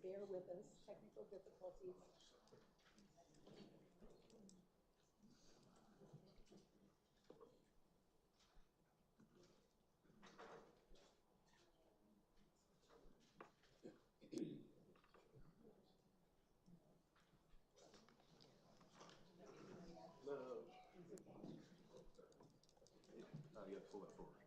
bear with us, technical difficulties. You got to pull that forward.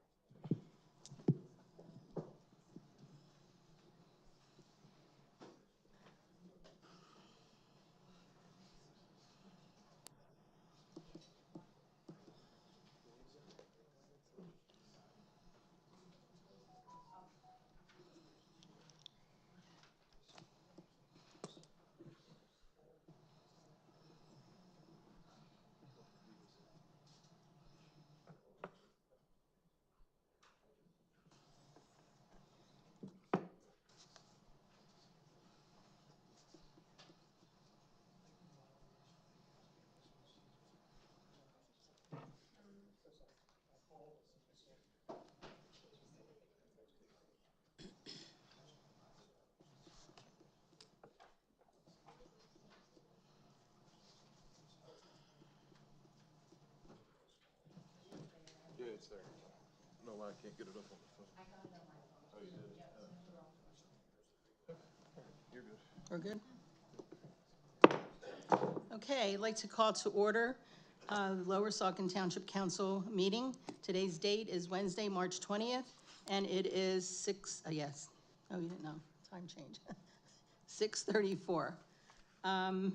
Yeah, it's there. No, I can't get it up on the phone. Oh, you did? You're good. We're good? Okay, I'd like to call to order the Lower Saucon Township Council meeting. Today's date is Wednesday, March 20th, and it is yes. Oh, you didn't know, time change. 6:34. And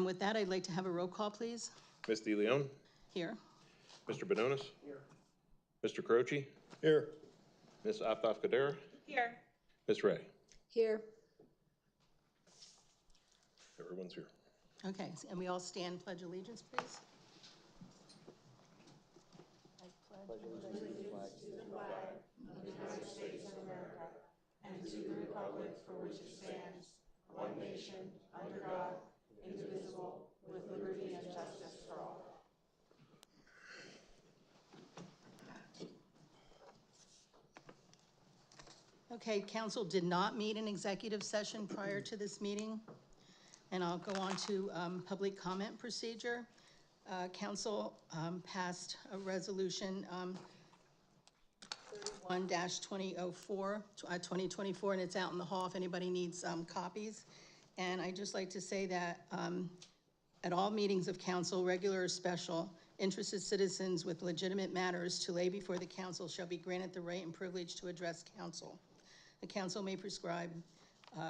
with that, I'd like to have a roll call, please. Ms. DeLeon? Here. Mr. Bononis? Here. Mr. Croce? Here. Ms. Afaf-Kadera? Here. Ms. Ray? Here. Everyone's here. Okay, and we all stand, pledge allegiance, please. I pledge allegiance to the flag of the United States of America and to the republic for which it stands, one nation, under God, indivisible, with liberty and justice for all. Okay, council did not meet in executive session prior to this meeting. And I'll go on to public comment procedure. Council passed a resolution 31-2004, 2024, and it's out in the hall if anybody needs copies. And I'd just like to say that at all meetings of council, regular or special, interested citizens with legitimate matters to lay before the council shall be granted the right and privilege to address council. The council may prescribe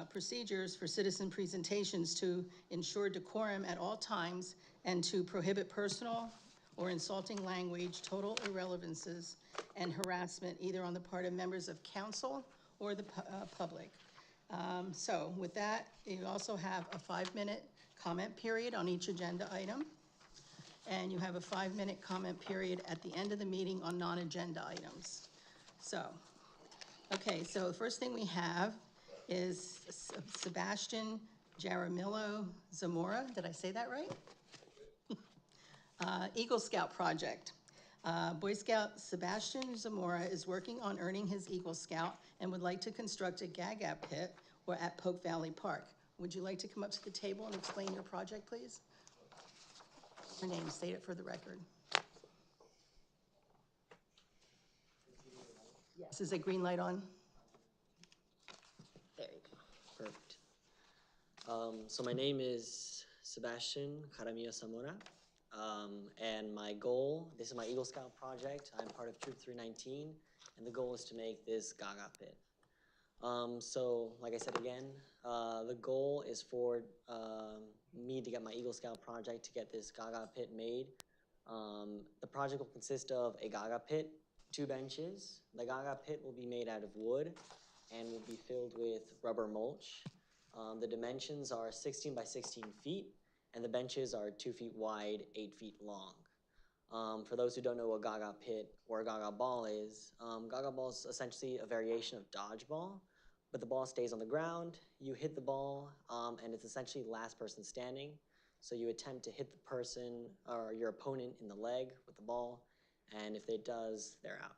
procedures for citizen presentations to ensure decorum at all times and to prohibit personal or insulting language, total irrelevances, and harassment either on the part of members of council or the public. So with that, you also have a 5-minute comment period on each agenda item. And you have a 5-minute comment period at the end of the meeting on non-agenda items. So, okay, so the first thing we have is Sebastian Jaramillo Zamora. Did I say that right? Eagle Scout Project. Boy Scout Sebastian Zamora is working on earning his Eagle Scout and would like to construct a Gaga pit or at Polk Valley Park. Would you like to come up to the table and explain your project, please? Your name, state it for the record. Yes, is a green light on? There you go. Perfect. So my name is Sebastian Jaramillo Zamora. And my goal, this is my Eagle Scout project. I'm part of Troop 319, and the goal is to make this Gaga pit. So like I said again, the goal is for me to get my Eagle Scout project to get this Gaga pit made. The project will consist of a Gaga pit, 2 benches. The Gaga pit will be made out of wood and will be filled with rubber mulch. The dimensions are 16 by 16 feet, and the benches are 2 feet wide, 8 feet long. For those who don't know what Gaga pit or Gaga ball is essentially a variation of dodgeball, but the ball stays on the ground, you hit the ball, and it's essentially last person standing. So you attempt to hit the person or your opponent in the leg with the ball, and if it does, they're out.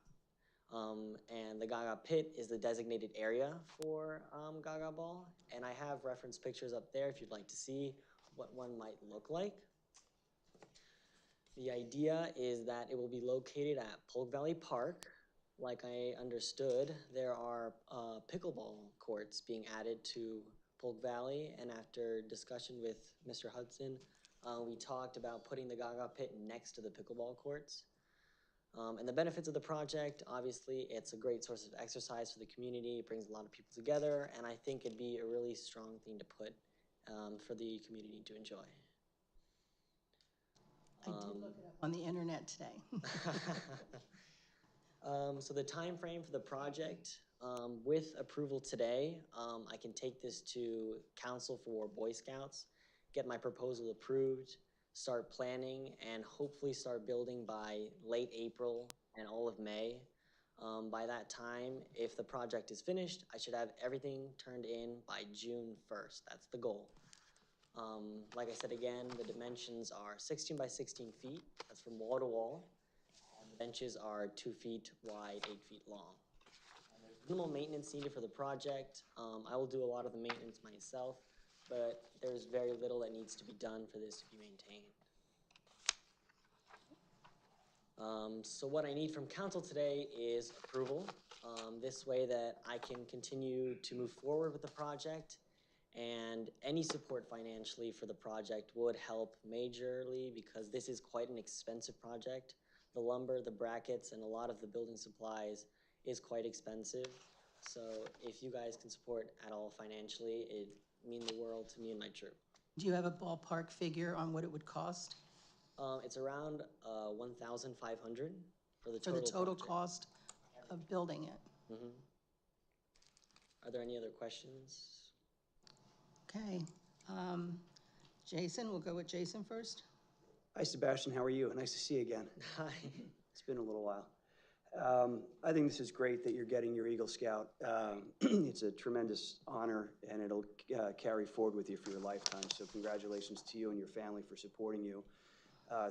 And the Gaga pit is the designated area for Gaga ball, and I have reference pictures up there if you'd like to see what one might look like. The idea is that it will be located at Polk Valley Park. Like I understood, there are pickleball courts being added to Polk Valley, and after discussion with Mr. Hudson, we talked about putting the Gaga pit next to the pickleball courts. And the benefits of the project, obviously, it's a great source of exercise for the community. It brings a lot of people together, and I think it'd be a really strong thing to put for the community to enjoy. I did look it up on the internet today. So the time frame for the project, with approval today, I can take this to Council for Boy Scouts, get my proposal approved, start planning, and hopefully start building by late April and all of May. By that time, if the project is finished, I should have everything turned in by June 1st. That's the goal. Like I said again, the dimensions are 16 by 16 feet. That's from wall to wall. And the benches are 2 feet wide, 8 feet long. And there's minimal maintenance needed for the project. I will do a lot of the maintenance myself, but there's very little that needs to be done for this to be maintained. So what I need from council today is approval. This way that I can continue to move forward with the project, and any support financially for the project would help majorly because this is quite an expensive project. The lumber, the brackets, and a lot of the building supplies is quite expensive. So if you guys can support at all financially, it'd mean the world to me and my troop. Do you have a ballpark figure on what it would cost? It's around $1,500 for the For total the total project. cost of building it? Mm-hmm. Are there any other questions? Okay. Jason, we'll go with Jason first. Hi, Sebastian. How are you? Nice to see you again. Hi. It's been a little while. I think this is great that you're getting your Eagle Scout. It's a tremendous honor, and it'll carry forward with you for your lifetime. So congratulations to you and your family for supporting you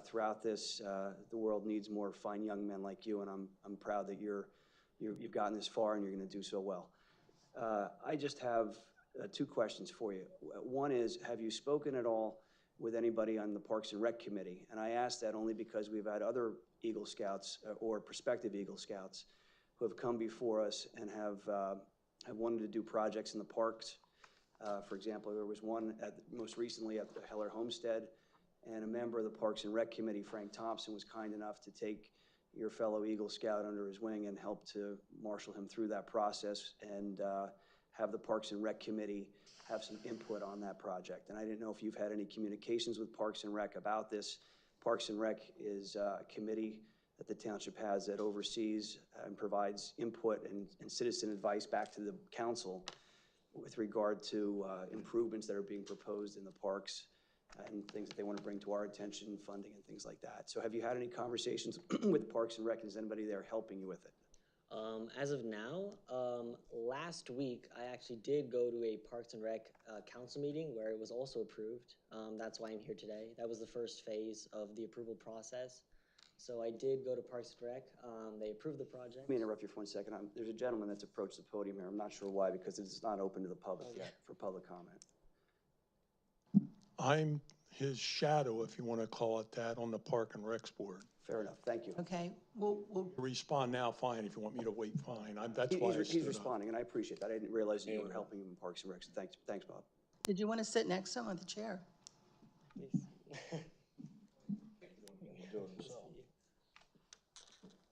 throughout this. The world needs more fine young men like you, and I'm proud that you've gotten this far and you're going to do so well. I just have two questions for you. One is, have you spoken at all with anybody on the Parks and Rec Committee? And I ask that only because we've had other Eagle Scouts or prospective Eagle Scouts who have come before us and have wanted to do projects in the parks. For example, there was one most recently at the Heller Homestead, and a member of the Parks and Rec Committee, Frank Thompson, was kind enough to take your fellow Eagle Scout under his wing and help to marshal him through that process and have the Parks and Rec Committee have some input on that project. And I didn't know if you've had any communications with Parks and Rec about this. Parks and Rec is a committee that the township has that oversees and provides input and citizen advice back to the council with regard to improvements that are being proposed in the parks and things that they want to bring to our attention, funding and things like that. So have you had any conversations with Parks and Rec? Is anybody there helping you with it? As of now, last week I actually did go to a Parks and Rec council meeting where it was also approved. That's why I'm here today. That was the first phase of the approval process. So I did go to Parks and Rec. They approved the project. Let me interrupt you for 1 second. There's a gentleman that's approached the podium here. I'm not sure why, because it's not open to the public yet for public comment. I'm his shadow, if you want to call it that, on the Park and Recs board. Fair enough. Thank you. Okay, we'll Respond now, fine. If you want me to wait, fine. That's why I stood He's up. responding, and I appreciate that. I didn't realize that you were helping him in Parks and Rec. So thanks, Bob. did you want to sit next to him on the chair?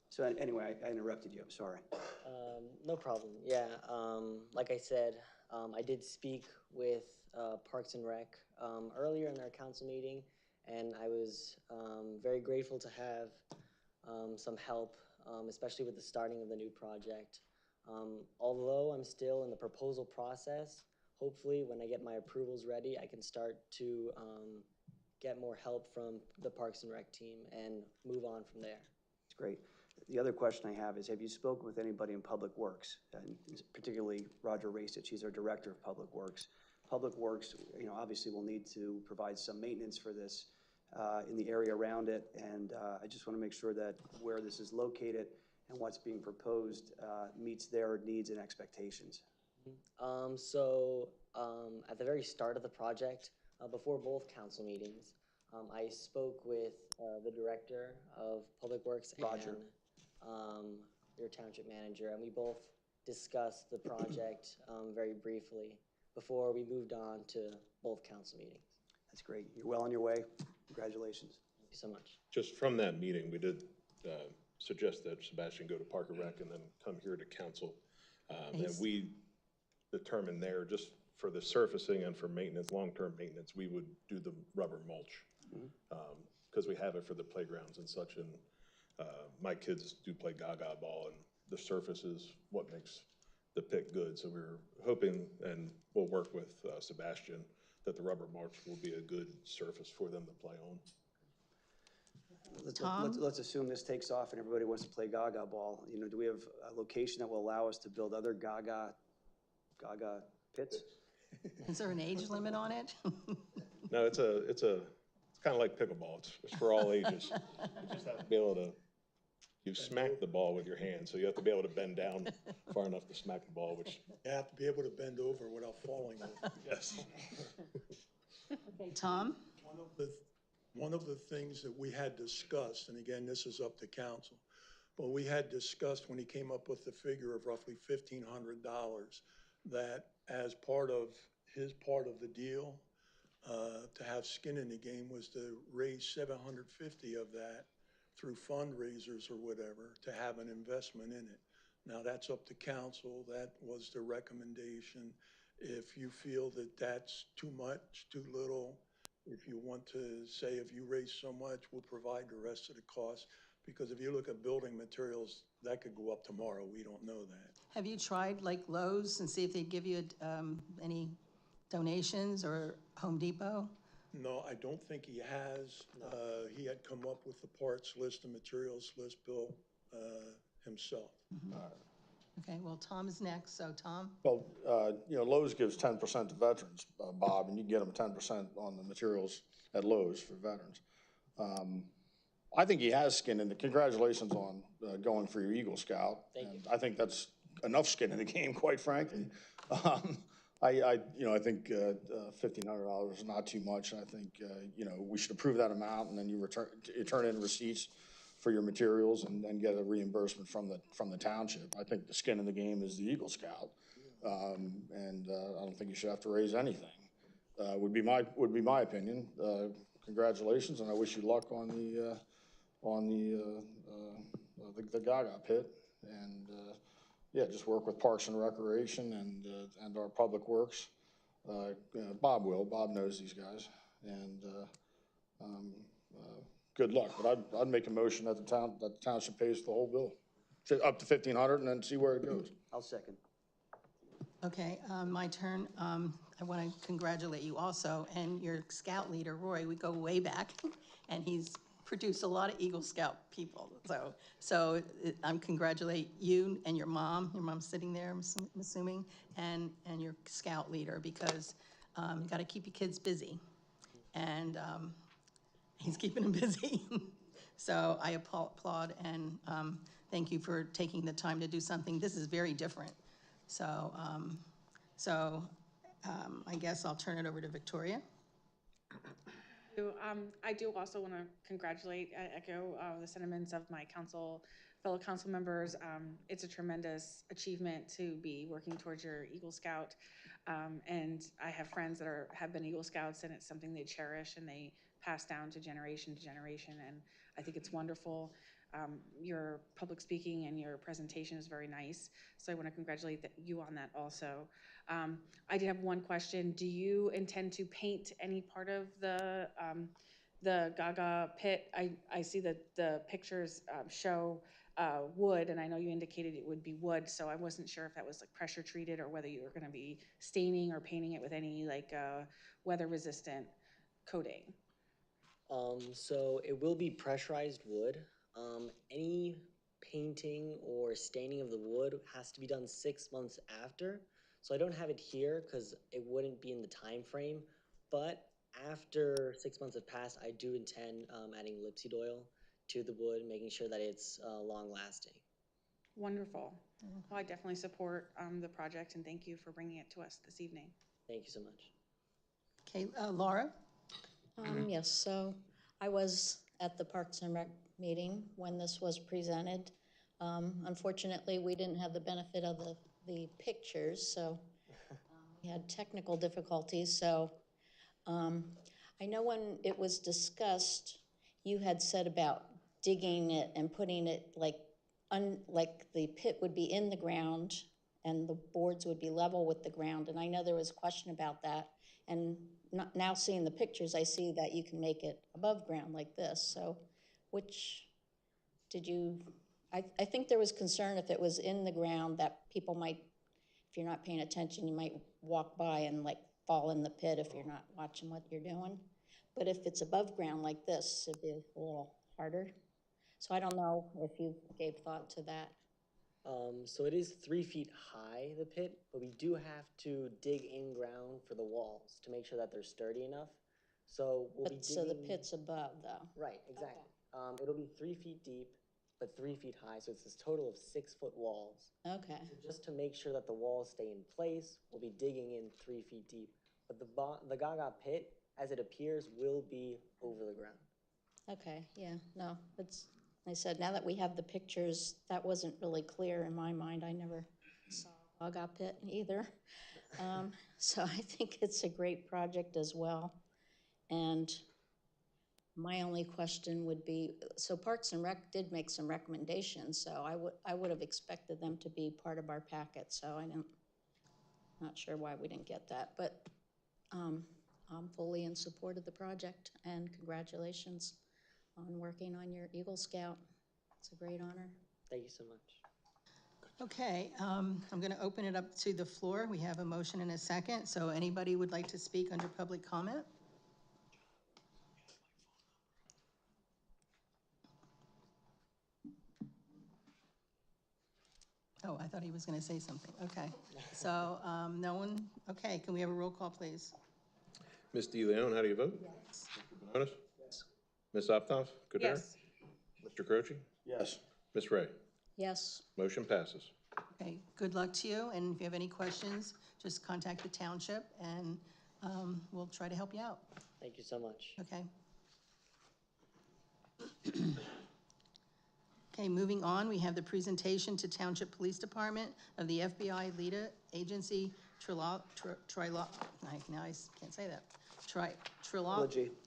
So anyway, I interrupted you. I'm sorry. No problem. Yeah, like I said, I did speak with Parks and Rec earlier in their council meeting, and I was very grateful to have some help, especially with the starting of the new project. Although I'm still in the proposal process, hopefully when I get my approvals ready, I can start to get more help from the Parks and Rec team and move on from there. That's great. The other question I have is, have you spoken with anybody in Public Works, and particularly Roger Racich? He's our Director of Public Works. Public Works, obviously will need to provide some maintenance for this in the area around it, and I just want to make sure that where this is located and what's being proposed meets their needs and expectations. So at the very start of the project, before both council meetings, I spoke with the director of Public Works Roger. and your township manager, and we both discussed the project very briefly before we moved on to both council meetings. That's great. You're well on your way. Congratulations. Thank you so much. Just from that meeting, we did suggest that Sebastian go to Park and Rec and then come here to council. And we determined there, just for the surfacing and for maintenance, long-term maintenance, we would do the rubber mulch. Because we have it for the playgrounds and such, and my kids do play gaga ball, and the surface is what makes the pit good. So we're hoping, and we'll work with Sebastian, that the rubber mulch will be a good surface for them to play on. Let's assume this takes off and everybody wants to play gaga ball. You know, do we have a location that will allow us to build other gaga pits? Is there an age limit on it? No, it's kind of like pickleball. It's for all ages. You just have to be able to, you smack the ball with your hand, so you have to be able to bend down far enough to smack the ball, which, You have to be able to bend over without falling over. yes. Okay, Tom? One of the things that we had discussed, and again, this is up to council, but we had discussed when he came up with the figure of roughly $1,500, that as part of his part of the deal, to have skin in the game was to raise $750 of that through fundraisers or whatever to have an investment in it. Now that's up to council. That was the recommendation. If you feel that that's too much, too little, if you want to say if you raise so much, we'll provide the rest of the cost. Because if you look at building materials, that could go up tomorrow. We don't know that. Have you tried like Lowe's and see if they'd give you any donations, or Home Depot? No, I don't think he has. He had come up with the parts list, the materials list, Bill, himself. Okay, well, Tom is next, so Tom? Well, you know, Lowe's gives 10% to veterans, Bob, and you can get them 10% on the materials at Lowe's for veterans. I think he has skin in the, congratulations on going for your Eagle Scout. Thank you. I think that's enough skin in the game, quite frankly. You know, I think $1,500 is not too much. I think, you know, we should approve that amount, and then you turn in receipts for your materials and then get a reimbursement from the township. I think the skin in the game is the Eagle Scout, and I don't think you should have to raise anything. Would be my opinion. Congratulations, and I wish you luck on the Gaga pit, and yeah, just work with Parks and Recreation and our Public Works. Bob knows these guys, and good luck. But I'd make a motion that the township pays the whole bill, up to $1,500, and then see where it goes. I'll second. Okay, my turn. I want to congratulate you also, and your scout leader, Roy. We go way back, and he's produced a lot of Eagle Scout people. So I congratulate you and your mom. Your mom's sitting there, I'm assuming, and your scout leader, because you got to keep your kids busy, and he's keeping them busy. So I applaud and thank you for taking the time to do something. This is very different. So I guess I'll turn it over to Victoria. I do also want to congratulate, echo the sentiments of my fellow council members. It's a tremendous achievement to be working towards your Eagle Scout. And I have friends that have been Eagle Scouts, and it's something they cherish and they pass down to generation. And I think it's wonderful. Your public speaking and your presentation is very nice. So I want to congratulate you on that also. I did have one question. Do you intend to paint any part of the Gaga pit? I see that the pictures show wood, and I know you indicated it would be wood, so I wasn't sure if that was like pressure treated or whether you were going to be staining or painting it with any like weather resistant coating. So it will be pressurized wood. Any painting or staining of the wood has to be done 6 months after. So I don't have it here because it wouldn't be in the time frame. But after 6 months have passed, I do intend adding linseed oil to the wood, making sure that it's long lasting. Wonderful. Well, I definitely support the project, and thank you for bringing it to us this evening. Thank you so much. Okay, Laura? Yes, so I was at the Parks and Rec meeting when this was presented. Unfortunately, we didn't have the benefit of the pictures, so we had technical difficulties. So I know when it was discussed, you had said about digging it and putting it like the pit would be in the ground and the boards would be level with the ground. And I know there was a question about that. And now seeing the pictures, I see that you can make it above ground like this. So which did you, I think there was concern if it was in the ground that people might, if you're not paying attention, you might walk by and like fall in the pit if you're not watching what you're doing. But if it's above ground like this, it'd be a little harder. So I don't know if you gave thought to that. So it is 3 feet high, the pit, but we do have to dig in ground for the walls to make sure that they're sturdy enough. So we'll be But digging. so the pit's above though. Right, exactly. It'll be 3 feet deep, but 3 feet high, so it's this total of 6-foot walls. Okay, So just to make sure that the walls stay in place, we'll be digging in 3 feet deep. But the Gaga pit, as it appears, will be over the ground. okay, yeah, no, it's, I said, now that we have the pictures, that wasn't really clear in my mind. I never saw a Gaga pit either. So I think it's a great project as well. And my only question would be, so Parks and Rec did make some recommendations, so I would have expected them to be part of our packet, so not sure why we didn't get that, but I'm fully in support of the project, and congratulations on working on your Eagle Scout. It's a great honor. Thank you so much. Okay, I'm going to open it up to the floor. We have a motion and a second, so anybody would like to speak under public comment? Oh, I thought he was going to say something. Okay, so no one, okay, can we have a roll call, please? Ms. DeLeon, how do you vote? Yes. Mr. Bononis? Yes. Ms. Optoff? Cudere? Yes. Mr. Croce? Yes. Ms. Ray? Yes, Motion passes. Okay, good luck to you, and if you have any questions, just contact the township, and we'll try to help you out, Thank you so much. okay? Okay, moving on, we have the presentation to Township Police Department of the FBI LEDA Agency Now I can't say that.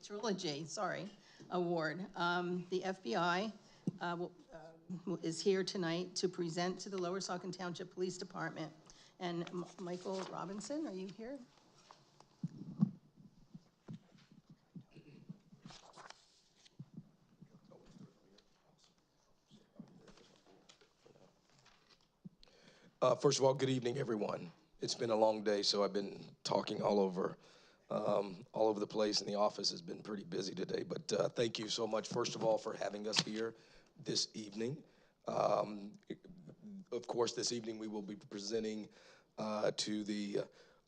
Trilogy, sorry, award. The FBI is here tonight to present to the Lower Saucon Township Police Department. And Michael Robinson, are you here? First of all, good evening, everyone. It's been a long day, so I've been talking all over the place, and the office has been pretty busy today. But thank you so much, first of all, for having us here this evening. Of course, this evening we will be presenting to the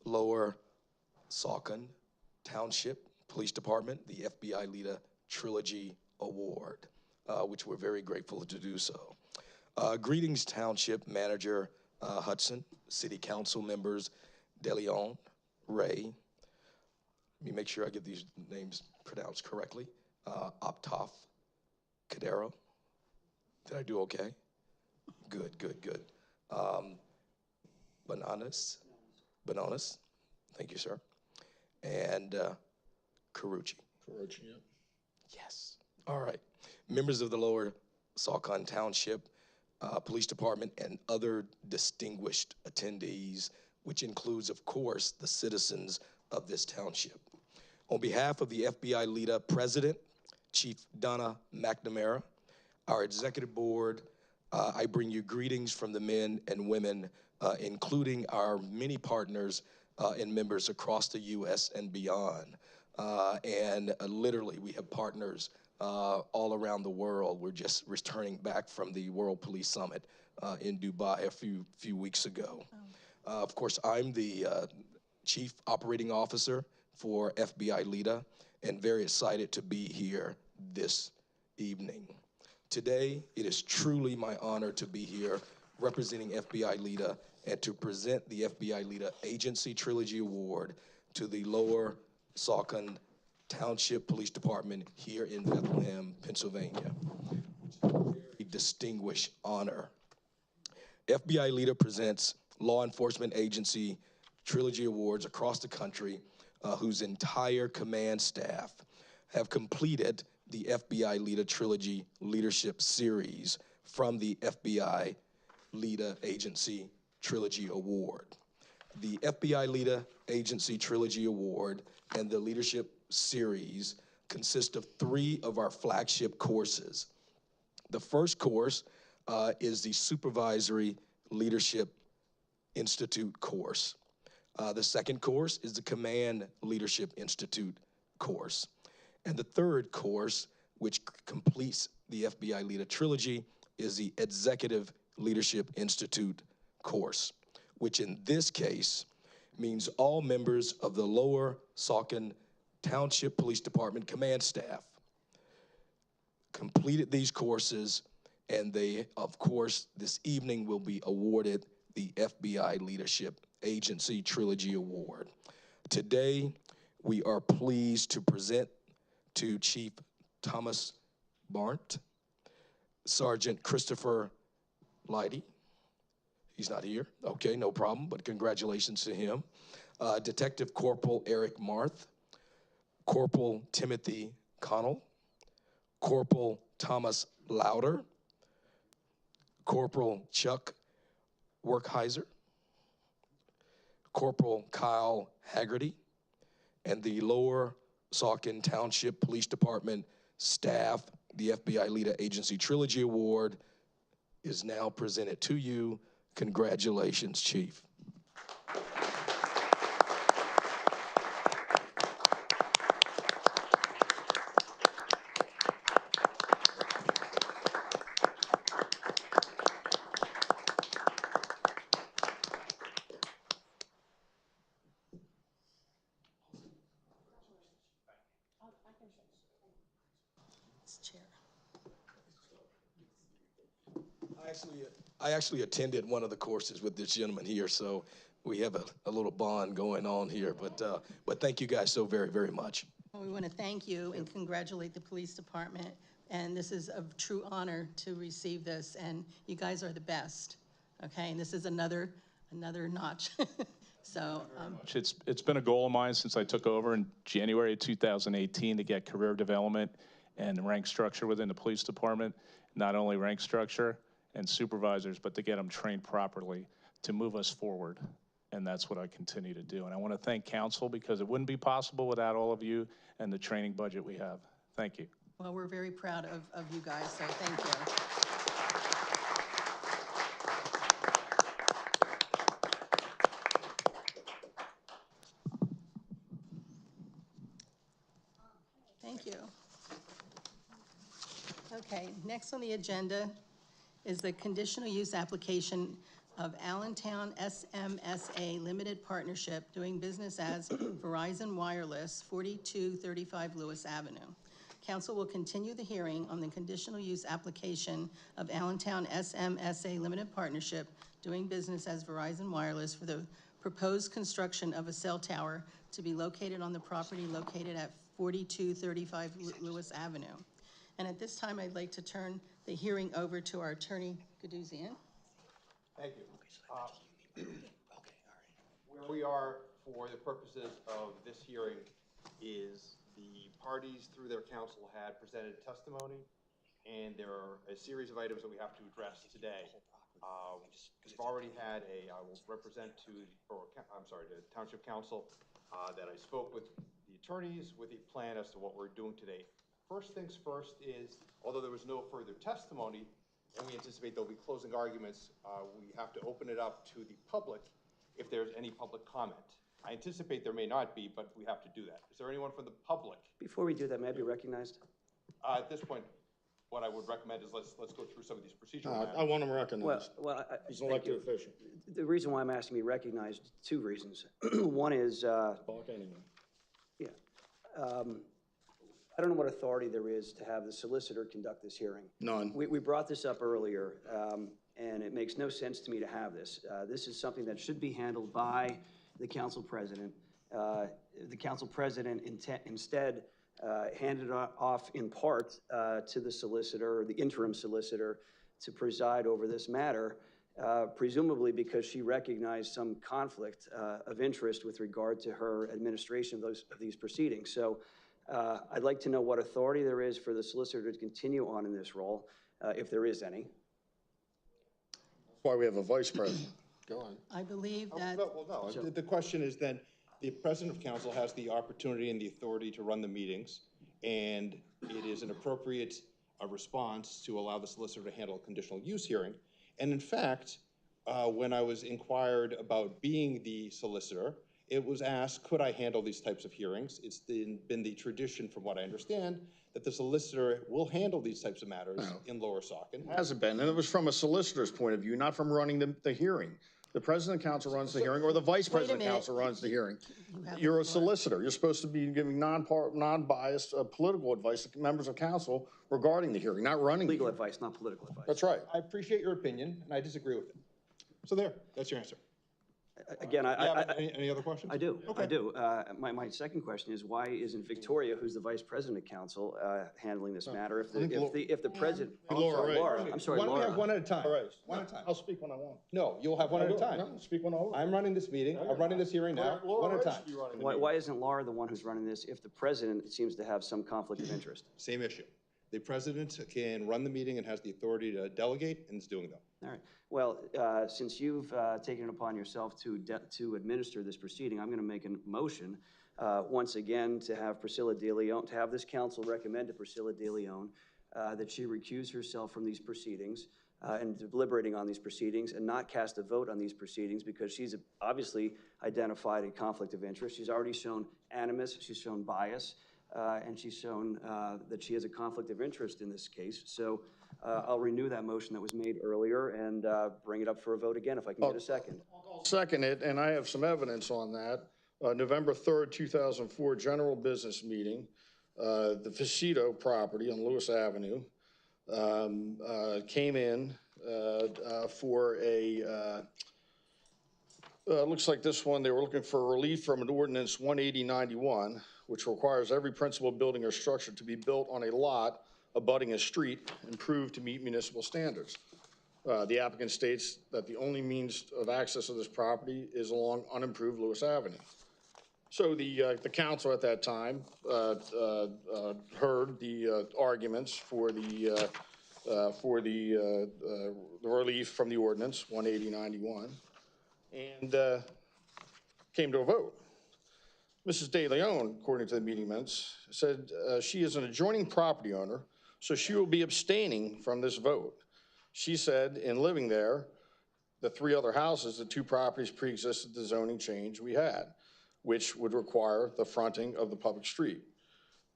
Lower Saucon Township Police Department the FBI LEDA Trilogy Award, which we're very grateful to do so. Greetings, Township Manager Hudson, City Council members DeLeon, Ray. Let me make sure I get these names pronounced correctly. Optoff, Cadero. Did I do okay? Good, good, good. Bananas, thank you, sir. And Carucci. Carucci, yeah. Yes. All right. Members of the Lower Saucon Township Police Department and other distinguished attendees, which includes, of course, the citizens of this township. On behalf of the FBI LEDA President, Chief Donna McNamara, our executive board, I bring you greetings from the men and women, including our many partners and members across the U.S. and beyond. Literally, we have partners all around the world. We're just returning back from the World Police Summit in Dubai a few weeks ago. Of course, I'm the Chief Operating Officer for FBI LEDA and very excited to be here this evening. Today, it is truly my honor to be here representing FBI LEDA and to present the FBI LEDA Agency Trilogy Award to the Lower Saucon Township Police Department here in Bethlehem, Pennsylvania. A distinguished honor. FBI Leader presents Law Enforcement Agency Trilogy Awards across the country, whose entire command staff have completed the FBI Leader Trilogy Leadership Series from the FBI Leader Agency Trilogy Award. The FBI Leader Agency Trilogy Award and the Leadership Series consist of 3 of our flagship courses. The first course is the Supervisory Leadership Institute course. The second course is the Command Leadership Institute course. And the third course, which completes the FBI Leader Trilogy, is the Executive Leadership Institute course, which in this case means all members of the Lower Saucon Township Police Department command staff completed these courses, and they, of course, this evening will be awarded the FBI Leadership Agency Trilogy Award. Today, we are pleased to present to Chief Thomas Barnt, Sergeant Christopher Leidy. He's not here. Okay, no problem, but congratulations to him. Detective Corporal Eric Marth, Corporal Timothy Connell, Corporal Thomas Lauder, Corporal Chuck Werkheiser, Corporal Kyle Haggerty, and the Lower Saucon Township Police Department staff. The FBI Leader Agency Trilogy Award is now presented to you. Congratulations, Chief. Chair. I actually attended one of the courses with this gentleman here, so we have a little bond going on here. But thank you guys so very, very much. Well, we want to thank you and congratulate the police department. And this is a true honor to receive this, and you guys are the best. Okay, and this is another notch. So it's been a goal of mine since I took over in January of 2018 to get career development and rank structure within the police department. Not only rank structure and supervisors, but to get them trained properly to move us forward. And that's what I continue to do. And I want to thank council, because it wouldn't be possible without all of you and the training budget we have. Thank you. well, we're very proud of you guys, so thank you. Thank you. Okay, next on the agenda is the conditional use application of Allentown SMSA Limited Partnership doing business as Verizon Wireless, 4235 Lewis Avenue. Council will continue the hearing on the conditional use application of Allentown SMSA Limited Partnership doing business as Verizon Wireless for the proposed construction of a cell tower to be located on the property located at 4235 Lewis Avenue. And at this time, I'd like to turn the hearing over to our attorney, Gaduzian. Thank you. Where we are for the purposes of this hearing is the parties through their counsel had presented testimony, and there are a series of items that we have to address today. We've already had I will represent to Township Council that I spoke with the attorneys with a plan as to what we're doing today. First things first is, although there was no further testimony, and we anticipate there'll be closing arguments, we have to open it up to the public if there's any public comment. I anticipate there may not be, but we have to do that. Is there anyone from the public? Before we do that, may I be recognized? At this point, what I would recommend is let's go through some of these procedural matters. I want him recognized. He's an thank elected you. official. The reason why I'm asking to be recognized, 2 reasons. One is, Talk anyway. yeah, I don't know what authority there is to have the solicitor conduct this hearing. None. We brought this up earlier, and it makes no sense to me to have this. This is something that should be handled by the council president, The council president instead handed off in part to the solicitor, or the interim solicitor, to preside over this matter, presumably because she recognized some conflict of interest with regard to her administration of these proceedings. So I'd like to know what authority there is for the solicitor to continue on in this role, if there is any. That's why we have a vice president. Go on. I believe that, Well, no, the question is then, the president of council has the opportunity and the authority to run the meetings, and it is an appropriate response to allow the solicitor to handle a conditional use hearing. And in fact, when I was inquired about being the solicitor, it was asked, could I handle these types of hearings? It's been the tradition, from what I understand, that the solicitor will handle these types of matters in Lower Saucon. Hasn't been, and it was from a solicitor's point of view, not from running the hearing. The president of council runs the hearing, or the vice president of council runs the hearing. You're a solicitor. You're supposed to be giving non-biased political advice to members of council regarding the hearing, not running. Legal advice, not political advice. That's right. I appreciate your opinion, and I disagree with it. So that's your answer. Again, Any other questions? I do. Okay. I do. My second question is, why isn't Victoria, who's the vice president of council, handling this matter? If the president, Laura, I'm sorry, Why don't we have Laura. one at a time? All right. One at a time. I'll speak when I want. No, you'll have one at a time. No, speak when I want. I'm running this meeting, I'm running this hearing now, one at a time. Why isn't Laura the one who's running this if the president seems to have some conflict of interest? Same issue. The president can run the meeting and has the authority to delegate, and is doing that. All right. Well, since you've taken it upon yourself to administer this proceeding, I'm going to make a motion once again to have Priscilla De Leon, to have this council recommend to Priscilla De Leon that she recuse herself from these proceedings and deliberating on these proceedings, and not cast a vote on these proceedings, because she's obviously identified a conflict of interest. She's already shown animus, she's shown bias, and she's shown that she has a conflict of interest in this case. So I'll renew that motion that was made earlier and bring it up for a vote again if I can get a second. I'll second it, and I have some evidence on that. November 3rd, 2004, general business meeting, the Facito property on Lewis Avenue came in for a, looks like this one, they were looking for relief from an ordinance 18091, which requires every principal building or structure to be built on a lot abutting a street and proved to meet municipal standards. The applicant states that the only means of access to this property is along unimproved Lewis Avenue. So the council at that time heard the arguments for the relief from the ordinance 18091 and came to a vote. Mrs. De Leon, according to the meeting minutes, said she is an adjoining property owner, so she will be abstaining from this vote. She said in living there, the three other houses, the two properties pre-existed the zoning change we had, which would require the fronting of the public street.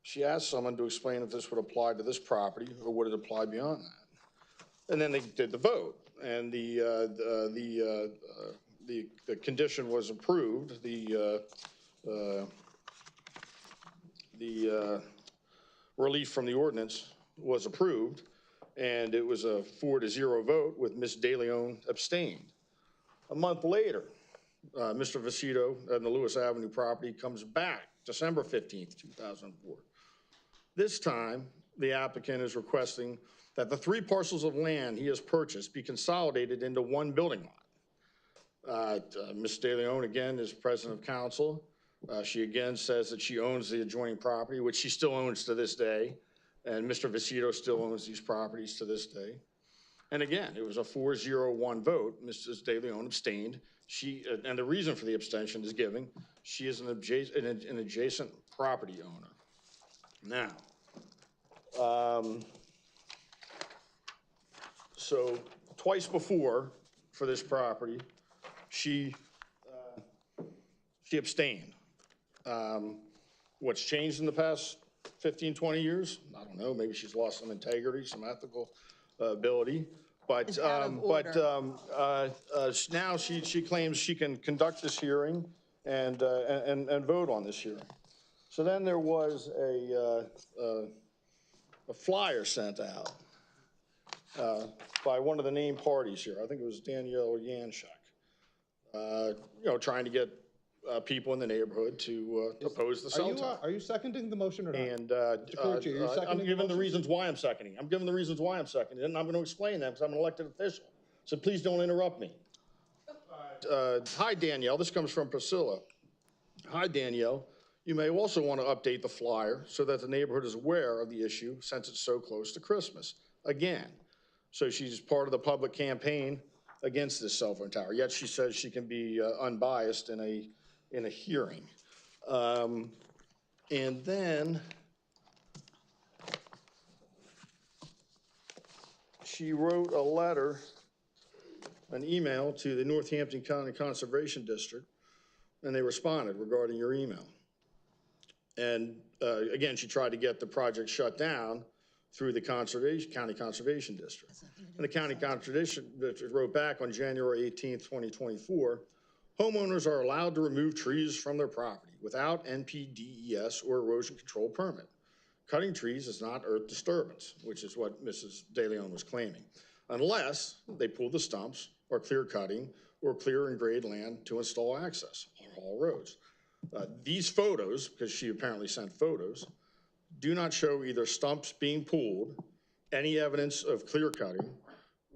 She asked someone to explain if this would apply to this property or would it apply beyond that. And then they did the vote, and the condition was approved. The relief from the ordinance was approved, and it was a 4-0 vote with Ms. De Leon abstained. A month later, Mr. Facito and the Lewis Avenue property comes back, December 15th, 2004. This time, the applicant is requesting that the 3 parcels of land he has purchased be consolidated into one building lot. Ms. De Leon, again, is president of council. She again says that she owns the adjoining property, which she still owns to this day, and Mr. Facito still owns these properties to this day. And again, it was a 4-0-1 vote. Mrs. De Leon abstained. And the reason for the abstention is given. She is an adjacent property owner. Now, so twice before for this property, she abstained. What's changed in the past 15, 20 years? I don't know. Maybe she's lost some integrity, some ethical ability. But now she claims she can conduct this hearing and vote on this hearing. So then there was a flyer sent out by one of the named parties here. I think it was Danielle Yanchuk, trying to get people in the neighborhood to oppose the cell tower. Are you seconding the motion or not? And Carucci, are you I'm seconding the giving the motion? reasons why I'm seconding. I'm giving the reasons why I'm seconding, and I'm going to explain that because I'm an elected official. So please don't interrupt me. Hi, Danielle. This comes from Priscilla. Hi, Danielle. You may also want to update the flyer so that the neighborhood is aware of the issue since it's so close to Christmas. Again, so she's part of the public campaign against this cell phone tower. Yet she says she can be unbiased in a hearing. And then she wrote a letter, an email to the Northampton County Conservation District, and they responded regarding your email. And again, she tried to get the project shut down through the County Conservation District. And the County Conservation District wrote back on January 18th, 2024, homeowners are allowed to remove trees from their property without NPDES or erosion control permit. Cutting trees is not earth disturbance, which is what Mrs. De Leon was claiming, unless they pull the stumps or clear cutting or clear and grade land to install access on all roads. These photos, because she apparently sent photos, do not show either stumps being pulled, any evidence of clear cutting,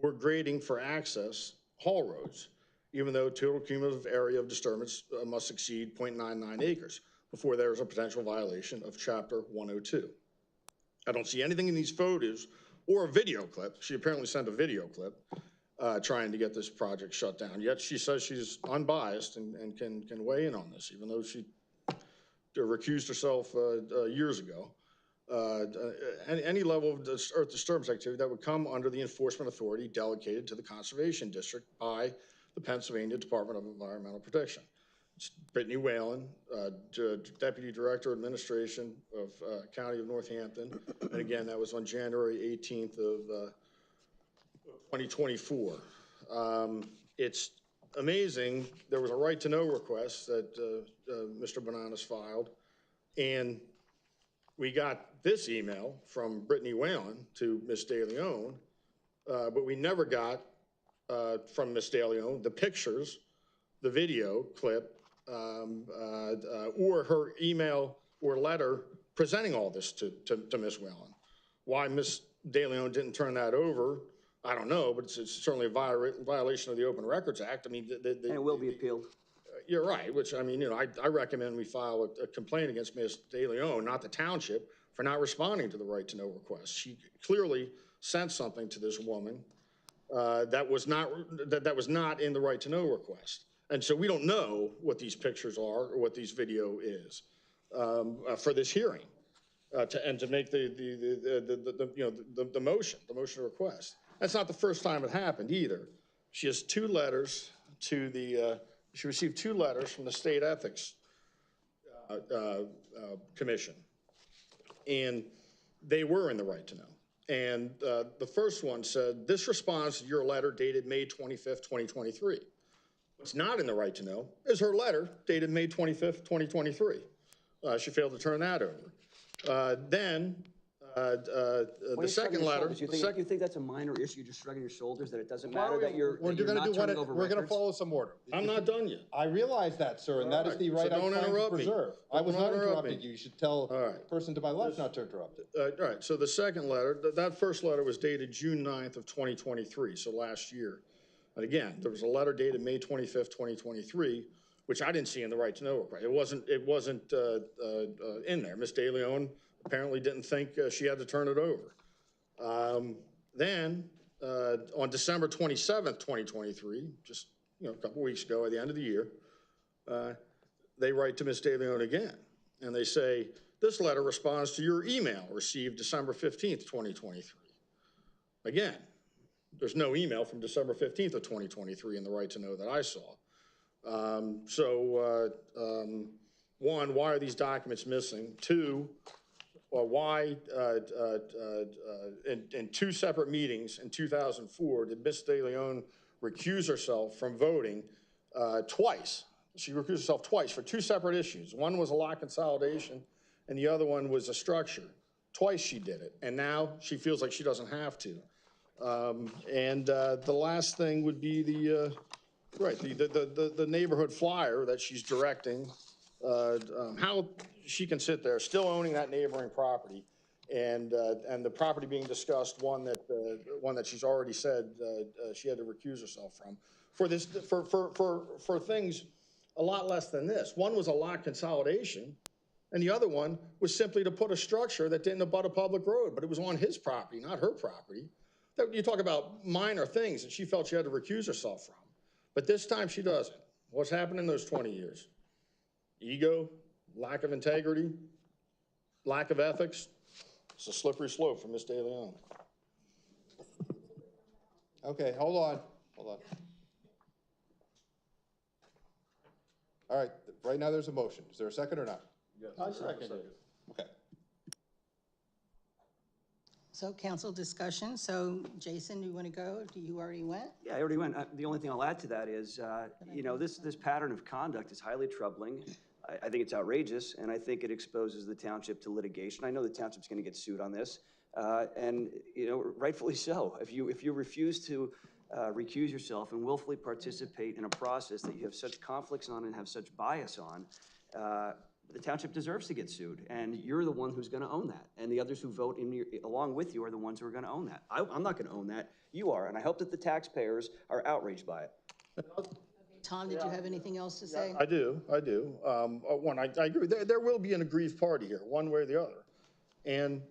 or grading for access haul roads, even though total cumulative area of disturbance must exceed 0.99 acres before there is a potential violation of Chapter 102. I don't see anything in these photos or a video clip. She apparently sent a video clip trying to get this project shut down. Yet she says she's unbiased and can weigh in on this, even though she recused herself years ago. Any level of earth disturbance activity that would come under the enforcement authority delegated to the Conservation District by the Pennsylvania Department of Environmental Protection. It's Brittany Whalen, Deputy Director Administration of County of Northampton. And again, that was on January 18th of 2024. It's amazing. There was a right to know request that Mr. Bananas filed, and we got this email from Brittany Whalen to Ms. De Leon, but we never got from Ms. De Leon the pictures, the video clip, or her email or letter presenting all this to Ms. Whalen. Why Ms. De Leon didn't turn that over, I don't know, but it's certainly a violation of the Open Records Act. I mean, And it will be appealed. You're right, which, I mean, you know, I recommend we file a complaint against Ms. De Leon, not the township, for not responding to the right to know request. She clearly sent something to this woman that was not in the right to know request. And so we don't know what these pictures are or what these video is for this hearing to make the motion to request. That's not the first time it happened either. She has two letters to the, she received two letters from the State Ethics Commission, and they were in the right to know. And the first one said, this responds to your letter dated May 25th, 2023. What's not in the right to know is her letter dated May 25th, 2023. She failed to turn that over. Then the second letter. You think that's a minor issue, you're just shrugging your shoulders, that it doesn't matter that you're not turning over We're going to records? follow some order. I'm not done yet. I realize that, sir, and that is the right I'm trying to preserve. I was not interrupting you. You should tell the person to my left not to interrupt it. All right, so the second letter, that first letter was dated June 9th of 2023, so last year. And again, there was a letter dated May 25th, 2023, which I didn't see in the right to know request. It wasn't in there. Ms. De Leon apparently didn't think she had to turn it over. Then on December 27th, 2023, just a couple weeks ago at the end of the year, they write to Ms. De Leon again, and they say, this letter responds to your email received December 15th, 2023. Again, there's no email from December 15th of 2023 in the right to know that I saw. One, why are these documents missing? Two, why in two separate meetings in 2004 did Ms. De Leon recuse herself from voting twice? She recused herself twice for two separate issues. One was a lot consolidation, and the other one was a structure. Twice she did it, and now she feels like she doesn't have to. The last thing would be Right, the neighborhood flyer that she's directing, how she can sit there, still owning that neighboring property, and the property being discussed, one that she's already said she had to recuse herself from, for things a lot less than this. One was a lot consolidation, and the other one was simply to put a structure that didn't abut a public road, but it was on his property, not her property. You talk about minor things that she felt she had to recuse herself from. But this time she doesn't. What's happened in those 20 years? Ego, lack of integrity, lack of ethics. It's a slippery slope for Ms. De Leon. Okay, hold on. All right, right now there's a motion. Is there a second or not? Yes, I second it. Okay. So council discussion, so Jason, you want to go? Do you already went? Yeah, I already went. The only thing I'll add to that is, this pattern of conduct is highly troubling. I think it's outrageous, and I think it exposes the township to litigation. I know the township's going to get sued on this, and rightfully so. If you refuse to recuse yourself and willfully participate in a process that you have such conflicts on and have such bias on, the township deserves to get sued, and you're the one who's going to own that. And the others who vote along with you are the ones who are going to own that. I'm not going to own that. You are, and I hope that the taxpayers are outraged by it. Tom, did you have anything else to say? I do. One, I agree. There will be an aggrieved party here, one way or the other. And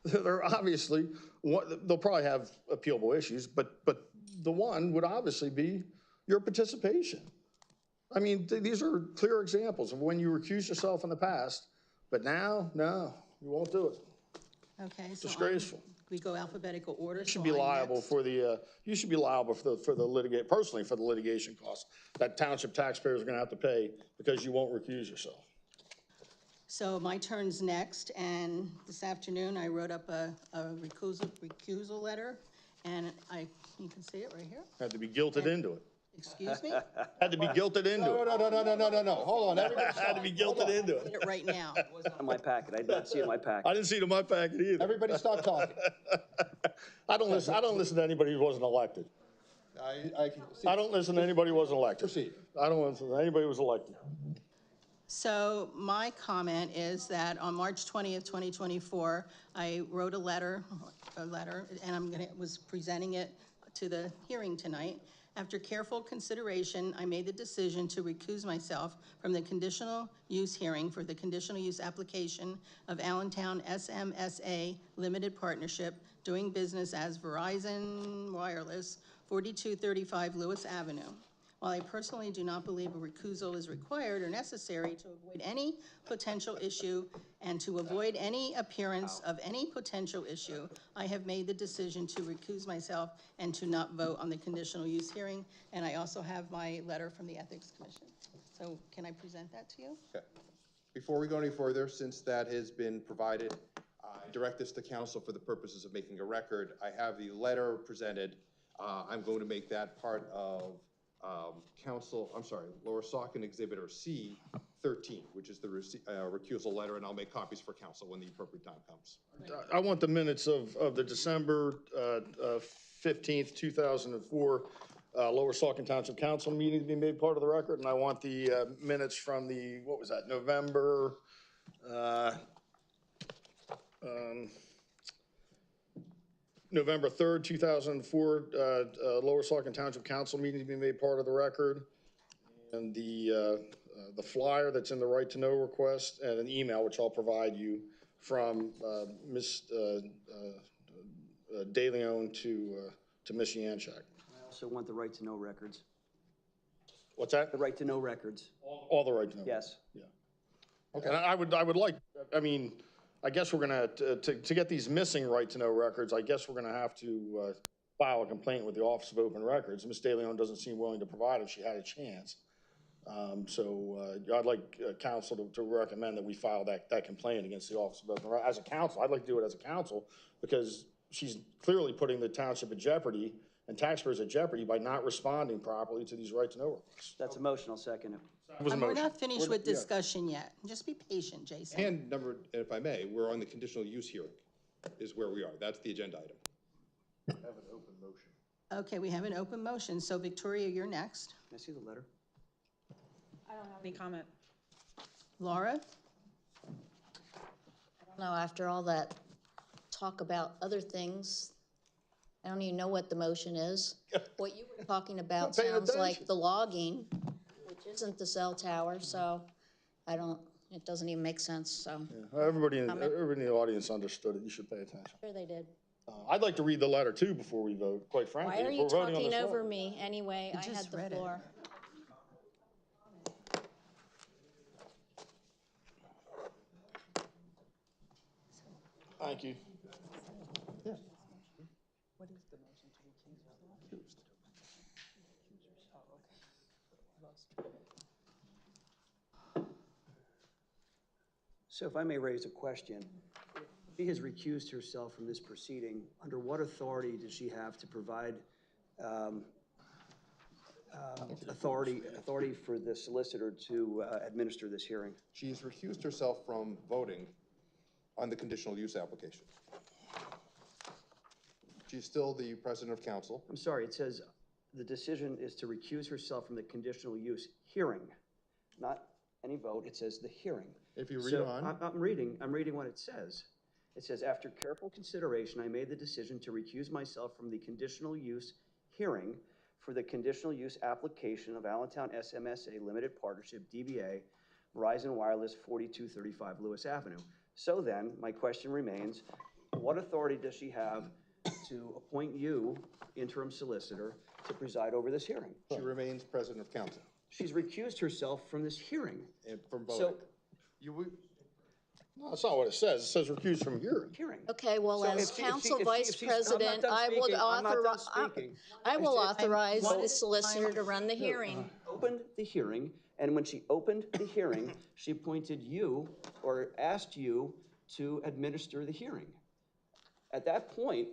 they're obviously, they'll probably have appealable issues, but the one would obviously be your participation. I mean, these are clear examples of when you recused yourself in the past, but now, no, you won't do it. Okay, so Disgraceful. we go alphabetical order. You should be liable for the, personally for the litigation costs that township taxpayers are gonna have to pay because you won't recuse yourself. So my turn's next, and this afternoon I wrote up a recusal letter, and you can see it right here. Had to be guilted into it. Excuse me? Had to be guilted into it. No. Hold on, everybody stop. Had to be guilted into Get it. it right now. It wasn't in my packet. I did not see it in my packet. I didn't see it in my packet either. Everybody stop talking. I don't listen to anybody who wasn't elected. I can see. I don't listen to anybody who wasn't elected. Proceed. I don't listen to anybody who was elected. So my comment is that on March 20th, 2024, I wrote a letter, and was presenting it to the hearing tonight. After careful consideration, I made the decision to recuse myself from the conditional use hearing for the conditional use application of Allentown SMSA Limited Partnership doing business as Verizon Wireless, 4235 Lewis Avenue. While I personally do not believe a recusal is required or necessary to avoid any potential issue and to avoid any appearance of any potential issue, I have made the decision to recuse myself and to not vote on the conditional use hearing. And I also have my letter from the Ethics Commission. So can I present that to you? Okay. Before we go any further, since that has been provided, I direct this to council for the purposes of making a record. I have the letter presented. I'm going to make that part of Lower Saucon Exhibitor C 13, which is the recusal letter, and I'll make copies for council when the appropriate time comes. I want the minutes of the December 15th, 2004 Lower Saucon Township Council meeting to be made part of the record, and I want the minutes from the, what was that, November 3rd, 2004, Lower Saucon Township Council meeting to be made part of the record, and the flyer that's in the right to know request, and an email which I'll provide you from Ms. De Leon to Ms. Yanchak. I also want the right to know records. What's that? The right to know records. All the right to know. Yes. Yeah. Okay. And I would like, I mean, I guess we're gonna, to get these missing right to know records, I guess we're gonna have to file a complaint with the Office of Open Records. Ms. De Leon doesn't seem willing to provide if she had a chance. So I'd like council to recommend that we file that complaint against the Office of Open Records. As a council, I'd like to do it as a council because she's clearly putting the township at jeopardy and taxpayers at jeopardy by not responding properly to these right to know requests. That's a motion. I'll second it. We're not finished with discussion yet. Just be patient, Jason. And if I may, we're on the conditional use hearing is where we are. That's the agenda item. Have an open motion. Okay, we have an open motion, so Victoria, you're next. Can I see the letter? I don't have any comment. Laura? No, after all that talk about other things, I don't even know what the motion is. What you were talking about Paying sounds like attention. the logging, which isn't the cell tower, so it doesn't even make sense, so. Everybody in the audience understood it. You should pay attention. Sure they did. I'd like to read the letter too before we vote, quite frankly. Why are if you we're voting on talking this over letter. me? Anyway, I just had the read it. floor. Thank you. So if I may raise a question, she has recused herself from this proceeding. Under what authority does she have to provide authority for the solicitor to administer this hearing? She has recused herself from voting on the conditional use application. She's still the president of council. I'm sorry, it says the decision is to recuse herself from the conditional use hearing, not any vote. It says the hearing. If you read So on. I'm reading what it says. It says, after careful consideration, I made the decision to recuse myself from the conditional use hearing for the conditional use application of Allentown SMSA Limited Partnership, DBA, Verizon Wireless, 4235 Lewis Avenue. So then, my question remains, what authority does she have to appoint you, interim solicitor, to preside over this hearing? She remains president of council She's recused herself from this hearing. and from voting. So, No, that's not what it says. It says recused from hearing. Okay, well, So as if she- council if vice she's- I'm not president, done I will speaking. I'm not done authorize, speaking. I will I'm- authorize one the at a solicitor time. to run the hearing. Opened the hearing, and when she opened the hearing, she appointed you, or asked you, to administer the hearing. At that point,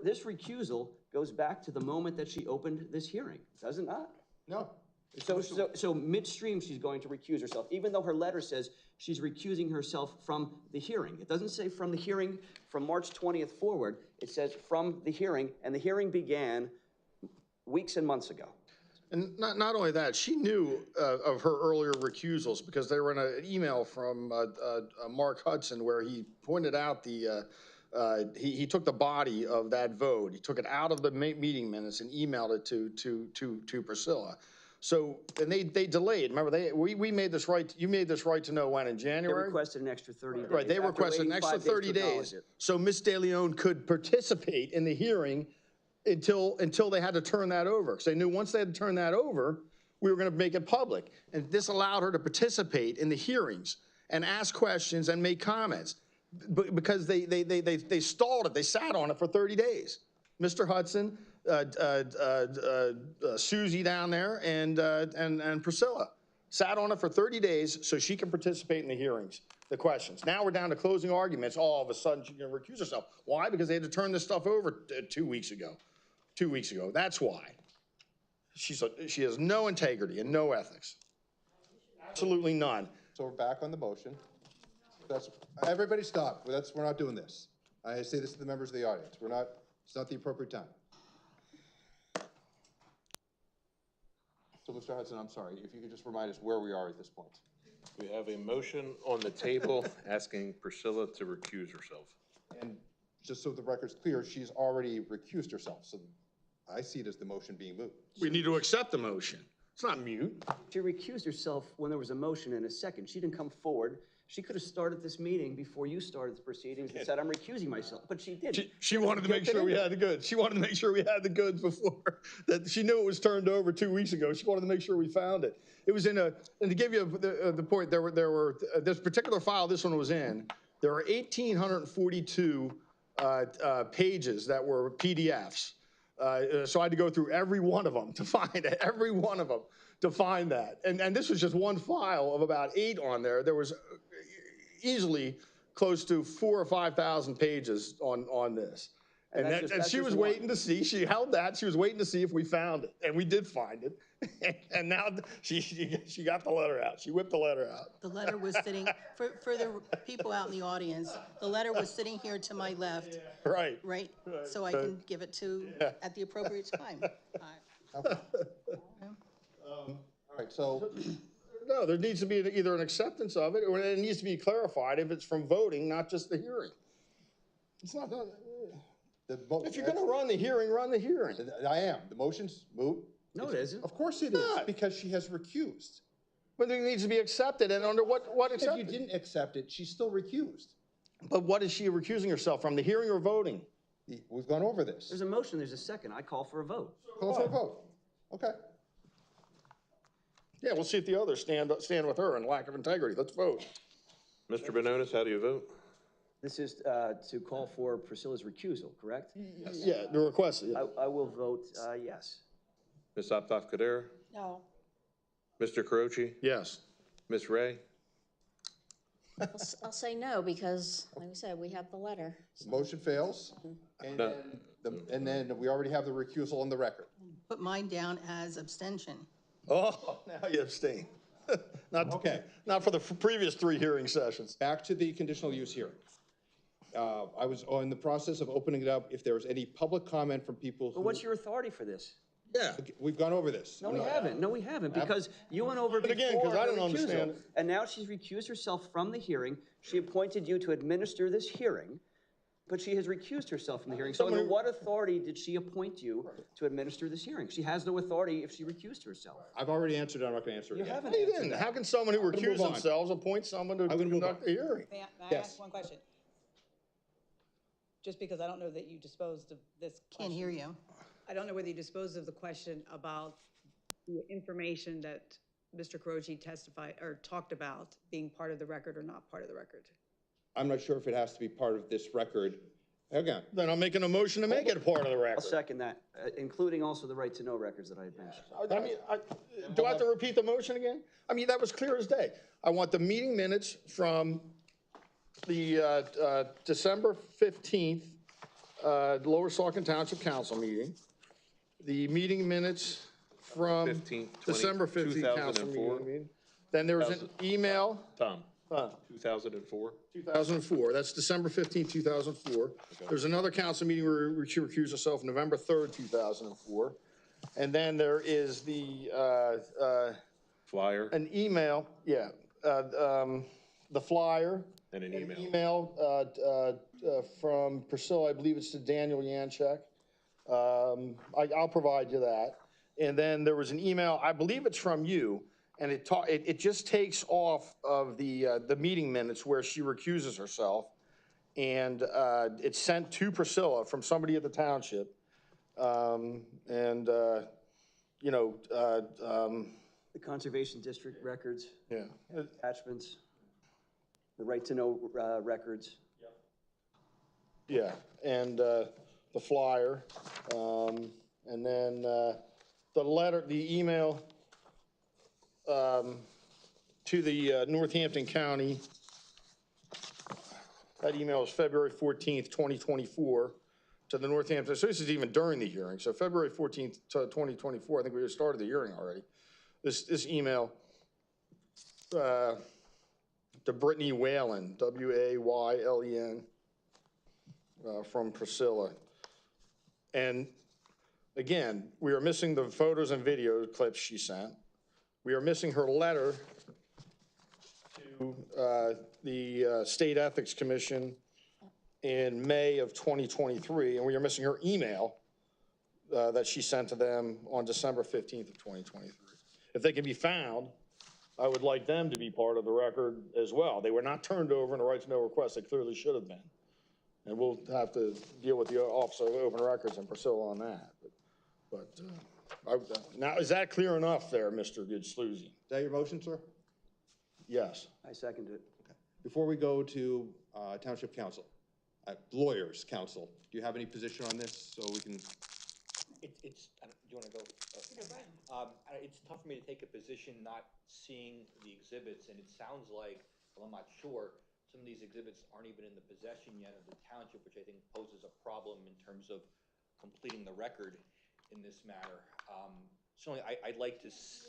this recusal goes back to the moment that she opened this hearing, does it not? No. So midstream, she's going to recuse herself, even though her letter says she's recusing herself from the hearing. It doesn't say from the hearing from March 20th forward. It says from the hearing, and the hearing began weeks and months ago. And not only that, she knew of her earlier recusals because they were in an email from Mark Hudson where he pointed out he took the body of that vote. He took it out of the meeting minutes and emailed it to Priscilla. So, and they delayed. Remember, we made this right. You made this right to know when in They January. requested an extra 30 days. Right, they after requested an waiting extra 5 days 30 to acknowledge days, it. so Ms. De Leon could participate in the hearing until they had to turn that over. Because they knew once they had to turn that over, we were going to make it public. And this allowed her to participate in the hearings and ask questions and make comments. Because they stalled it, they sat on it for 30 days. Mr. Hudson, Susie down there, and Priscilla sat on it for 30 days so she can participate in the hearings, the questions. Now we're down to closing arguments. All of a sudden, she's going to recuse herself. Why? Because they had to turn this stuff over 2 weeks ago. 2 weeks ago. That's why. She has no integrity and no ethics. Absolutely none. So we're back on the motion. Everybody stop. We're not doing this. I say this to the members of the audience. It's not the appropriate time. So, Mr. Hudson, I'm sorry, if you could just remind us where we are at this point. We have a motion on the table asking Priscilla to recuse herself. And just so the record's clear, she's already recused herself, so I see it as the motion being moved. We need to accept the motion. It's not mute. She recused herself when there was a motion and a second. She didn't come forward. She could have started this meeting before you started the proceedings and said, I'm recusing myself, but she didn't. She wanted to make sure we had the goods. She wanted to make sure we had the goods before, that she knew it was turned over 2 weeks ago. She wanted to make sure we found it. It was and to give you the point, there were this particular file this one was in, there were 1,842 pages that were PDFs. So I had to go through every one of them to find it, every one of them to find that. And this was just one file of about 8 on there. There was easily close to 4,000 or 5,000 pages on this. And that's just- And that's she just was one. waiting to see, she held that, she was waiting to see if we found it, and we did find it. And now she got the letter out, she whipped the letter out. The letter was sitting, for the people out in the audience, the letter was sitting here to my left, Right. right? So I can give it to, at the appropriate time. All right, so, No, there needs to be either an acceptance of it, or it needs to be clarified if it's from voting, not just the hearing. It's not, if you're gonna run the hearing, run the hearing. I am, the motion's moot. No, it isn't. Of course it is, not. because she has recused. But it needs to be accepted, and under what If you acceptance? didn't accept it, she's still recused. But what is she recusing herself from, the hearing or voting? We've gone over this. There's a motion, there's a second. I call for a vote. Call for a vote. Okay. Yeah, we'll see if the others stand with her in lack of integrity. Let's vote. Mr. Bononis, how do you vote? This is to call for Priscilla's recusal, correct? Yeah, the request, yeah. I will vote yes. Ms. Aptoff Kader? No. Mr. Caroci? Yes. Ms. Ray? I'll say no, because, like I said, we have the letter. Motion fails, and No. and then we already have the recusal on the record. Put mine down as abstention. Oh, now you abstain. Okay. Not for the previous 3 hearing sessions. Back to the conditional use hearing. I was in the process of opening it up, if there was any public comment from people But who. what's your authority for this? Yeah. We've gone over this. No, we haven't. No, we haven't, because you went over But again, before 'cause I her don't understand recusal. it. And now she's recused herself from the hearing. She appointed you to administer this hearing, but she has recused herself from the hearing. So under what authority did she appoint you to administer this hearing? She has no authority if she recused herself. I've already answered it, I'm not gonna answer it You again. haven't You answered didn't. that. How can someone who gonna recused move on. themselves appoint someone to gonna move conduct on. the hearing? May I Yes. ask one question? Just because I don't know that you disposed of this question. Can't hear you. I don't know whether you disposed of the question about the information that Mr. Caroci testified or talked about being part of the record or not part of the record. I'm not sure if it has to be part of this record. Again, Then I'm making a motion to make it a part of the I'll record. second that, including also the right to know records that I had mentioned. I mean, do I have to repeat the motion again? I mean, that was clear as day. I want the meeting minutes from the December 15th Lower Saucon Township Council meeting, the meeting minutes from 15th, December 15th council 2004. meeting. Then there was an email, Tom? 2004? 2004, that's December 15th, 2004. There's another council meeting where she recused herself, November 3rd, 2004. And then there is the, Flyer an email, yeah, the flyer. and an email. Email from Priscilla, I believe it's to Daniel Yanchek. I'll provide you that. And then there was an email, I believe it's from you, and it just takes off of the meeting minutes where she recuses herself. And it's sent to Priscilla from somebody at the township. The Conservation District records, Yeah. attachments, the right to know records. Yeah, and the flyer, and then the letter, the email to the Northampton County. That email is February 14th, 2024, to the Northampton, so this is even during the hearing, so February 14th, 2024, I think we just started the hearing already. This email to Brittany Whalen, Waylen, from Priscilla. And again, we are missing the photos and video clips she sent. We are missing her letter to the State Ethics Commission in May of 2023, and we are missing her email that she sent to them on December 15th of 2023. If they can be found, I would like them to be part of the record as well. They were not turned over in a right to know request. They clearly should have been. And we'll have to deal with the Office of Open Records and Priscilla on that. Now, is that clear enough there, Mr. Goodsluzy? is that your motion, sir? Yes. I second it. Before we go to Township Council, Lawyers Council, do you have any position on this, so we can? It's, do you want to go? It's tough for me to take a position not seeing the exhibits, and it sounds like, well, I'm not sure, some of these exhibits aren't even in the possession yet of the township, which I think poses a problem in terms of completing the record in this matter. Certainly, I'd like to, is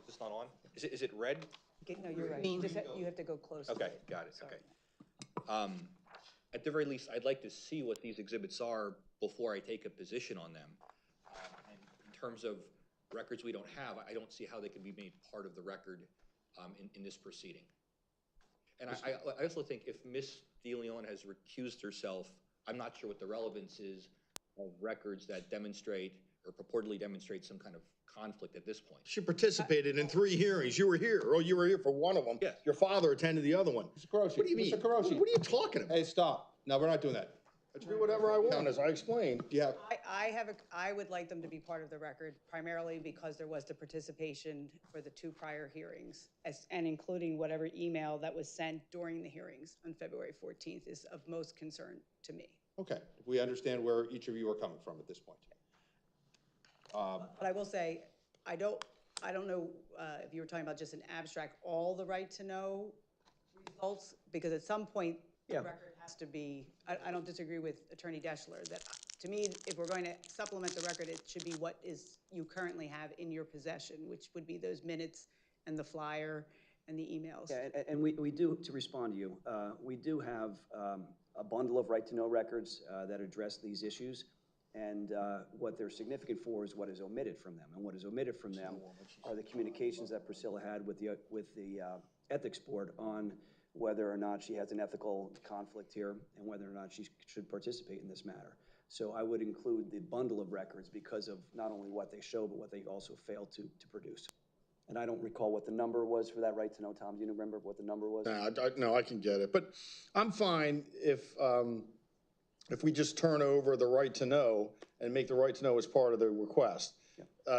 this not on? Is it red? Okay, no, you're right. You have to go closer. Okay, got it, okay. At the very least, I'd like to see what these exhibits are before I take a position on them. And in terms of records we don't have, I don't see how they can be made part of the record in this proceeding. And I also think if Ms. DeLeon has recused herself, I'm not sure what the relevance is of records that demonstrate or purportedly demonstrate some kind of conflict at this point. She participated in 3 hearings. You were here, or you were here for one of them. Yes. Your father attended the other one. Mr. Carosi. What do you mean? Mr. Carosi. What are you talking about? Hey, stop. No, we're not doing that. I do whatever I want, as I explained. Yeah. I would like them to be part of the record, primarily because there was the participation for the 2 prior hearings, and including whatever email that was sent during the hearings on February 14th is of most concern to me. Okay, we understand where each of you are coming from at this point. But I will say, I don't know if you were talking about just an abstract, all the right to know results, because at some point, the record has to be, I don't disagree with Attorney Deschler, that to me, if we're going to supplement the record, it should be what is you currently have in your possession, which would be those minutes and the flyer and the emails. Yeah, and we do, to respond to you, we do have a bundle of right-to-know records that address these issues. And what they're significant for is what is omitted from them. And what is omitted from them are the communications that Priscilla had with the Ethics Board on whether or not she has an ethical conflict here and whether or not she should participate in this matter. So I would include the bundle of records because of not only what they show, but what they also failed to produce. And I don't recall what the number was for that right to know, Tom. Do you remember what the number was? No, I can get it. But I'm fine if we just turn over the right to know and make the right to know as part of the request.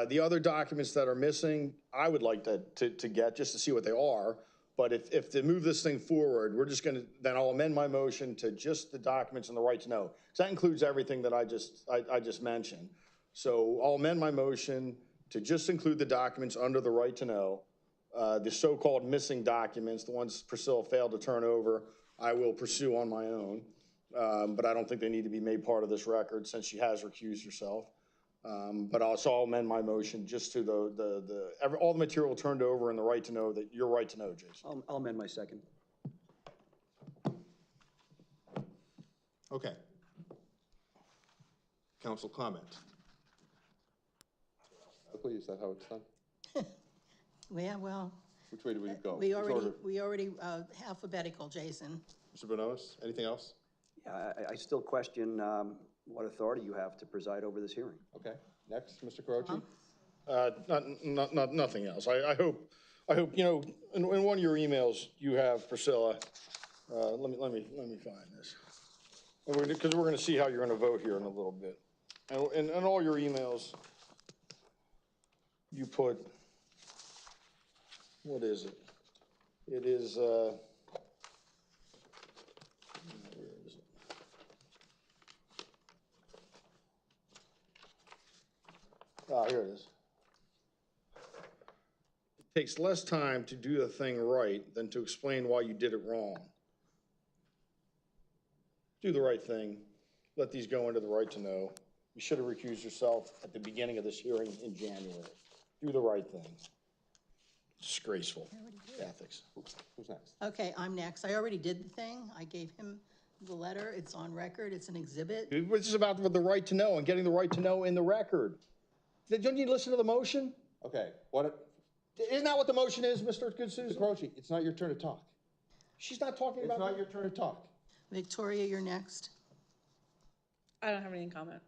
The other documents that are missing, I would like to get just to see what they are. But if to move this thing forward, we're just then I'll amend my motion to just the documents and the right to know. Because that includes everything that I just mentioned. So I'll amend my motion to just include the documents under the right to know. The so-called missing documents, the ones Priscilla failed to turn over, I will pursue on my own. But I don't think they need to be made part of this record since she has recused herself. But I'll amend my motion just to all the material turned over and the right to know that your right to know, Jason. I'll amend my second. Okay. Council comment. Please, is that how it's done? Yeah, well, Which way do we go? we already alphabetical, Jason. Mr. Bonois, anything else? Yeah, I still question what authority you have to preside over this hearing. Okay. Next, Mr. Carosi. Nothing else. I hope, in one of your emails, you have Priscilla. Let me find this. Because we're going to see how you're going to vote here in a little bit. And in all your emails, you put, what is it? It is, where is it? Here it is. It takes less time to do the thing right than to explain why you did it wrong. Do the right thing. Let these go into the right to know. You should have recused yourself at the beginning of this hearing in January. Do the right thing. Disgraceful ethics. Who's next? Okay, I'm next. I already did the thing. I gave him the letter. It's on record. It's an exhibit. This is about the right to know and getting the right to know in the record. Don't you listen to the motion? Okay. Isn't that what the motion is, Mr. Good Susan? Mr. Carosi, it's not your turn to talk. She's not talking about. It's not your turn to talk. Victoria, you're next. I don't have any comment.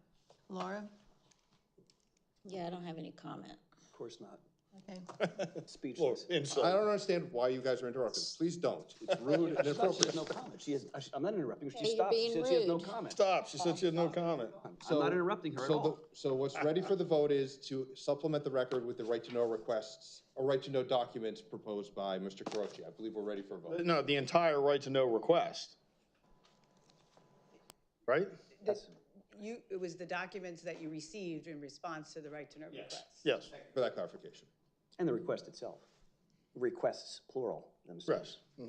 Laura? Yeah, I don't have any comment. Of course not. Okay. Speechless. I don't understand why you guys are interrupting. Please don't. It's rude and She has inappropriate. no comment. I'm not interrupting her. Hey, She you're stopped. She being said she has no rude. comment. Stop. She said she had no comment. I'm not interrupting her at all. So what's ready for the vote is to supplement the record with the right to know requests, or right to know documents proposed by Mr. Carosi. I believe we're ready for a vote. No, the entire right to know request. Right? It was the documents that you received in response to the right to know request. Yes. Thank you for that clarification. And the request itself. Requests, plural, themselves. Yes.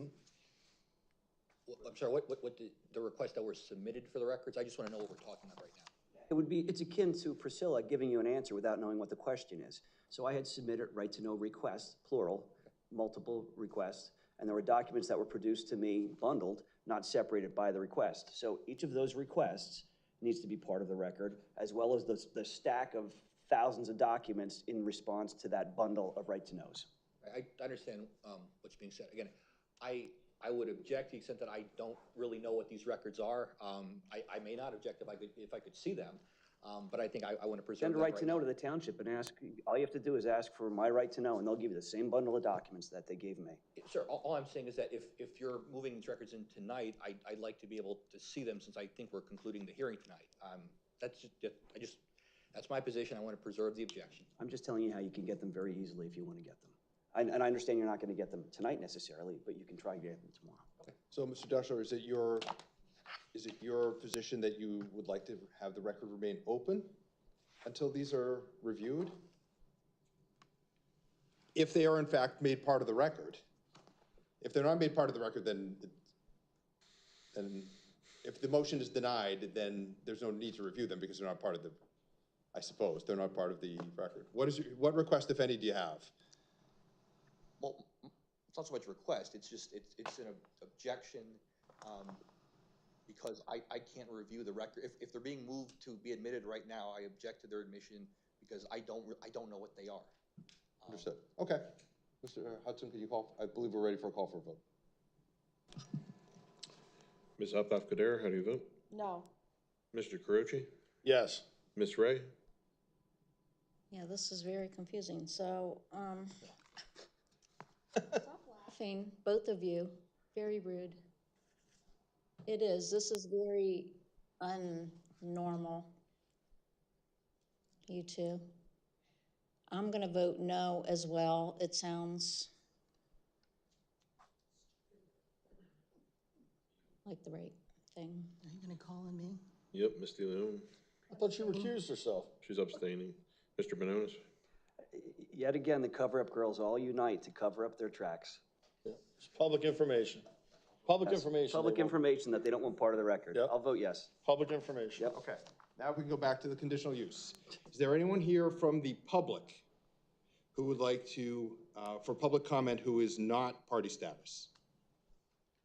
I'm sorry, what the requests that were submitted for the records? I just want to know what we're talking about right now. It's akin to Priscilla giving you an answer without knowing what the question is. So I had submitted right-to-know requests, plural, multiple requests, and there were documents that were produced to me bundled, not separated by the request. So each of those requests needs to be part of the record, as well as the stack of thousands of documents in response to that bundle of right-to-knows. I understand what's being said. Again, I would object to the extent that I don't really know what these records are. I may not object if I could see them, but I think I want to preserve Send a that right-to-know to the township and ask, all you have to do is ask for my right-to-know, and they'll give you the same bundle of documents that they gave me. Sir, all I'm saying is that if you're moving these records in tonight, I'd like to be able to see them since I think we're concluding the hearing tonight. That's my position. I want to preserve the objection. I'm just telling you how you can get them very easily if you want to get them. And I understand you're not going to get them tonight necessarily, but you can try to get them tomorrow. Okay. So, Mr. Dusher, is it your position that you would like to have the record remain open until these are reviewed? If they are in fact made part of the record. If they're not made part of the record, then if the motion is denied, then there's no need to review them because they're not part of the, I suppose, they're not part of the record. What request, if any, do you have? Well, it's not so much a request. It's an objection because I can't review the record. If they're being moved to be admitted right now, I object to their admission because I don't know what they are. Understood. Okay. Mr. Hudson, can you call? I believe we're ready for a call for a vote. Ms. Althoff-Kader, how do you vote? No. Mr. Caroci? Yes. Ms. Ray? Yeah, this is very confusing. So, stop laughing, both of you. Very rude. It is. This is very unnormal. You two. I'm going to vote no as well. It sounds like the right thing. Are you going to call on me? Yep, Ms. DeLeon. I thought she recused herself. She's abstaining. Mr. Benonis? Yet again, the cover-up girls all unite to cover up their tracks. Yeah. It's public information. Public information. Public information that they don't want part of the record. Yep. I'll vote yes. Public information. Yep. Okay. Now we can go back to the conditional use. Is there anyone here from the public who would like to, for public comment, who is not party status?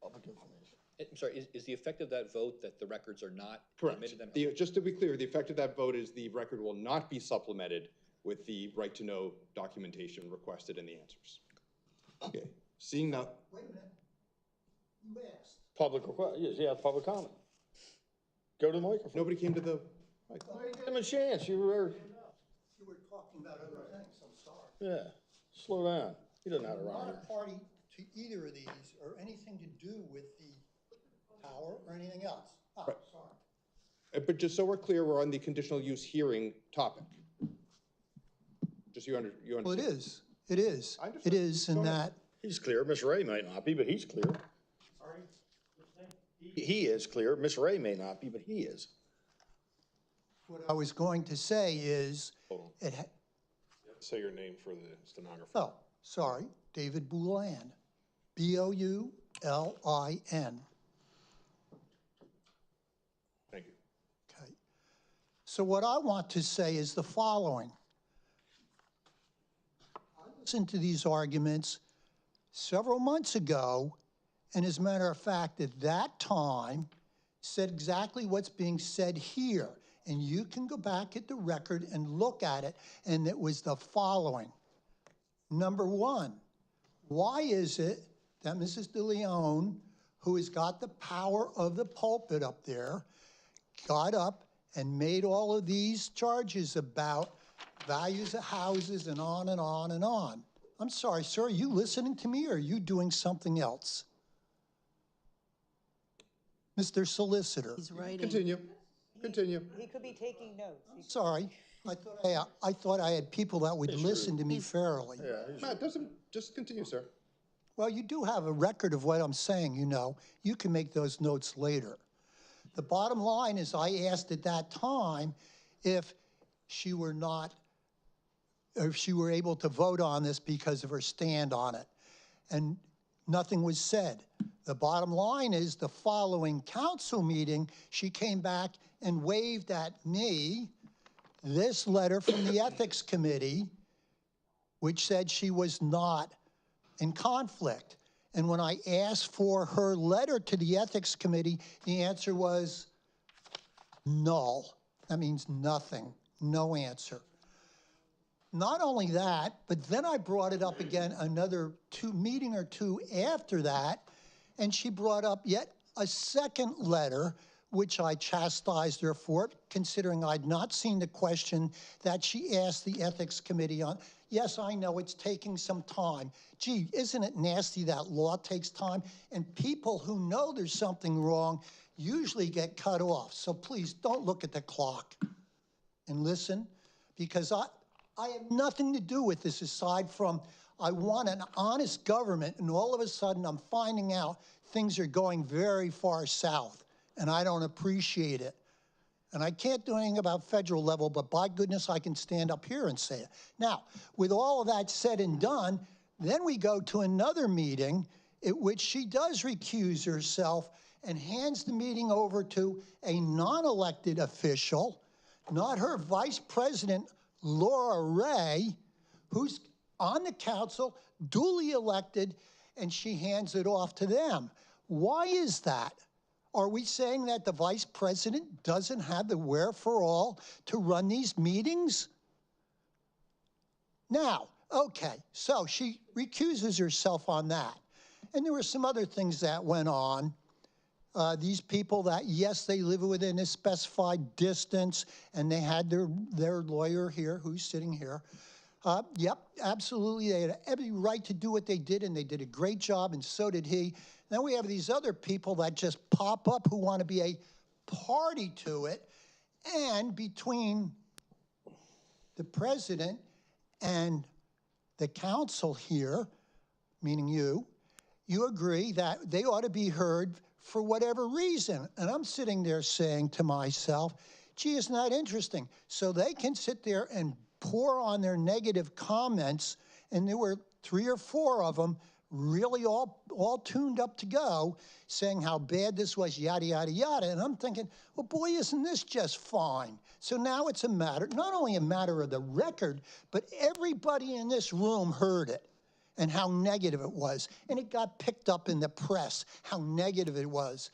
Public information. I'm sorry, is the effect of that vote that the records are not Correct. admitted? Just to be clear, the effect of that vote is the record will not be supplemented with the right-to-know documentation requested in the answers. Okay. Seeing that. Wait a minute. You asked. Public request, yes, yeah, public comment. Go to the microphone. Nobody came to the microphone. Give them a chance. You were talking about other things, I'm sorry. Yeah, slow down. You don't know how to I'm run not here. a party to either of these or anything to do with the power or anything else. Oh, Right. sorry. But just so we're clear, we're on the conditional use hearing topic. Just you understand. Well, it is. It is. I understand. It is in that. He's clear. Miss Ray might not be, but he's clear. Sorry? He is clear. Miss Ray may not be, but he is. What I was going to say is, Hold on. Say your name for the stenographer. oh, sorry, David Boulin, Boulin. Thank you. Okay. So what I want to say is the following. I listened to these arguments several months ago, and as a matter of fact, at that time, said exactly what's being said here. And you can go back at the record and look at it, and it was the following. Number one, why is it that Mrs. DeLeon, who has got the power of the pulpit up there, got up and made all of these charges about values of houses and on and on and on? I'm sorry, sir, are you listening to me or are you doing something else? Mr. Solicitor. He's writing. Continue. Continue. He could be taking notes. Sorry, I thought I had people that would listen to me fairly. Yeah, Matt, just continue, sir. Well, you do have a record of what I'm saying, you know. You can make those notes later. The bottom line is I asked at that time if she were able to vote on this because of her stand on it. And nothing was said. The bottom line is the following council meeting, she came back and waved at me this letter from the Ethics Committee, which said she was not in conflict. And when I asked for her letter to the Ethics Committee, the answer was null. That means nothing, no answer. Not only that, but then I brought it up again another meeting or two after that, and she brought up yet a second letter, which I chastised her for, considering I'd not seen the question that she asked the Ethics Committee on. Yes, I know it's taking some time. Gee, isn't it nasty that law takes time? And people who know there's something wrong usually get cut off. So please don't look at the clock and listen, because I have nothing to do with this aside from I want an honest government, and all of a sudden I'm finding out things are going very far south, and I don't appreciate it. And I can't do anything about federal level, but by goodness, I can stand up here and say it. Now, with all of that said and done, then we go to another meeting at which she does recuse herself and hands the meeting over to a non-elected official, not her vice president, Laura Ray, who's on the council, duly elected, and she hands it off to them. Why is that? Are we saying that the vice president doesn't have the wherewithal to run these meetings? Now, okay, so she recuses herself on that. And there were some other things that went on. These people that, yes, they live within a specified distance, and they had their lawyer here, who's sitting here. Yep, absolutely, they had every right to do what they did, and they did a great job, and so did he. Then we have these other people that just pop up who want to be a party to it, and between the president and the council here, meaning you agree that they ought to be heard for whatever reason. And I'm sitting there saying to myself, gee, isn't that interesting? So they can sit there and pour on their negative comments, and there were 3 or 4 of them really all tuned up to go, saying how bad this was, yada, yada, yada. And I'm thinking, well, boy, isn't this just fine? So now it's a matter, not only a matter of the record, but everybody in this room heard it and how negative it was. And it got picked up in the press, how negative it was.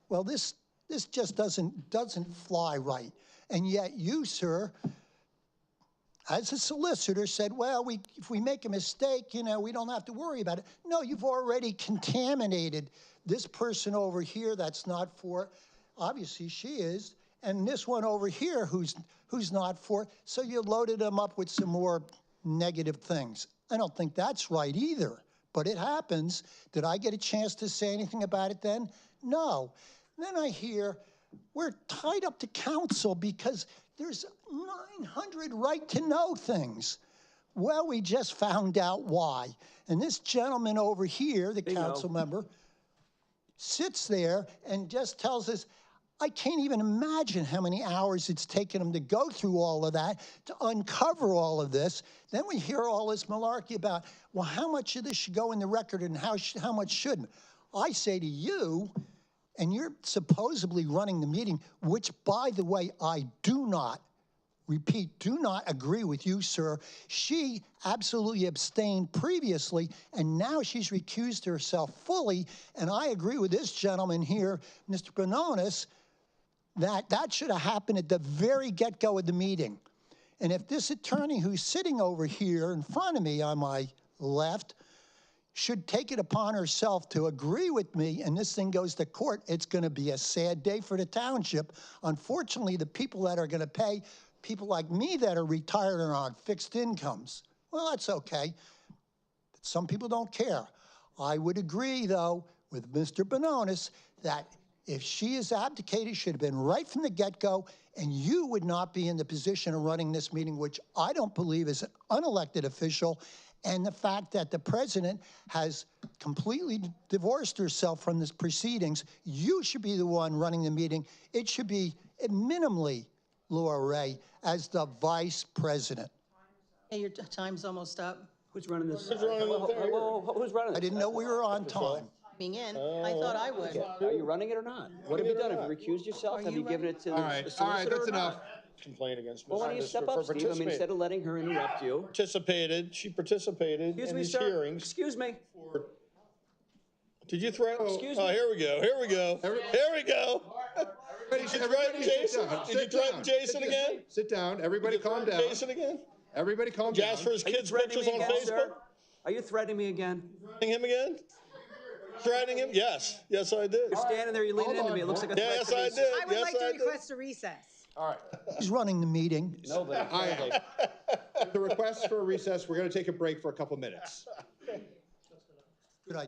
Well, this just doesn't fly right. And yet you, sir, as a solicitor, said, well, if we make a mistake, we don't have to worry about it. No, you've already contaminated this person over here that's not for it. Obviously she is, and this one over here who's not for it. So you loaded them up with some more negative things. I don't think that's right either, but it happens. Did I get a chance to say anything about it then? No. Then I hear we're tied up to council because there's 900 right-to-know things. Well, we just found out why. And this gentleman over here, the council member, sits there and just tells us, I can't even imagine how many hours it's taken him to go through all of that, to uncover all of this. Then we hear all this malarkey about, well, how much of this should go in the record and how much shouldn't. I say to you, and you're supposedly running the meeting, which, by the way, I do not agree with you, sir. She absolutely abstained previously, and now she's recused herself fully. And I agree with this gentleman here, Mr. Bononis, that should have happened at the very get-go of the meeting. And if this attorney who's sitting over here in front of me on my left should take it upon herself to agree with me and this thing goes to court, it's going to be a sad day for the township. Unfortunately, the people that are going to pay, people like me that are retired and are on fixed incomes, well, that's okay. Some people don't care. I would agree, though, with Mr. Bononis that if she is abdicated, should have been right from the get-go, and you would not be in the position of running this meeting, which I don't believe is an unelected official. And the fact that the president has completely divorced herself from this proceedings, you should be the one running the meeting. It should be minimally Laura Ray as the vice president. Hey, your time's almost up. Who's running this? Who's running it there? Who's running this? I didn't know we were on time. being in. I thought I would. Are you running it or not? What have you done? Have you recused yourself? Have you given it to the All right, solicitor or that's not? enough. Complain against Well, why don't you Mr. step for up, Steve? I mean, participating. instead of letting her interrupt you. Participated, she participated Excuse in me, these sir. hearings. Excuse me. Did you threaten? Excuse Oh, me. here we go, here we go, here we go. Did you threaten Jason? Did you threaten Jason again? Sit down, everybody calm down. Jason again? Everybody calm down. Jasper's Are you kids' threatening pictures me on again, Facebook? sir? Are you threatening me again? Threatening him again? Threatening him? Yes, yes, I did. You're standing there, you're leaning into me. It looks like a threat Yes, to me, I sir. did. I would Yes, like to I did. request a recess. All right. Who's running the meeting? Nobody. The request for a recess, we're going to take a break for a couple minutes. Good idea.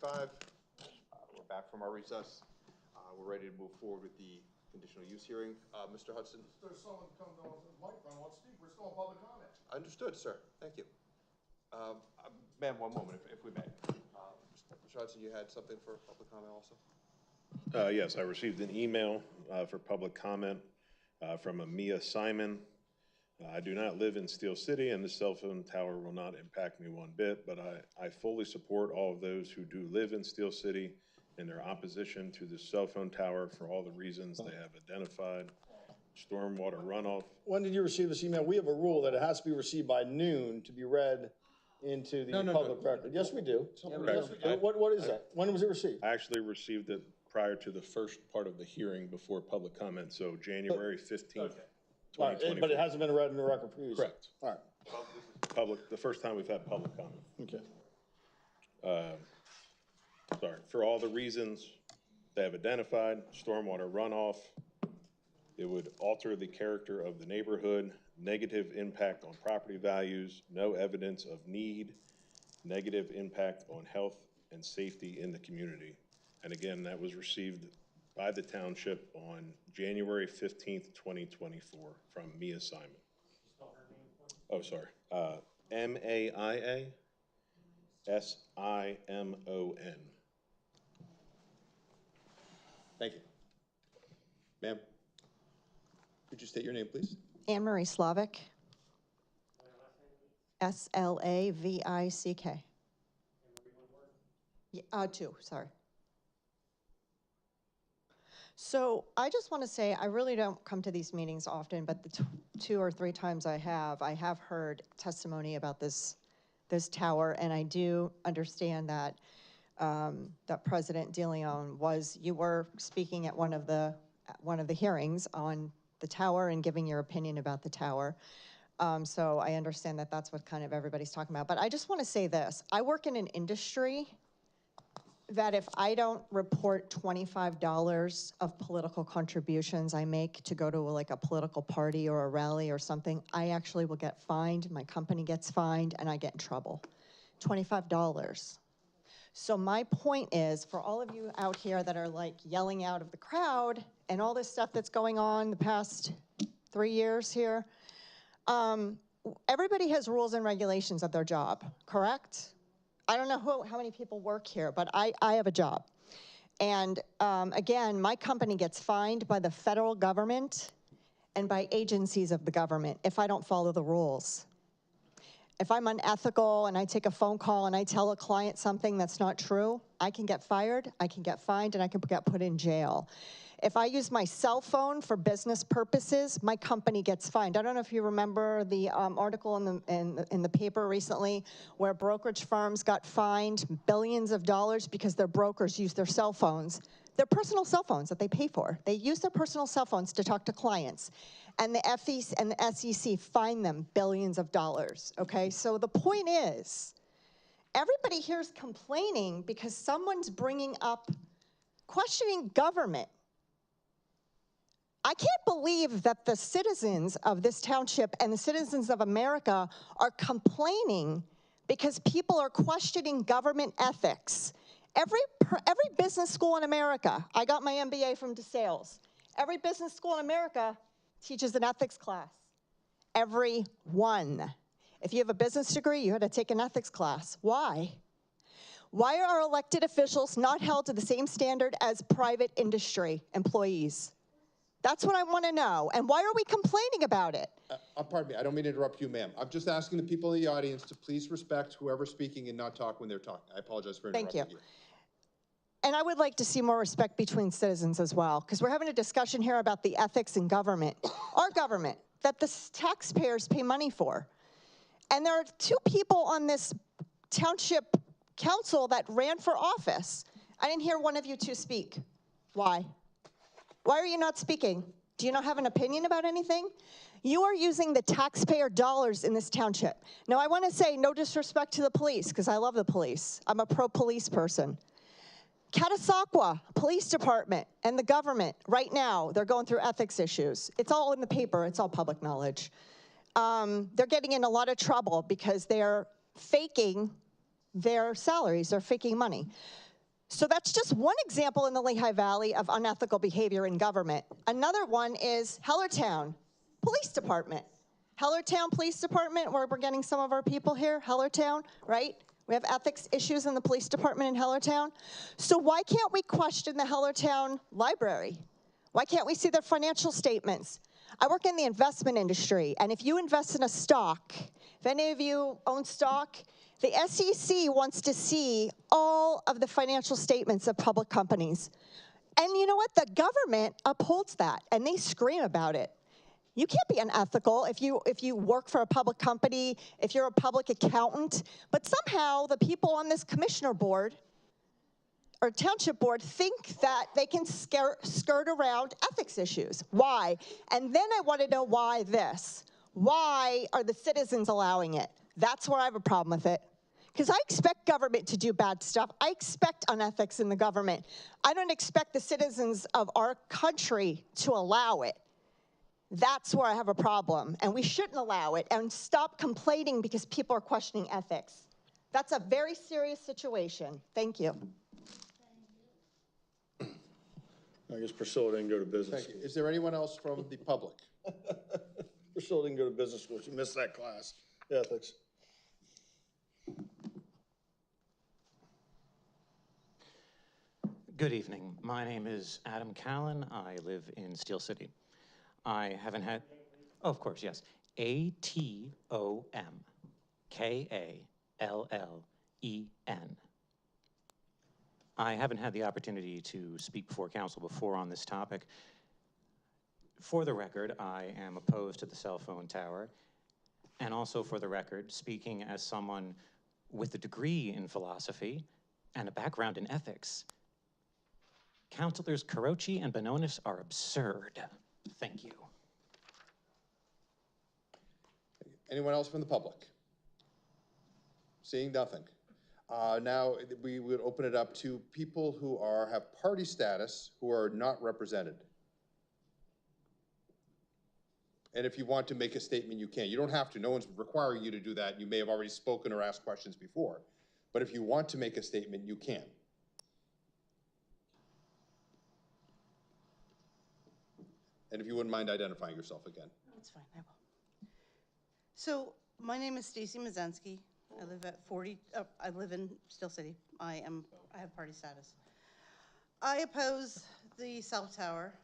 5. We're back from our recess. We're ready to move forward with the conditional use hearing. Mr. Hudson? There's someone come to the microphone, wants to speak, we're still in public comment. Understood, sir. Thank you. Ma'am, one moment, if we may. Mr. Hudson, you had something for public comment also? Yes, I received an email for public comment from Mia Simon. I do not live in Steel City, and the cell phone tower will not impact me one bit, but I fully support all of those who do live in Steel City in their opposition to the cell phone tower for all the reasons they have identified. Stormwater runoff. When did you receive this email? We have a rule that it has to be received by noon to be read into the public record. Yes, we do. Yes, we do. What is that? When was it received? I actually received it prior to the first part of the hearing before public comment, so January 15th, 2024. But it hasn't been read in the record previously? Correct. All right. The first time we've had public comment. Okay. Sorry, for all the reasons they have identified, stormwater runoff, it would alter the character of the neighborhood, negative impact on property values, no evidence of need, negative impact on health and safety in the community. And again, that was received by the township on January 15th, 2024 from Mia Simon. Oh, sorry. MAIA SIMON. Thank you. Ma'am, could you state your name, please? Anne Marie Slavic. SLAVICK. Two, sorry. So I just want to say, I really don't come to these meetings often, but the 2 or 3 times I have heard testimony about this tower, and I do understand that that President DeLeon you were speaking at one of the hearings on the tower and giving your opinion about the tower. So I understand that that's what kind of everybody's talking about. But I just want to say this. I work in an industry that if I don't report $25 of political contributions I make to go to like a political party or a rally or something, I actually will get fined, my company gets fined, and I get in trouble. $25. So my point is, for all of you out here that are like yelling out of the crowd and all this stuff that's going on the past 3 years here, everybody has rules and regulations of their job, correct? I don't know how many people work here, but I have a job. And again, my company gets fined by the federal government and by agencies of the government if I don't follow the rules. If I'm unethical and I take a phone call and I tell a client something that's not true, I can get fired, I can get fined, and I can get put in jail. If I use my cell phone for business purposes, my company gets fined. I don't know if you remember the article in the paper recently where brokerage firms got fined billions of dollars because their brokers use their cell phones, their personal cell phones that they pay for. They use their personal cell phones to talk to clients. And the FEC and the SEC fine them billions of dollars, okay? So the point is, everybody here is complaining because someone's bringing up questioning government. I can't believe that the citizens of this township and the citizens of America are complaining because people are questioning government ethics. Every business school in America, I got my MBA from DeSales. Every business school in America teaches an ethics class. Every one. If you have a business degree, you had to take an ethics class. Why? Why are our elected officials not held to the same standard as private industry employees? That's what I want to know. And why are we complaining about it? Pardon me, I don't mean to interrupt you, ma'am. I'm just asking the people in the audience to please respect whoever's speaking and not talk when they're talking. I apologize for interrupting you. Thank you. And I would like to see more respect between citizens as well, because we're having a discussion here about the ethics in government, our government, that the taxpayers pay money for. And there are 2 people on this township council that ran for office. I didn't hear one of you 2 speak. Why? Why are you not speaking? Do you not have an opinion about anything? You are using the taxpayer dollars in this township. Now, I want to say no disrespect to the police, because I love the police. I'm a pro-police person. Catasauqua Police Department and the government, right now, they're going through ethics issues. It's all in the paper. It's all public knowledge. They're getting in a lot of trouble because they're faking their salaries. They're faking money. So that's just one example in the Lehigh Valley of unethical behavior in government. Another one is Hellertown Police Department. Hellertown Police Department, where we're getting some of our people here, Hellertown, right? We have ethics issues in the police department in Hellertown. So why can't we question the Hellertown Library? Why can't we see their financial statements? I work in the investment industry, and if you invest in a stock, if any of you own stock, the SEC wants to see all of the financial statements of public companies. And you know what? The government upholds that, and they scream about it. You can't be unethical if you work for a public company, if you're a public accountant, but somehow the people on this commissioner board or township board think that they can skirt around ethics issues. Why? And then I want to know why this. Why are the citizens allowing it? That's where I have a problem with it. Because I expect government to do bad stuff. I expect unethics in the government. I don't expect the citizens of our country to allow it. That's where I have a problem, and we shouldn't allow it, and stop complaining because people are questioning ethics. That's a very serious situation. Thank you. I guess Priscilla didn't go to business Thank you. Is there anyone else from the public? Priscilla didn't go to business school. She missed that class, ethics. Good evening. My name is Adam Callan. I live in Steel City. I haven't had, oh, of course, yes. ATOMKALLEN. I haven't had the opportunity to speak before council before on this topic. For the record, I am opposed to the cell phone tower. And also for the record, speaking as someone with a degree in philosophy and a background in ethics, Councilors Carochi and Bononis are absurd. Thank you. Anyone else from the public? Seeing nothing. Now we would open it up to people who have party status who are not represented. And if you want to make a statement, you can. You don't have to. No one's requiring you to do that. You may have already spoken or asked questions before. But if you want to make a statement, you can. And if you wouldn't mind identifying yourself again. That's fine, I will. So, my name is Stacy Mazensky. I live at I live in Steel City. I have party status. I oppose the cell tower.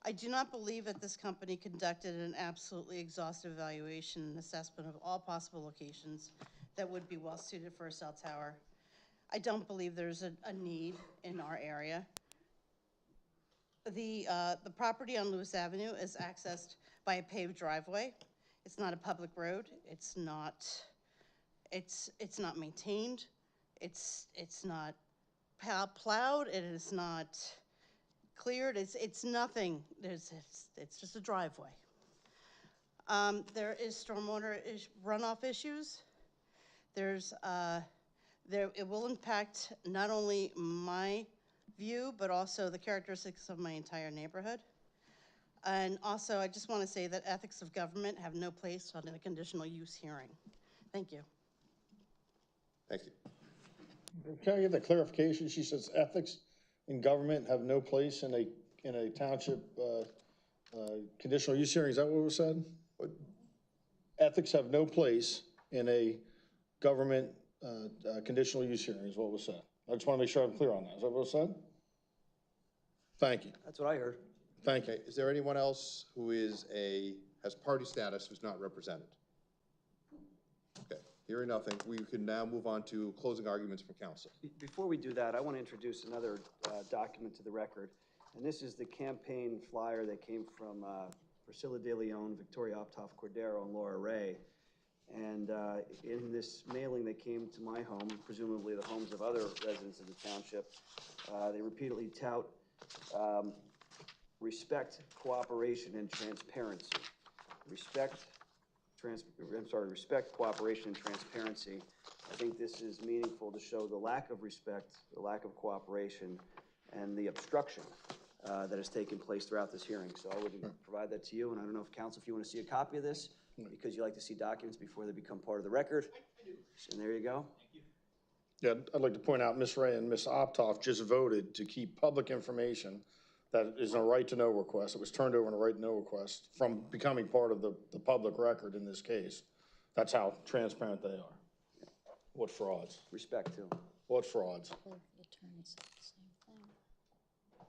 I do not believe that this company conducted an absolutely exhaustive evaluation and assessment of all possible locations that would be well suited for a cell tower. I don't believe there's a need in our area. The property on Lewis Avenue is accessed by a paved driveway. It's not a public road. It's not maintained. It's not plowed. It is not cleared. It's nothing. It's just a driveway. There is stormwater runoff issues. It will impact not only my view, but also the characteristics of my entire neighborhood. And also, I just want to say that ethics of government have no place on a conditional use hearing. Thank you. Thank you. Can I get that clarification? She says ethics in government have no place in a township conditional use hearing. Is that what was said? Ethics have no place in a government conditional use hearing is what was said. I just want to make sure I'm clear on that. Is that what was said? Thank you. That's what I heard. Thank you. Okay. Is there anyone else who has party status who's not represented? Okay. Hearing nothing, we can now move on to closing arguments for council. Before we do that, I want to introduce another document to the record. And this is the campaign flyer that came from Priscilla De Leon, Victoria Optoff Cordero, and Laura Ray. And in this mailing that came to my home, presumably the homes of other residents of the township, they repeatedly tout respect, cooperation, and transparency. Respect, cooperation, and transparency. I think this is meaningful to show the lack of respect, the lack of cooperation, and the obstruction that has taken place throughout this hearing. So I would provide that to you, and I don't know if council, if you want to see a copy of this, because you like to see documents before they become part of the record. I do. And there you go. Yeah, I'd like to point out, Ms. Ray and Ms. Optoff just voted to keep public information that is a right-to-know request. It was turned over in a right-to-know request from becoming part of the public record in this case. That's how transparent they are. What frauds? Respect too. What frauds? The attorney said the same thing.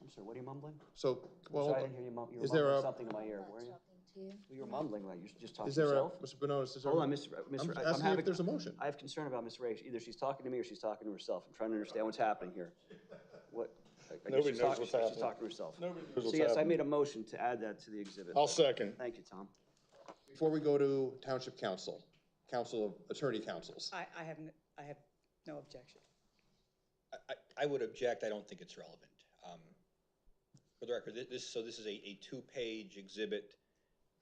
I'm sorry, what are you mumbling? So, well, Sorry, I didn't hear you you were is there mumbling a, something in my ear, were you? To you? You were mumbling like you're just talking is to there a, yourself. Mr. Bononis, is there? Hold on, Mr. I'm I'm asking having, if there's a motion. I have concern about Ms. Ray. Either she's talking to me or she's talking to herself. I'm trying to understand what's happening here. What? I guess Nobody she's knows talking- what's happening. She's talking to herself. Nobody knows what's So yes, I happening. made a motion to add that to the exhibit. I'll second. Thank you, Tom. Before we go to Township Council, Council of Attorney Councils. I have no objection. I would object. I don't think it's relevant. For the record, this is a two-page exhibit.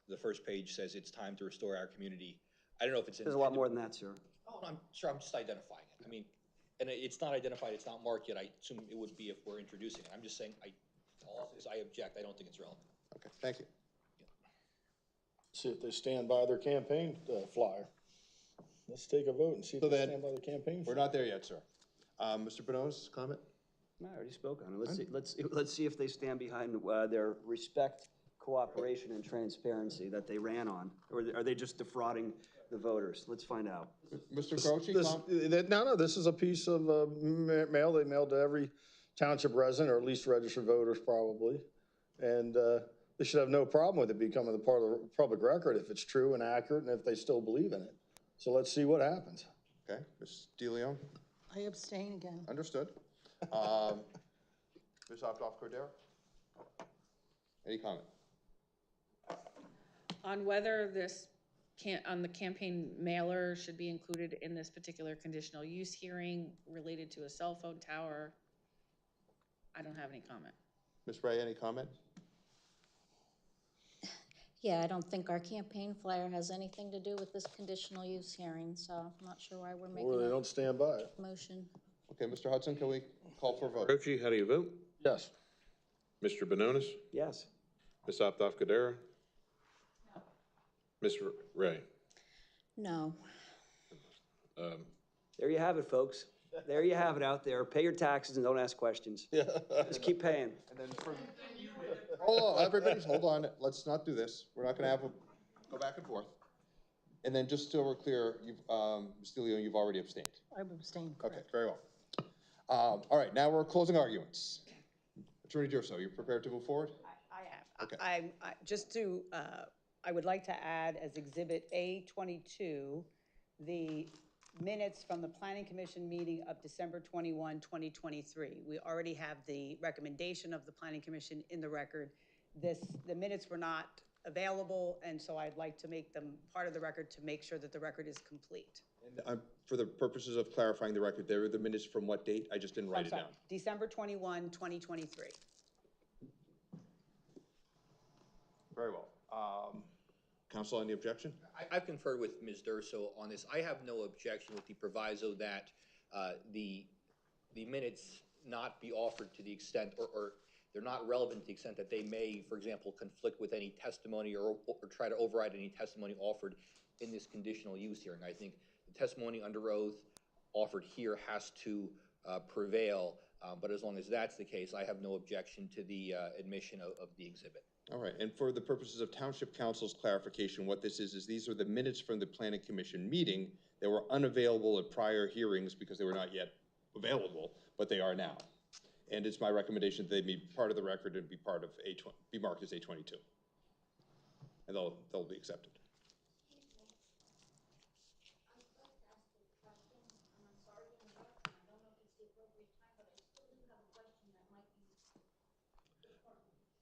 The first page says it's time to restore our community. I don't know if it's. There's a lot more than that, sir. Oh, I'm sure. I'm just identifying it. I mean, and it's not identified. It's not marked yet. I assume it would be if we're introducing it. I'm just saying. All this, I object. I don't think it's relevant. Okay, thank you. See if they stand by their campaign flyer. Let's take a vote and see if So they then, stand by their campaign we're flyer. not there yet, sir. Mr. Bononis, comment? No, I already spoke on it. Let's see if they stand behind their respect, cooperation, and transparency that they ran on, or are they just defrauding the voters? Let's find out. Mr. Croce, No, this is a piece of mail they mailed to every township resident, or at least registered voters probably. And they should have no problem with it becoming a part of the public record if it's true and accurate and if they still believe in it. So let's see what happens. Okay, Ms. DeLeon, I abstain again. understood. Ms. Optoff-Cordero? Any comment? On whether this on the campaign mailer should be included in this particular conditional use hearing related to a cell phone tower, I don't have any comment. Ms. Ray, any comment? Yeah, I don't think our campaign flyer has anything to do with this conditional use hearing, so I'm not sure why we're making Or they a don't stand by it. motion. Okay, Mr. Hudson, can we call for a vote? Croce, how do you vote? Yes. Mr. Bononis? Yes. Ms. Optoff-Cordero? Ms. Ray? No. There you have it, folks. There you have it out there. Pay your taxes and don't ask questions. Yeah. Just keep paying. And then for, hold on, everybody, hold on. Let's not do this. We're not gonna go back and forth. And then just so we're clear, Ms. DeLeon, you've already abstained. I abstain. Okay, very well. All right, now we're closing arguments. Attorney Durso, you prepared to move forward? I am. Okay. I would like to add as Exhibit A22, the minutes from the Planning Commission meeting of December 21, 2023. We already have the recommendation of the Planning Commission in the record. The minutes were not available, and so I'd like to make them part of the record to make sure that the record is complete. And for the purposes of clarifying the record, there are the minutes from what date? I just didn't write it down. December 21, 2023. Very well. Counsel, any objection? I've conferred with Ms. Durso on this. I have no objection with the proviso that the minutes not be offered to the extent, or they're not relevant to the extent that they may, for example, conflict with any testimony or try to override any testimony offered in this conditional use hearing. I think the testimony under oath offered here has to prevail, but as long as that's the case, I have no objection to the admission of the exhibit. All right, and for the purposes of Township Council's clarification, what this is these are the minutes from the Planning Commission meeting that were unavailable at prior hearings because they were not yet available, but they are now. And it's my recommendation that they be part of the record and be part of be marked as A22. And they'll be accepted.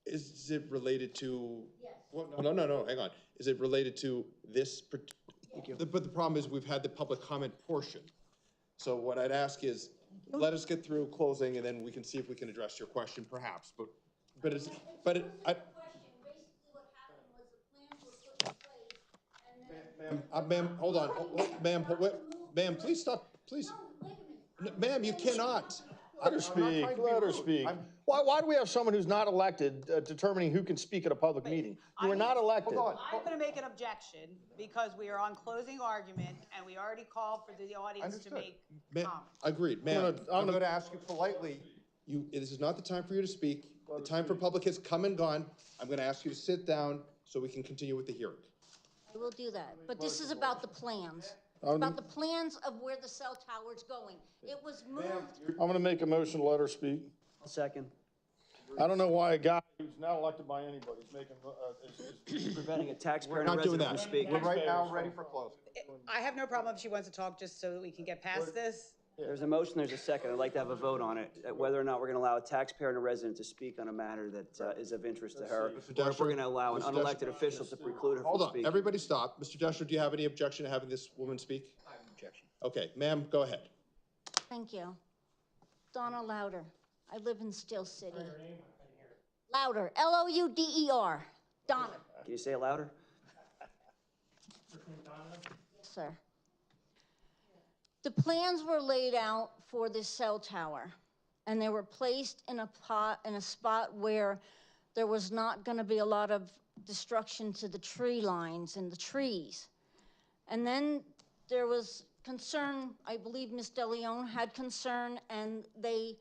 Is it related to? Yes. Well, no, hang on. Is it related to this? But the problem is we've had the public comment portion. So what I'd ask is, let us get through closing and then we can see if we can address your question perhaps. Ma'am, hold on. Ma'am, please stop, please. Ma'am, you cannot. Let her speak, let her speak. Why do we have someone who's not elected determining who can speak at a public meeting? You were not elected. I'm going to make an objection because we are on closing argument and we already called for the audience to make comments. Agreed, ma'am. I'm going to ask you politely, this is not the time for you to speak. The time for public has come and gone. I'm going to ask you to sit down so we can continue with the hearing. I will do that, but this is about the plans. It's about the plans of where the cell tower's going. It was moved. I'm gonna make a motion to let her speak. I'll second. I don't know why a guy who's not elected by anybody is making, is Preventing a taxpayer We're and a not doing resident that. from speaking. We're right now ready for close. I have no problem if she wants to talk, just so that we can get past this. There's a motion, there's a second. I'd like to have a vote on it, whether or not we're going to allow a taxpayer and a resident to speak on a matter that is of interest to her, or if we're going to allow an unelected official to preclude her from speaking. Hold on, everybody stop. Mr. Deshler, do you have any objection to having this woman speak? I have an objection. Okay, ma'am, go ahead. Thank you. Donna Louder. I live in Still City. Louder, Louder. Donna. Can you say it louder? Yes, sir. The plans were laid out for this cell tower, and they were placed in a spot where there was not going to be a lot of destruction to the tree lines and the trees. And then there was concern, I believe Ms. DeLeon had concern, and they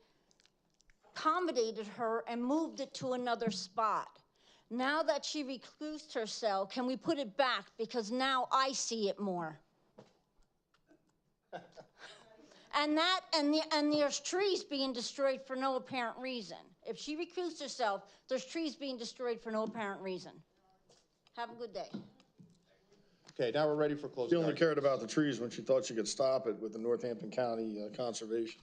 accommodated her and moved it to another spot. Now that she reclused her cell, can we put it back? Because now I see it more. And there's trees being destroyed for no apparent reason. If she recused herself, there's trees being destroyed for no apparent reason. Have a good day. Okay, now we're ready for closing. She only cared about the trees when she thought she could stop it with the Northampton County Conservation.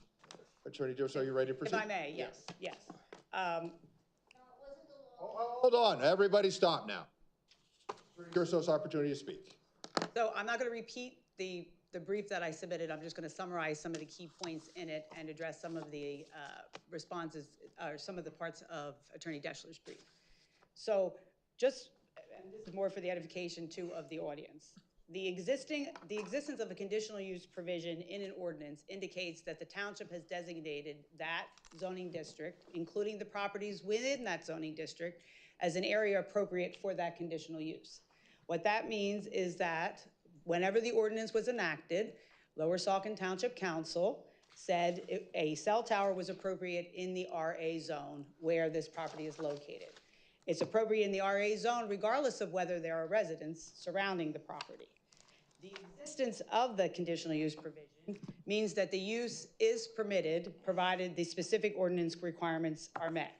Attorney Joseph, are you ready to proceed? If I may, yes, yes. Hold on, everybody stop now. Josef's opportunity to speak. So I'm not going to repeat the brief that I submitted. I'm just going to summarize some of the key points in it and address some of the responses, or some of the parts of Attorney Deshler's brief. So just, and this is more for the edification too of the audience. The existence of a conditional use provision in an ordinance indicates that the township has designated that zoning district, including the properties within that zoning district, as an area appropriate for that conditional use. What that means is that whenever the ordinance was enacted, Lower Saucon Township Council said a cell tower was appropriate in the RA zone where this property is located. It's appropriate in the RA zone regardless of whether there are residents surrounding the property. The existence of the conditional use provision means that the use is permitted provided the specific ordinance requirements are met.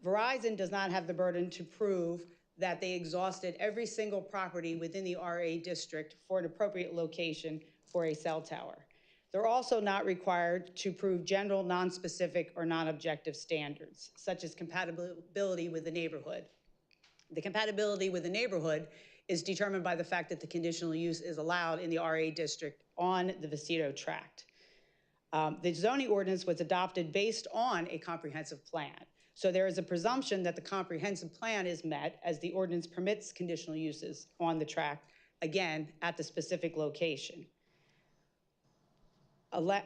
Verizon does not have the burden to prove that they exhausted every single property within the RA district for an appropriate location for a cell tower. They're also not required to prove general, non-specific, or non-objective standards, such as compatibility with the neighborhood. The compatibility with the neighborhood is determined by the fact that the conditional use is allowed in the RA district on the Vecito tract. The zoning ordinance was adopted based on a comprehensive plan. So there is a presumption that the comprehensive plan is met as the ordinance permits conditional uses on the tract, again, at the specific location. And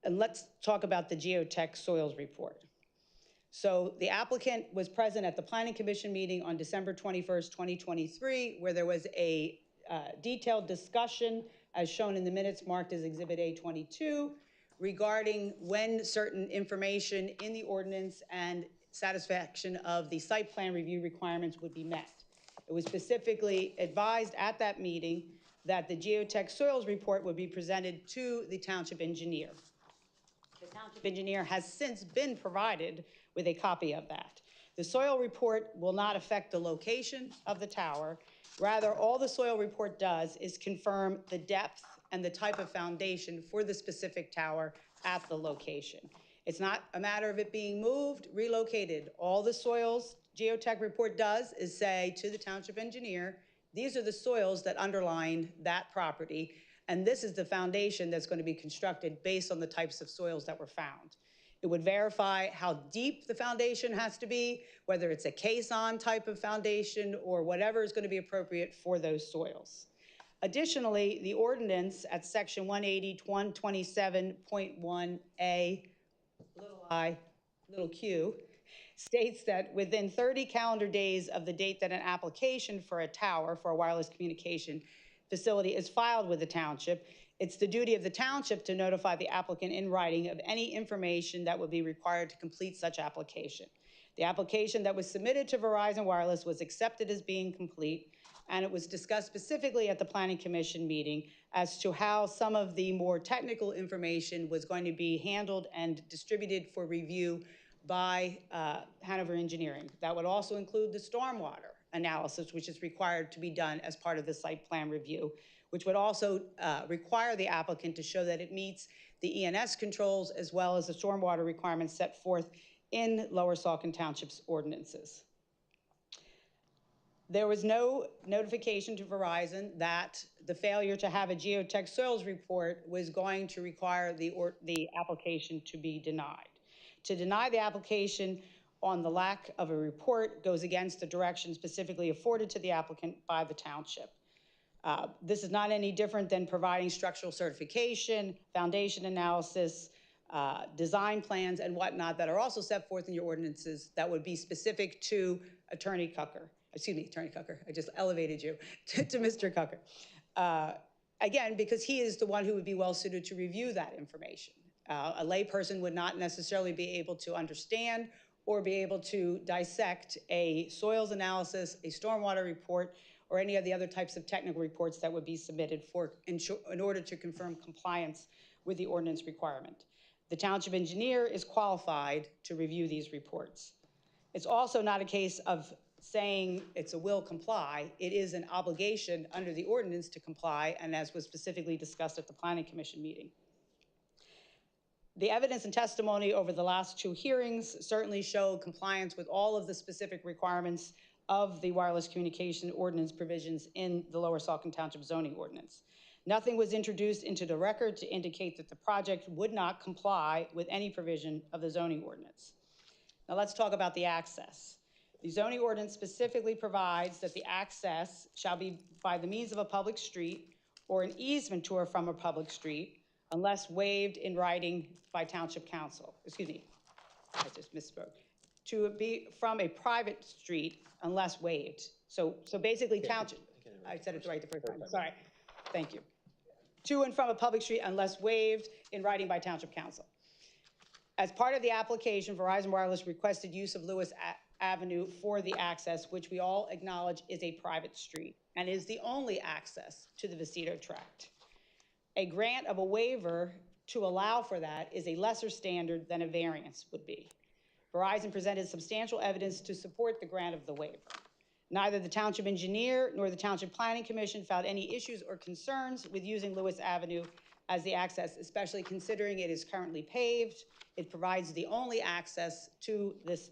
let's talk about the geotech soils report. So the applicant was present at the Planning Commission meeting on December 21st, 2023, where there was a detailed discussion, as shown in the minutes marked as Exhibit A22, regarding when certain information in the ordinance and satisfaction of the site plan review requirements would be met. It was specifically advised at that meeting that the geotech soils report would be presented to the township engineer. The township engineer has since been provided with a copy of that. The soil report will not affect the location of the tower. Rather, all the soil report does is confirm the depth and the type of foundation for the specific tower at the location. It's not a matter of it being moved, relocated. All the soils geotech report does is say to the township engineer, these are the soils that underline that property, and this is the foundation that's going to be constructed based on the types of soils that were found. It would verify how deep the foundation has to be, whether it's a caisson type of foundation or whatever is going to be appropriate for those soils. Additionally, the ordinance at section 180, 127.1A little I, little q, states that within 30 calendar days of the date that an application for a tower for a wireless communication facility is filed with the township, it's the duty of the township to notify the applicant in writing of any information that would be required to complete such application. The application that was submitted to Verizon Wireless was accepted as being complete, and it was discussed specifically at the Planning Commission meeting as to how some of the more technical information was going to be handled and distributed for review by Hanover Engineering. That would also include the stormwater analysis, which is required to be done as part of the site plan review, which would also require the applicant to show that it meets the ENS controls as well as the stormwater requirements set forth in Lower Saucon Township's ordinances. There was no notification to Verizon that the failure to have a geotech soils report was going to require the application to be denied. To deny the application on the lack of a report goes against the direction specifically afforded to the applicant by the township. This is not any different than providing structural certification, foundation analysis, design plans, and whatnot that are also set forth in your ordinances that would be specific to Attorney Cucker. Excuse me, Attorney Cucker. I just elevated you to Mr. Cucker. Again, because he is the one who would be well suited to review that information. A layperson would not necessarily be able to understand or be able to dissect a soils analysis, a stormwater report, or any of the other types of technical reports that would be submitted in order to confirm compliance with the ordinance requirement. The township engineer is qualified to review these reports. It's also not a case of saying it's a will comply. It is an obligation under the ordinance to comply, and as was specifically discussed at the Planning Commission meeting. The evidence and testimony over the last two hearings certainly show compliance with all of the specific requirements of the wireless communication ordinance provisions in the Lower Saucon Township zoning ordinance. Nothing was introduced into the record to indicate that the project would not comply with any provision of the zoning ordinance. Now let's talk about the access. The zoning ordinance specifically provides that the access shall be by the means of a public street or an easement to or from a public street unless waived in writing by Township Council. Excuse me, I just misspoke. To be from a private street unless waived. So basically Township, I said it right the first time, sorry, thank you. To and from a public street unless waived in writing by Township Council. As part of the application, Verizon Wireless requested use of Lewis Avenue for the access, which we all acknowledge is a private street and is the only access to the Vecito tract. A grant of a waiver to allow for that is a lesser standard than a variance would be. Verizon presented substantial evidence to support the grant of the waiver. Neither the Township Engineer nor the Township Planning Commission found any issues or concerns with using Lewis Avenue as the access, especially considering it is currently paved. It provides the only access to this,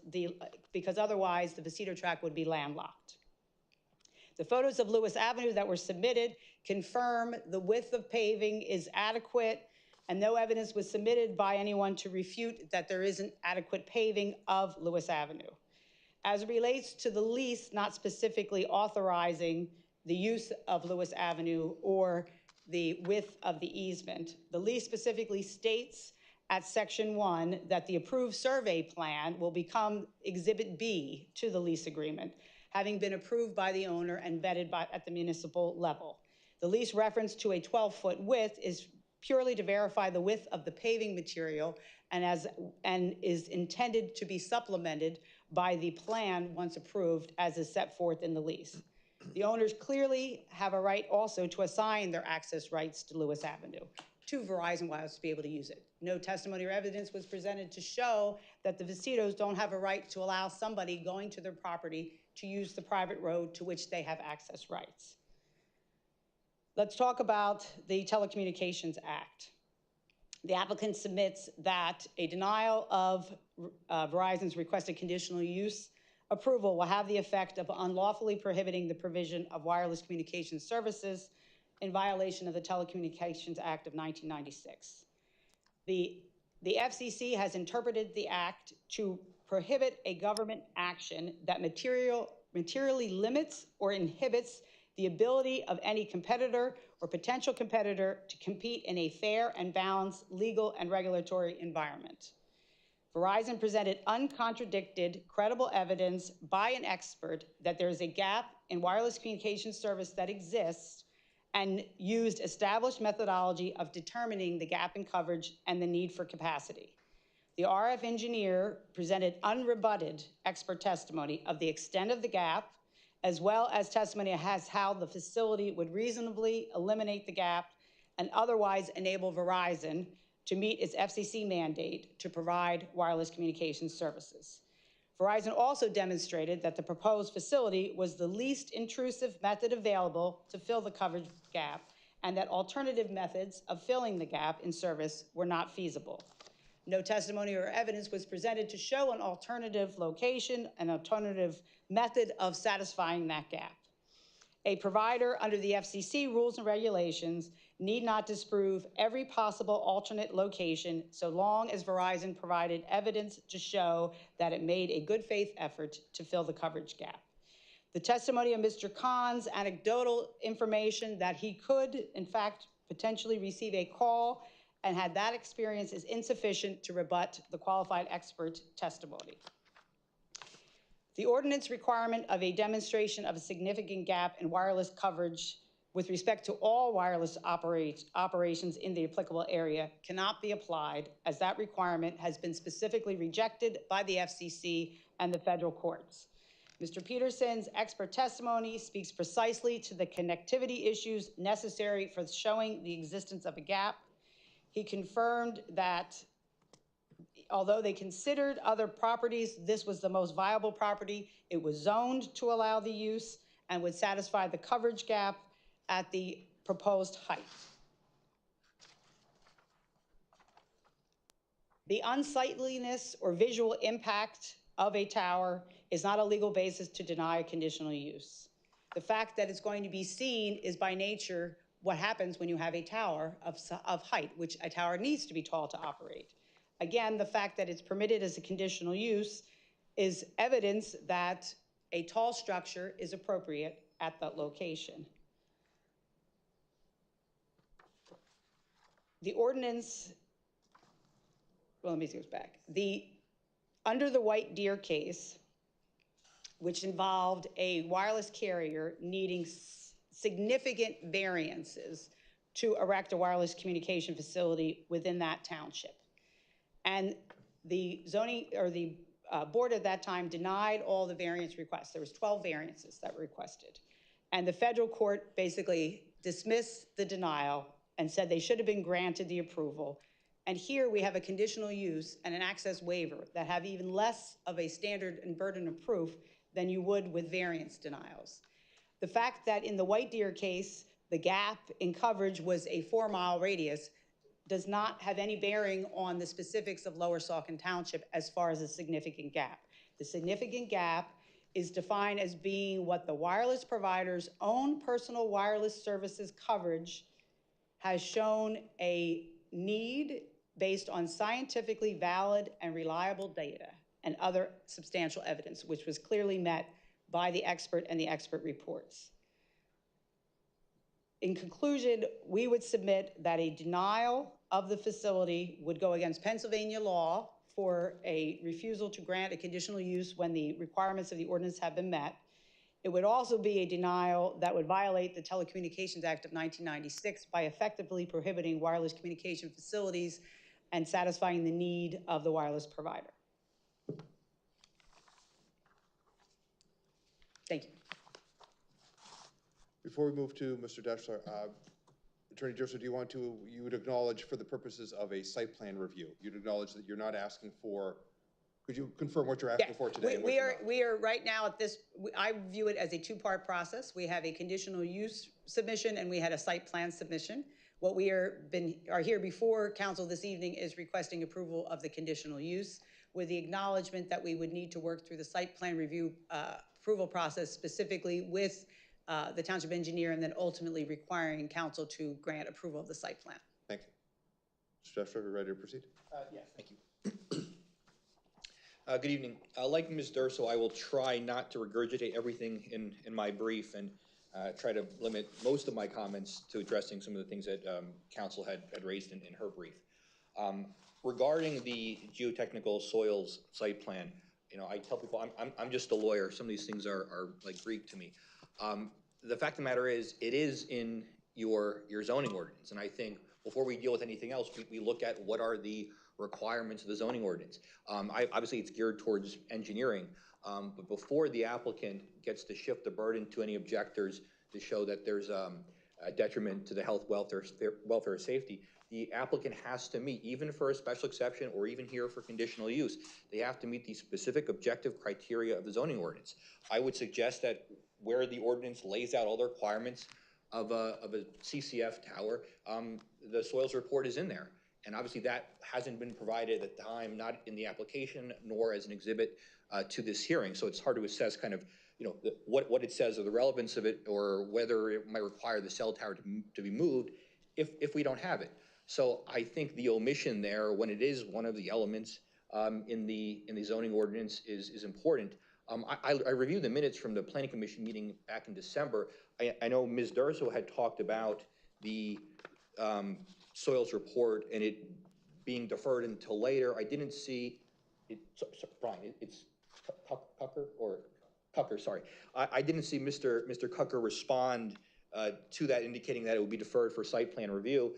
because otherwise the Vecito tract would be landlocked. The photos of Lewis Avenue that were submitted confirm the width of paving is adequate, and no evidence was submitted by anyone to refute that there isn't adequate paving of Lewis Avenue. As it relates to the lease not specifically authorizing the use of Lewis Avenue or the width of the easement, the lease specifically states at Section 1 that the approved survey plan will become Exhibit B to the lease agreement, having been approved by the owner and vetted at the municipal level. The lease reference to a 12-foot width is purely to verify the width of the paving material and is intended to be supplemented by the plan once approved as is set forth in the lease. The owners clearly have a right also to assign their access rights to Lewis Avenue to Verizon Wireless to be able to use it. No testimony or evidence was presented to show that the Vecitos don't have a right to allow somebody going to their property to use the private road to which they have access rights. Let's talk about the Telecommunications Act. The applicant submits that a denial of Verizon's requested conditional use approval will have the effect of unlawfully prohibiting the provision of wireless communication services in violation of the Telecommunications Act of 1996. The FCC has interpreted the act to prohibit a government action that materially limits or inhibits the ability of any competitor or potential competitor to compete in a fair and balanced legal and regulatory environment. Verizon presented uncontradicted, credible evidence by an expert that there is a gap in wireless communication service that exists and used established methodology of determining the gap in coverage and the need for capacity. The RF engineer presented unrebutted expert testimony of the extent of the gap, as well as testimony as how the facility would reasonably eliminate the gap and otherwise enable Verizon to meet its FCC mandate to provide wireless communication services. Verizon also demonstrated that the proposed facility was the least intrusive method available to fill the coverage gap, and that alternative methods of filling the gap in service were not feasible. No testimony or evidence was presented to show an alternative location, an alternative method of satisfying that gap. A provider under the FCC rules and regulations need not disprove every possible alternate location so long as Verizon provided evidence to show that it made a good faith effort to fill the coverage gap. The testimony of Mr. Kahn's anecdotal information that he could, in fact, potentially receive a call and had that experience is insufficient to rebut the qualified expert testimony. The ordinance requirement of a demonstration of a significant gap in wireless coverage with respect to all wireless operations in the applicable area cannot be applied, as that requirement has been specifically rejected by the FCC and the federal courts. Mr. Peterson's expert testimony speaks precisely to the connectivity issues necessary for showing the existence of a gap. He confirmed that although they considered other properties, this was the most viable property. It was zoned to allow the use and would satisfy the coverage gap at the proposed height. The unsightliness or visual impact of a tower is not a legal basis to deny a conditional use. The fact that it's going to be seen is by nature what happens when you have a tower of height, which a tower needs to be tall to operate. Again, the fact that it's permitted as a conditional use is evidence that a tall structure is appropriate at that location. The ordinance, well, let me go back. Under the White Deer case, which involved a wireless carrier needing significant variances to erect a wireless communication facility within that township. And the zoning, or the board at that time denied all the variance requests. There was 12 variances that were requested. And the federal court basically dismissed the denial and said they should have been granted the approval. And here we have a conditional use and an access waiver that have even less of a standard and burden of proof than you would with variance denials. The fact that in the White Deer case, the gap in coverage was a 4-mile radius does not have any bearing on the specifics of Lower Saucon Township as far as a significant gap. The significant gap is defined as being what the wireless provider's own personal wireless services coverage has shown a need based on scientifically valid and reliable data and other substantial evidence, which was clearly met by the expert and the expert reports. In conclusion, we would submit that a denial of the facility would go against Pennsylvania law for a refusal to grant a conditional use when the requirements of the ordinance have been met. It would also be a denial that would violate the Telecommunications Act of 1996 by effectively prohibiting wireless communication facilities and satisfying the need of the wireless provider. Thank you. Before we move to Mr. Deschler, Attorney Joseph, do you want to, you would acknowledge for the purposes of a site plan review, you'd acknowledge that you're not asking for, could you confirm what you're asking for today? We are right now at this, I view it as a 2-part process. We have a conditional use submission and we had a site plan submission. What we are here before council this evening is requesting approval of the conditional use with the acknowledgement that we would need to work through the site plan review approval process specifically with the township engineer and then ultimately requiring council to grant approval of the site plan. Thank you. Mr. Deschler, are you ready to proceed? Yes, thank you. Good evening. Like Ms. Durso, I will try not to regurgitate everything in my brief and try to limit most of my comments to addressing some of the things that council had raised in her brief. regarding the geotechnical soils site plan, you know, I tell people I'm just a lawyer. Some of these things are like Greek to me. The fact of the matter is, it is in your zoning ordinance, and I think before we deal with anything else, we look at what are the requirements of the zoning ordinance. Obviously, it's geared towards engineering, but before the applicant gets to shift the burden to any objectors to show that there's a detriment to the health, welfare, or safety, the applicant has to meet, even for a special exception or even here for conditional use, they have to meet the specific objective criteria of the zoning ordinance. I would suggest that where the ordinance lays out all the requirements of a CCF tower, the soils report is in there. And obviously that hasn't been provided at the time, not in the application, nor as an exhibit to this hearing. So it's hard to assess kind of, you know, what it says or the relevance of it, or whether it might require the cell tower to be moved if we don't have it. So I think the omission there, when it is one of the elements in the zoning ordinance, is important. I reviewed the minutes from the Planning Commission meeting back in December. I know Ms. Durso had talked about the soils report and it being deferred until later. I didn't see it. Brian, it's Cucker or Cucker, sorry. I didn't see Mr. Cucker respond to that, indicating that it would be deferred for site plan review.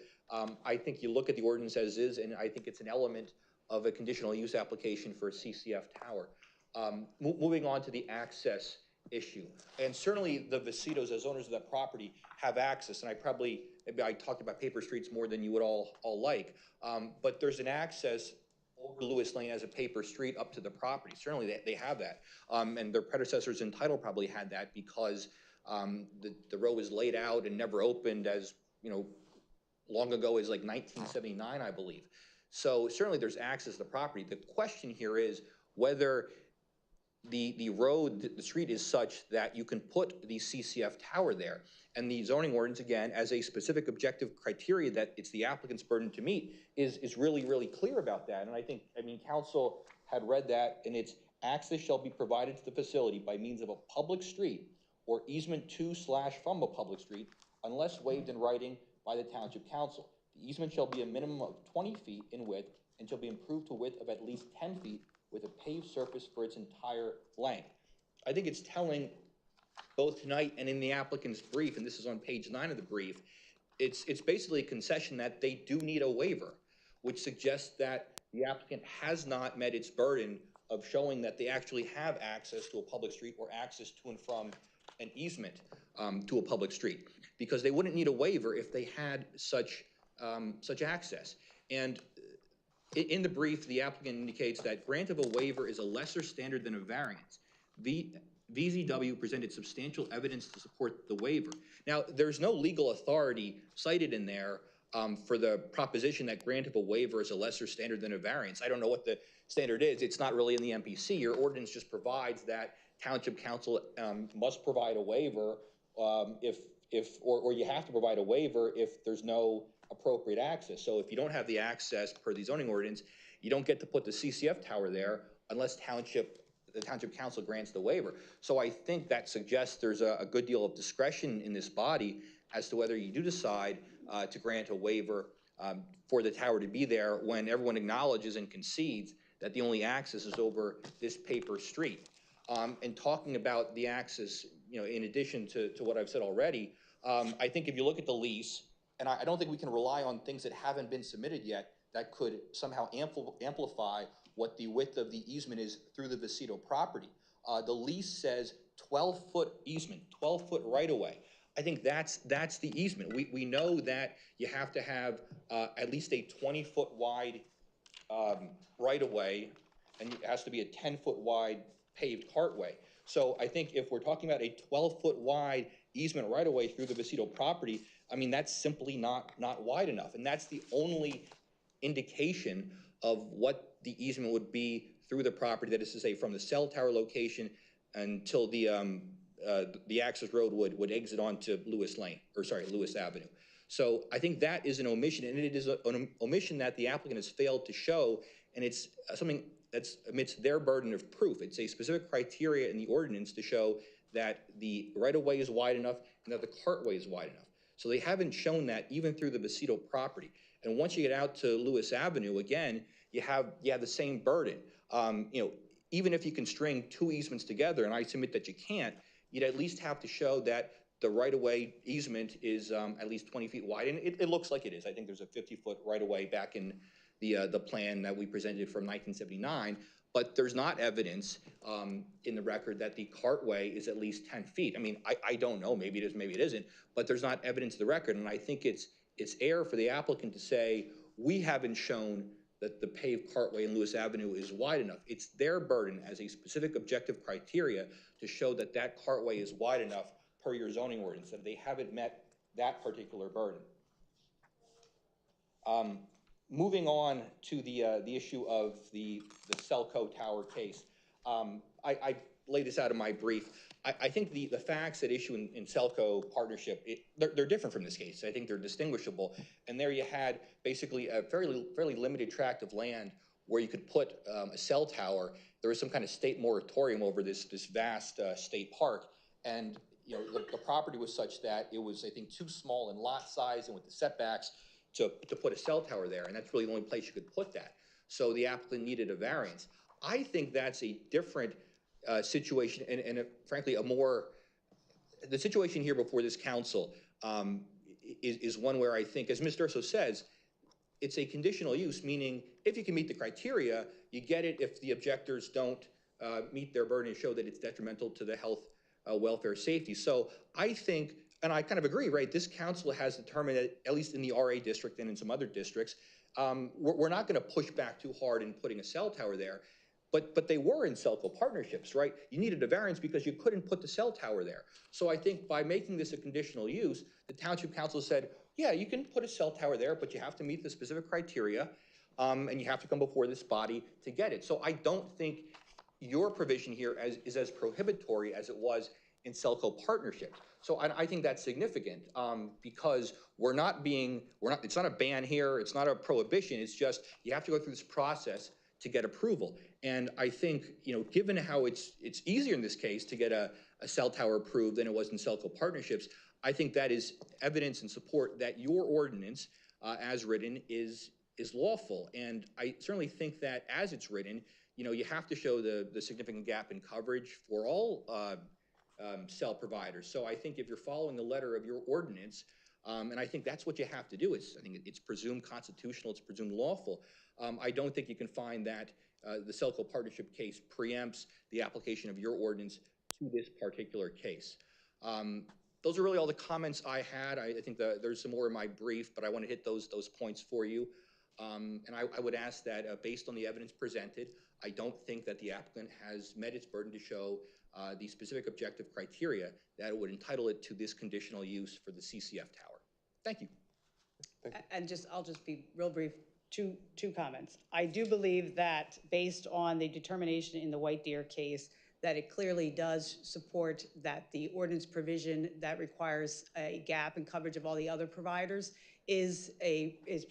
I think you look at the ordinance as is, and I think it's an element of a conditional use application for a CCF tower. Moving on to the access issue, and certainly the Vasitos, as owners of that property, have access, and maybe I talked about paper streets more than you would all like, but there's an access over Lewis Lane as a paper street up to the property. Certainly they have that, and their predecessors in title probably had that because the road was laid out and never opened, as you know, long ago as like 1979, I believe. So certainly there's access to the property. The question here is whether the road, the street is such that you can put the CCF tower there. And the zoning ordinance, again, as a specific objective criteria that it's the applicant's burden to meet, is really, really clear about that. And I mean, council had read that, and it's access shall be provided to the facility by means of a public street or easement to/from a public street, unless waived in writing by the township council. The easement shall be a minimum of 20 feet in width and shall be improved to a width of at least 10 feet with a paved surface for its entire length. I think it's telling, both tonight and in the applicant's brief, and this is on page 9 of the brief, it's basically a concession that they do need a waiver, which suggests that the applicant has not met its burden of showing that they actually have access to a public street or access to and from an easement to a public street, because they wouldn't need a waiver if they had such access. And in the brief, the applicant indicates that grant of a waiver is a lesser standard than a variance. VZW presented substantial evidence to support the waiver. Now, there's no legal authority cited in there for the proposition that grant of a waiver is a lesser standard than a variance. I don't know what the standard is. It's not really in the MPC. Your ordinance just provides that township council must provide a waiver or you have to provide a waiver if there's no appropriate access. So if you don't have the access per the zoning ordinance, you don't get to put the CCF tower there unless the township council grants the waiver. So I think that suggests there's a good deal of discretion in this body as to whether you do decide to grant a waiver for the tower to be there when everyone acknowledges and concedes that the only access is over this paper street. And talking about the access, you know, in addition to what I've said already, I think if you look at the lease, and I don't think we can rely on things that haven't been submitted yet that could somehow amplify what the width of the easement is through the Vasito property. The lease says 12-foot easement, 12-foot right-of-way. I think that's the easement. We know that you have to have at least a 20-foot wide right-of-way, and it has to be a 10-foot wide paved cartway. So I think if we're talking about a 12-foot wide easement right-of-way through the Vasito property, I mean, that's simply not wide enough. And that's the only indication of what the easement would be through the property, that is to say, from the cell tower location until the access road would exit onto Lewis Avenue. So I think that is an omission, and it is an omission that the applicant has failed to show, and it's something that's amidst their burden of proof. It's a specific criteria in the ordinance to show that the right-of-way is wide enough and that the cartway is wide enough. So they haven't shown that even through the Vasito property. And once you get out to Lewis Avenue, again, you have the same burden. Even if you can string two easements together, and I submit that you can't, you'd at least have to show that the right-of-way easement is at least 20 feet wide, and it looks like it is. I think there's a 50-foot right-of-way back in the plan that we presented from 1979, but there's not evidence in the record that the cartway is at least 10 feet. I mean, I don't know, maybe it is, maybe it isn't, but there's not evidence in the record, and I think it's error for the applicant to say, we haven't shown that the paved cartway in Lewis Avenue is wide enough. It's their burden as a specific objective criteria to show that that cartway is wide enough per your zoning ordinance, that they haven't met that particular burden. Moving on to the issue of the Saucon Tower case, I laid this out in my brief. I think the facts at issue in Saucon partnership, they're different from this case. I think they're distinguishable. And there you had basically a fairly limited tract of land where you could put a cell tower. There was some kind of state moratorium over this vast state park. And the property was such that it was, I think, too small in lot size and with the setbacks to put a cell tower there. And that's really the only place you could put that. So the applicant needed a variance. I think that's a different situation and frankly, the situation here before this council is one where I think, as Ms. Durso says, it's a conditional use, meaning if you can meet the criteria, you get it if the objectors don't meet their burden and show that it's detrimental to the health, welfare, safety. So I think, and I kind of agree, right, this council has determined that, at least in the RA district and in some other districts, we're not going to push back too hard in putting a cell tower there. But they were in Saucon partnerships, right? You needed a variance because you couldn't put the cell tower there. So I think by making this a conditional use, the township council said, yeah, you can put a cell tower there, but you have to meet the specific criteria, and you have to come before this body to get it. So I don't think your provision here is as prohibitory as it was in Saucon partnerships. So I think that's significant because it's not a ban here, it's not a prohibition, it's just you have to go through this process to get approval. And I think, given how it's easier in this case to get a cell tower approved than it was in Saucon partnerships, I think that is evidence and support that your ordinance, as written, is lawful. And I certainly think that as it's written, you have to show the significant gap in coverage for all cell providers. So I think if you're following the letter of your ordinance, and I think that's what you have to do. I think it's presumed constitutional, it's presumed lawful. I don't think you can find that the Saucon partnership case preempts the application of your ordinance to this particular case. Those are really all the comments I had. I think there's some more in my brief, but I want to hit those points for you. And I would ask that based on the evidence presented, I don't think that the applicant has met its burden to show the specific objective criteria that would entitle it to this conditional use for the CCF tower. Thank you. And I'll just be real brief, two comments. I do believe that based on the determination in the White Deer case, that it clearly does support that the ordinance provision that requires a gap in coverage of all the other providers is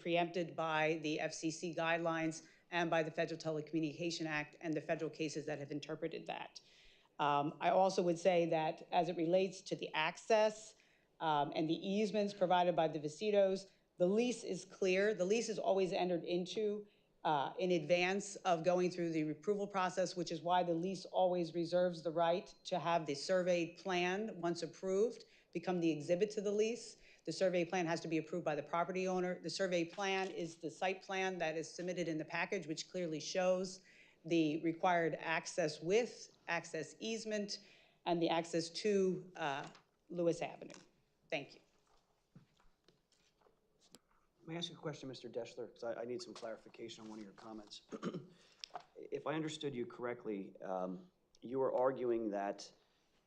preempted by the FCC guidelines and by the Federal Telecommunication Act and the federal cases that have interpreted that. I also would say that as it relates to the access and the easements provided by the Vecitos, the lease is clear. The lease is always entered into in advance of going through the approval process, which is why the lease always reserves the right to have the surveyed plan, once approved, become the exhibit to the lease. The survey plan has to be approved by the property owner. The survey plan is the site plan that is submitted in the package, which clearly shows the required access with, access easement, and the access to Lewis Avenue. Thank you. May I ask you a question, Mr. Deschler? Because I need some clarification on one of your comments. If I understood you correctly, you were arguing that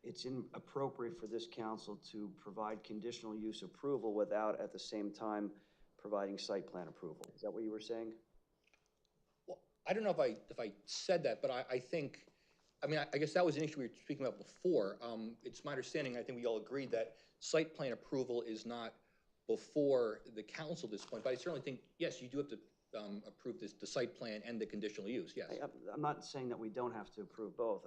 it's inappropriate for this council to provide conditional use approval without at the same time providing site plan approval. Is that what you were saying? Well, I don't know if I said that, but I think, I guess that was an issue we were speaking about before. It's my understanding, I think we all agreed that site plan approval is not before the council at this point, but I certainly think, yes, you do have to approve the site plan and the conditional use, yes. I'm not saying that we don't have to approve both.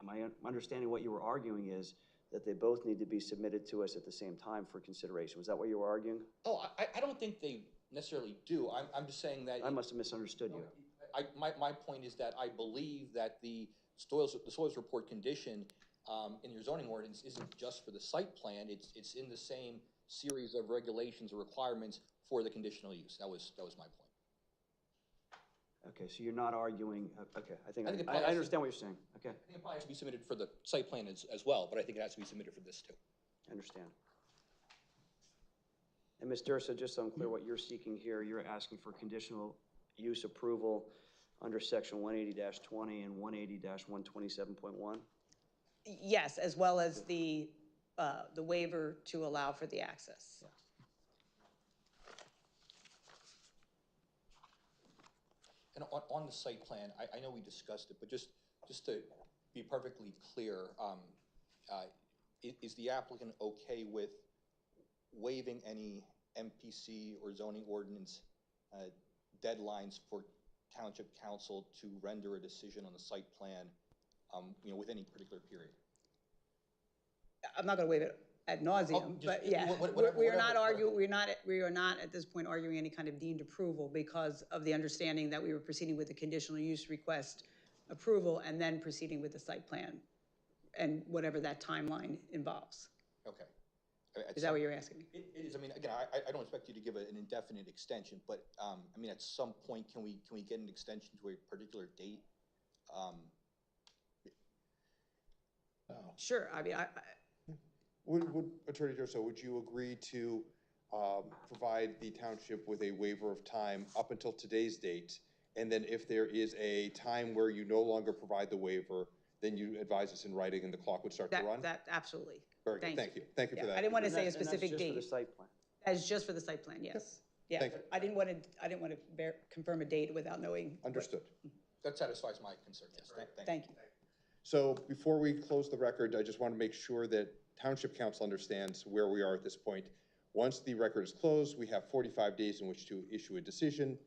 My understanding what you were arguing is that they both need to be submitted to us at the same time for consideration. Was that what you were arguing? Oh, I don't think they necessarily do. I'm just saying that. I must have misunderstood you. My point is that I believe that the soils report condition in your zoning ordinance isn't just for the site plan, it's in the same series of regulations or requirements for the conditional use. That was my point. Okay, so you're not arguing, okay, I I understand what you're saying, okay. I think it probably has to be submitted for the site plan as well, but I think it has to be submitted for this too. I understand. And Ms. Durso, just so I'm clear what you're seeking here, you're asking for conditional use approval under section 180-20 and 180-127.1? Yes, as well as the waiver to allow for the access. And on the site plan, I know we discussed it, but just to be perfectly clear, is the applicant okay with waiving any MPC or zoning ordinance deadlines for township council to render a decision on the site plan, with any particular period? I'm not going to waive it ad nauseum, but yeah, we are not at this point arguing any kind of deemed approval because of the understanding that we were proceeding with the conditional use request approval and then proceeding with the site plan and whatever that timeline involves. Okay. Is that what you're asking? It is. I mean, again, I don't expect you to give an indefinite extension, but I mean, at some point, can we get an extension to a particular date? Sure. I mean, Would Attorney Durso, would you agree to provide the township with a waiver of time up until today's date? And then if there is a time where you no longer provide the waiver, then you advise us in writing and the clock would start to run? That absolutely. Very good, thank you. Thank you for that. I didn't want to say a specific date. And that's just for the site plan? That is just for the site plan, yes. Yeah, Thank you. I didn't want to confirm a date without knowing. Understood. That satisfies my concern, yes. Thank you. So before we close the record, I just want to make sure that Township Council understands where we are at this point. Once the record is closed, we have 45 days in which to issue a decision.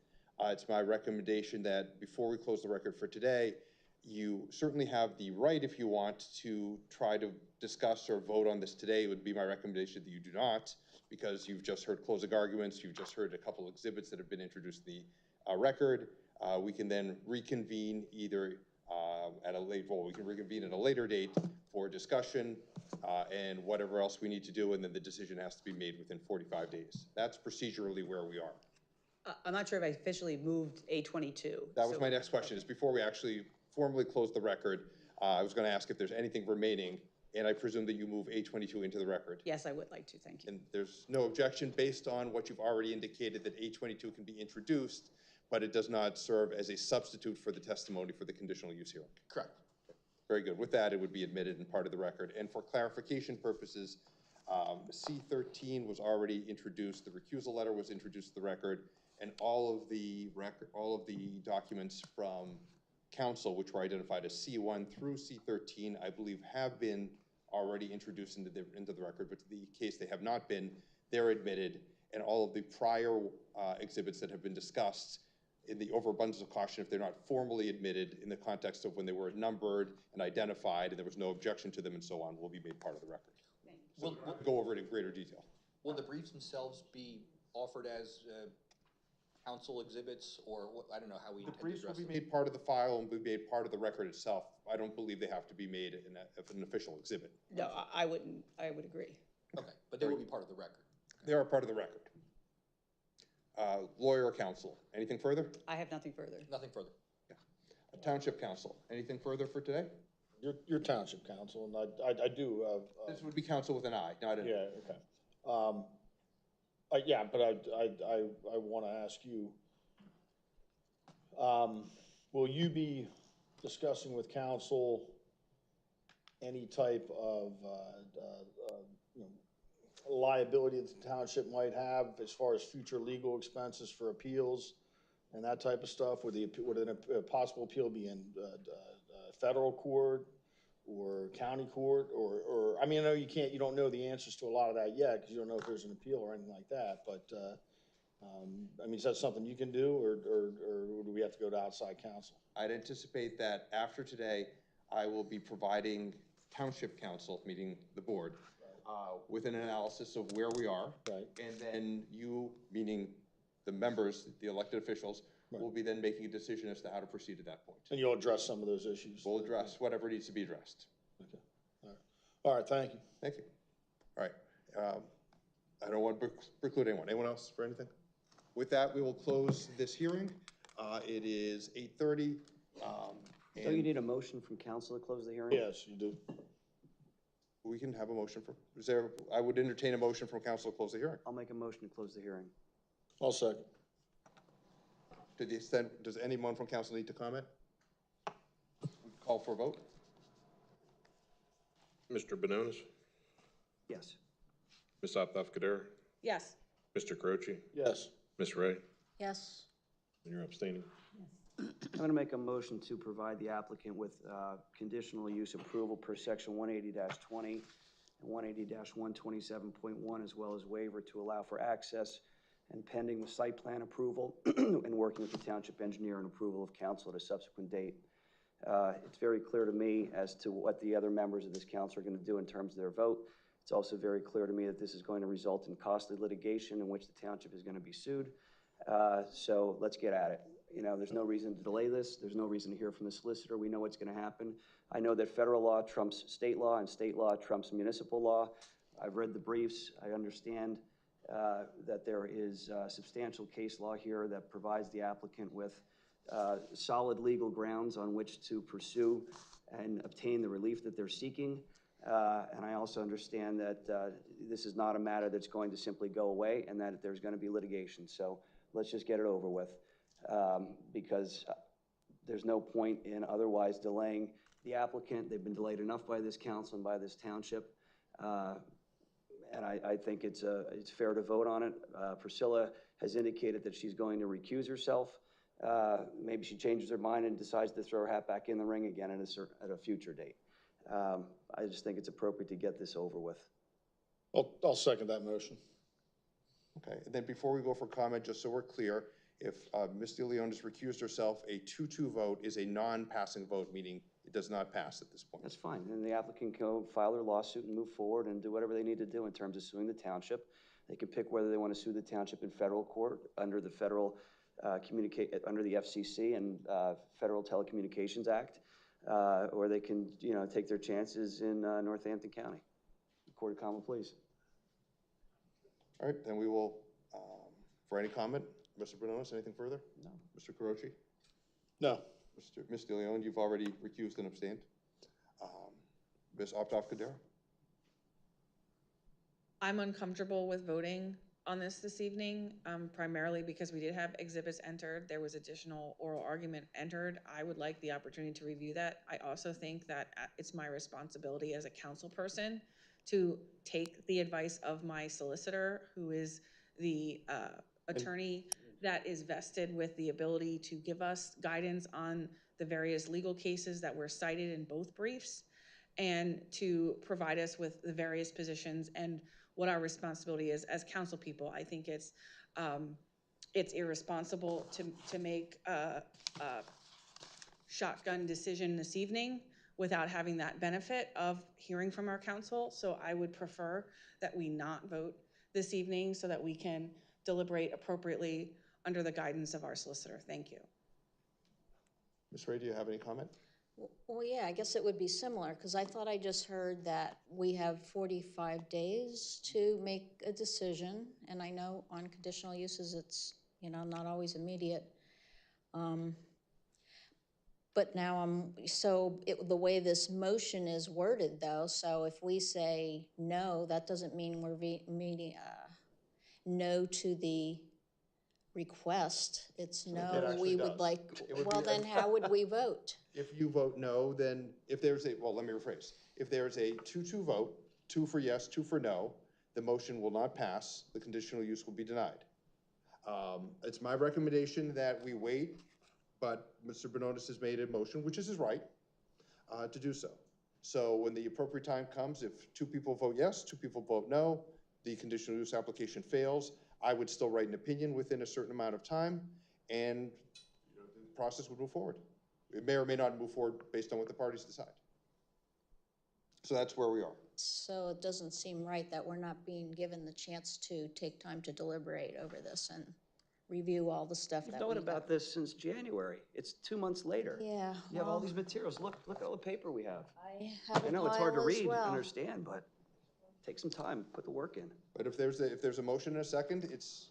It's my recommendation that before we close the record for today, you certainly have the right, if you want, to try to discuss or vote on this today. It would be my recommendation that you do not, because you've just heard closing arguments, you've just heard a couple of exhibits that have been introduced in the record. We can then reconvene either we can reconvene at a later date for discussion and whatever else we need to do, and then the decision has to be made within 45 days. That's procedurally where we are. I'm not sure if I officially moved A22. That was my next question, is before we actually formally close the record, I was going to ask if there's anything remaining, and I presume that you move A22 into the record. Yes, I would like to, thank you. And there's no objection based on what you've already indicated that A22 can be introduced, but it does not serve as a substitute for the testimony for the conditional use hearing. Correct. Very good. With that, it would be admitted and part of the record. And for clarification purposes, C13 was already introduced. The recusal letter was introduced to the record, and all of the documents from council, which were identified as C1 through C13, I believe have been already introduced into the record, but to the case they have not been, they're admitted, and all of the prior exhibits that have been discussed, in the overabundance of caution, if they're not formally admitted in the context of when they were numbered and identified and there was no objection to them and so on, will be made part of the record. So we'll go over it in greater detail. Will the briefs themselves be offered as council exhibits, or what, I don't know how we intend to address them? The briefs will be made part of the file and will be made part of the record itself. I don't believe they have to be made in an official exhibit. No, I would agree. Okay, but they will be part of the record. They are part of the record. Lawyer or counsel, anything further? I have nothing further. Nothing further. Yeah. Township counsel, anything further for today? Your township counsel, and I do. This would be counsel with an I, not an. Yeah. Okay. Yeah, but I want to ask you. Will you be discussing with counsel any type of liability that the township might have as far as future legal expenses for appeals and that type of stuff? Would a possible appeal be in federal court or county court, or I mean, I know you don't know the answers to a lot of that yet because you don't know if there's an appeal or anything like that, but I mean, is that something you can do, or do we have to go to outside counsel? I'd anticipate that after today, I will be providing township counsel, meaning the board, with an analysis of where we are. Right. And then you, meaning the members, the elected officials, will be then making a decision as to how to proceed at that point. And you'll address some of those issues? We'll address whatever needs to be addressed. Okay, all right, thank you. Thank you. All right, I don't want to preclude anyone. Anyone else for anything? With that, we will close this hearing. It is 8:30. Don't you need a motion from council to close the hearing? Yes, you do. We can have a motion for, I would entertain a motion from council to close the hearing. I'll make a motion to close the hearing. I'll second. To the extent, does anyone from council need to comment? Call for a vote? Mr. Bononis? Yes. Ms. Optoff-Kader? Yes. Mr. Croce? Yes. Ms. Ray? Yes. And you're abstaining? I'm going to make a motion to provide the applicant with conditional use approval per section 180-20 and 180-127.1, as well as waiver to allow for access and pending the site plan approval and working with the township engineer and approval of council at a subsequent date. It's very clear to me as to what the other members of this council are going to do in terms of their vote. It's also very clear to me that this is going to result in costly litigation in which the township is going to be sued. So let's get at it. You know, there's no reason to delay this. There's no reason to hear from the solicitor. We know what's going to happen. I know that federal law trumps state law and state law trumps municipal law. I've read the briefs. I understand that there is substantial case law here that provides the applicant with solid legal grounds on which to pursue and obtain the relief that they're seeking. And I also understand that this is not a matter that's going to simply go away and that there's going to be litigation. So let's just get it over with. Because there's no point in otherwise delaying the applicant. They've been delayed enough by this council and by this township. And I think it's fair to vote on it. Priscilla has indicated that she's going to recuse herself. Maybe she changes her mind and decides to throw her hat back in the ring again at a future date. I just think it's appropriate to get this over with. I'll second that motion. Okay, and then before we go for comment, just so we're clear, if Ms. DeLeon has recused herself, a 2-2 vote is a non-passing vote, meaning it does not pass at this point. That's fine. And the applicant can go file their lawsuit and move forward and do whatever they need to do in terms of suing the township. They can pick whether they want to sue the township in federal court under the federal under the FCC and Federal Telecommunications Act, or they can, take their chances in Northampton County, Court of Common Pleas. All right, then we will, for any comment, Mr. Bononis, anything further? No. Mr. Carochi? No. Ms. DeLeon, you've already recused and abstained. Ms. Optoff-Kader? I'm uncomfortable with voting on this evening, primarily because we did have exhibits entered. There was additional oral argument entered. I would like the opportunity to review that. I also think that it's my responsibility as a council person to take the advice of my solicitor, who is the attorney that is vested with the ability to give us guidance on the various legal cases that were cited in both briefs, and to provide us with the various positions and what our responsibility is as council people. I think it's irresponsible to make a shotgun decision this evening without having that benefit of hearing from our council. So I would prefer that we not vote this evening so that we can deliberate appropriately under the guidance of our solicitor. Thank you. Ms. Ray, do you have any comment? Well, yeah, I guess it would be similar, because I thought I just heard that we have 45 days to make a decision, and I know on conditional uses it's, not always immediate. But now the way this motion is worded, though, so if we say no, that doesn't mean we're meaning no to the request. It's no, we would like, well, then how would we vote? If you vote no, then if there's let me rephrase. If there's a 2-2 vote, 2 for yes, 2 for no, the motion will not pass. The conditional use will be denied. It's my recommendation that we wait, but Mr. Bononis has made a motion, which is his right, to do so. So when the appropriate time comes, if 2 people vote yes, 2 people vote no, the conditional use application fails, I would still write an opinion within a certain amount of time, and the process would move forward. It may or may not move forward based on what the parties decide. So that's where we are. So it doesn't seem right that we're not being given the chance to take time to deliberate over this and review all the stuff You've that known we about this since January. It's 2 months later. Yeah, You have all well, these materials. Look at all the paper we have. I have I a know it's hard to pile as read and well. understand, but take some time, put the work in. But if there's a motion and a second, it's,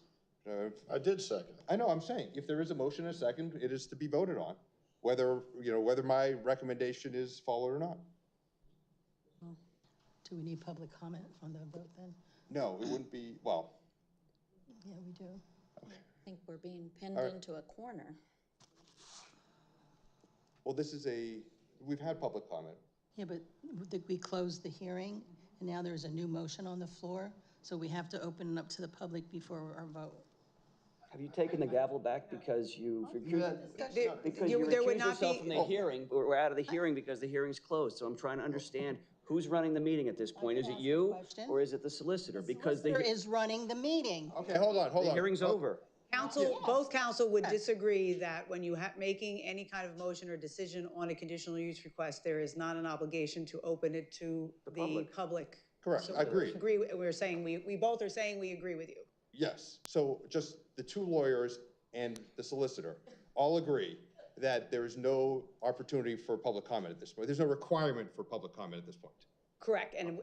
I did second. I know, I'm saying, if there is a motion and a second, it is to be voted on, whether, whether my recommendation is followed or not. Do we need public comment on the vote then? No, it wouldn't be, well, Yeah, we do. I think we're being pinned All right. into a corner. well, we've had public comment. Yeah, but we closed the hearing, and now there's a new motion on the floor, so we have to open it up to the public before our vote. Have you taken the gavel back because you recused There would not yourself be- from the hearing? We're out of the hearing because the hearing's closed, so I'm trying to understand who's running the meeting at this point. Is it you or is it the solicitor? Because Solicitor is running the meeting. Okay, hold on. The hearing's over. Both council would disagree that when you making any kind of motion or decision on a conditional use request, there is not an obligation to open it to the public. Correct, So I agree. We're saying, we both are saying we agree with you. Yes, so just the two lawyers and the solicitor all agree that there is no opportunity for public comment at this point. There's no requirement for public comment at this point. Correct, and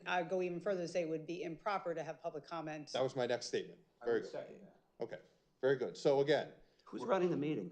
I'd go even further to say it would be improper to have public comment. That was my next statement. Very good. Okay, very good. So again, Who's running the meeting?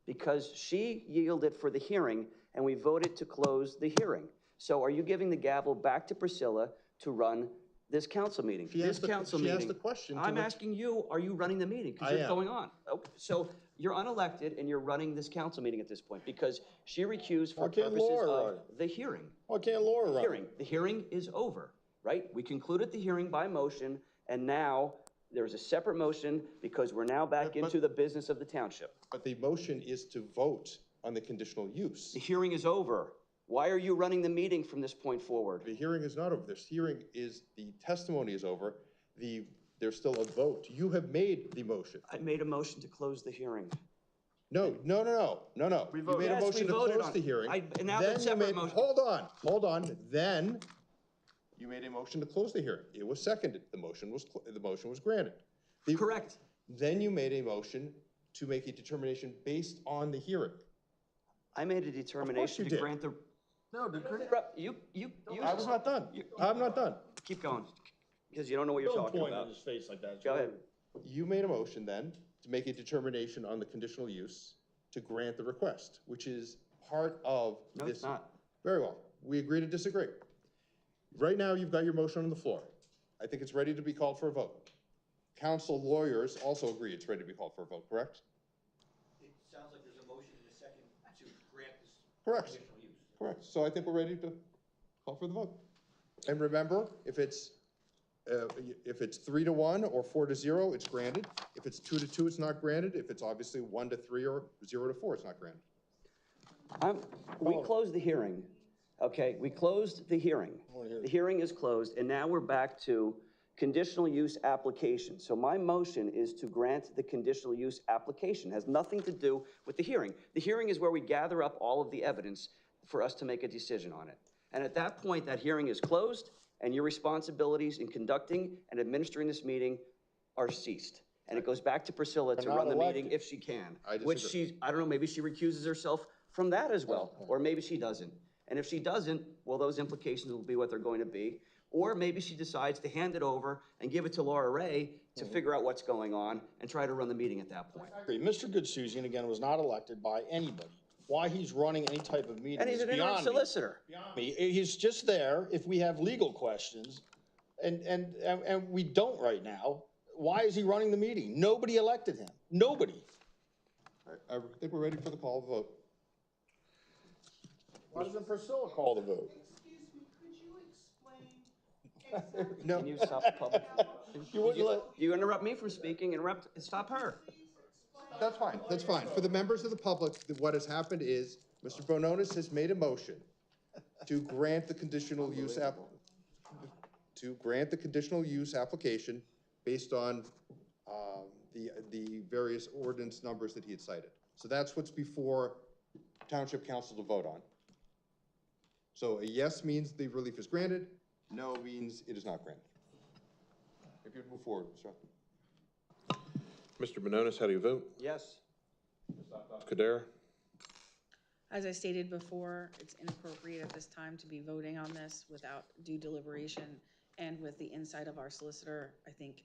Because she yielded for the hearing, and we voted to close the hearing. So are you giving the gavel back to Priscilla to run this council meeting? She asked the question. I'm asking you, are you running the meeting? Because I it's am. going on. Okay, so you're unelected and you're running this council meeting at this point because she recused for Why can't purposes Laura of run it? the hearing. Why can't Laura run? Hearing. The hearing is over, right? We concluded the hearing by motion, and now there's a separate motion because we're now back into the business of the township. but the motion is to vote on the conditional use. The hearing is over. Why are you running the meeting from this point forward? The hearing is not over. The testimony is over. There's still a vote. You have made the motion. I made a motion to close the hearing. No. You made a motion to close the hearing. And now Then that's you separate made, motion. hold on. Then you made a motion to close the hearing. It was seconded. The motion was granted. Correct. Then you made a motion to make a determination based on the hearing. I made a determination you to did. grant the. No, You. I was not done. I'm not done. Keep going, because you don't know what you're Don't talking point about. in his face like that. Go ahead. You made a motion then to make a determination on the conditional use to grant the request, which is part of this. No, it's not. Very well. We agree to disagree. Right now, you've got your motion on the floor. I think it's ready to be called for a vote. Council lawyers also agree it's ready to be called for a vote, correct? It sounds like there's a motion in a second to grant this Correct. conditional use. Correct. So I think we're ready to call for the vote. And remember, if it's 3-1 or 4-0, it's granted. If it's 2-2, it's not granted. If it's obviously 1-3 or 0-4, it's not granted. We closed the hearing, okay? We closed the hearing. The hearing is closed, and now we're back to conditional use application. So my motion is to grant the conditional use application. It has nothing to do with the hearing. The hearing is where we gather up all of the evidence for us to make a decision on it. And at that point, that hearing is closed, and your responsibilities in conducting and administering this meeting are ceased. And it goes back to Priscilla to not run the meeting elected. if she can. I Which disagree. I don't know, maybe she recuses herself from that as well, or maybe she doesn't. And if she doesn't, well, those implications will be what they're going to be. Or maybe she decides to hand it over and give it to Laura Ray to figure out what's going on and try to run the meeting at that point. I agree. Mr. Goodsuzian, again, was not elected by anybody. Why he's running any type of meeting And he's is an interim beyond me. solicitor. He's just there if we have legal questions, and we don't right now. Why is he running the meeting? Nobody elected him. Nobody. I think we're ready for the call of the vote. Why doesn't Priscilla call the vote? Excuse me, could you explain No. Can you stop the public? You wouldn't let. You interrupt me from speaking, stop her. That's fine, that's fine. For the members of the public, what has happened is, Mr. Bononis has made a motion to grant the conditional use application based on the various ordinance numbers that he had cited. So that's what's before Township Council to vote on. So a yes means the relief is granted, no means it is not granted. If you'd move forward, Mr. Huffman. Mr. Manonis, how do you vote? Yes. Kader? As I stated before, it's inappropriate at this time to be voting on this without due deliberation and with the insight of our solicitor. I think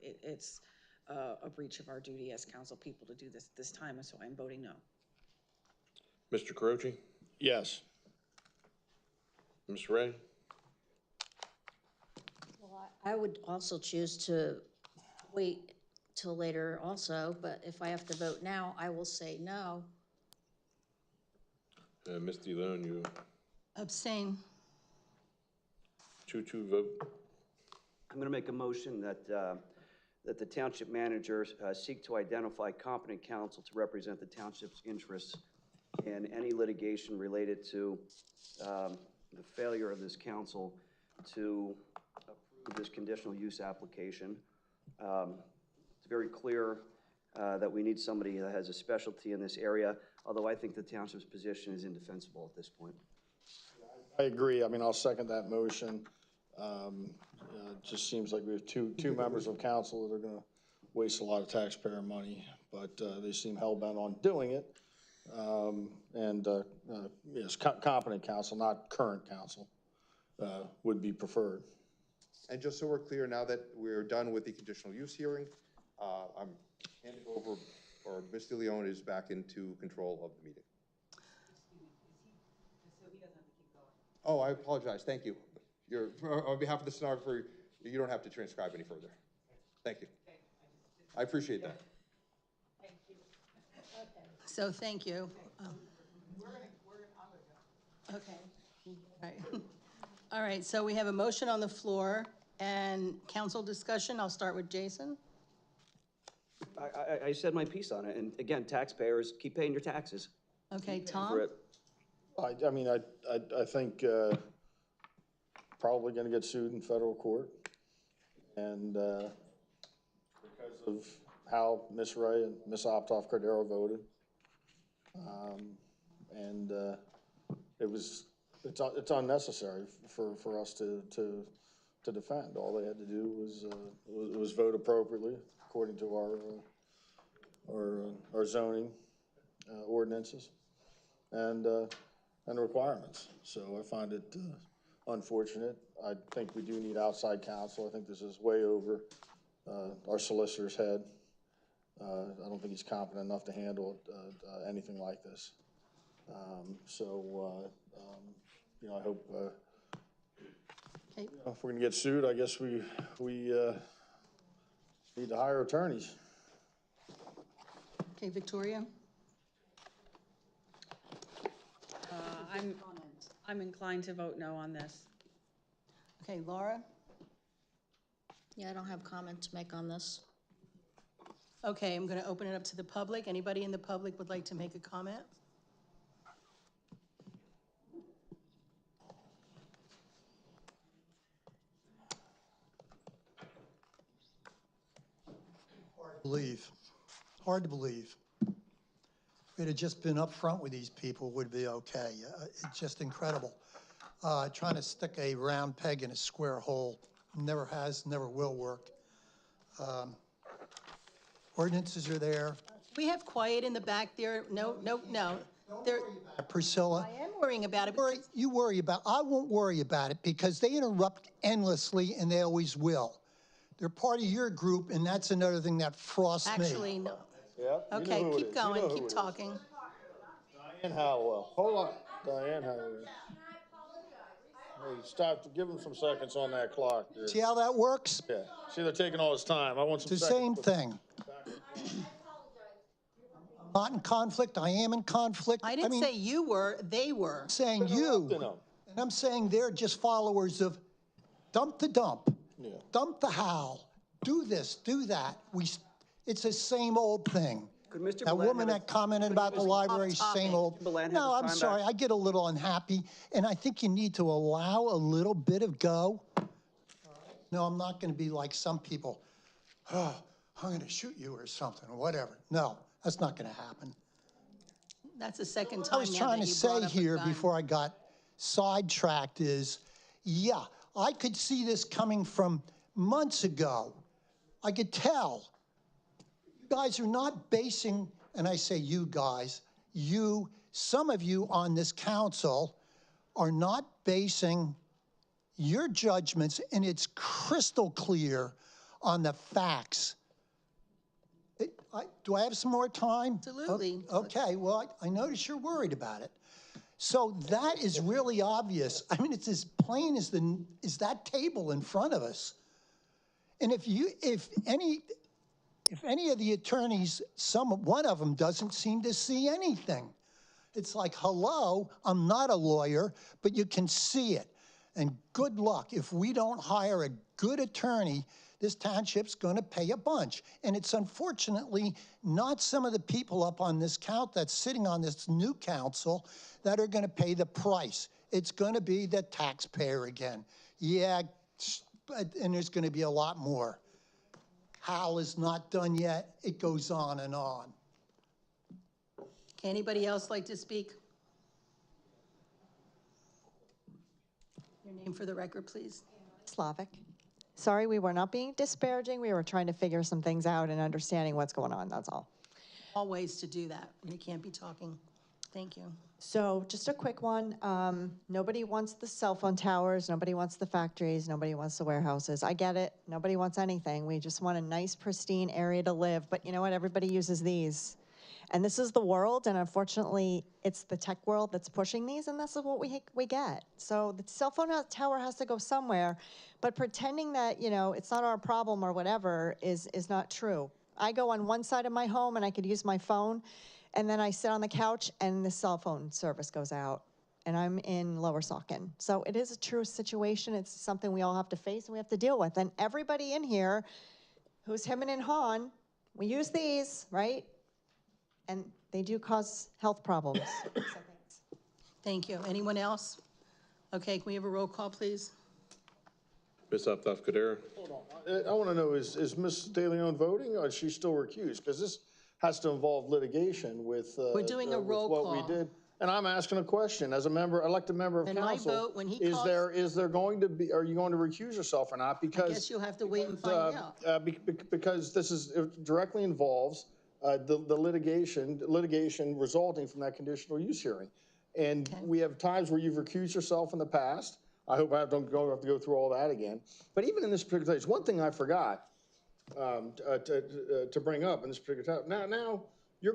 it's a breach of our duty as council people to do this time, and so I'm voting no. Mr. Carochi? Yes. Ms. Ray? Well, I would also choose to wait till later also, but if I have to vote now, I will say no. Ms. DeLeon, you Abstain. 2-2 vote. I'm going to make a motion that, that the township manager seek to identify competent counsel to represent the township's interests in any litigation related to the failure of this council to approve this conditional use application. It's very clear that we need somebody that has a specialty in this area, although I think the township's position is indefensible at this point. I agree. I mean, I'll second that motion. It just seems like we have two members of council that are going to waste a lot of taxpayer money, but they seem hell-bent on doing it. Yes, competent counsel, not current counsel, would be preferred. And just so we're clear, now that we're done with the conditional use hearing, I'm handing over, or Ms. DeLeon is back into control of the meeting. Oh, I apologize. Thank you. On behalf of the stenographer, you don't have to transcribe any further. Thank you. I appreciate that. So thank you. Okay. All right. All right, so we have a motion on the floor and council discussion. I'll start with Jason. I said my piece on it, and again, taxpayers, keep paying your taxes. Okay, For Tom? it. I mean, I think probably going to get sued in federal court, and because of how Ms. Ray and Ms. Optoff-Cordero voted, it's unnecessary for us to defend. All they had to do was vote appropriately according to our zoning ordinances and requirements. So I find it unfortunate. I think we do need outside counsel. I think this is way over our solicitor's head. I don't think he's competent enough to handle anything like this. I hope if we're gonna get sued, I guess we need to hire attorneys. Okay, Victoria? I'm inclined to vote no on this. Okay, Laura? Yeah, I don't have comment to make on this. Okay, I'm going to open it up to the public. Anybody in the public would like to make a comment? Hard to believe. If it had just been up front with these people, would be okay. It's just incredible. Trying to stick a round peg in a square hole never has, never will work. Ordinances are there. We have quiet in the back there. No. Priscilla. I am worrying about it. You worry about, I won't worry about it because they interrupt endlessly and they always will. They're part of your group, and that's another thing that frosts me. Actually, no. Yeah. Okay, keep going, keep talking. Diane Howell. Hold on. Diane Howell. Hey, stop. Give him some seconds on that clock. There. See how that works? Yeah. See, they're taking all his time. I want some It's the seconds. same thing. I'm not in conflict. I am in conflict. I didn't say you were, they were. I'm saying you. And I'm saying they're just followers of dump the dump. Yeah. Dump the Howell. Do this, do that. It's the same old thing. Could Mr. That Belan woman have that commented about the library, same old. Belan have No, his I'm time sorry, back? I get a little unhappy, and I think you need to allow a little bit of go. No, I'm not gonna be like some people, oh, I'm gonna shoot you or something, or whatever. No, that's not gonna happen. That's the second What I time was now trying that to you brought say up a here gun. before I got sidetracked is, yeah, I could see this coming from months ago. I could tell. guys are not basing, and I say you guys, some of you on this council are not basing your judgments, and it's crystal clear on the facts. Do I have some more time? Absolutely. Okay, well, I notice you're worried about it. So that is really obvious. I mean, it's as plain as that table in front of us. And if any of the attorneys, one of them doesn't seem to see anything. It's like, hello, I'm not a lawyer, but you can see it. And good luck. If we don't hire a good attorney, this township's going to pay a bunch. And it's unfortunately not some of the people up on this that's sitting on this new council that are going to pay the price. It's going to be the taxpayer again. Yeah, and there's going to be a lot more. Hal is not done yet. It goes on and on. Okay, anybody else like to speak? Your name for the record, please. Slavic. Sorry, we were not being disparaging. We were trying to figure some things out and understanding what's going on, that's all. All ways to do that. You can't be talking. Thank you. So just a quick one. Nobody wants the cell phone towers. Nobody wants the factories. Nobody wants the warehouses. I get it. Nobody wants anything. We just want a nice, pristine area to live. But you know what? Everybody uses these. And this is the world, and unfortunately, it's the tech world that's pushing these, and this is what we get. So the cell phone tower has to go somewhere, but pretending that, you know, it's not our problem or whatever is not true. I go on one side of my home, and I could use my phone, and then I sit on the couch, and the cell phone service goes out, and I'm in Lower Saucon. So it is a true situation. It's something we all have to face, and we have to deal with. And everybody in here who's hemming and hawing, we use these, right? And they do cause health problems. So thanks. Thank you. Anyone else? Okay, can we have a roll call, please? Ms. Aptoff-Kader? Hold on. I want to know, is Ms. De Leon voting, or is she still recused? Because this has to involve litigation with We're doing a roll what call. we did. And I'm asking a question as a member, elected member of And my council. vote, when he is calls- there going to be? Are you going to recuse yourself or not? Because I guess you'll have to wait and find out. Because this directly involves the litigation resulting from that conditional use hearing. And we have times where you've recused yourself in the past. I hope I don't have to go through all that again. But even in this particular case, one thing I forgot to bring up in this particular time. Now you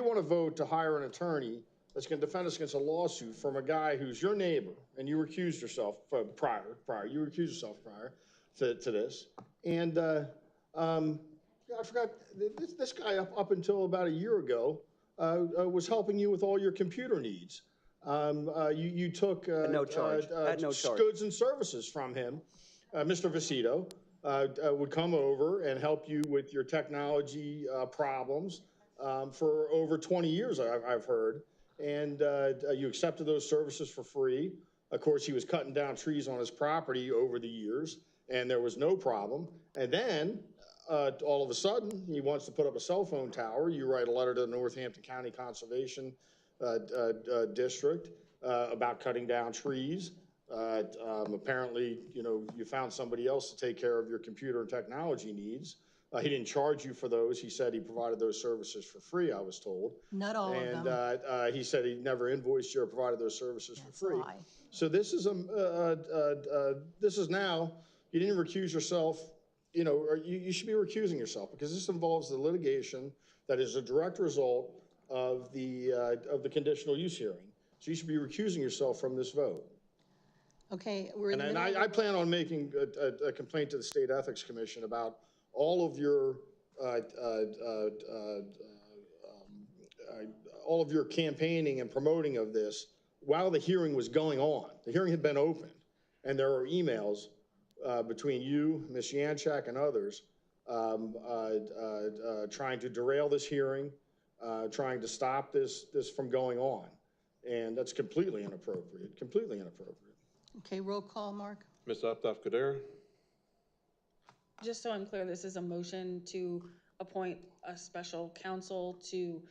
want to vote to hire an attorney that's going to defend us against a lawsuit from a guy who's your neighbor, and you recused yourself prior. You recused yourself prior to this, and I forgot, this guy up until about a year ago was helping you with all your computer needs. You took At no charge. At no charge. Goods and services from him. Mr. Vecito would come over and help you with your technology problems for over 20 years, I've heard. And you accepted those services for free. Of course, he was cutting down trees on his property over the years, and there was no problem. And then all of a sudden, he wants to put up a cell phone tower. You write a letter to the Northampton County Conservation District about cutting down trees. Apparently, you found somebody else to take care of your computer and technology needs. He didn't charge you for those. He said he provided those services for free, I was told. Not all of them. And he said he never invoiced you or provided those services for free. Lie. So this is now, you didn't recuse yourself, or you should be recusing yourself, because this involves the litigation that is a direct result of the conditional use hearing. So you should be recusing yourself from this vote. Okay, we're in the And middle I of plan on making a complaint to the State Ethics Commission about all of your campaigning and promoting of this while the hearing was going on. The hearing had been opened, and there were emails between you, Ms. Yanchak, and others trying to derail this hearing, trying to stop this from going on. And that's completely inappropriate, completely inappropriate. Okay, roll call, Mark. Ms. Aptoff-Kader? Just so I'm clear, this is a motion to appoint a special counsel to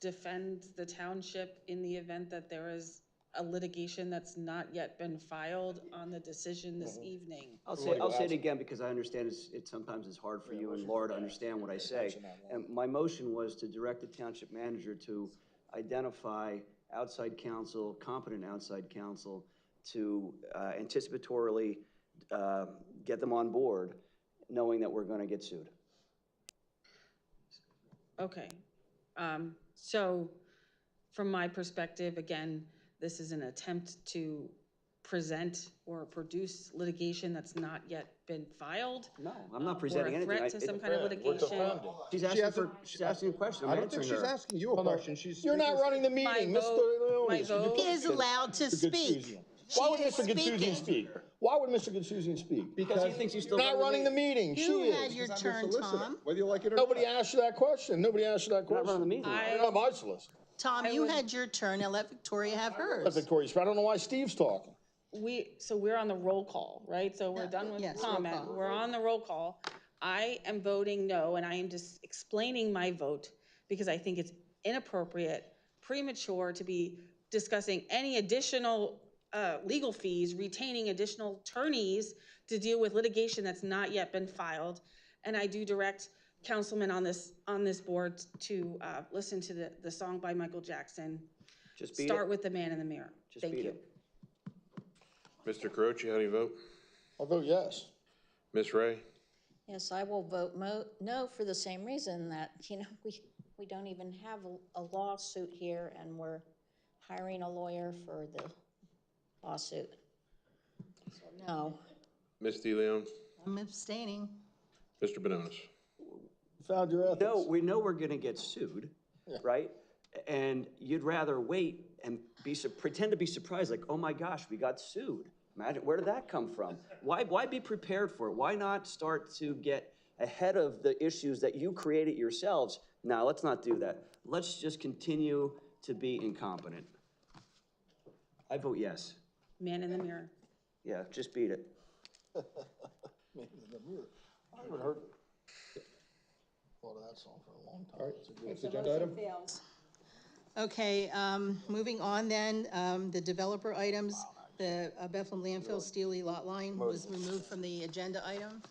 defend the township in the event that there is a litigation that's not yet been filed on the decision this evening. I'll say it again because I understand it sometimes is hard for you and Laura to understand what I say. And my motion was to direct the township manager to identify outside counsel, competent outside counsel, to anticipatorily get them on board, knowing that we're going to get sued. Okay. So from my perspective, again, this is an attempt to present or produce litigation that's not yet been filed. No, I'm not presenting anything. Or a threat to some kind of litigation. She's asking a question. I don't think she's asking you a question. You're not running the meeting, Mr. Leone. vote- He is allowed to speak. Why would She is Mr. Gattusian speaking. speak? Why would Mr. Gattusian speak? Because he thinks he's still not running the meeting. She You had is. your turn, Tom. Whether you like it or Nobody not. asked you that question. Nobody asked you that You're not question. running the meeting. You're not my solicitor. Tom, you had your turn. Now let Victoria have Let hers. Victoria speak. I don't know why Steve's talking. So we're on the roll call, right? So we're done with yes, roll comment. call. We're on the roll call. I am voting no, and I am just explaining my vote because I think it's inappropriate, premature to be discussing any additional legal fees, retaining additional attorneys to deal with litigation that's not yet been filed. And I do direct councilmen on this board to listen to the song by Michael Jackson. Just beat Start it. with the man in the mirror. Just Thank beat you. it. Mr. Carochi, how do you vote? I'll vote yes. Ms. Ray? Yes, I will vote no for the same reason that, we don't even have a lawsuit here, and we're hiring a lawyer for the lawsuit. So no. Ms. DeLeon? I'm abstaining. Mr. Benonis? Found your ethics. No, we know we're going to get sued, right? And you'd rather wait and pretend to be surprised, like, oh my gosh, we got sued. Imagine, where did that come from? Why be prepared for it? Why not start to get ahead of the issues that you created yourselves? Now, let's not do that. Let's just continue to be incompetent. I vote yes. Man in the mirror. Yeah, just beat it. I haven't heard thought of that song for a long time. It's a good Next agenda item? Okay, moving on then, the developer items. The Bethlehem landfill Steely lot line was removed from the agenda agendas.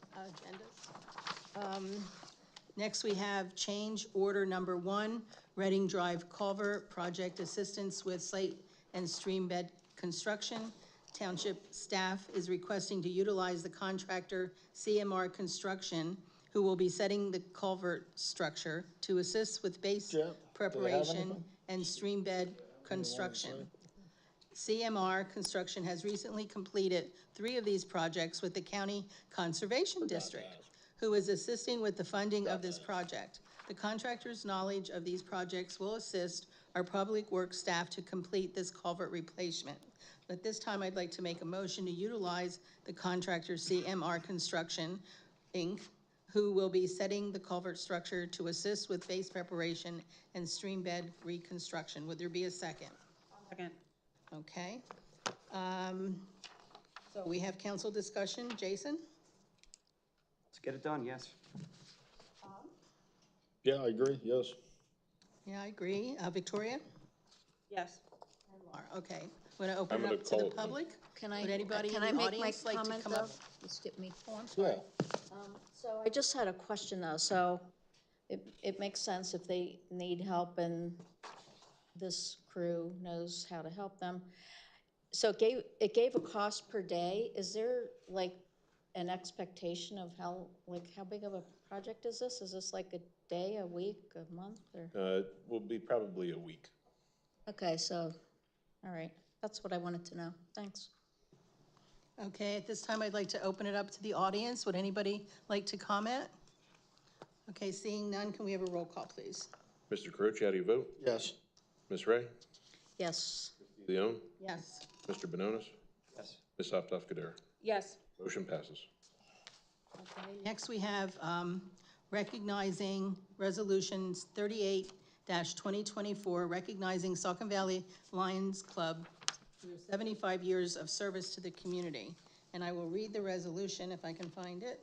Next, we have change order number 1, Reading Drive Culvert Project Assistance with Site and Stream Bed Construction. Township staff is requesting to utilize the contractor CMR Construction, who will be setting the culvert structure to assist with base preparation and stream bed construction. CMR Construction has recently completed 3 of these projects with the County Conservation District, who is assisting with the funding of this project. The contractor's knowledge of these projects will assist our public works staff to complete this culvert replacement. But this time, I'd like to make a motion to utilize the contractor CMR Construction, Inc., who will be setting the culvert structure to assist with base preparation and stream bed reconstruction. Would there be a second? Second. Okay. So we have council discussion. Jason? Let's get it done, yes. Yeah, I agree, yes. Yeah, I agree. Victoria? Yes. Laura, okay. Want to open I'm it gonna up to the call it. public? Would anybody in Can I the make my audience like to comment, come up? though? You skip me. Oh, I'm sorry. So I just had a question though, so it makes sense if they need help and this crew knows how to help them. So it gave a cost per day. Is there like an expectation of how big of a project is this? Is this like a day, a week, a month, or? Will be probably a week. Okay, so, all right, that's what I wanted to know. Thanks. Okay, at this time, I'd like to open it up to the audience. Would anybody like to comment? Okay, seeing none, can we have a roll call, please? Mr. Carochi, how do you vote? Yes. Ms. Ray? Yes. Leon? Yes. Mr. Benonis? Yes. Ms. Hoffdoff-Gadara? Yes. Motion passes. Okay, next we have recognizing resolutions 38-2024, recognizing Saucon Valley Lions Club for their 75 years of service to the community. And I will read the resolution if I can find it.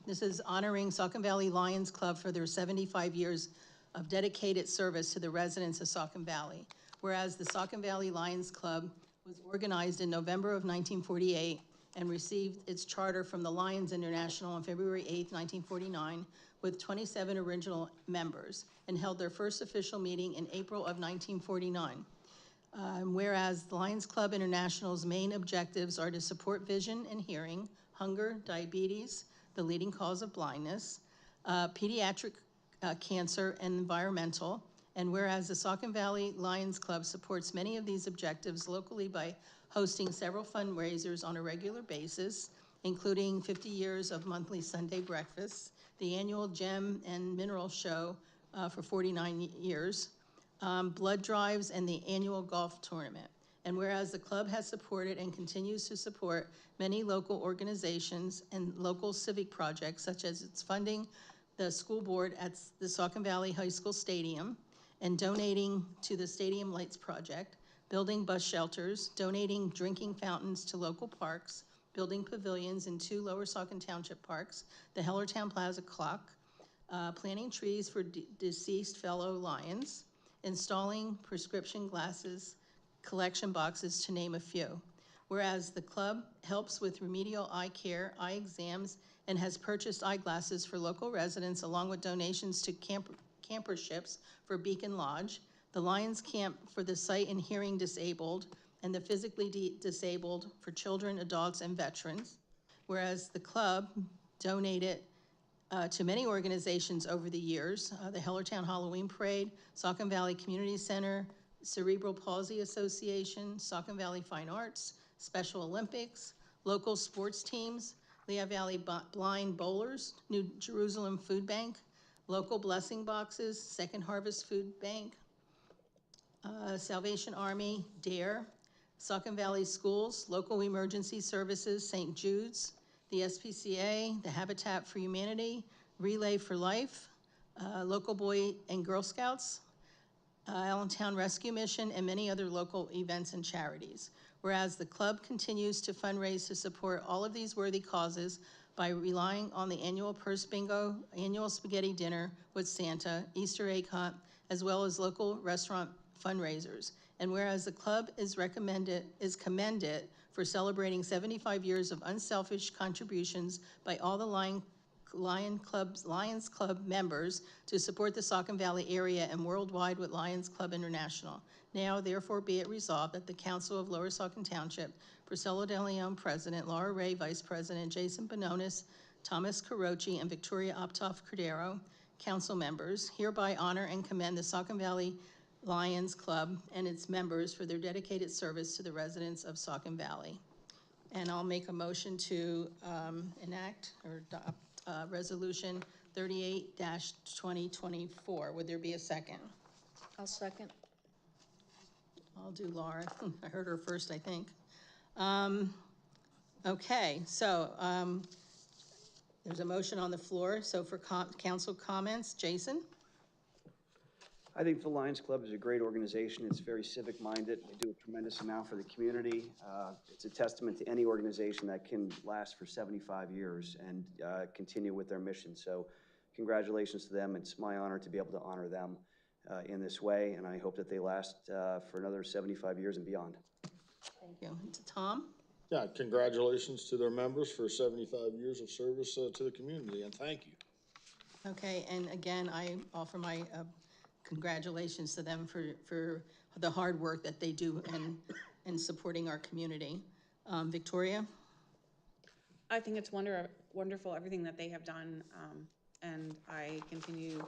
This is honoring Saucon Valley Lions Club for their 75 years of dedicated service to the residents of Saucon Valley. Whereas the Saucon Valley Lions Club was organized in November of 1948 and received its charter from the Lions International on February 8, 1949, with 27 original members, and held their first official meeting in April of 1949. Whereas the Lions Club International's main objectives are to support vision and hearing, hunger, diabetes, the leading cause of blindness, pediatric cancer, and environmental. And whereas the Saucon Valley Lions Club supports many of these objectives locally by hosting several fundraisers on a regular basis, including 50 years of monthly Sunday breakfasts, the annual Gem and Mineral Show for 49 years, blood drives, and the annual golf tournament. And whereas the club has supported and continues to support many local organizations and local civic projects, such as its funding the school board at the Saucon Valley High School Stadium, and donating to the Stadium Lights Project, building bus shelters, donating drinking fountains to local parks, building pavilions in 2 Lower Saucon Township parks, the Hellertown Plaza Clock, planting trees for deceased fellow Lions, installing prescription glasses collection boxes, to name a few. Whereas the club helps with remedial eye care, eye exams, and has purchased eyeglasses for local residents, along with donations to camperships for Beacon Lodge, the Lions Camp for the sight and hearing disabled, and the physically disabled for children, adults, and veterans. Whereas the club donated to many organizations over the years, the Hellertown Halloween Parade, Saucon Valley Community Center, Cerebral Palsy Association, Saucon Valley Fine Arts, Special Olympics, local sports teams, Lehigh Valley Blind Bowlers, New Jerusalem Food Bank, local blessing boxes, Second Harvest Food Bank, Salvation Army, DARE, Saucon Valley Schools, local emergency services, St. Jude's, the SPCA, the Habitat for Humanity, Relay for Life, local Boy and Girl Scouts, Allentown Rescue Mission, and many other local events and charities. Whereas the club continues to fundraise to support all of these worthy causes by relying on the annual purse bingo, annual spaghetti dinner with Santa, Easter egg hunt, as well as local restaurant fundraisers. And whereas the club is commended for celebrating 75 years of unselfish contributions by all the Lions Club members to support the Saucon Valley area and worldwide with Lions Club International. Now, therefore, be it resolved that the Council of Lower Saucon Township, Priscilla De Leon, President, Laura Ray, Vice President, Jason Bononis, Thomas Carochi, and Victoria Optoff Cordero, council members, hereby honor and commend the Saucon Valley Lions Club and its members for their dedicated service to the residents of Saucon Valley. And I'll make a motion to enact or adopt Resolution 38-2024. Would there be a second? I'll second. I'll do Laura. I heard her first, I think. Okay, so there's a motion on the floor. So for council comments, Jason? I think the Lions Club is a great organization. It's very civic-minded. They do a tremendous amount for the community. It's a testament to any organization that can last for 75 years and continue with their mission. So congratulations to them. It's my honor to be able to honor them in this way, and I hope that they last for another 75 years and beyond. Thank you. To Tom? Yeah, congratulations to their members for 75 years of service to the community, and thank you. Okay, and again, I offer my congratulations to them for the hard work that they do in supporting our community. Victoria? I think it's wonderful, everything that they have done, and I continue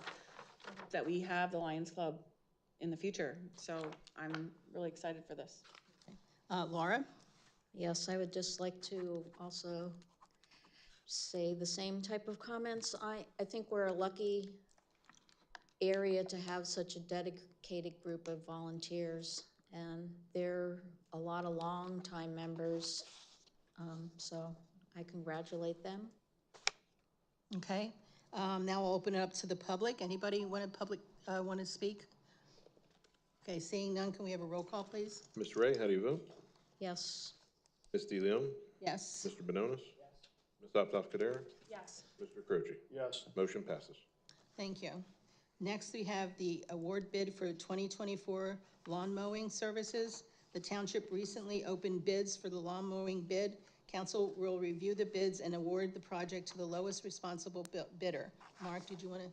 that we have the Lions Club in the future. So I'm really excited for this. Laura? Yes, I would just like to also say the same type of comments. I think we're a lucky area to have such a dedicated group of volunteers, and they're a lot of long-time members, so I congratulate them. Okay, now I'll open it up to the public. Anybody want to speak? Okay, seeing none, can we have a roll call, please? Mr. Ray, how do you vote? Yes. Ms. De Leon? Yes. Mr. Bononis? Ms. Optoff Cordero? Yes. Mr. Croce? Yes. Motion passes. Thank you. Next, we have the award bid for 2024 lawn mowing services. The township recently opened bids for the lawn mowing bid. Council will review the bids and award the project to the lowest responsible bidder. Mark, did you want to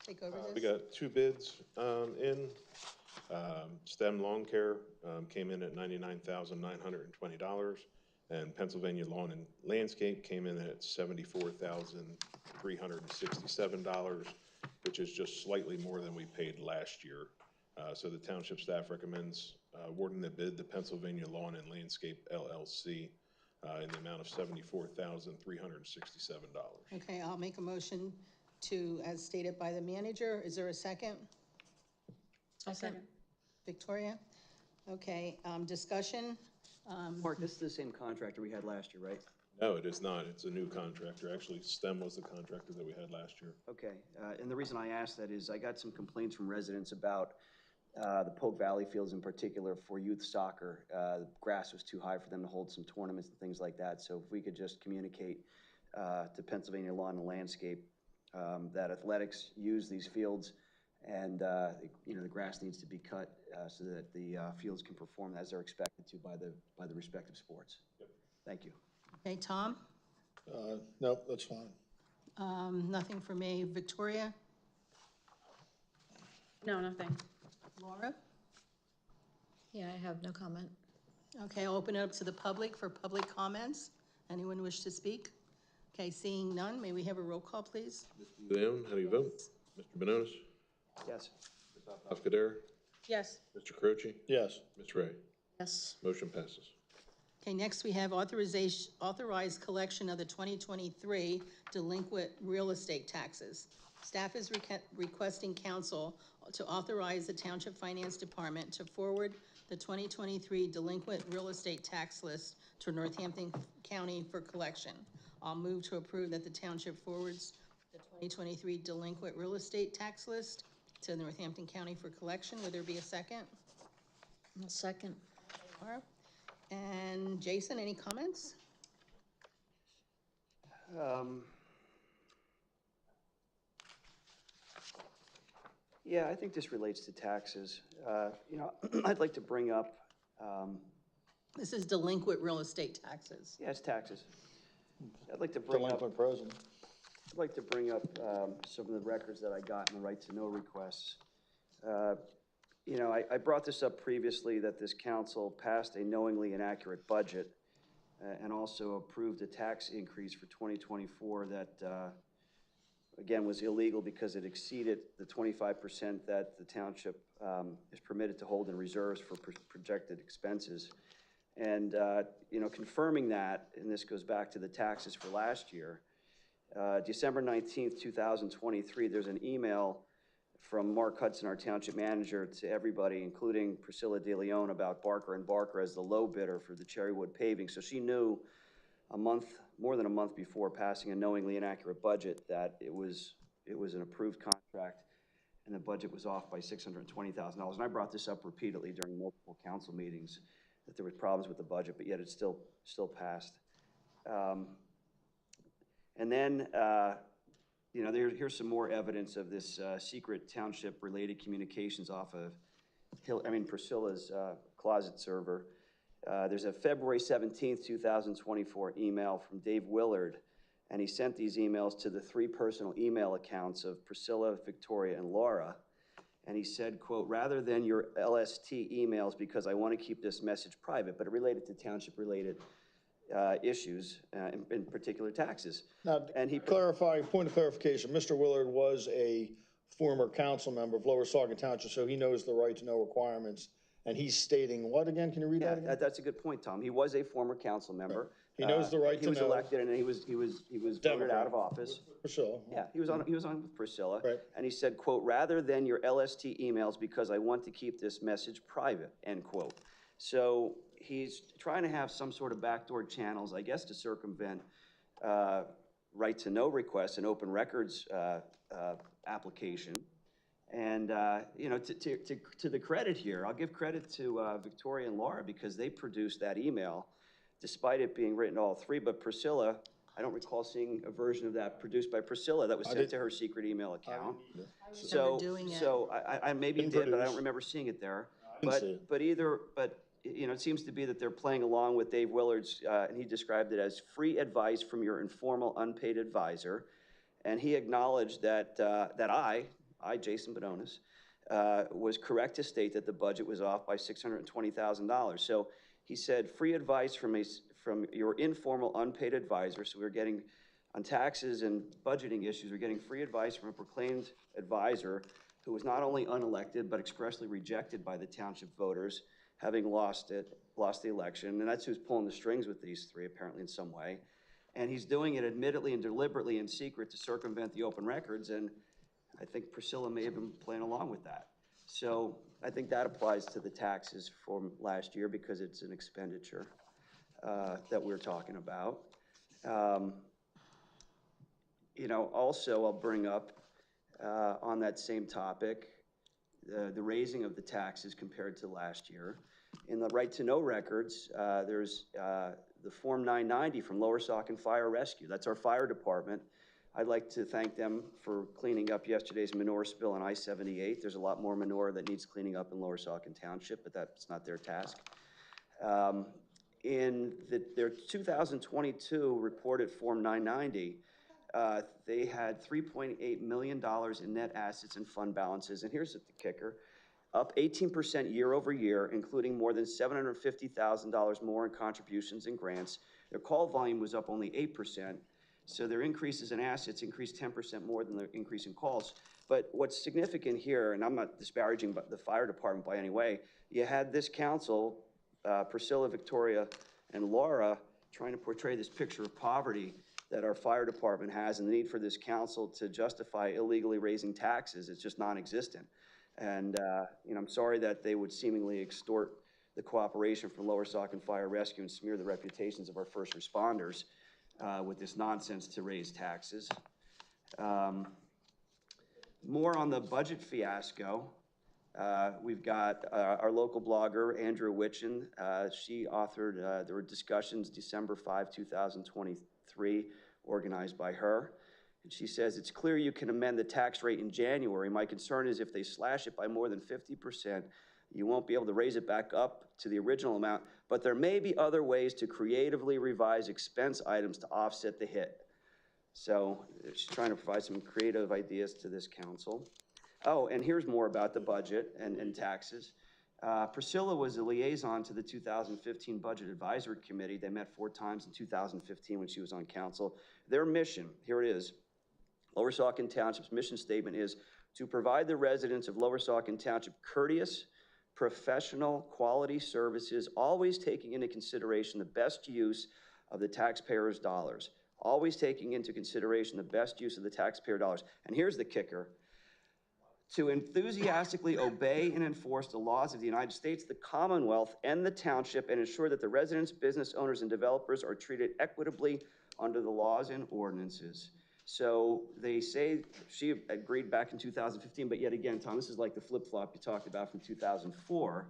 take over this? We got 2 bids in. STEM Lawn Care came in at $99,920, and Pennsylvania Lawn and Landscape came in at $74,367, which is just slightly more than we paid last year. So the township staff recommends awarding the bid to Pennsylvania Lawn and Landscape LLC in the amount of $74,367. Okay, I'll make a motion to, as stated by the manager. Is there a second? Second. Victoria? Okay, discussion. Mark, this is the same contractor we had last year, right? No, it is not. It's a new contractor. Actually, STEM was the contractor that we had last year. Okay, and the reason I asked that is I got some complaints from residents about the Polk Valley fields in particular for youth soccer. The grass was too high for them to hold some tournaments and things like that. So if we could just communicate to Pennsylvania Lawn and Landscape that athletics use these fields, and you know, the grass needs to be cut so that the fields can perform as they're expected to by the respective sports. Yep. Thank you. Okay, Tom? Nope, that's fine. Nothing for me. Victoria? No, nothing. Laura? Yeah, I have no comment. Okay, I'll open it up to the public for public comments. Anyone wish to speak? Okay, seeing none, may we have a roll call, please? Mr. Leon, how do you vote? Mr. Benonis? Yes. Ms. Abdel-Kader? Yes. Mr. Croce? Yes. Ms. Ray? Yes. Motion passes. Okay, next we have authorized collection of the 2023 delinquent real estate taxes. Staff is requesting council to authorize the Township Finance Department to forward the 2023 delinquent real estate tax list to Northampton County for collection. I'll move to approve that the township forwards the 2023 delinquent real estate tax list to Northampton County for collection. Would there be a second? A second. Laura? And Jason, any comments? Yeah, I think this relates to taxes. You know, I'd like to bring up. This is delinquent real estate taxes. Yeah, it's taxes. I'd like to bring up. Delinquent present. I'd like to bring up some of the records that I got in the right to know requests. You know, I brought this up previously that this council passed a knowingly inaccurate budget and also approved a tax increase for 2024 that, again, was illegal because it exceeded the 25% that the township is permitted to hold in reserves for projected expenses. And, you know, confirming that, and this goes back to the taxes for last year, December 19th, 2023, there's an email from Mark Hudson, our township manager, to everybody, including Priscilla De Leon, about Barker & Barker as the low bidder for the Cherrywood paving. So she knew more than a month before passing a knowingly inaccurate budget that it was an approved contract and the budget was off by $620,000. And I brought this up repeatedly during multiple council meetings that there were problems with the budget, but yet it still passed. And then, you know, here's some more evidence of this secret township-related communications off of Priscilla's closet server. There's a February 17th, 2024 email from Dave Willard, and he sent these emails to the 3 personal email accounts of Priscilla, Victoria, and Laura. And he said, quote, rather than your LST emails, because I want to keep this message private, but it related to township-related issues, in particular taxes. Now, and he point of clarification, Mr. Willard was a former council member of Lower Saucon Township, so he knows the right to know requirements. And he's stating what again? Can you read that again? That's a good point, Tom. He was a former council member. Right. He knows the right to know. He was elected and he was voted out of office. Priscilla. Yeah, he was on with Priscilla. Right. And he said, quote, rather than your LST emails, because I want to keep this message private, end quote. So he's trying to have some sort of backdoor channels, I guess, to circumvent right to know requests and open records application. And, you know, to the credit here, I'll give credit to Victoria and Laura because they produced that email, despite it being written to all 3. But Priscilla I don't recall seeing a version of that produced by Priscilla that was sent to her secret email account. So, doing it. so I maybe Didn't did, but I produce. don't remember seeing it there. didn't see it. But you know, it seems to be that they're playing along with Dave Willard's, and he described it as free advice from your informal unpaid advisor. And he acknowledged that, that I, Jason Bononis, was correct to state that the budget was off by $620,000. So he said, free advice from your informal unpaid advisor. So we were getting, on taxes and budgeting issues, we're getting free advice from a proclaimed advisor who was not only unelected, but expressly rejected by the township voters, having lost the election. And that's who's pulling the strings with these three, apparently in some way. And he's doing it admittedly and deliberately in secret to circumvent the open records. And I think Priscilla may have been playing along with that. So I think that applies to the taxes from last year because it's an expenditure that we're talking about. You know, also I'll bring up on that same topic, the raising of the taxes compared to last year. In the right to know records, there's the Form 990 from Lower Saucon Fire Rescue. That's our fire department. I'd like to thank them for cleaning up yesterday's manure spill on I-78. There's a lot more manure that needs cleaning up in Lower Saucon Township, but that's not their task. In their 2022 reported Form 990, they had $3.8 million in net assets and fund balances. And here's the kicker. Up 18% year over year, including more than $750,000 more in contributions and grants. Their call volume was up only 8%, so their increases in assets increased 10% more than the increase in calls. But what's significant here, and I'm not disparaging the fire department by any way, you had this council, Priscilla, Victoria, and Laura, trying to portray this picture of poverty that our fire department has, and the need for this council to justify illegally raising taxes. It's just non-existent. And you know, I'm sorry that they would seemingly extort the cooperation from Lower Saucon Fire Rescue and smear the reputations of our first responders with this nonsense to raise taxes. More on the budget fiasco. We've got our local blogger, Andrew Witchen. She authored, there were discussions December 5, 2023, organized by her. And she says, it's clear you can amend the tax rate in January. My concern is if they slash it by more than 50%, you won't be able to raise it back up to the original amount, but there may be other ways to creatively revise expense items to offset the hit. So she's trying to provide some creative ideas to this council. Oh, and here's more about the budget and taxes. Priscilla was a liaison to the 2015 Budget Advisory Committee. They met 4 times in 2015 when she was on council. Their mission, here it is, Lower Saucon Township's mission statement is to provide the residents of Lower Saucon Township courteous, professional, quality services, always taking into consideration the best use of the taxpayers' dollars. Always taking into consideration the best use of the taxpayer dollars. And here's the kicker. To enthusiastically obey and enforce the laws of the United States, the Commonwealth, and the township, and ensure that the residents, business owners, and developers are treated equitably under the laws and ordinances. So they say she agreed back in 2015, but yet again, Tom, this is like the flip-flop you talked about from 2004.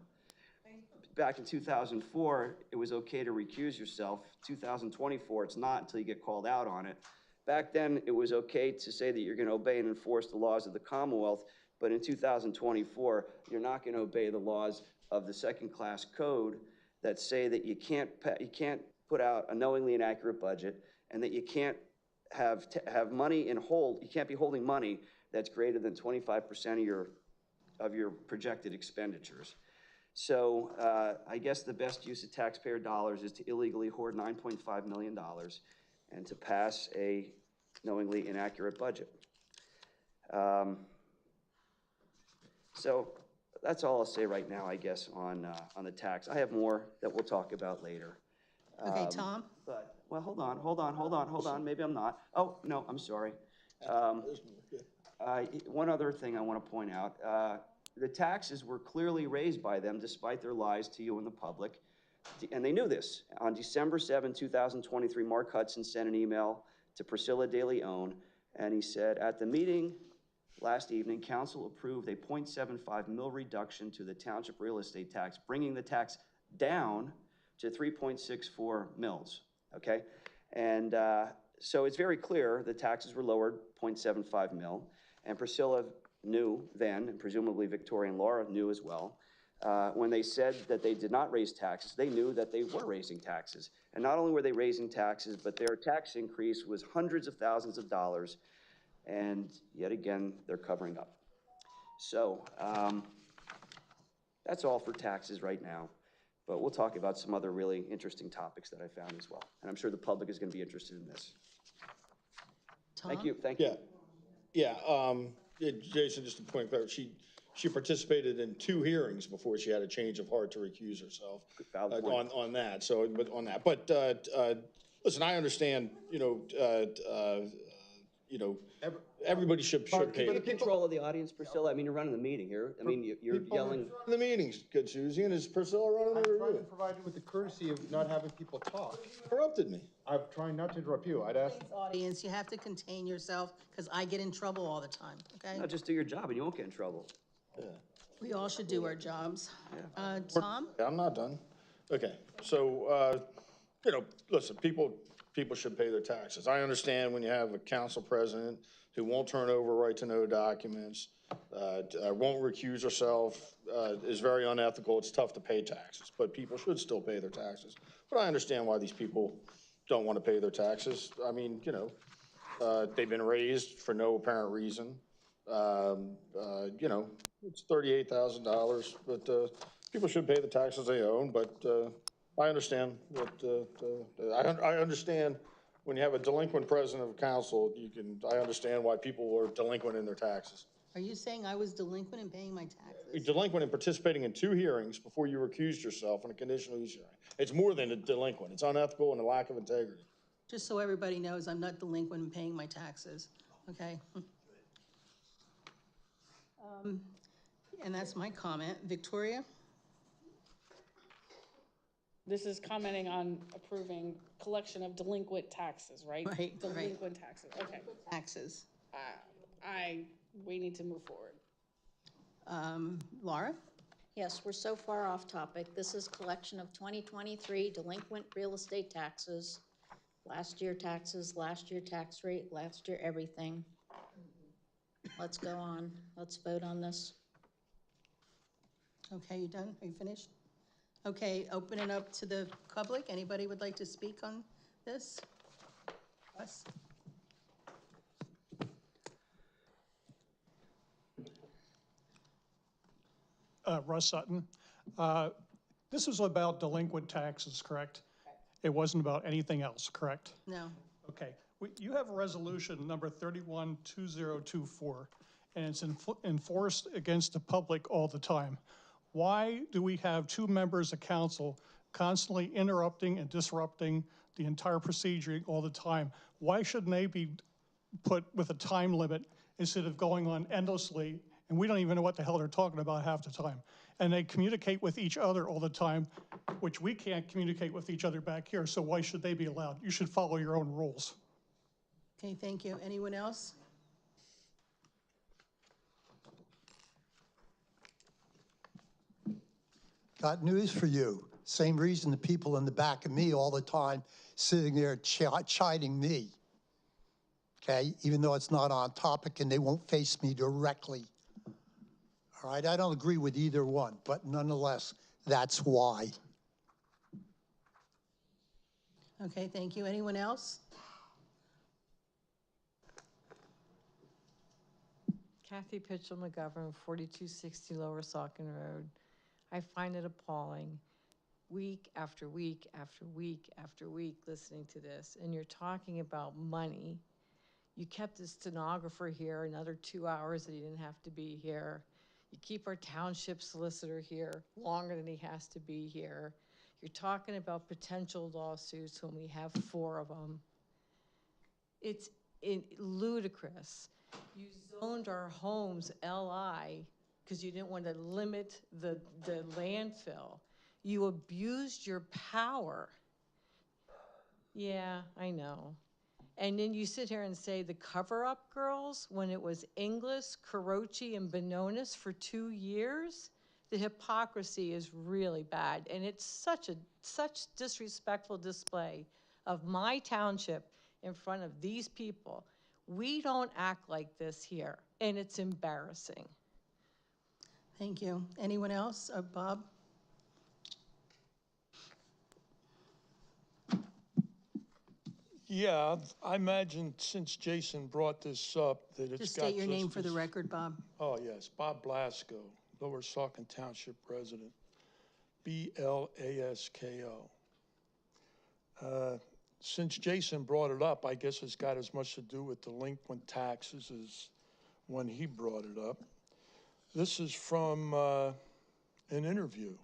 Back in 2004, it was okay to recuse yourself. 2024, it's not until you get called out on it. Back then, it was okay to say that you're going to obey and enforce the laws of the Commonwealth, but in 2024, you're not going to obey the laws of the second-class code that say that you can't put out a knowingly inaccurate budget, and that you can't have money in hold. You can't be holding money that's greater than 25% of your projected expenditures. So I guess the best use of taxpayer dollars is to illegally hoard $9.5 million and to pass a knowingly inaccurate budget. So that's all I'll say right now, I guess, on the tax. I have more that we'll talk about later. Okay, Tom? But, well, hold on. Maybe I'm not. Oh, no, I'm sorry. One other thing I want to point out. The taxes were clearly raised by them despite their lies to you and the public. And they knew this. On December 7, 2023, Mark Hudson sent an email to Priscilla De Leon, and he said, at the meeting last evening, council approved a 0.75 mil reduction to the township real estate tax, bringing the tax down to 3.64 mils, okay? And So it's very clear the taxes were lowered 0.75 mil, and Priscilla knew then, and presumably Victoria and Laura knew as well, when they said that they did not raise taxes, they knew that they were raising taxes. And not only were they raising taxes, but their tax increase was hundreds of thousands of dollars, and yet again, they're covering up. So that's all for taxes right now. But we'll talk about some other really interesting topics that I found as well. And I'm sure the public is going to be interested in this. Thank you, thank you. Yeah, Jason, just a point of clarity, she participated in 2 hearings before she had a change of heart to recuse herself on that, so, but on that. But, listen, I understand, everybody should pay. Keep control of the audience, Priscilla. I mean, you're running the meeting here. I mean, you're yelling. The meetings, good Susie, and is Priscilla running the I'm trying to review? provide you with the courtesy of not having people talk. Interrupted me. I'm trying not to interrupt you. I'd ask. Audience, you have to contain yourself, because I get in trouble all the time, okay? No, just do your job and you won't get in trouble. Yeah. We all should do our jobs. Tom? Yeah, I'm not done. Okay, so, listen, people should pay their taxes. I understand when you have a council president who won't turn over right-to-know documents, won't recuse herself, is very unethical. It's tough to pay taxes, but people should still pay their taxes. But I understand why these people don't want to pay their taxes. I mean, they've been raised for no apparent reason. It's $38,000, but people should pay the taxes they own. But I understand that. I understand when you have a delinquent president of council, I understand why people are delinquent in their taxes. Are you saying I was delinquent in paying my taxes? You're delinquent in participating in 2 hearings before you recused yourself in a conditional use hearing. It's more than a delinquent. It's unethical and a lack of integrity. Just so everybody knows, I'm not delinquent in paying my taxes, okay? And that's my comment. Victoria? This is commenting on approving collection of delinquent taxes, right? Right, Delinquent taxes, okay. Taxes. We need to move forward. Laura? Yes, we're so far off topic. This is collection of 2023 delinquent real estate taxes. Last year taxes, last year tax rate, last year everything. Let's go on. Let's vote on this. Okay, you done? Are you finished? Okay, open it up to the public. Anybody would like to speak on this? Russ? Russ Sutton. This is about delinquent taxes, correct? It wasn't about anything else, correct? No. Okay. You have a resolution number 312024, and it's enforced against the public all the time. Why do we have 2 members of council constantly interrupting and disrupting the entire procedure all the time? Why shouldn't they be put with a time limit instead of going on endlessly? And we don't even know what the hell they're talking about half the time. And they communicate with each other all the time, which we can't communicate with each other back here, so why should they be allowed? You should follow your own rules. Okay, thank you. Anyone else? Got news for you. Same reason the people in the back of me all the time sitting there chiding me. Okay, even though it's not on topic and they won't face me directly. All right, I don't agree with either one, but nonetheless, that's why. Okay, thank you. Anyone else? Kathy Pitchell McGovern, 4260 Lower Saucon Road. I find it appalling, week after week after week after week, listening to this. And you're talking about money. You kept the stenographer here another 2 hours that he didn't have to be here. You keep our township solicitor here longer than he has to be here. You're talking about potential lawsuits when we have 4 of them. It's ludicrous. You zoned our homes LI because you didn't want to limit the landfill. You abused your power. Yeah, I know. And then you sit here and say the cover-up girls, when it was Inglis, Carochi, and Bononis for 2 years, the hypocrisy is really bad. And it's such disrespectful display of my township in front of these people. We don't act like this here, and it's embarrassing. Thank you. Anyone else? Bob? Yeah, I imagine since Jason brought this up that it's got Just state your name just for the as- record, Bob. Oh, yes, Bob Blasco, Lower Saucon Township resident, Blasko. Since Jason brought it up, I guess it's got as much to do with delinquent taxes as when he brought it up. This is from an interview.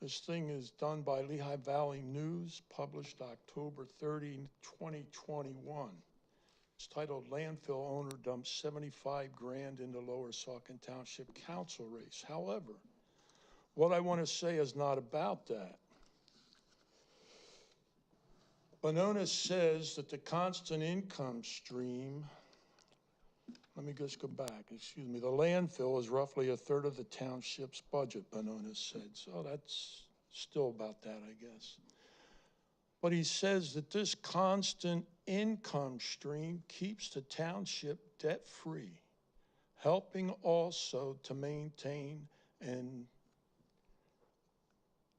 This thing is done by Lehigh Valley News, published October 30, 2021. It's titled "Landfill Owner Dumps 75 Grand into Lower Saucon Township Council Race." However, what I want to say is not about that. Bononis says that the constant income stream, let me just go back, excuse me, the landfill is roughly 1/3 of the township's budget, Bononis said. So that's still about that, I guess. But he says that this constant income stream keeps the township debt-free, helping also to maintain, and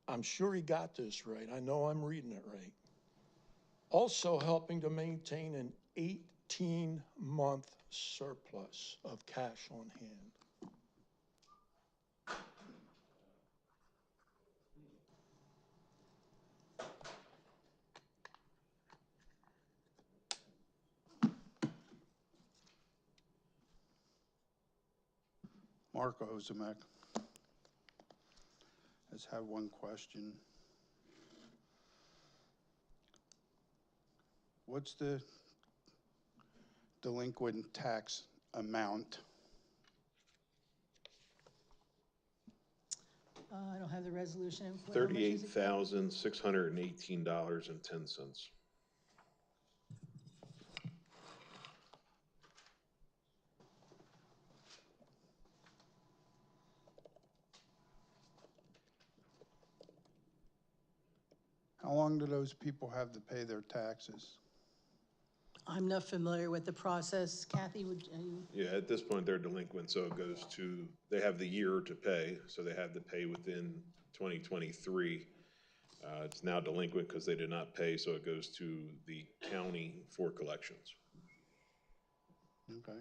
I'm sure he got this right, I know I'm reading it right, also helping to maintain an 18-month surplus of cash on hand. Mark Ozimek. I just have one question. What's the delinquent tax amount? I don't have the resolution. How much is it? $38,618.10. How long do those people have to pay their taxes? I'm not familiar with the process. Kathy, would you? Yeah, at this point, they're delinquent, so it goes to, they have the year to pay, so they have to pay within 2023. It's now delinquent because they did not pay, so it goes to the county for collections. Okay.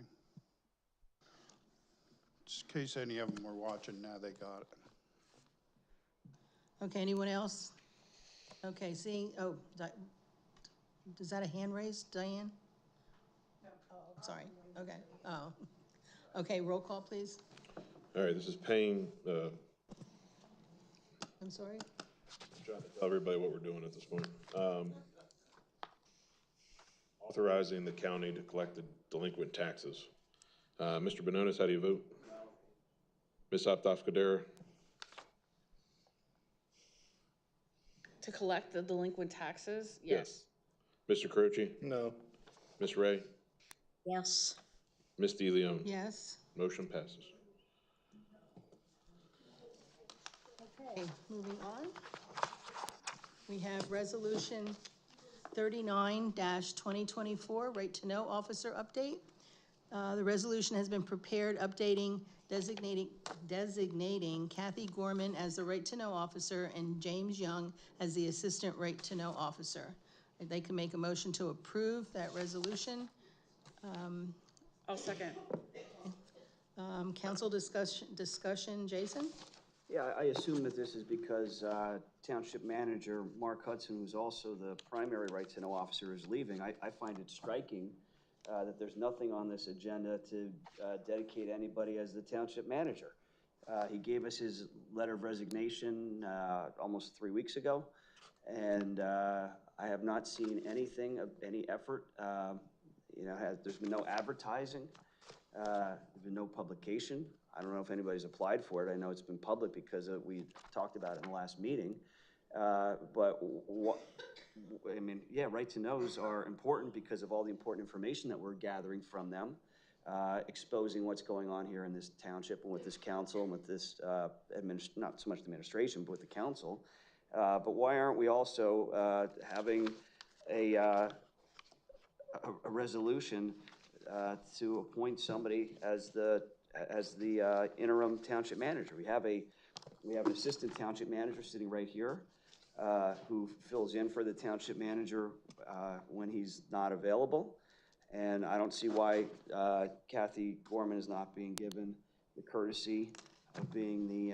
Just in case any of them were watching, now they got it. Okay, anyone else? Okay, seeing, is that a hand raised, Diane? No. Oh, sorry, okay, oh. Okay, roll call, please. All right, this is paying, I'm sorry? I'm trying to tell everybody what we're doing at this point. Authorizing the county to collect the delinquent taxes. Mr. Bononis, how do you vote? No. Ms. Aptof-Kadera? To collect the delinquent taxes? Yes. Mr. Croce? No. Ms. Ray? Yes. Ms. DeLeon? Yes. Motion passes. Okay, moving on. We have Resolution 39-2024, Right to Know Officer Update. The resolution has been prepared, designating Kathy Gorman as the Right to Know Officer and James Young as the Assistant Right to Know Officer. If they can make a motion to approve that resolution. I'll second. Council discussion, Jason? Yeah, I assume that this is because Township Manager Mark Hudson, who's also the primary right to know officer, is leaving. I find it striking that there's nothing on this agenda to dedicate anybody as the Township Manager. He gave us his letter of resignation almost 3 weeks ago, and I have not seen anything of any effort. There's been no advertising. There's been no publication. I don't know if anybody's applied for it. I know it's been public because we talked about it in the last meeting. Right to knows are important because of all the important information that we're gathering from them, exposing what's going on here in this township and with this council and with this, not so much the administration, but with the council. But why aren't we also having a a resolution to appoint somebody as the interim township manager. We have an assistant township manager sitting right here who fills in for the township manager when he's not available. And I don't see why Kathy Gorman is not being given the courtesy of being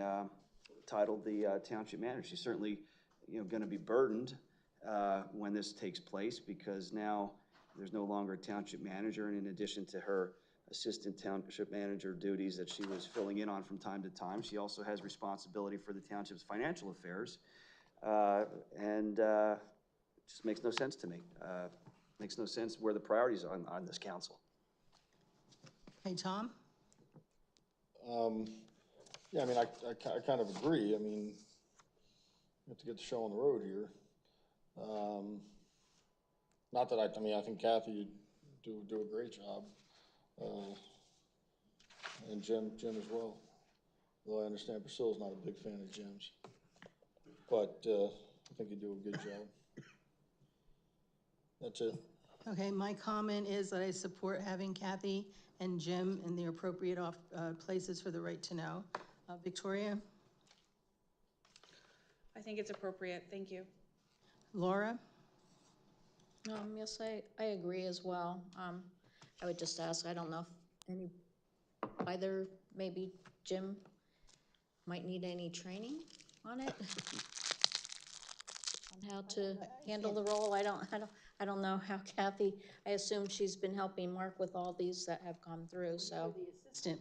titled the township manager. She's certainly, going to be burdened when this takes place, because now there's no longer a township manager, and in addition to her assistant township manager duties that she was filling in on from time to time, she also has responsibility for the township's financial affairs, and it just makes no sense to me. Makes no sense where the priorities are on this council. Hey, Tom? Yeah, I mean, I kind of agree. I mean, we have to get the show on the road here. Not that I mean, I think Kathy do a great job, and Jim as well. Though I understand Priscilla's not a big fan of Jim's, but I think you do a good job. That's it. Okay, my comment is that I support having Kathy and Jim in the appropriate places for the right to know. Victoria? I think it's appropriate. Thank you. Laura? Yes, I agree as well. I would just ask, I don't know if either maybe Jim might need any training on it, on how to handle the role. I don't know how Kathy, I assume she's been helping Mark with all these that have come through, so. The assistant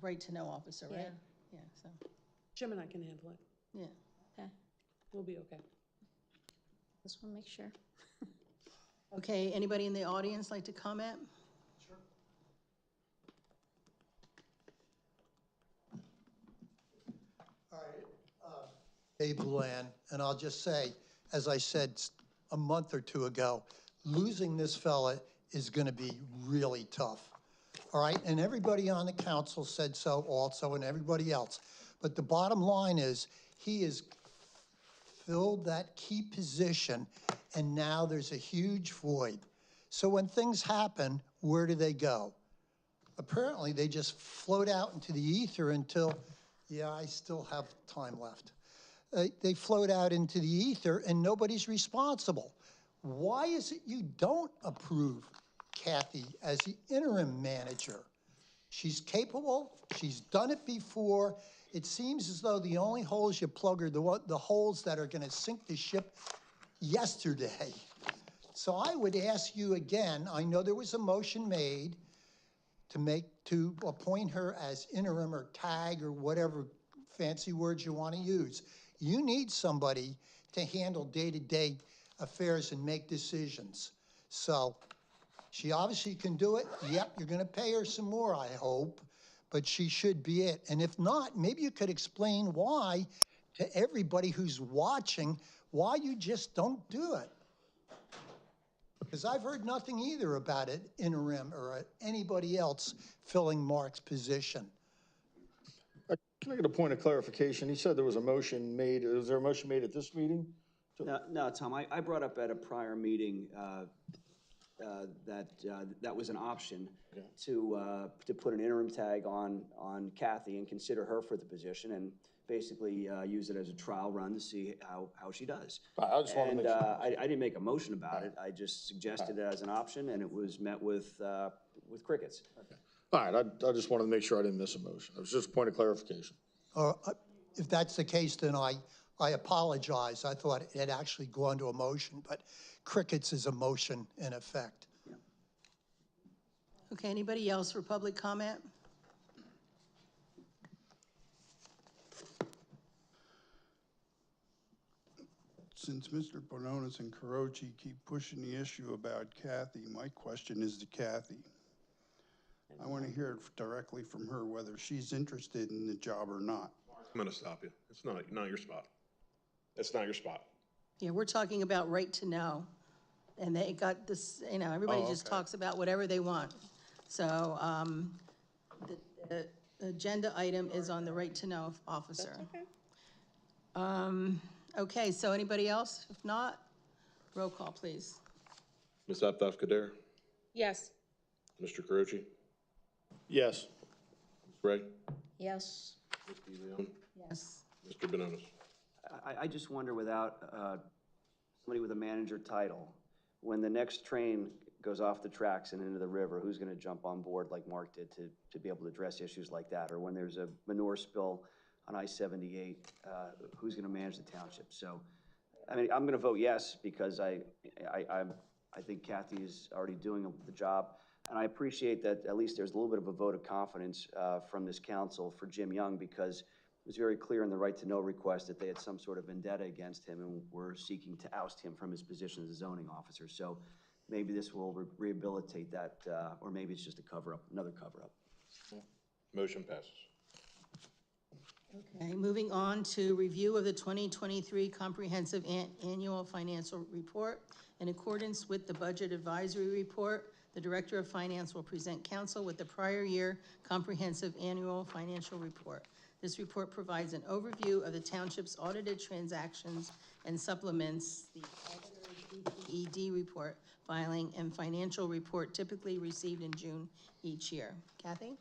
right to know officer, right? Yeah. Yeah, so, Jim and I can handle it. yeah. Okay, We'll be okay. just want to make sure. Okay, anybody in the audience like to comment? Sure. All right, Dave Luann, and I'll just say, as I said a month or two ago, losing this fella is going to be really tough. All right, and everybody on the council said so also, and everybody else. But the bottom line is, he has filled that key position, and now there's a huge void. So when things happen, where do they go? Apparently, they just float out into the ether until, yeah, I still have time left. They float out into the ether, and nobody's responsible. Why is it you don't approve Kathy as the interim manager? She's capable, she's done it before. It seems as though the only holes you plug are the holes that are gonna sink the ship yesterday. So I would ask you again, I know there was a motion made to appoint her as interim or tag or whatever fancy words you wanna use. You need somebody to handle day-to-day affairs and make decisions. So she obviously can do it. Yep, you're gonna pay her some more, I hope, but she should be it. And if not, maybe you could explain why to everybody who's watching, why you just don't do it. Because I've heard nothing either about it, interim or anybody else filling Mark's position. Can I get a point of clarification? He said there was a motion made. Was there a motion made at this meeting? No, Tom, I brought up at a prior meeting that was an option to put an interim tag on Kathy and consider her for the position, and basically use it as a trial run to see how she does. I just want to make sure. I didn't make a motion about it. I just suggested it as an option, and it was met with crickets. Okay. All right, I just wanted to make sure I didn't miss a motion. It was just a point of clarification. If that's the case, then I apologize. I thought it had actually gone to a motion, but crickets is a motion in effect. Yeah. Okay, anybody else for public comment? Since Mr. Bononis and Karochi keep pushing the issue about Kathy, my question is to Kathy. I want to hear it directly from her whether she's interested in the job or not. I'm gonna stop you. It's not your spot. It's not your spot. Yeah, we're talking about right to know. And they got this, everybody just talks about whatever they want. So the agenda item is on the right to know officer. That's okay. Okay, so anybody else? If not, roll call, please. Ms. Abdaf-Kader, Yes. Mr. Caroci? Yes. Ms. Gray? Yes. Ms. DeLeon? Yes. Mr. Benonis? I just wonder without somebody with a manager title, when the next train goes off the tracks and into the river, who's going to jump on board like Mark did to be able to address issues like that? Or when there's a manure spill on I-78, who's going to manage the township? So, I mean, I'm going to vote yes because I think Kathy is already doing the job. And I appreciate that at least there's a little bit of a vote of confidence from this council for Jim Young, because it was very clear in the right to know request that they had some sort of vendetta against him and were seeking to oust him from his position as a zoning officer. So maybe this will rehabilitate that, or maybe it's just a cover-up, another cover-up. Motion passes. Okay, moving on to review of the 2023 Comprehensive Annual Financial Report. In accordance with the Budget Advisory Report, the Director of Finance will present council with the prior year Comprehensive Annual Financial Report. This report provides an overview of the township's audited transactions and supplements the auditor's ED report filing and financial report typically received in June each year. Kathy?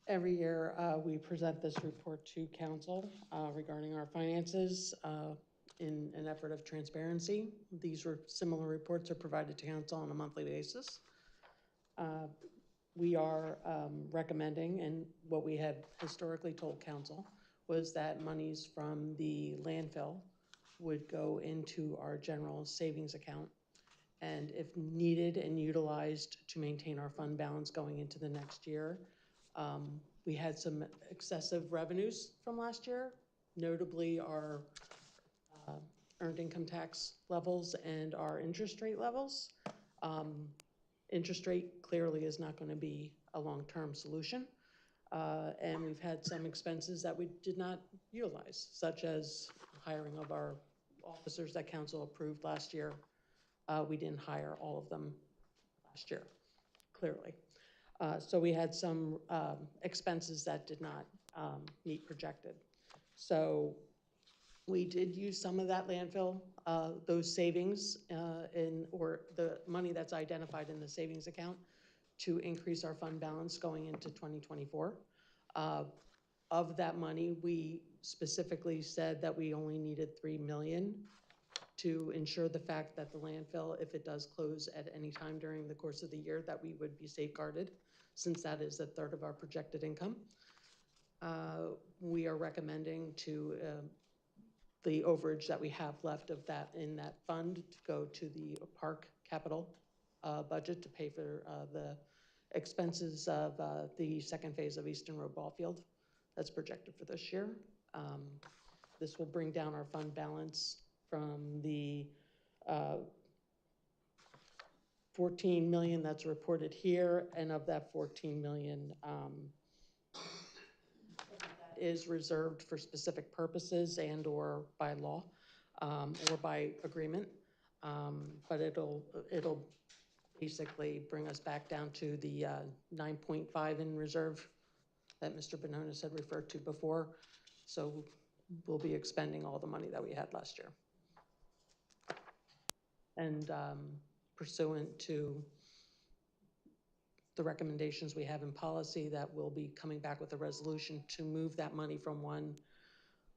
Every year, we present this report to council regarding our finances in an effort of transparency. These similar reports are provided to council on a monthly basis. We are recommending, and what we had historically told council was that monies from the landfill would go into our general savings account, and if needed and utilized to maintain our fund balance going into the next year. We had some excessive revenues from last year, notably our earned income tax levels and our interest rate levels. Interest rate clearly is not going to be a long-term solution. And we've had some expenses that we did not utilize, such as hiring of our officers that council approved last year. We didn't hire all of them last year, clearly. So we had some expenses that did not meet projected. So we did use some of that landfill, those savings or the money that's identified in the savings account to increase our fund balance going into 2024. Of that money, we specifically said that we only needed $3 million to ensure the fact that the landfill, if it does close at any time during the course of the year, that we would be safeguarded, since that is a third of our projected income. We are recommending to the overage that we have left of that in that fund to go to the park capital budget to pay for the expenses of the second phase of Easton Road Ball Field that's projected for this year. This will bring down our fund balance from the 14 million that's reported here, and of that 14 million is reserved for specific purposes and or by law or by agreement. But it'll basically bring us back down to the 9.5 in reserve that Mr. Benonis had referred to before. So we'll be expending all the money that we had last year. And pursuant to the recommendations we have in policy, that we'll be coming back with a resolution to move that money from one,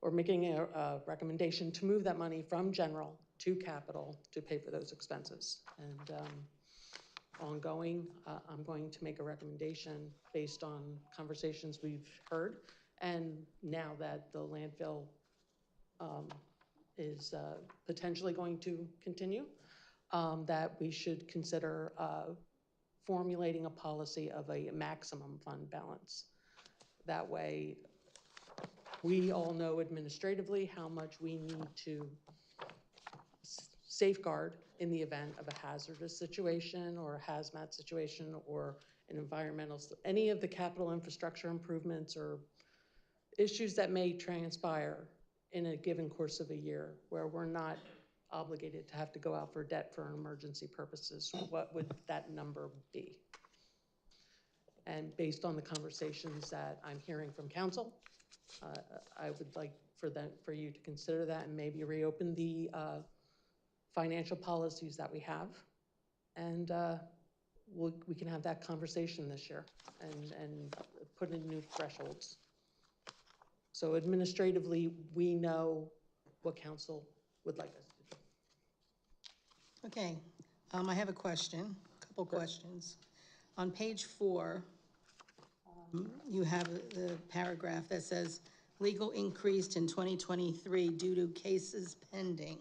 or making a recommendation to move that money from general to capital to pay for those expenses. And ongoing, I'm going to make a recommendation based on conversations we've heard. And now that the landfill is potentially going to continue, that we should consider formulating a policy of a maximum fund balance. That way, we all know administratively how much we need to safeguard in the event of a hazardous situation or a hazmat situation or an environmental, any of the capital infrastructure improvements or issues that may transpire in a given course of a year where we're not obligated to have to go out for debt for emergency purposes. What would that number be? And based on the conversations that I'm hearing from council, I would like for you to consider that and maybe reopen the financial policies that we have. And we can have that conversation this year and put in new thresholds. So administratively, we know what council would like us to do. Okay, I have a question, a couple questions. On page 4, you have the paragraph that says, legal increased in 2023 due to cases pending.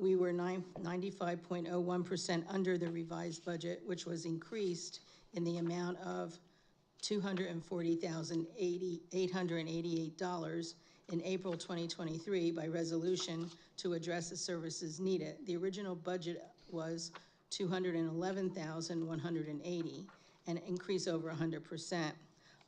We were 95.01% under the revised budget, which was increased in the amount of $240,888 in April 2023 by resolution to address the services needed. The original budget was $211,180, an increase over 100%.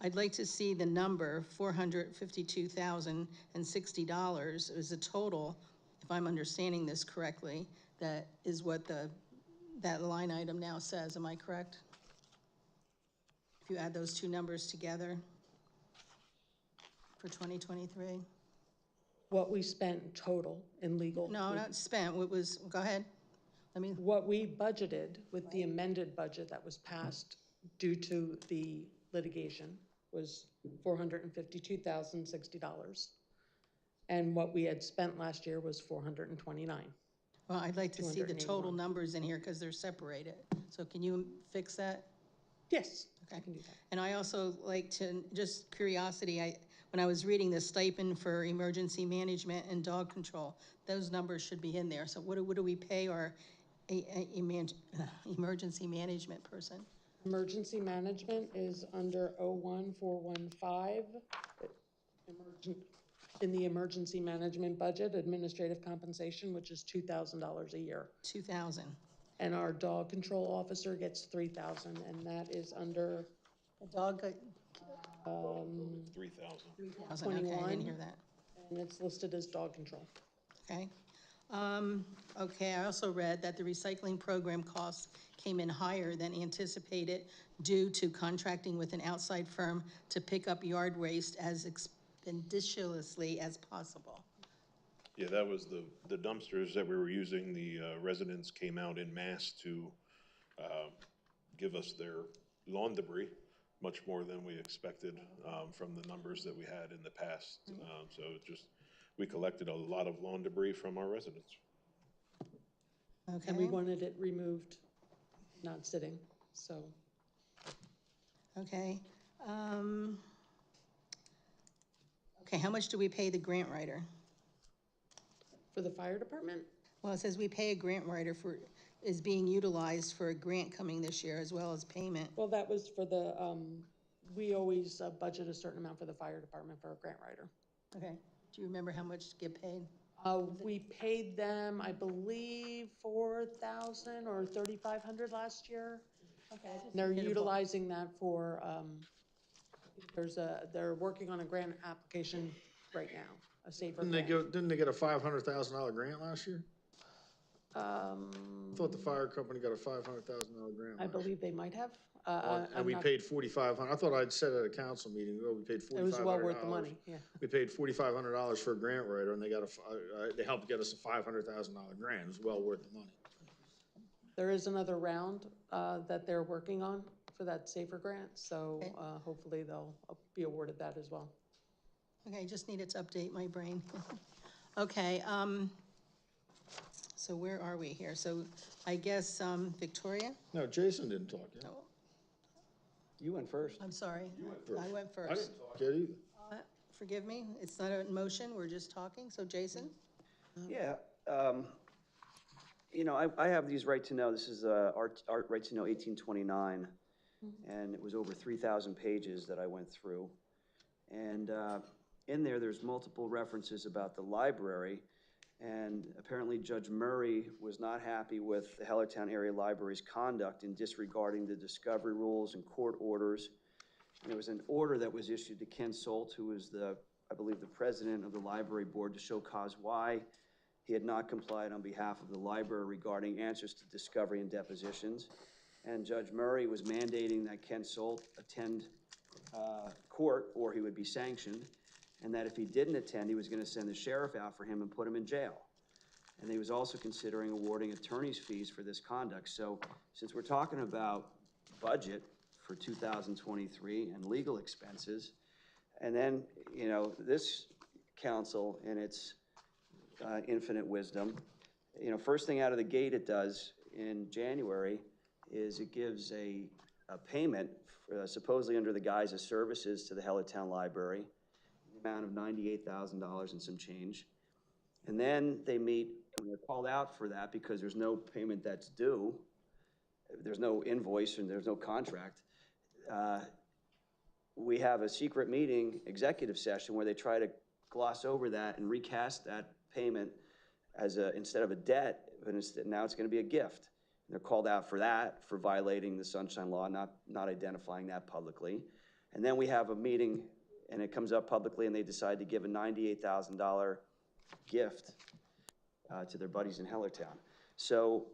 I'd like to see the number $452,060 is a total, if I'm understanding this correctly, that is what that line item now says. Am I correct? If you add those two numbers together for 2023? What we spent total in legal. No, not spent. What was, go ahead. What we budgeted with the amended budget that was passed due to the litigation was $452,060. And what we had spent last year was $429,000. Well, I'd like to see the total numbers in here because they're separated. So can you fix that? Yes, okay. I can do that. And I also like to, just curiosity, when I was reading the stipend for emergency management and dog control, those numbers should be in there. So what do we pay our emergency management person? Emergency management is under 01415. In the emergency management budget, administrative compensation, which is $2,000 a year. $2,000. And our dog control officer gets $3,000, and that is under a dog. 3,000. 3,000. Okay, I didn't hear that. And it's listed as dog control. Okay. Okay, I also read that the recycling program costs came in higher than anticipated due to contracting with an outside firm to pick up yard waste as expeditiously as possible. Yeah, that was the dumpsters that we were using. The residents came out en masse to give us their lawn debris, much more than we expected from the numbers that we had in the past. So we collected a lot of lawn debris from our residents. Okay. And we wanted it removed, not sitting, so. Okay. Okay, how much do we pay the grant writer? For the fire department? Well, it says we pay a grant writer is being utilized for a grant coming this year as well as payment. Well, that was for the, we always budget a certain amount for the fire department for a grant writer. Okay. Do you remember how much to get paid? We paid them, I believe, $4,000 or $3,500 last year. Okay. They're utilizing that for, they're working on a grant application right now, a safer grant. Didn't they get a $500,000 grant last year? I thought the fire company got a $500,000 grant. I believe they might have. And we paid $4,500. I thought I'd said at a council meeting, we paid $4,500. It was well worth the money, yeah. We paid $4,500 for a grant writer, and they they helped get us a $500,000 grant. It was well worth the money. There is another round that they're working on for that safer grant, so hopefully they'll be awarded that as well. Okay, just needed to update my brain. Okay, so where are we here? So I guess Victoria? No, Jason didn't talk yet. No. You went first. I'm sorry. You went first. I went first. I didn't talk yet either. Forgive me, it's not a motion, we're just talking. So Jason? Yeah, you know, I have these right to know. This is Art Right to Know 1829, and it was over 3,000 pages that I went through. And in there's multiple references about the library, and apparently Judge Murray was not happy with the Hellertown Area Library's conduct in disregarding the discovery rules and court orders. And there was an order that was issued to Ken Solt, who was I believe the president of the library board, to show cause why he had not complied on behalf of the library regarding answers to discovery and depositions. And Judge Murray was mandating that Ken Solt attend court or he would be sanctioned, and that if he didn't attend, he was going to send the sheriff out for him and put him in jail. And he was also considering awarding attorney's fees for this conduct. So since we're talking about budget for 2023 and legal expenses, and then, you know, this council in its infinite wisdom, you know, first thing out of the gate it does in January is it gives a payment for, supposedly under the guise of services to the Hellertown Library, the amount of $98,000 and some change. And then they meet, and they're called out for that because there's no payment that's due. There's no invoice and there's no contract. We have a secret meeting, executive session, where they try to gloss over that and recast that payment as instead of a debt, but now it's going to be a gift. They're called out for that, for violating the Sunshine Law, not identifying that publicly. And then we have a meeting, and it comes up publicly, and they decide to give a $98,000 gift to their buddies in Hellertown. So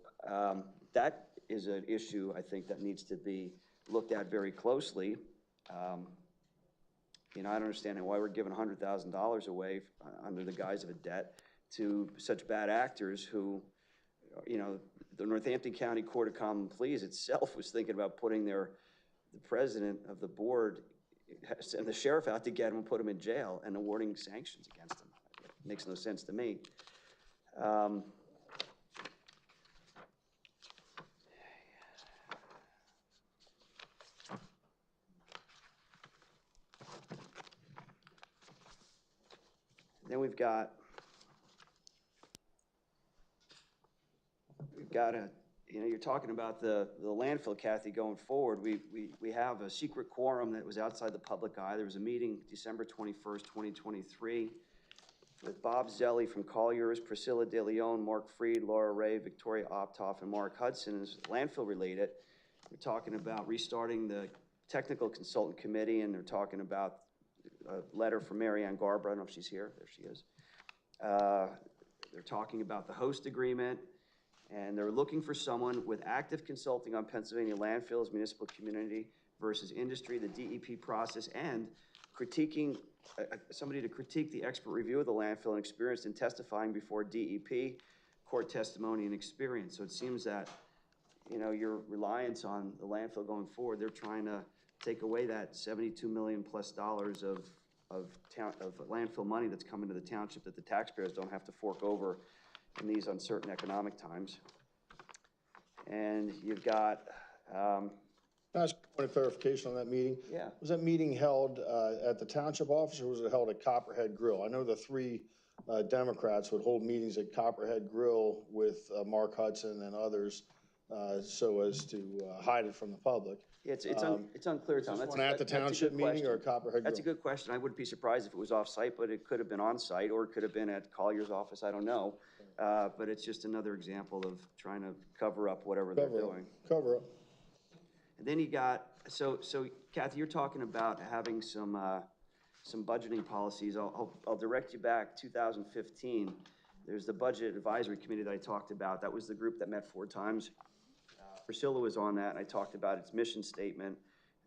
that is an issue, I think, that needs to be looked at very closely. You know, I don't understand why we're giving $100,000 away under the guise of a debt to such bad actors who, you know, the Northampton County Court of Common Pleas itself was thinking about putting the president of the board and the sheriff out to get him and put him in jail and awarding sanctions against him. It makes no sense to me. Then we've got you know, you're talking about the landfill, Kathy, going forward. We have a secret quorum that was outside the public eye. There was a meeting December 21st, 2023 with Bob Zelli from Colliers, Priscilla De Leon, Mark Freed, Laura Ray, Victoria Optoff, and Mark Hudson. Is landfill related. We're talking about restarting the technical consultant committee, and they're talking about a letter from Mary Ann Garber. I don't know if she's here. There she is. They're talking about the host agreement, and they're looking for someone with active consulting on Pennsylvania landfills, municipal community versus industry, the DEP process, and critiquing, somebody to critique the expert review of the landfill and experience in testifying before DEP, court testimony and experience. So it seems that, you know, your reliance on the landfill going forward, they're trying to take away that $72 million plus of landfill money that's coming to the township that the taxpayers don't have to fork over in these uncertain economic times. And you've got... Can I ask a point of clarification on that meeting? Yeah. Was that meeting held at the township office, or was it held at Copperhead Grill? I know the three Democrats would hold meetings at Copperhead Grill with Mark Hudson and others so as to hide it from the public. It's unclear, Tom. Was this one at the township meeting or Copperhead Grill? That's a good question. I wouldn't be surprised if it was off-site, but it could have been on-site, or it could have been at Collier's office. I don't know. But it's just another example of trying to cover up whatever they're doing. Cover up. And then you got, so Kathy, you're talking about having some budgeting policies. I'll direct you back 2015. There's the Budget Advisory Committee that I talked about. That was the group that met 4 times. Priscilla was on that, and I talked about its mission statement.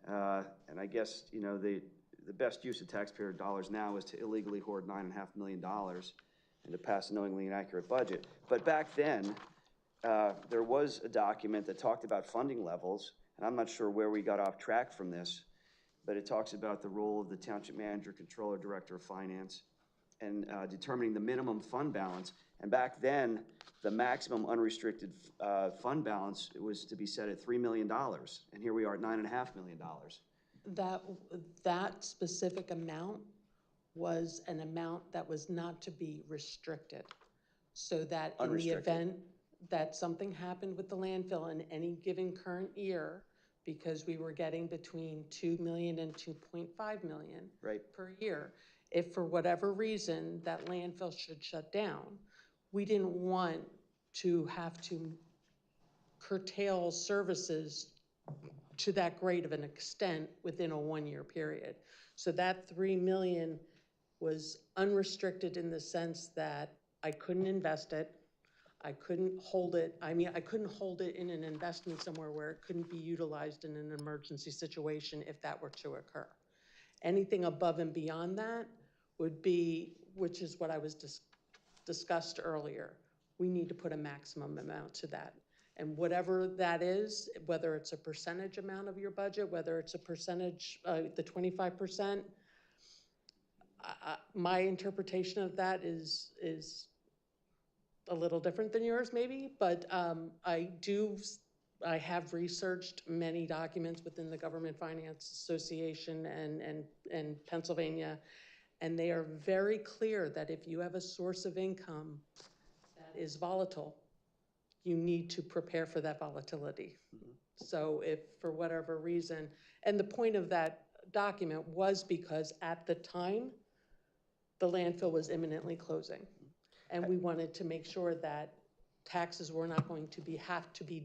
And I guess, you know, the best use of taxpayer dollars now is to illegally hoard $9.5 million and to pass a knowingly inaccurate budget. But back then, there was a document that talked about funding levels, and I'm not sure where we got off track from this, but it talks about the role of the township manager, controller, director of finance, and determining the minimum fund balance. And back then, the maximum unrestricted fund balance was to be set at $3 million, and here we are at $9.5 million. That specific amount was an amount that was not to be restricted, so that in the event that something happened with the landfill in any given current year, because we were getting between $2 million and $2.5 million per year, if for whatever reason that landfill should shut down, we didn't want to have to curtail services to that great of an extent within a 1-year period. So that $3 million was unrestricted in the sense that I couldn't invest it, I couldn't hold it. I mean, I couldn't hold it in an investment somewhere where it couldn't be utilized in an emergency situation if that were to occur. Anything above and beyond that would be, which is what I was discussed earlier, we need to put a maximum amount to that. And whatever that is, whether it's a percentage amount of your budget, whether it's a percentage, the 25%, my interpretation of that is a little different than yours maybe, but I have researched many documents within the Government Finance Association and Pennsylvania, and they are very clear that if you have a source of income that is volatile, you need to prepare for that volatility. So if for whatever reason, and the point of that document was because at the time, the landfill was imminently closing. And we wanted to make sure that taxes were not going to have to be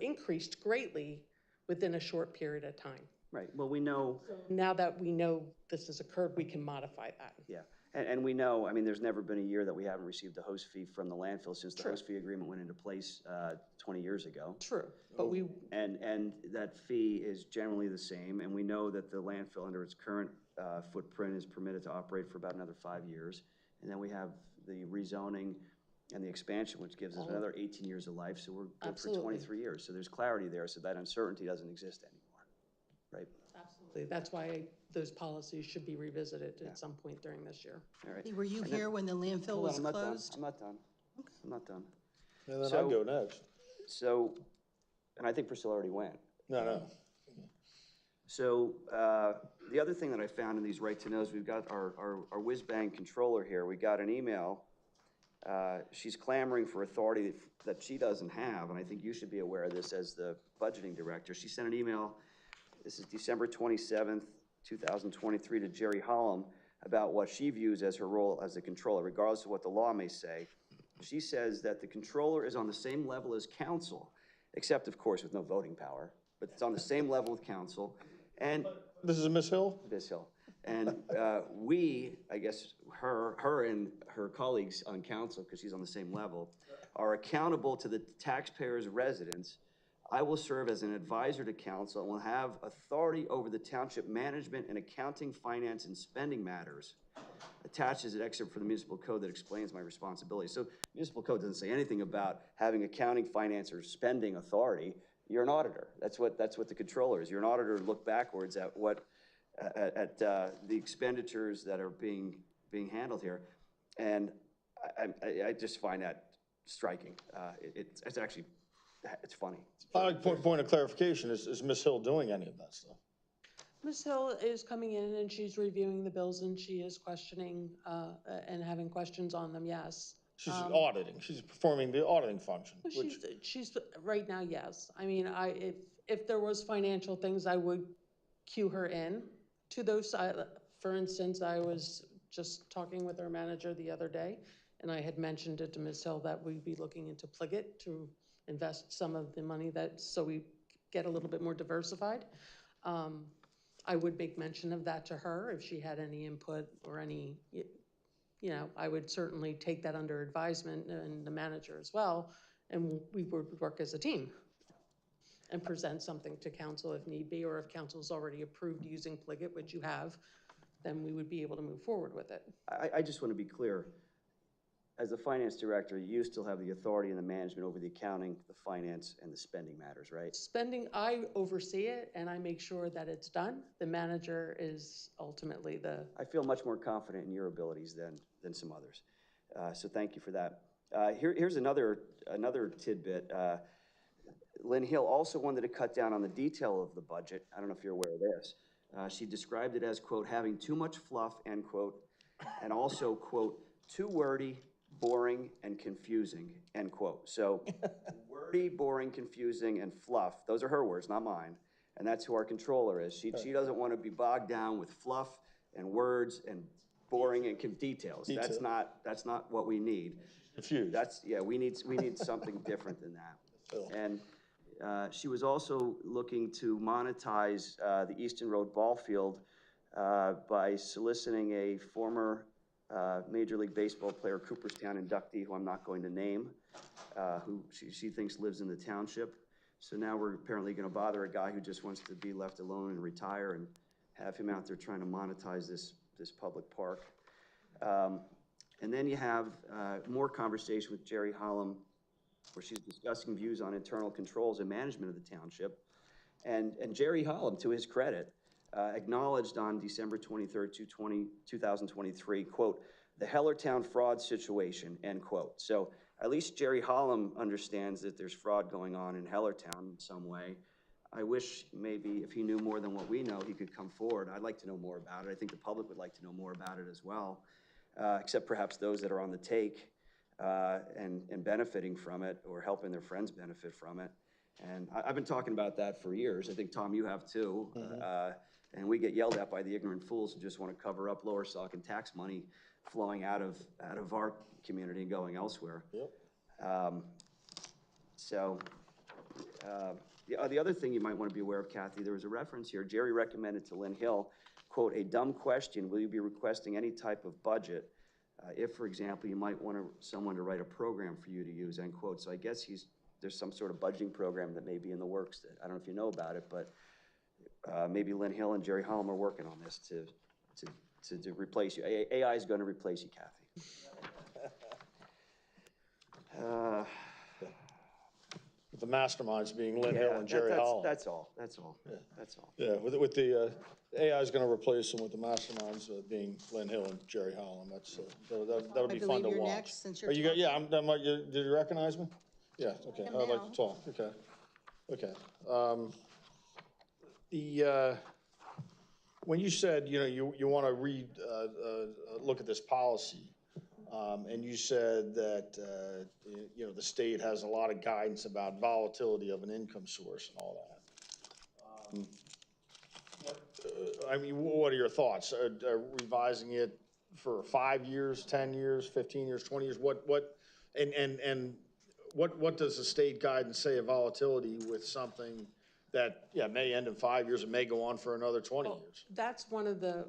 increased greatly within a short period of time. Right, well, we know. Now that we know this has occurred, we can modify that. Yeah, and we know, I mean, there's never been a year that we haven't received a host fee from the landfill since the host fee agreement went into place 20 years ago. True, but we... And that fee is generally the same, and we know that the landfill under its current footprint is permitted to operate for about another 5 years. And then we have the rezoning and the expansion, which gives us another 18 years of life, so we're good for 23 years. So there's clarity there, so that uncertainty doesn't exist anymore, right? Absolutely, that's why those policies should be revisited at some point during this year. All right. Were you here when the landfill was closed? I'm not done. I'm not done. And then I'll go next. So, and I think Priscilla already went. No. So the other thing that I found in these right-to-knows, we've got our whiz-bang controller here. We got an email. She's clamoring for authority that she doesn't have, and I think you should be aware of this as the budgeting director. She sent an email, this is December 27th, 2023, to Jerry Hollum about what she views as her role as the controller, regardless of what the law may say. She says that the controller is on the same level as council, except, of course, with no voting power, but it's on the same level with council. And this is Ms. Hill? Ms. Hill. And we, I guess, her and her colleagues on council, because she's on the same level, are accountable to the taxpayers' residents. I will serve as an advisor to council and will have authority over the township management and accounting, finance, and spending matters. Attached is an excerpt from the municipal code that explains my responsibilities. So municipal code doesn't say anything about having accounting, finance, or spending authority. You're an auditor. That's what the controller is. You're an auditor to look backwards at what the expenditures that are being handled here, and I just find that striking. It's actually funny. Point of clarification: is Ms. Hill doing any of that stuff? Ms. Hill is coming in and she's reviewing the bills and she is questioning and having questions on them. Yes. She's auditing. She's performing the auditing function. She's right now, yes. I mean, if there was financial things, I would cue her in to those. For instance, I was just talking with our manager the other day, and I had mentioned it to Ms. Hill that we'd be looking into Pliget to invest some of the money so we get a little bit more diversified. I would make mention of that to her if she had any input or any. I would certainly take that under advisement and the manager as well, and we would work as a team and present something to council if need be, or if council's already approved using Pliget, which you have, then we would be able to move forward with it. I just want to be clear. As the finance director, you still have the authority and the management over the accounting, the finance, and the spending matters, right? Spending, I oversee it and I make sure that it's done. The manager is ultimately I feel much more confident in your abilities than some others. So thank you for that. Here's another tidbit. Lynn Hill also wanted to cut down on the detail of the budget. I don't know if you're aware of this. She described it as, quote, having too much fluff, end quote, and also, quote, too wordy, boring, and confusing, end quote. So wordy, boring, confusing, and fluff, those are her words, not mine. And that's who our controller is. She doesn't want to be bogged down with fluff and words and boring and details. That's not what we need. Confused. We need something different than that. And she was also looking to monetize the Easton Road ball field by soliciting a former Major League Baseball player, Cooperstown inductee, who I'm not going to name, who she thinks lives in the township. So now we're apparently going to bother a guy who just wants to be left alone and retire and have him out there trying to monetize this public park. And then you have more conversation with Jerry Holland, where she's discussing views on internal controls and management of the township. And Jerry Holland, to his credit, acknowledged on December 23rd, 2023, quote, "the Hellertown fraud situation," end quote. So at least Jerry Holland understands that there's fraud going on in Hellertown in some way. I wish maybe if he knew more than what we know, he could come forward. I'd like to know more about it. I think the public would like to know more about it as well, except perhaps those that are on the take and benefiting from it or helping their friends benefit from it. And I've been talking about that for years. I think, Tom, you have too. And we get yelled at by the ignorant fools who just want to cover up Lower Saucon tax money flowing out of our community and going elsewhere. Yep. The other thing you might want to be aware of, Kathy, there was a reference here. Jerry recommended to Lynn Hill, quote, "a dumb question, will you be requesting any type of budget? If, for example, you might want someone to write a program for you to use," end quote. So I guess there's some sort of budgeting program that may be in the works that, I don't know if you know about it, but maybe Lynn Hill and Jerry Holland are working on this to replace you. AI is going to replace you, Kathy. With the masterminds being Lynn Hill and Jerry Holland. That's all. Yeah, with the AI is going to replace them with the masterminds being Lynn Hill and Jerry Holland. That'll be fun to I believe you're watch. next, since you're Are you talking. yeah, did you recognize me? Yeah, okay, I'd like to talk, okay. When you said, you want to look at this policy, and you said that, the state has a lot of guidance about volatility of an income source and all that. What are your thoughts? Revising it for 5 years, 10 years, 15 years, 20 years? What does the state guidance say of volatility with something that, may end in 5 years and may go on for another 20 years? That's one of the,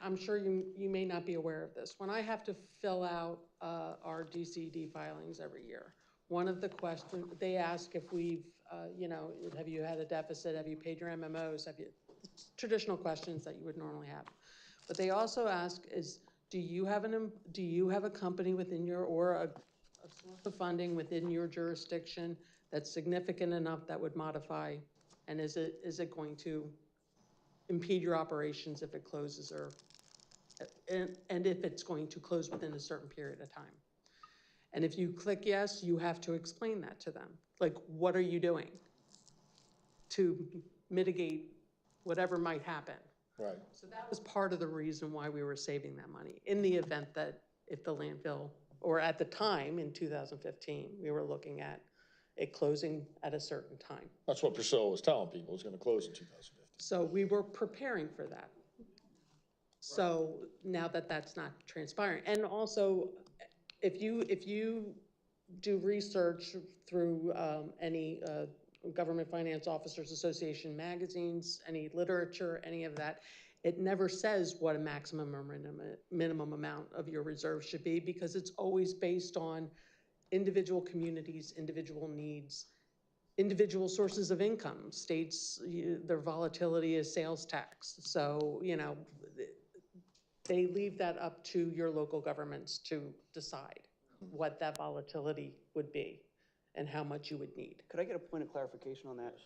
I'm sure you may not be aware of this. When I have to fill out our DCD filings every year, one of the questions, they ask if we've, have you had a deficit? Have you paid your MMOs? Traditional questions that you would normally have. But they also ask is, do you have a company within your, or a source of funding within your jurisdiction that's significant enough that would modify, and is it going to impede your operations if it closes, or and if it's going to close within a certain period of time? And if you click yes, you have to explain that to them. Like, what are you doing to mitigate whatever might happen? Right. So that was part of the reason why we were saving that money, in the event that if the landfill, or at the time in 2015, we were looking at it closing at a certain time. That's what Priscilla was telling people, it was going to close in 2015. So we were preparing for that. So now that that's not transpiring, and also if you do research through any Government Finance Officers Association magazines, any literature, any of that, it never says what a maximum or minimum amount of your reserve should be, because it's always based on individual communities, individual needs, individual sources of income. States, their volatility is sales tax. So, they leave that up to your local governments to decide what that volatility would be and how much you would need. Could I get a point of clarification on that?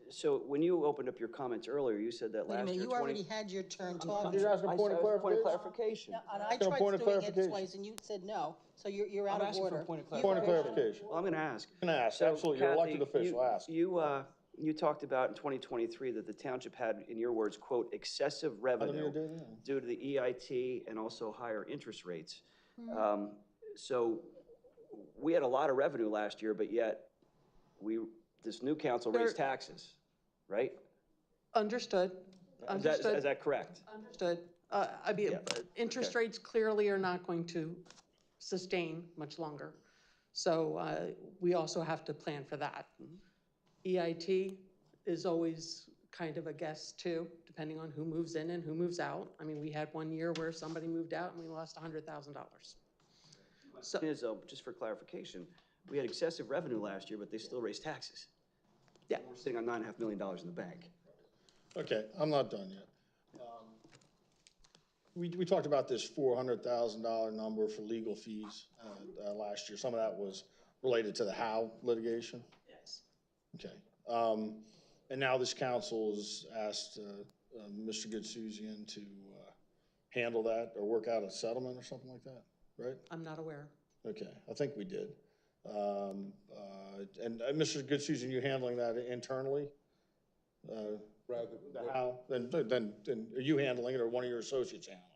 So when you opened up your comments earlier, you said that Wait a last minute, year, you already had your turn talking. You're asking a point of clarification? Yeah, and I tried doing it twice, and you said no, so you're out of order. Point of clarification. Well, I'm going to ask. Absolutely, you're an elected Kathy, official, ask. You talked about in 2023 that the township had, in your words, quote, excessive revenue due to the EIT and also higher interest rates. So we had a lot of revenue last year, but yet this new council raised taxes, right? Understood. Is that correct? Understood. Interest rates clearly are not going to sustain much longer. So we also have to plan for that. EIT is always kind of a guess too, depending on who moves in and who moves out. I mean, we had one year where somebody moved out and we lost $100,000. So, just for clarification, we had excessive revenue last year, but they still raised taxes. Yeah. We're sitting on $9.5 million in the bank. Okay, I'm not done yet. we talked about this $400,000 number for legal fees last year. Some of that was related to the Howe litigation? Yes. Okay. And now this council has asked Mr. Goodsouzian to handle that or work out a settlement or something like that, right? I'm not aware. Okay, I think we did. And Mr. Goodsouzian, you handling that internally? Rather The Howe, then are you handling it or one of your associates handling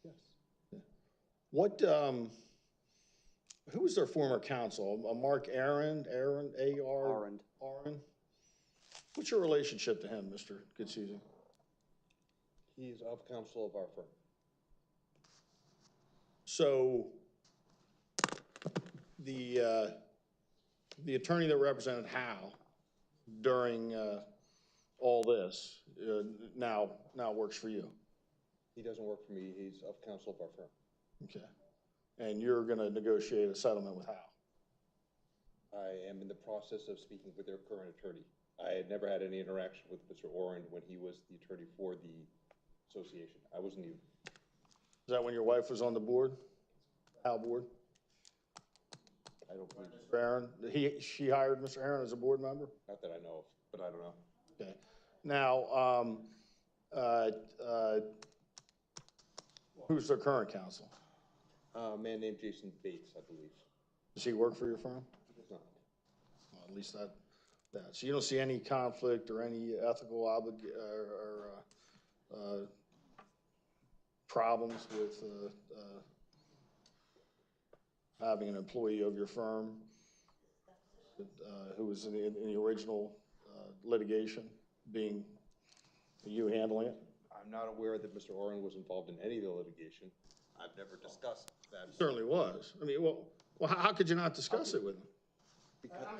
it? Yes. What, who was their former counsel? Mark Aaron, A-R? Aaron. What's your relationship to him, Mr. Goodsouzian? He's of counsel of our firm. So the attorney that represented Howe during all this now works for you? He doesn't work for me. He's of counsel of our firm. Okay. And you're going to negotiate a settlement with Howe? I am in the process of speaking with their current attorney. I had never had any interaction with Mr. Oren when he was the attorney for the association. I was new. Is that when your wife was on the board, Howe board? I don't believe Mr. Aaron, she hired Mr. Aaron as a board member? Not that I know of, but I don't know. Okay. Now, who's their current counsel? A man named Jason Bates, I believe. Does he work for your firm? He does not. Well, at least that. So you don't see any conflict or any ethical problems with having an employee of your firm who was in the original litigation, being you handling it? I'm not aware that Mr. Oren was involved in any of the litigation. I've never discussed that. Certainly was. I mean, well, how could you not discuss it with him?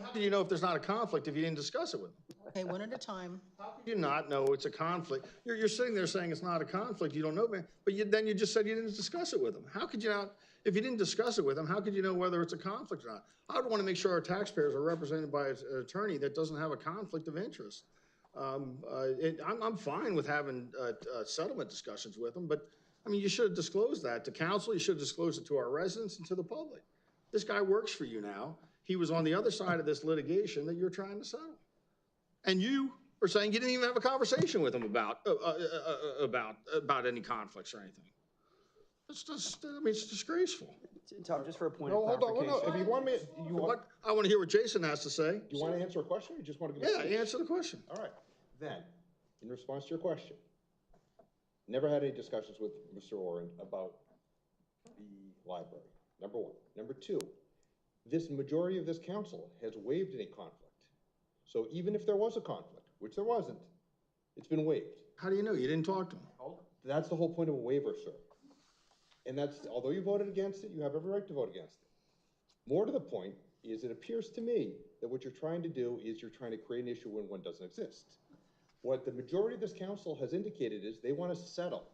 How do you know if there's not a conflict if you didn't discuss it with him? Okay, one at a time. How could you not know it's a conflict? You're sitting there saying it's not a conflict, you don't know, but then you just said you didn't discuss it with him. How could you not, if you didn't discuss it with him, how could you know whether it's a conflict or not? I would want to make sure our taxpayers are represented by an attorney that doesn't have a conflict of interest. I'm fine with having settlement discussions with them, but I mean, you should have disclosed that to council, you should have disclosed it to our residents and to the public. This guy works for you now. He was on the other side of this litigation that you're trying to settle. And you are saying you didn't even have a conversation with him about any conflicts or anything. It's just, I mean, it's disgraceful. Tom, just for a point No, of hold on, clarification. if you want me, I want to hear what Jason has to say. Do you want to answer a question or you just want to give a Yeah, answer the question. All right. Then, in response to your question, never had any discussions with Mr. Oren about the library, number one. Number two, this majority of this council has waived any conflict. So even if there was a conflict, which there wasn't, it's been waived. How do you know? You didn't talk to him. That's the whole point of a waiver, sir. And that's, although you voted against it, you have every right to vote against it. More to the point is it appears to me that what you're trying to do is you're trying to create an issue when one doesn't exist. What the majority of this council has indicated is they want to settle.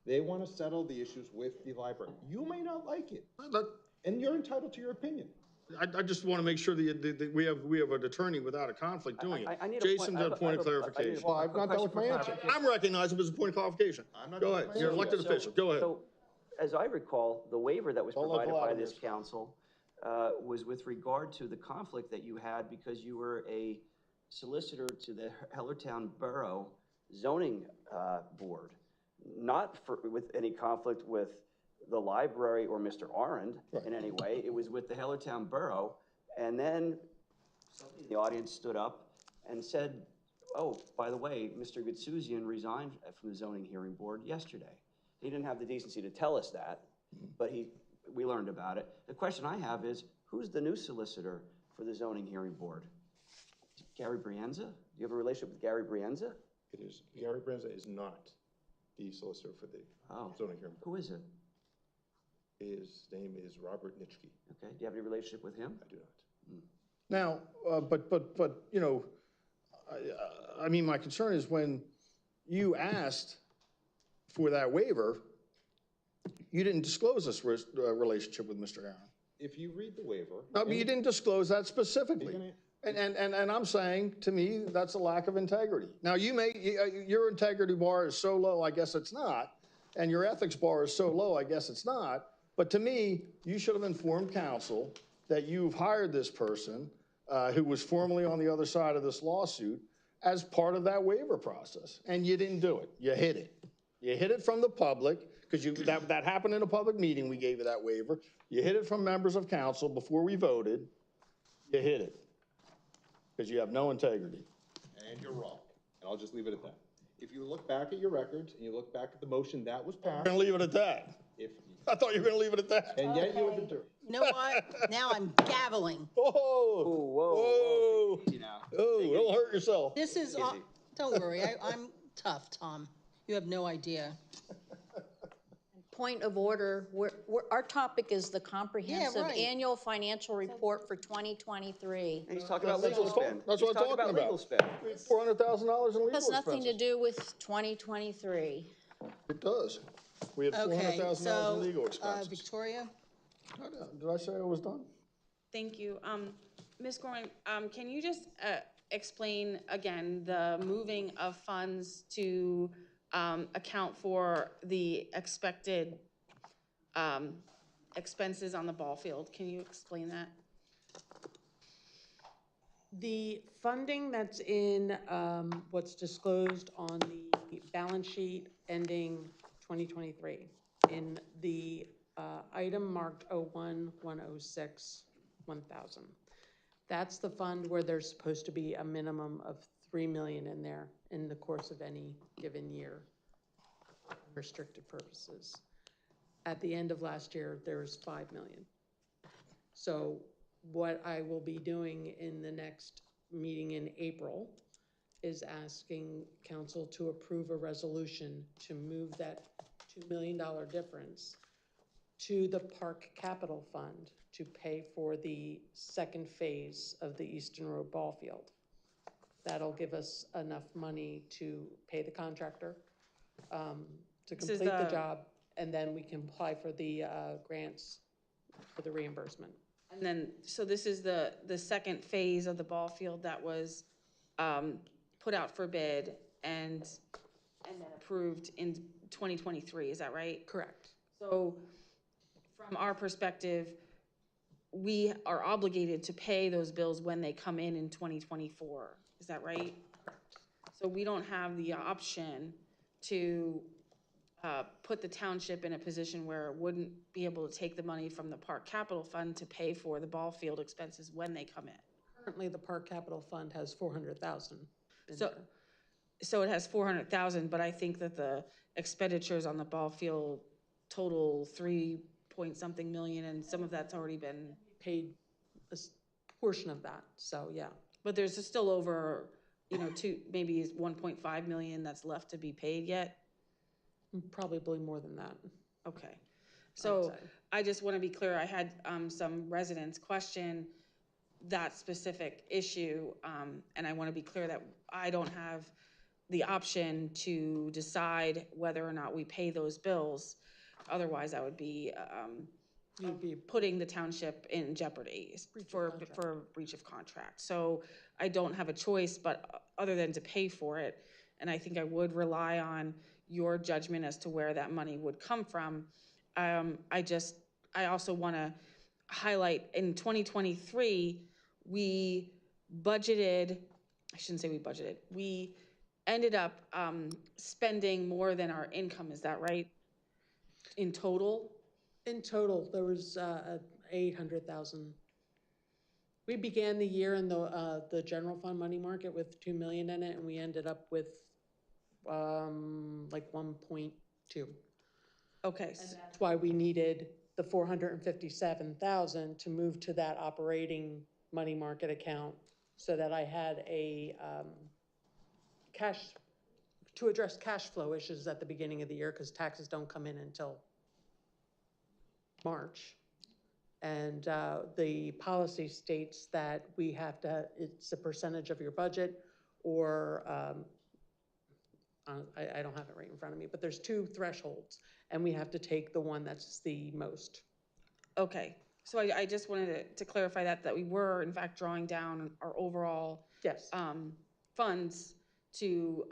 They want to settle the issues with the library. You may not like it, and you're entitled to your opinion. I just want to make sure that we have an attorney without a conflict doing it. Jason, a point of clarification. Well, I've not done with my answer. I'm recognizing as a point of clarification. Go ahead, you're an elected official, go ahead. So, as I recall, the waiver that was provided by this council was with regard to the conflict that you had because you were a solicitor to the Hellertown Borough Zoning Board, not with any conflict with the library or Mr. Arend in any way. It was with the Hellertown Borough. And then somebody in the audience stood up and said, oh, by the way, Mr. Goodsouzian resigned from the zoning hearing board yesterday. He didn't have the decency to tell us that, but we learned about it. The question I have is, who's the new solicitor for the zoning hearing board? Gary Brienza? Do you have a relationship with Gary Brienza? It is, Gary Brienza is not the solicitor for the zoning hearing board. Who is it? His name is Robert Nitschke. Okay, do you have any relationship with him? I do not. Now, but you know, I mean, my concern is when you asked for that waiver, you didn't disclose this relationship with Mr. Aaron. If you read the waiver. No, but you didn't disclose that specifically. And I'm saying, to me, that's a lack of integrity. Now, your integrity bar is so low, I guess it's not. and your ethics bar is so low, I guess it's not. But to me, you should have informed council that you've hired this person who was formerly on the other side of this lawsuit as part of that waiver process, and you didn't do it. You hid it. You hid it from the public, because that happened in a public meeting, we gave you that waiver. You hid it from members of council before we voted. You hid it, because you have no integrity. And you're wrong, and I'll just leave it at that. If you look back at your records, and you look back at the motion that was I'm passed. gonna leave it at that. I thought you were gonna leave it at that. And yet you were the. You know what? Now I'm gaveling. Whoa. Easy now. Oh, don't hurt yourself. This is, don't worry, I'm tough, Tom. You have no idea. Point of order, our topic is the comprehensive right. annual financial report for 2023. And he's talking about legal spend. That's He's what I'm talking about. legal spend. $400,000 in legal expenses. Has nothing to do with 2023. It does. We had Okay, $400,000 so, in legal expenses. Victoria? Did I say I was done? Thank you. Ms. Gorman, can you just explain again the moving of funds to account for the expected expenses on the ball field? Can you explain that? The funding that's in what's disclosed on the balance sheet ending 2023 in the item marked 01106 1000. That's the fund where there's supposed to be a minimum of $3 million in there in the course of any given year, restricted purposes. At the end of last year, there was $5 million. So what I will be doing in the next meeting in April is asking council to approve a resolution to move that $2 million difference to the Park Capital Fund to pay for the second phase of the Eastern Road Ball Field. That'll give us enough money to pay the contractor, to complete the job, and then we can apply for the grants for the reimbursement. And then, so this is the second phase of the ball field that was put out for bid and then approved in 2023, is that right? Correct. So from our perspective, we are obligated to pay those bills when they come in 2024, is that right? Correct. So we don't have the option to put the township in a position where it wouldn't be able to take the money from the Park Capital Fund to pay for the ball field expenses when they come in. Currently, the Park Capital Fund has $400,000 in So, there. so it has 400,000, but I think that the expenditures on the ball field total 3-point-something million, and some of that's already been paid a portion of that, so yeah. But there's still over, maybe 1.5 million that's left to be paid yet? Probably more than that. Okay. So I just want to be clear, I had some residents question that specific issue, and I want to be clear that I don't have the option to decide whether or not we pay those bills. Otherwise, I would be putting the township in jeopardy for breach of contract. So I don't have a choice but other than to pay for it. And I think I would rely on your judgment as to where that money would come from. I also want to highlight in 2023, we ended up spending more than our income, is that right? In total? In total, there was 800,000. We began the year in the general fund money market with 2 million in it, and we ended up with like 1.2. Okay. And that's why we needed the 457,000 to move to that operating money market account so that I had a to address cash flow issues at the beginning of the year, because taxes don't come in until March. And the policy states that we have to, it's a percentage of your budget, or I don't have it right in front of me, but there's 2 thresholds, and we have to take the one that's the most. Okay, so I just wanted to clarify that we were in fact drawing down our overall yes funds to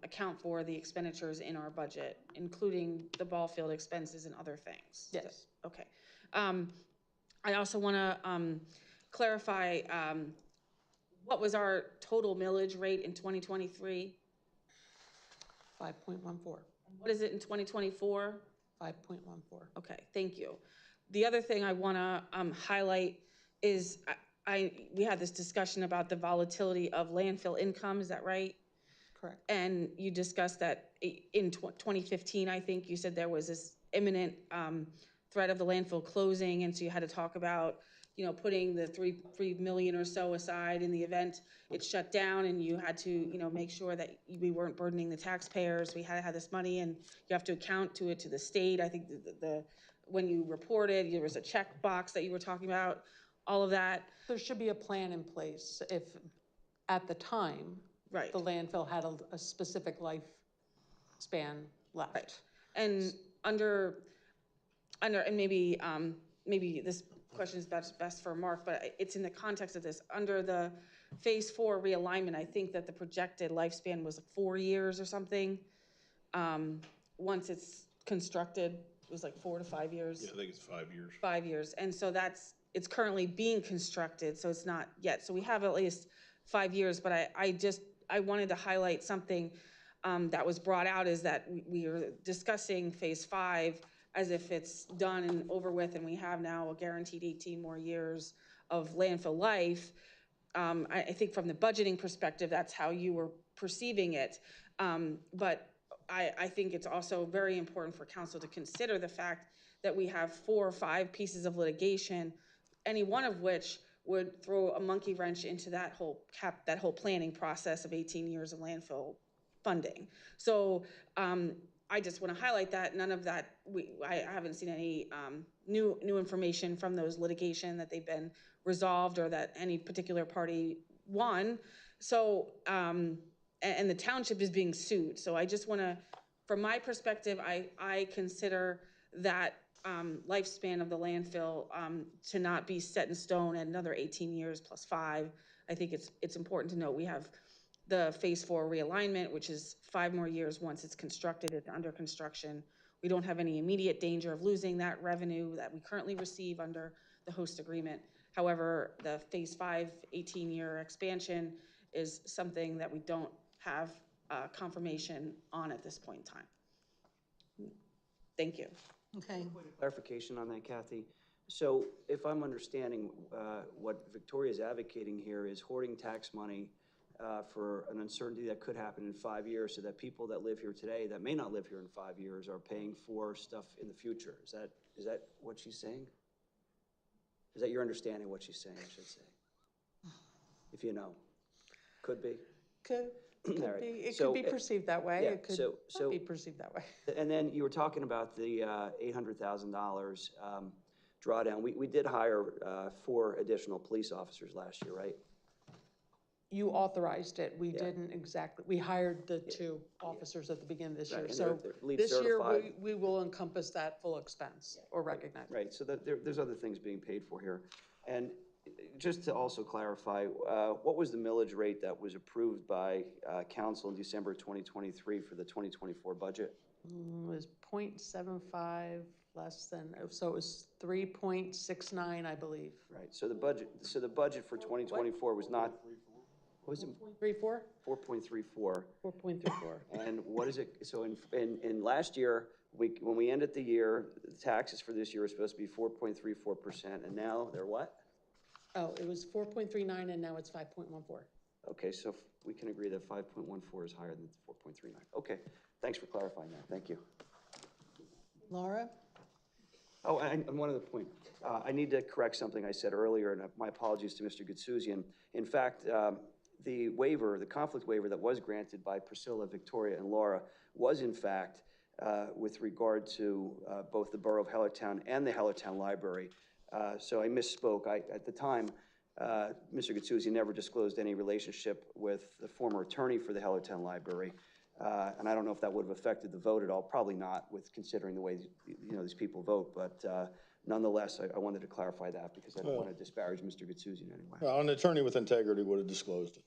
account for the expenditures in our budget, including the ball field expenses and other things. Yes. Okay. I also want to clarify, what was our total millage rate in 2023? 5.14. What is it in 2024? 5.14. Okay, thank you. The other thing I want to highlight is we had this discussion about the volatility of landfill income, is that right? Correct. And you discussed that in 2015, I think you said there was this imminent threat of the landfill closing, and so you had to talk about, you know, putting the 3 million or so aside in the event it shut down, and you had to, you know, make sure that we weren't burdening the taxpayers. We had to have this money, and you have to account to it to the state. I think when you reported, there was a check box that you were talking about, all of that. There should be a plan in place if, at the time, right, the landfill had a specific lifespan left. Right. And and maybe this question is best for Mark, but it's in the context of this. Under the Phase 4 realignment, I think that the projected lifespan was 4 years or something. Once it's constructed, it was like 4 to 5 years. Yeah, I think it's 5 years. 5 years. And so it's currently being constructed, so it's not yet. So we have at least 5 years, but I wanted to highlight something that was brought out, is that we are discussing Phase 5 as if it's done and over with, and we have now a guaranteed 18 more years of landfill life. I think from the budgeting perspective, that's how you were perceiving it. But I think it's also very important for council to consider the fact that we have 4 or 5 pieces of litigation, any one of which would throw a monkey wrench into that whole planning process of 18 years of landfill funding. So I just want to highlight that none of that, I haven't seen any new information from those litigation that they've been resolved or that any particular party won. So, and the township is being sued. So I just want to, from my perspective, I consider that lifespan of the landfill to not be set in stone at another 18 years plus 5. I think it's important to note we have the Phase 4 realignment, which is 5 more years once it's constructed, it's under construction. We don't have any immediate danger of losing that revenue that we currently receive under the host agreement. However, the Phase 5 18-year expansion is something that we don't have confirmation on at this point in time. Thank you. Okay. Clarification on that, Kathy. So if I'm understanding, what Victoria's advocating here is hoarding tax money for an uncertainty that could happen in 5 years, so that people that live here today that may not live here in 5 years are paying for stuff in the future. Is that what she's saying? Is that your understanding of what she's saying, I should say? If you know. Could be? Could right. be. It could be perceived that way. Yeah, It could not be perceived that way. And then you were talking about the $800,000 drawdown. We did hire 4 additional police officers last year, right? You authorized it. We didn't exactly. We hired the 2 officers at the beginning of this year. So this year, we will encompass that full expense or recognize it. Right, so there's other things being paid for here. And just to also clarify, what was the millage rate that was approved by council in December 2023 for the 2024 budget? It was 0.75 less than, so it was 3.69, I believe. Right, so the budget for 2024 was not. What was it? 4.34? 4.34. 4.34. And what is it, so in last year, when we ended the year, the taxes for this year were supposed to be 4.34%, and now they're what? Oh, it was 4.39 and now it's 5.14. Okay, so we can agree that 5.14 is higher than 4.39. Okay, thanks for clarifying that, thank you. Laura? Oh, and one other point. I need to correct something I said earlier, and my apologies to Mr. Gutsuzian. In fact, the waiver, the conflict waiver that was granted by Priscilla, Victoria, and Laura was in fact with regard to both the Borough of Hellertown and the Hellertown Library. So I misspoke. At the time, Mr. Gutsuzian never disclosed any relationship with the former attorney for the Hellertown Library. And I don't know if that would have affected the vote at all. Probably not, with considering the way these people vote. But nonetheless, I wanted to clarify that because I don't want to disparage Mr. Gutsuzian anyway. Well, an attorney with integrity would have disclosed it.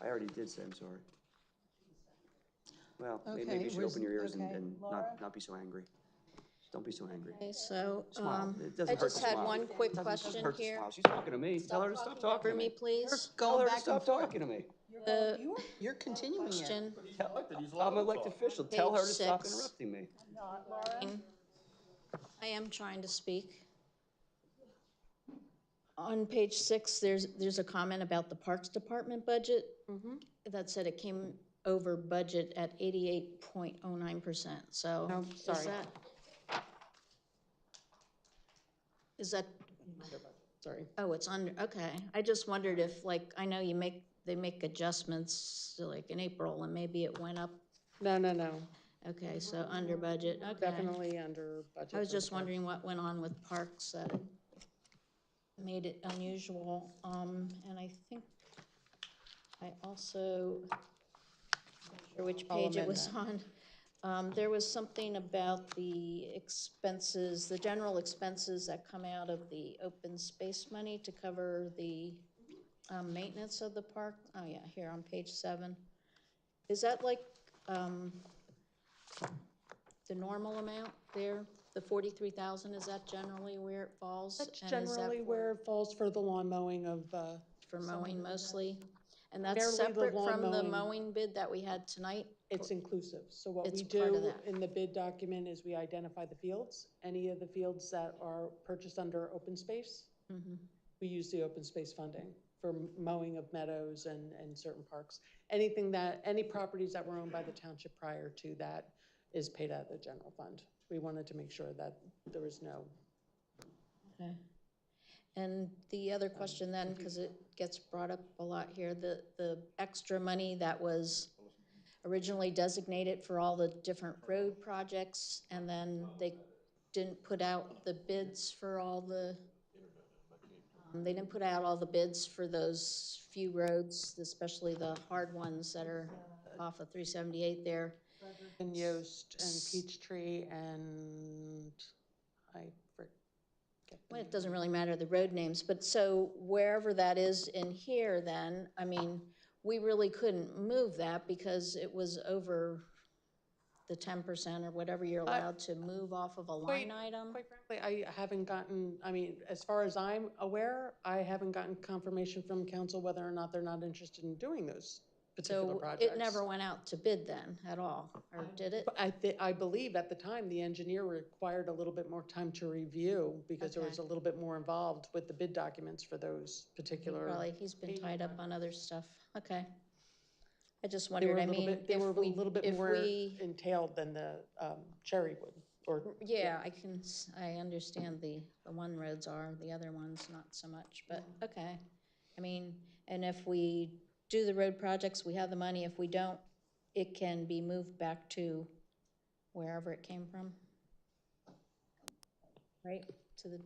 I already did say I'm sorry. Well, maybe Okay, you should where's- open your ears okay, and Laura? not be so angry. Just don't be so angry. Okay, so, Smile. It doesn't I hurt just to had smile. one quick Doesn't question hurt to here. smile. She's talking to me. Tell her to stop talking For to me, me. please. Tell Going her to back stop and forth. talking to me. You're continuing it. Question, I'm an elected official. Tell her to Page stop 6. interrupting me. I am trying to speak. On page 6, there's a comment about the Parks Department budget. That said it came over budget at 88.09%, so. No, sorry. Is that, Sorry. oh, it's under, okay. I just wondered if, like, I know they make adjustments, like in April, and maybe it went up. No. Okay, so under budget, okay. Definitely under budget. I was for just the parks. wondering what went on with parks that made it unusual. And I think I also, I'm not sure which I'll page it amend was on. There was something about the expenses, the general expenses that come out of the open space money to cover the maintenance of the park. Oh yeah, here on page 7. Is that like the normal amount there? The 43,000, is that generally where it falls? That's And is that generally where it falls for the lawn mowing of, for mowing mostly? And that's Primarily the separate lawn from the mowing. mowing bid that we had tonight? it's inclusive. So what It's we part of do that. in the bid document is we identify the fields. Any of the fields that are purchased under open space, we use the open space funding for mowing of meadows and certain parks. Any properties that were owned by the township prior to that is paid out of the general fund. We wanted to make sure that there was no. Okay. And the other question then, because it gets brought up a lot here, the extra money that was originally designated for all the different road projects, and then they didn't put out the bids for all the, they didn't put out all the bids for those few roads, especially the hard ones that are off of 378 there. And Yost and Peachtree and I forget. Well, it doesn't really matter the road names, but so wherever that is in here then, I mean, we really couldn't move that because it was over the 10% or whatever you're allowed to move off of a line item. Quite frankly, I haven't gotten, I mean, as far as I'm aware, I haven't gotten confirmation from council whether or not they're not interested in doing those particular So projects. it never went out to bid then at all, or did it? But I believe at the time, the engineer required a little bit more time to review because there was a little bit more involved with the bid documents for those particular. Probably, he's been tied up on other stuff. Okay. I just They were wondered, a I little mean, bit, they if were a we, little bit if more we, entailed than the Cherrywood or. yeah, I understand the one roads are, the other ones not so much, but okay. I mean, and if we do the road projects, we have the money. If we don't, it can be moved back to wherever it came from. Right, to the,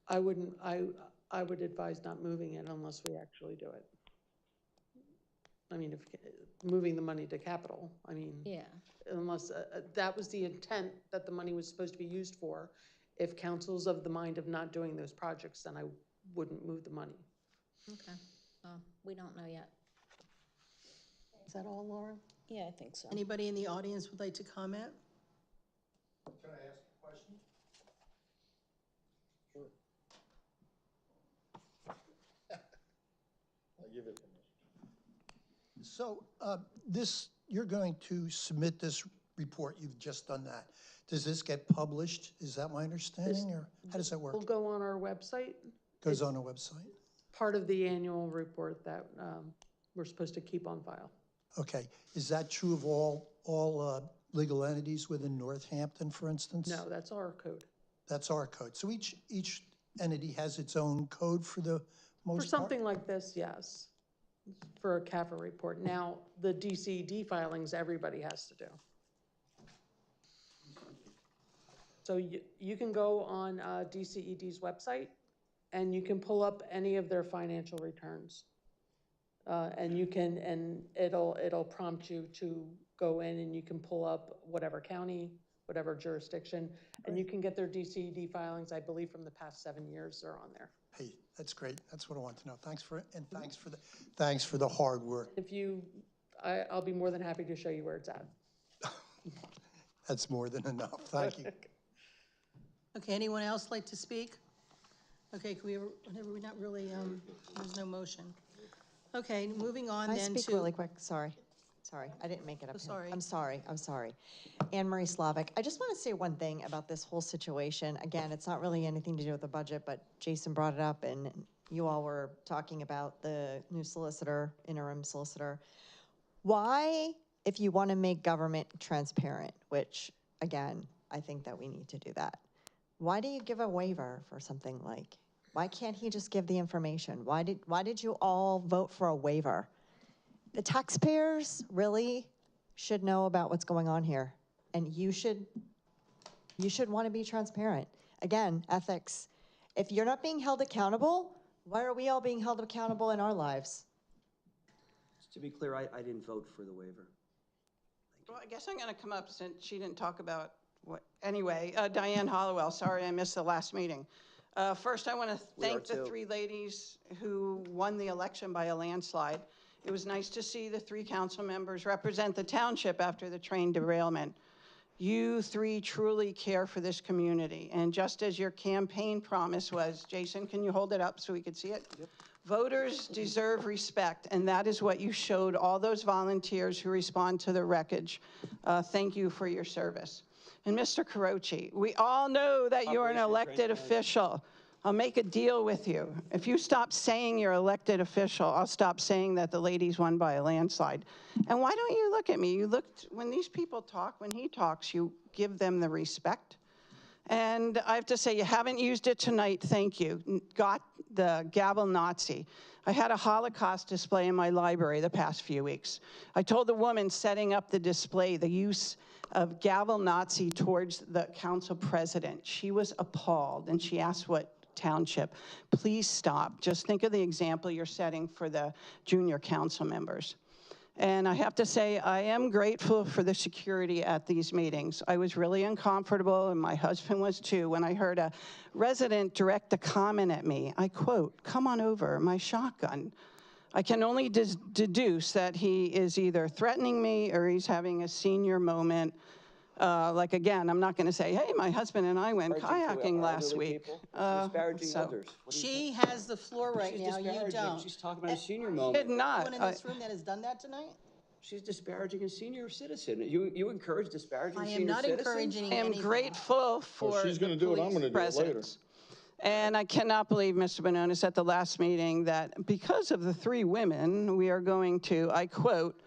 I would advise not moving it unless we actually do it. I mean, if, moving the money to capital, I mean. yeah. Unless, that was the intent that the money was supposed to be used for. If council's of the mind of not doing those projects, then I wouldn't move the money. Okay, well, we don't know yet. Is that all, Laura? Yeah, I think so. Anybody in the audience would like to comment? Can I ask a question? Sure. I'll give it. So you're going to submit this report, you've just done that. Does this get published? Is that my understanding, or how does that work? We'll go on our website. Goes on a website? Part of the annual report that we're supposed to keep on file. Okay, is that true of all legal entities within Northampton, for instance? No, that's our code. That's our code. So each entity has its own code for the most part? For something like this, yes, for a CAFR report. Now, the DCED filings, everybody has to do. So you can go on DCED's website and you can pull up any of their financial returns. And you can, and it'll prompt you to go in and you can pull up whatever county, whatever jurisdiction. And you can get their DCD filings, I believe, from the past 7 years, they're on there. Hey, that's great. That's what I want to know. Thanks for the hard work. If you, I'll be more than happy to show you where it's at. That's more than enough. Thank you. Okay, anyone else like to speak? Okay, can we, we're not really, there's no motion. Okay, moving on Can I then speak to. really quick? Sorry, I didn't make it up. Oh, sorry. I'm sorry. Anne Marie Slavic, I just want to say one thing about this whole situation. Again, it's not really anything to do with the budget, but Jason brought it up and you all were talking about the new solicitor, interim solicitor. Why, if you want to make government transparent, which again, I think that we need to do that. Why do you give a waiver for something like, why can't he just give the information? Why did you all vote for a waiver? The taxpayers really should know about what's going on here. And you should want to be transparent. Again, ethics. If you're not being held accountable, why are we all being held accountable in our lives? Just to be clear, I didn't vote for the waiver. Well, I guess I'm going to come up since she didn't talk about what, anyway, Diane Hollowell, sorry I missed the last meeting. First, I want to thank the three ladies who won the election by a landslide. It was nice to see the 3 council members represent the township after the train derailment. You 3 truly care for this community. And just as your campaign promise was, Jason, can you hold it up so we could see it? Yep. Voters deserve respect, and that is what you showed all those volunteers who respond to the wreckage. Thank you for your service. And Mr. Carochi, we all know that you're an elected official. I'll make a deal with you. If you stop saying you're elected official, I'll stop saying that the ladies won by a landslide. And why don't you look at me? You looked, when these people talk, when he talks, you give them the respect. And I have to say, you haven't used it tonight, thank you. Got the gavel Nazi. I had a Holocaust display in my library the past few weeks. I told the woman setting up the display the use of gavel Nazi towards the council president. She was appalled and she asked what township. Please stop. Just think of the example you're setting for the junior council members. And I have to say, I am grateful for the security at these meetings. I was really uncomfortable, and my husband was too, when I heard a resident direct a comment at me. I quote, "Come on over, my shotgun." I can only deduce that he is either threatening me or he's having a senior moment. Like, again, I'm not going to say, hey, my husband and I went kayaking last week. Disparaging others. She has the floor right now, you don't. She's talking about a senior moment. Did not. Anyone in this room that has done that tonight? She's disparaging a senior citizen. You encourage disparaging senior citizens? I am not encouraging I am anything. grateful for she's going to do it, I'm going to do it later. And I cannot believe, Mr. Bononis, at the last meeting that because of the 3 women, we are going to, I quote,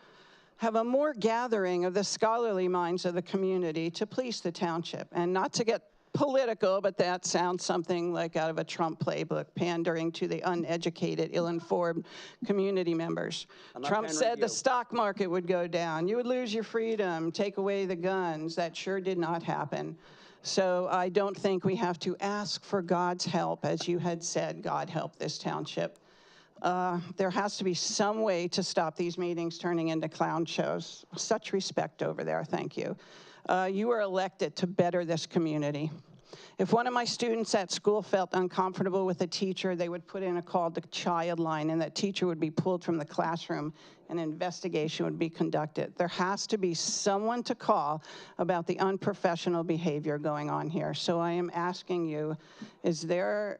have a more gathering of the scholarly minds of the community to police the township. And not to get political, but that sounds something like out of a Trump playbook, pandering to the uneducated, ill-informed community members. Trump said the stock market would go down. You would lose your freedom, take away the guns. That sure did not happen. So I don't think we have to ask for God's help, as you had said, God help this township. There has to be some way to stop these meetings turning into clown shows. Such respect over there, thank you. You were elected to better this community. If one of my students at school felt uncomfortable with a teacher, they would put in a call to child line, and that teacher would be pulled from the classroom and an investigation would be conducted. There has to be someone to call about the unprofessional behavior going on here. So I am asking you, is there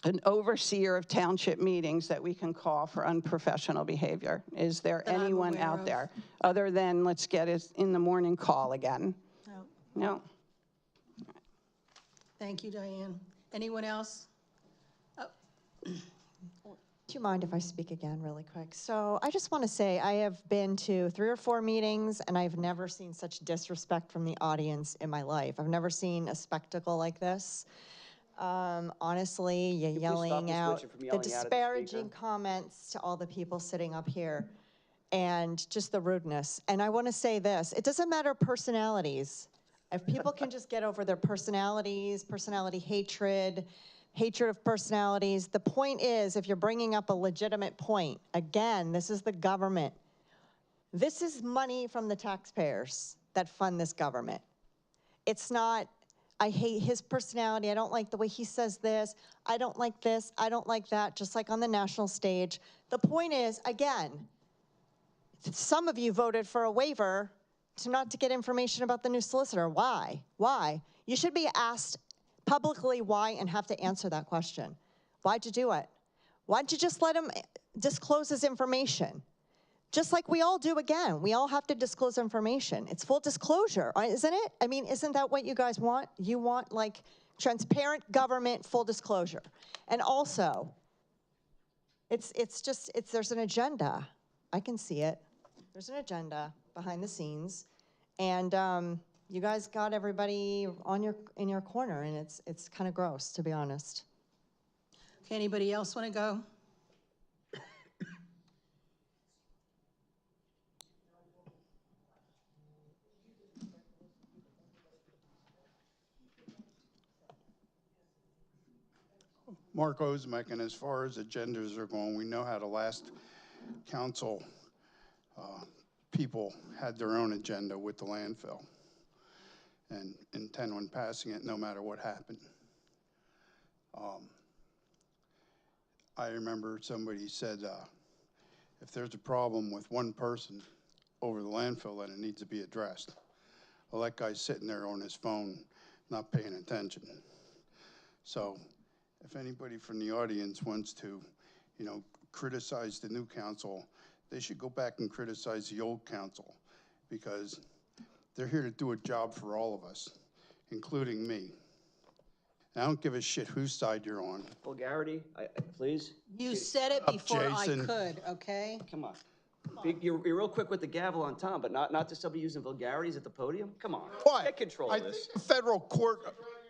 an overseer of township meetings that we can call for unprofessional behavior? Is there anyone out there other than let's get it in the morning call again? No. No. Thank you, Diane. Anyone else? Do you mind if I speak again really quick? So I just want to say I have been to 3 or 4 meetings and I've never seen such disrespect from the audience in my life. I've never seen a spectacle like this. Honestly, you're yelling out the disparaging comments to all the people sitting up here and just the rudeness. And I want to say this, it doesn't matter personalities. If people can just get over their personalities, personality hatred, hatred of personalities. The point is, if you're bringing up a legitimate point, again, this is the government. This is money from the taxpayers that fund this government. It's not, I hate his personality, I don't like the way he says this, I don't like this, I don't like that, just like on the national stage. The point is, again, some of you voted for a waiver not to get information about the new solicitor. Why? Why? You should be asked publicly why and have to answer that question. Why'd you do it? Why'd you just let him disclose his information? Just like we all do again. We all have to disclose information. It's full disclosure, isn't it? I mean, isn't that what you guys want? You want like transparent government, full disclosure. And also, there's an agenda. I can see it. There's an agenda behind the scenes. And you guys got everybody in your corner, and it's kind of gross, to be honest. Okay, anybody else want to go? Mark Ozimek, and as far as agendas are going, we know how the last council people had their own agenda with the landfill and intend on passing it no matter what happened. I remember somebody said, if there's a problem with one person over the landfill, then it needs to be addressed. Well, that guy's sitting there on his phone, not paying attention. So if anybody from the audience wants to, criticize the new council, they should go back and criticize the old council, because they're here to do a job for all of us, including me. And I don't give a shit whose side you're on. Vulgarity, please. You said it before Jason. I could, okay? Come on. You're real quick with the gavel on Tom, but not to somebody using vulgarities at the podium? Come on. What? Get control of this.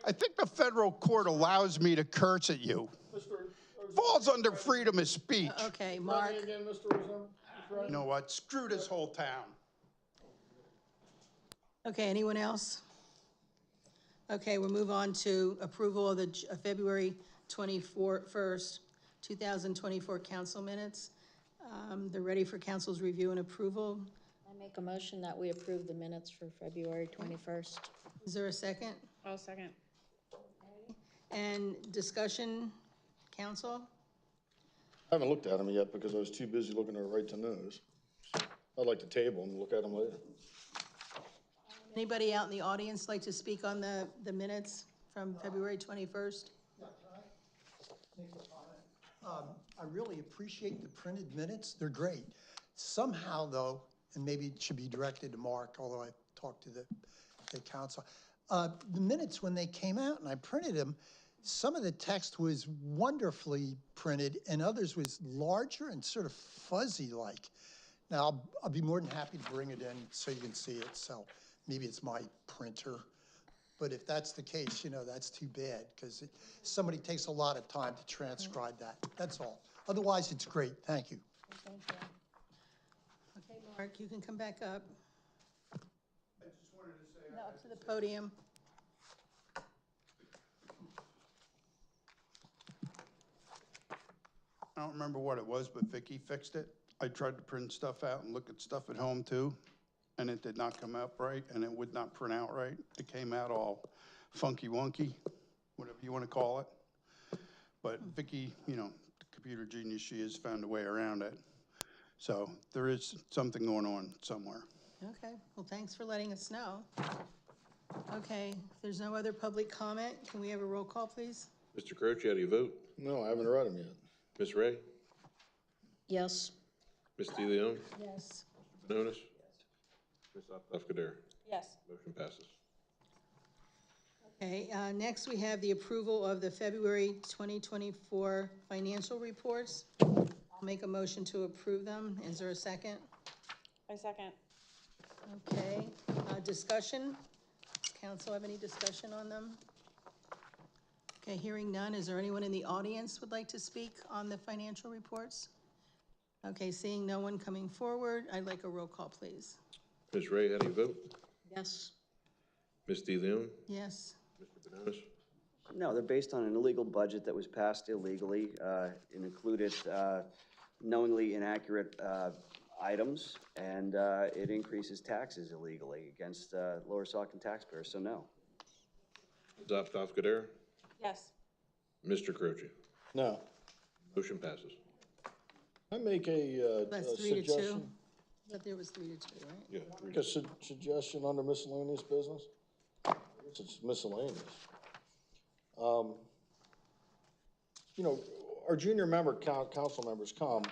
I think the federal court allows me to curse at you. Falls under freedom of speech. Okay, Mark. You know what? Screw this whole town. Okay, anyone else? Okay, we'll move on to approval of the February 21st, 2024 council minutes. They're ready for council's review and approval. I make a motion that we approve the minutes for February 21st. Is there a second? I'll second. And discussion, council? I haven't looked at them yet because I was too busy looking at right to knows. I'd like to table them and look at them later. Anybody out in the audience like to speak on the minutes from February 21st? Yeah, can I make a comment? I really appreciate the printed minutes. They're great. Somehow, though, and maybe it should be directed to Mark, although I talked to the council, the minutes, when they came out and I printed them, some of the text was wonderfully printed and others was larger and sort of fuzzy-like. Now, I'll be more than happy to bring it in so you can see it. So maybe it's my printer. But if that's the case, that's too bad, because somebody takes a lot of time to transcribe that. That's all. Otherwise, it's great. Thank you. Thank you. Okay, Mark, you can come back up. I just wanted to say. No, up to the podium. I don't remember what it was, but Vicky fixed it. I tried to print stuff out and look at stuff at home too, and it did not come out right, and it would not print out right. It came out all funky wonky, whatever you want to call it. But Vicky, the computer genius she is, found a way around it. So there is something going on somewhere. Okay, well, thanks for letting us know. Okay, if there's no other public comment, can we have a roll call, please? Mr. Croce, how do you vote? No, I haven't read them yet. Ms. Ray? Yes. Ms. DeLeon? Yes. Benonis? Ms. Abkader? Yes. Motion passes. Okay, next we have the approval of the February 2024 financial reports. I'll make a motion to approve them. Is there a second? I second. Okay, discussion? Does council have any discussion on them? Okay, hearing none, is there anyone in the audience would like to speak on the financial reports? Okay, seeing no one coming forward, I'd like a roll call, please. Ms. Ray, how do you vote? Yes. Ms. DeLeon? Yes. Mr. Benonis? No, they're based on an illegal budget that was passed illegally. It included knowingly inaccurate items, and it increases taxes illegally against Lower Saucon taxpayers, so no. Ms. Goodere, Yes. Mr. Croce. No. Motion passes. I make a That's 3 to 2. suggestion, But there was 3 to 2, right? Yeah. make a suggestion under miscellaneous business. I guess it's miscellaneous. You know, our junior member council members come,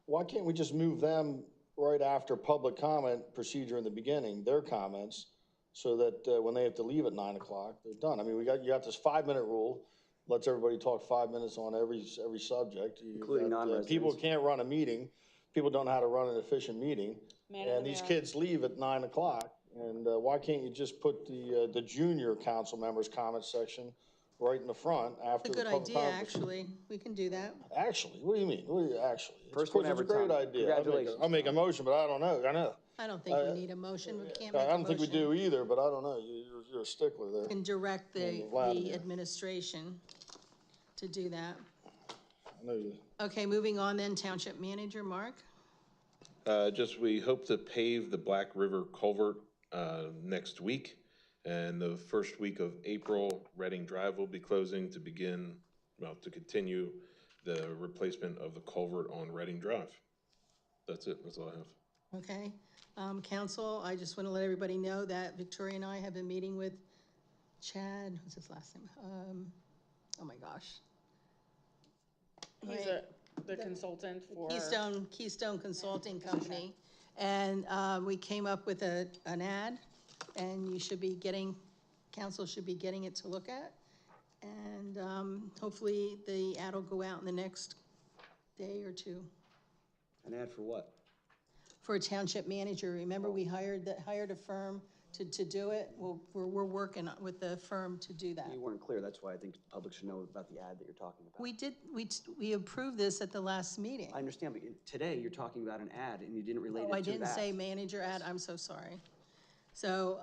why can't we just move them right after public comment procedure in the beginning, their comments, so that when they have to leave at 9 o'clock, they're done? I mean, you got this 5-minute rule, lets everybody talk 5 minutes on every subject. Including non-residents. People can't run a meeting, people don't know how to run an efficient meeting, and these kids leave at 9 o'clock. And why can't you just put the junior council members' comment section right in the front after It's a the good public idea, comment? actually. We can do that. Actually, what do you mean? What do you actually? First one It's ever, a great Tom. idea. Congratulations, I'll make a motion, but I don't know. I know. I don't think we need a motion. We can't make a I motion. don't think we do either, but I don't know. You're a stickler there. Can direct the Vladimir. administration to do that. I know you. Okay, moving on then, Township Manager, Mark. We hope to pave the Black River culvert next week. And the first week of April, Reading Drive will be closing to continue the replacement of the culvert on Reading Drive. That's it. That's all I have. Okay. Council, I just want to let everybody know that Victoria and I have been meeting with Chad, what's his last name? Oh my gosh. He's the consultant for. Keystone Consulting Company. And we came up with an ad, and council should be getting it to look at. And hopefully the ad will go out in the next day or two. An ad for what? For a township manager. Remember, we hired a firm to do it? Well, we're working with the firm to do that. You weren't clear, that's why I think the public should know about the ad that you're talking about. We approved this at the last meeting. I understand, but today you're talking about an ad and you didn't relate it to that. Oh, I didn't say manager ad, I'm so sorry. So,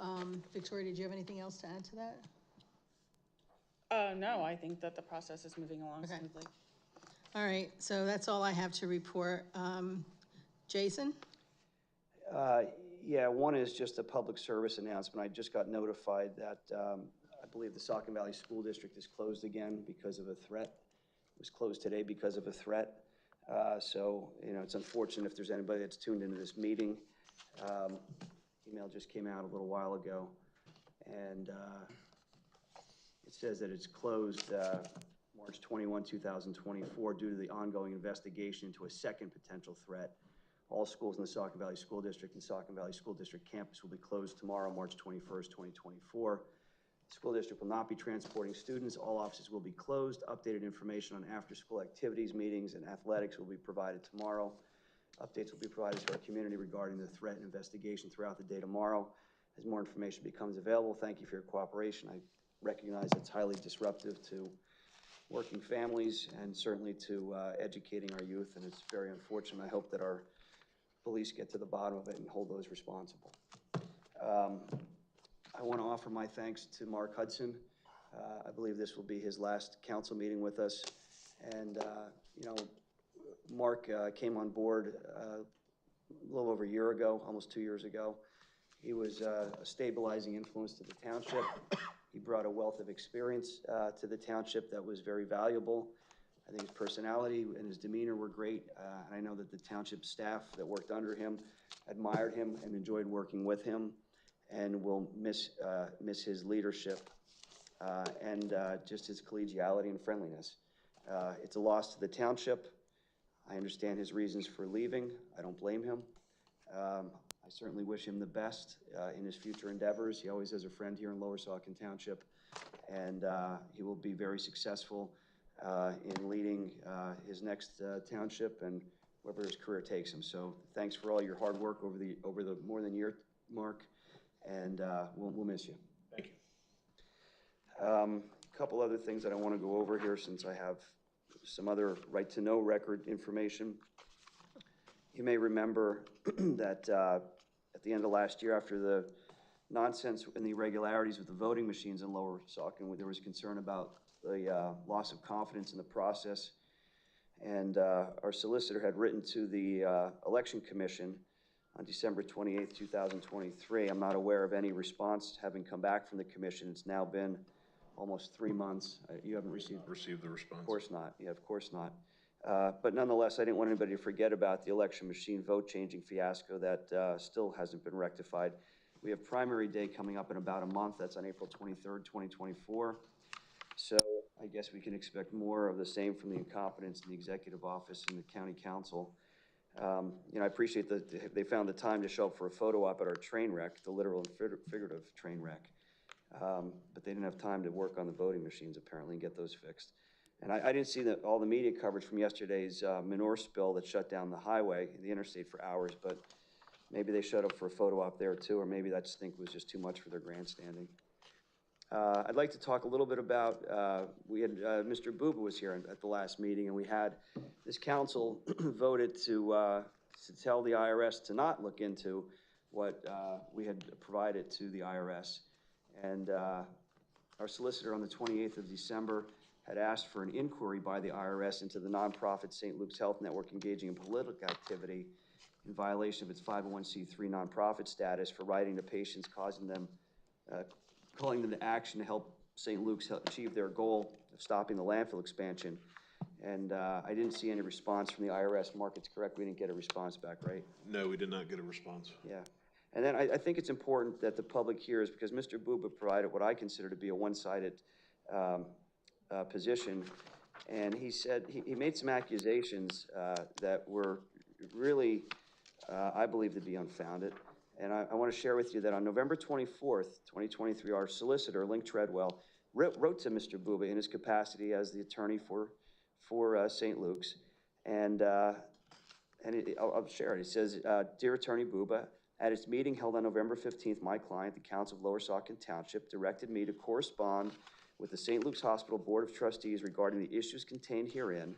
Victoria, did you have anything else to add to that? No, I think that the process is moving along smoothly. All right, so that's all I have to report. Jason? Yeah, one is just a public service announcement. I just got notified that I believe the Saucon Valley School District is closed again because of a threat. It was closed today because of a threat. So, it's unfortunate if there's anybody that's tuned into this meeting. Email just came out a little while ago, and it says that it's closed March 21, 2024 due to the ongoing investigation into a second potential threat. All schools in the Saucon Valley School District and Saucon Valley School District campus will be closed tomorrow, March 21st, 2024. The school district will not be transporting students. All offices will be closed. Updated information on after-school activities, meetings, and athletics will be provided tomorrow. Updates will be provided to our community regarding the threat and investigation throughout the day tomorrow. As more information becomes available, thank you for your cooperation. I recognize it's highly disruptive to working families and certainly to educating our youth, and it's very unfortunate. I hope that our police get to the bottom of it and hold those responsible. I want to offer my thanks to Mark Hudson. I believe this will be his last council meeting with us. And, Mark came on board a little over a year ago, almost 2 years ago. He was a stabilizing influence to the township. He brought a wealth of experience to the township that was very valuable. I think his personality and his demeanor were great. And I know that the township staff that worked under him admired him and enjoyed working with him, and will miss his leadership and just his collegiality and friendliness. It's a loss to the township. I understand his reasons for leaving. I don't blame him. I certainly wish him the best in his future endeavors. He always has a friend here in Lower Saucon Township, and he will be very successful in leading his next township and wherever his career takes him. So thanks for all your hard work over the more than year, Mark, and we'll miss you. Thank you. A couple other things that I want to go over here since I have some other right-to-know record information. You may remember that at the end of last year, after the nonsense and the irregularities with the voting machines in Lower Saucon, there was concern about the loss of confidence in the process. And our solicitor had written to the Election Commission on December 28th, 2023. I'm not aware of any response having come back from the commission. It's now been almost 3 months. You haven't received? Received the response. Of course not, yeah, of course not. But nonetheless, I didn't want anybody to forget about the election machine vote changing fiasco that still hasn't been rectified. We have primary day coming up in about a month. That's on April 23rd, 2024. So I guess we can expect more of the same from the incompetence in the executive office and the county council. You know, I appreciate that they found the time to show up for a photo op at our train wreck, the literal and figurative train wreck. But they didn't have time to work on the voting machines apparently and get those fixed. And I didn't see all the media coverage from yesterday's manure spill that shut down the highway, the interstate for hours, but maybe they showed up for a photo op there too, or maybe that stink was just too much for their grandstanding. I'd like to talk a little bit about, we had, Mr. Buba was here at the last meeting, and we had, this council voted to tell the IRS to not look into what we had provided to the IRS. And our solicitor on the 28th of December had asked for an inquiry by the IRS into the nonprofit St. Luke's Health Network engaging in political activity in violation of its 501c3 nonprofit status for writing to patients, calling them to action to help St. Luke's achieve their goal of stopping the landfill expansion. And I didn't see any response from the IRS. Mark, it's correct, we didn't get a response back, right? No, we did not get a response. Yeah. And then I think it's important that the public hears, because Mr. Buba provided what I consider to be a one-sided position. And he said, he made some accusations that were really, I believe, to be unfounded. And I want to share with you that on November 24th, 2023, our solicitor, Link Treadwell, wrote to Mr. Buba in his capacity as the attorney for St. Luke's. And I'll share it. It says, Dear Attorney Buba, at its meeting held on November 15th, my client, the Council of Lower Saucon Township, directed me to correspond with the St. Luke's Hospital Board of Trustees regarding the issues contained herein,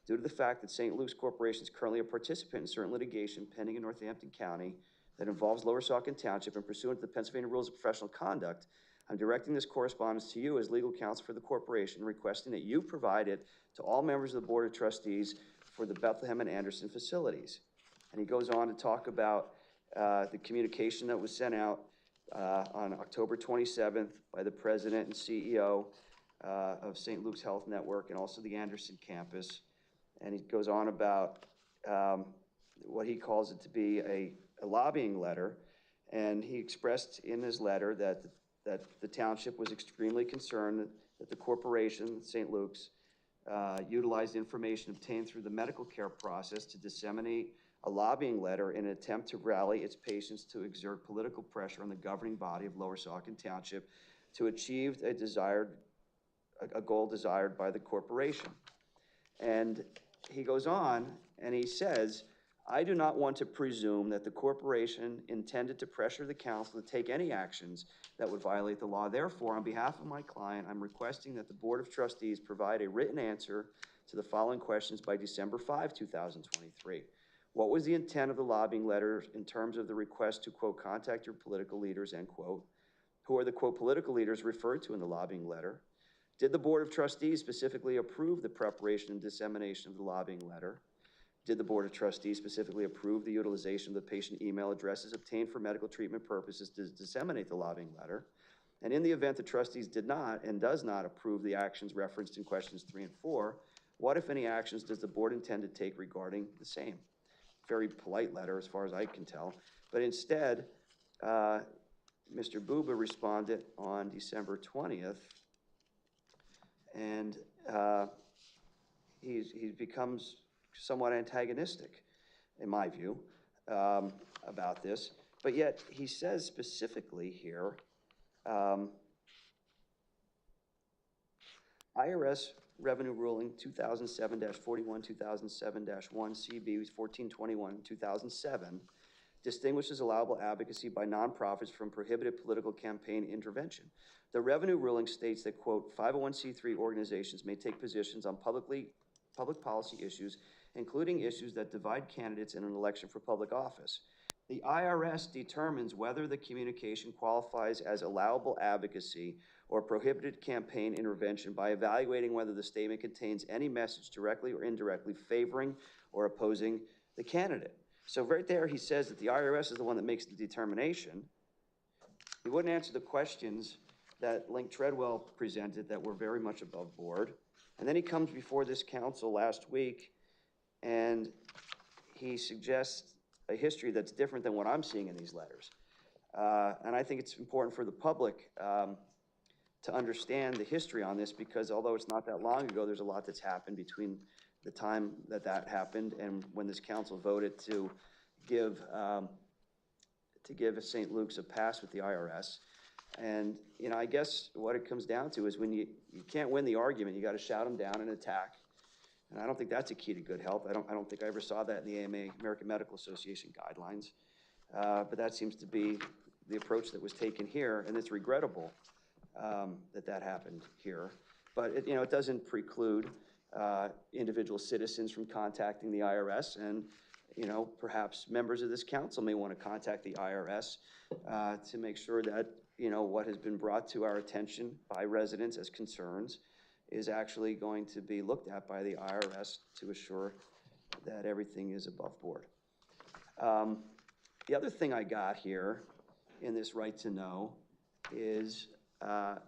due to the fact that St. Luke's Corporation is currently a participant in certain litigation pending in Northampton County that involves Lower Saucon Township, and pursuant to the Pennsylvania Rules of Professional Conduct, I'm directing this correspondence to you as legal counsel for the corporation, requesting that you provide it to all members of the Board of Trustees for the Bethlehem and Anderson facilities. And he goes on to talk about the communication that was sent out on October 27th by the president and CEO of St. Luke's Health Network and also the Anderson campus. And he goes on about what he calls it to be a lobbying letter. And he expressed in his letter that the township was extremely concerned that the corporation, St. Luke's, utilized information obtained through the medical care process to disseminate a lobbying letter in an attempt to rally its patients to exert political pressure on the governing body of Lower Saucon Township to achieve a goal desired by the corporation. And he goes on and he says, I do not want to presume that the corporation intended to pressure the council to take any actions that would violate the law. Therefore, on behalf of my client, I'm requesting that the Board of Trustees provide a written answer to the following questions by December 5, 2023. What was the intent of the lobbying letter in terms of the request to, quote, contact your political leaders, end quote? Who are the, quote, political leaders referred to in the lobbying letter? Did the Board of Trustees specifically approve the preparation and dissemination of the lobbying letter? Did the Board of Trustees specifically approve the utilization of the patient email addresses obtained for medical treatment purposes to disseminate the lobbying letter? And in the event the trustees did not and does not approve the actions referenced in questions 3 and 4, what, if any, actions does the board intend to take regarding the same? Very polite letter as far as I can tell. But instead, Mr. Buba responded on December 20th, and he becomes somewhat antagonistic, in my view, about this. But yet he says specifically here, IRS Revenue Ruling 2007-41, 2007-1, CB 1421, 2007, distinguishes allowable advocacy by nonprofits from prohibited political campaign intervention. The revenue ruling states that, quote, 501c3 organizations may take positions on public policy issues, including issues that divide candidates in an election for public office. The IRS determines whether the communication qualifies as allowable advocacy or prohibited campaign intervention by evaluating whether the statement contains any message directly or indirectly favoring or opposing the candidate. So right there, he says that the IRS is the one that makes the determination. He wouldn't answer the questions that Link Treadwell presented that were very much above board. And then he comes before this council last week and he suggests a history that's different than what I'm seeing in these letters. And I think it's important for the public to understand the history on this, because although it's not that long ago, there's a lot that's happened between the time that that happened and when this council voted to give St. Luke's a pass with the IRS. And, you know, I guess what it comes down to is when you can't win the argument, you got to shout them down and attack. And I don't think that's a key to good health. I don't think I ever saw that in the AMA, American Medical Association guidelines. But that seems to be the approach that was taken here, and it's regrettable that that happened here. But it, you know, it doesn't preclude individual citizens from contacting the IRS, and you know, perhaps members of this council may want to contact the IRS to make sure that, you know, what has been brought to our attention by residents as concerns is actually going to be looked at by the IRS to assure that everything is above board. The other thing I got here in this right to know is a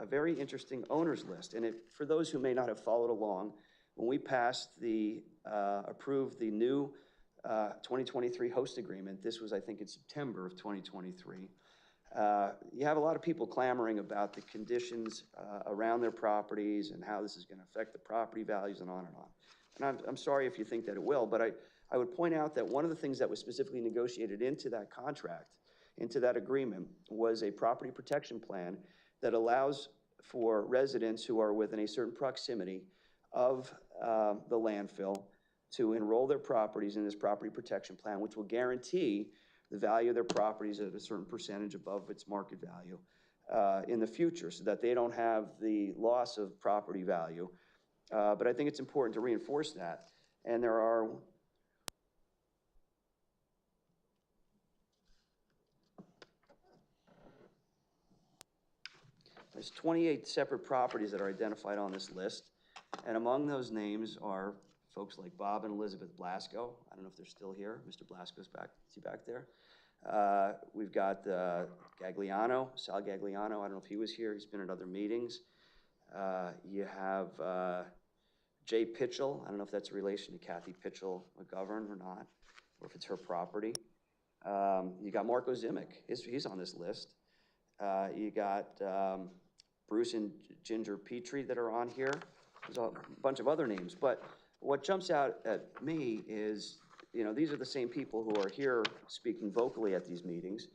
very interesting owners list. And for those who may not have followed along, when we passed approved the new 2023 host agreement, this was, I think, in September of 2023, you have a lot of people clamoring about the conditions around their properties and how this is going to affect the property values and on and on. And I'm sorry if you think that it will, but I would point out that one of the things that was specifically negotiated into that contract, into that agreement, was a property protection plan that allows for residents who are within a certain proximity of the landfill to enroll their properties in this property protection plan, which will guarantee the value of their properties at a certain percentage above its market value in the future, so that they don't have the loss of property value. But I think it's important to reinforce that. And there's 28 separate properties that are identified on this list. And among those names are folks like Bob and Elizabeth Blasco. I don't know if they're still here. Mr. Blasco's back, is he back there? We've got Gagliano, Sal Gagliano. I don't know if he was here. He's been at other meetings. You have Jay Pitchell. I don't know if that's a relation to Kathy Pitchell McGovern or not, or if it's her property. You got Marco Zimic. He's on this list. You got Bruce and Ginger Petrie that are on here. There's a bunch of other names, but what jumps out at me is, you know, these are the same people who are here speaking vocally at these meetings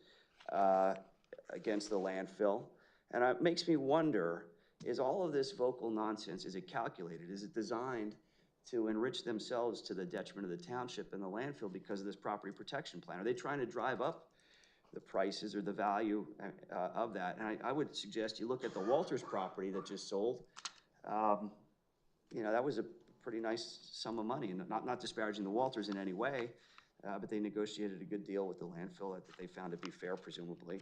against the landfill. And it makes me wonder, is all of this vocal nonsense, is it calculated? Is it designed to enrich themselves to the detriment of the township and the landfill because of this property protection plan? Are they trying to drive up the prices or the value of that? And I would suggest you look at the Walters property that just sold. You know, that was a pretty nice sum of money, and not disparaging the Walters in any way, but they negotiated a good deal with the landfill that they found to be fair, presumably.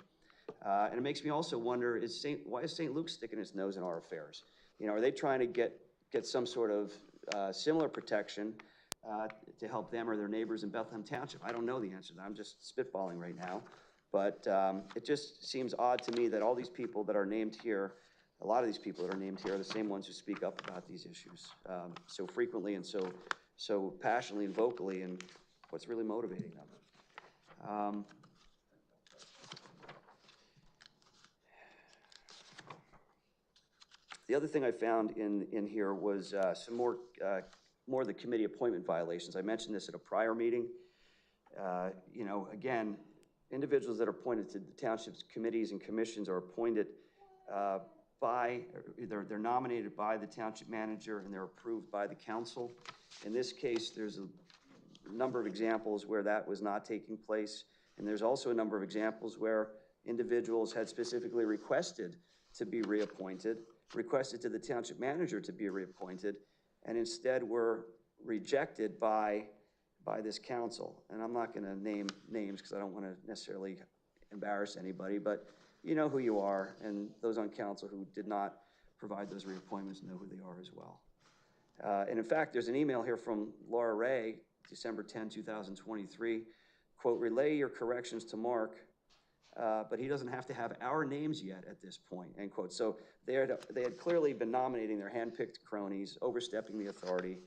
And it makes me also wonder, why is St. Luke sticking its nose in our affairs? You know, are they trying to get some sort of similar protection to help them or their neighbors in Bethlehem Township? I don't know the answer to that. I'm just spitballing right now. But it just seems odd to me that all these people that are named here, a lot of these people that are named here are the same ones who speak up about these issues so frequently and so passionately and vocally, and what's really motivating them. The other thing I found in here was some more of the committee appointment violations. I mentioned this at a prior meeting. You know, again, individuals that are appointed to the township's committees and commissions are appointed they're nominated by the township manager and they're approved by the council. In this case, there's a number of examples where that was not taking place. And there's also a number of examples where individuals had specifically requested to be reappointed, requested to the township manager to be reappointed, and instead were rejected by this council. And I'm not going to name names because I don't want to necessarily embarrass anybody, but you know who you are, and those on council who did not provide those reappointments know who they are as well. And in fact, there's an email here from Laura Ray, December 10, 2023, quote, relay your corrections to Mark but he doesn't have to have our names yet at this point, end quote. So they had clearly been nominating their handpicked cronies, overstepping the authority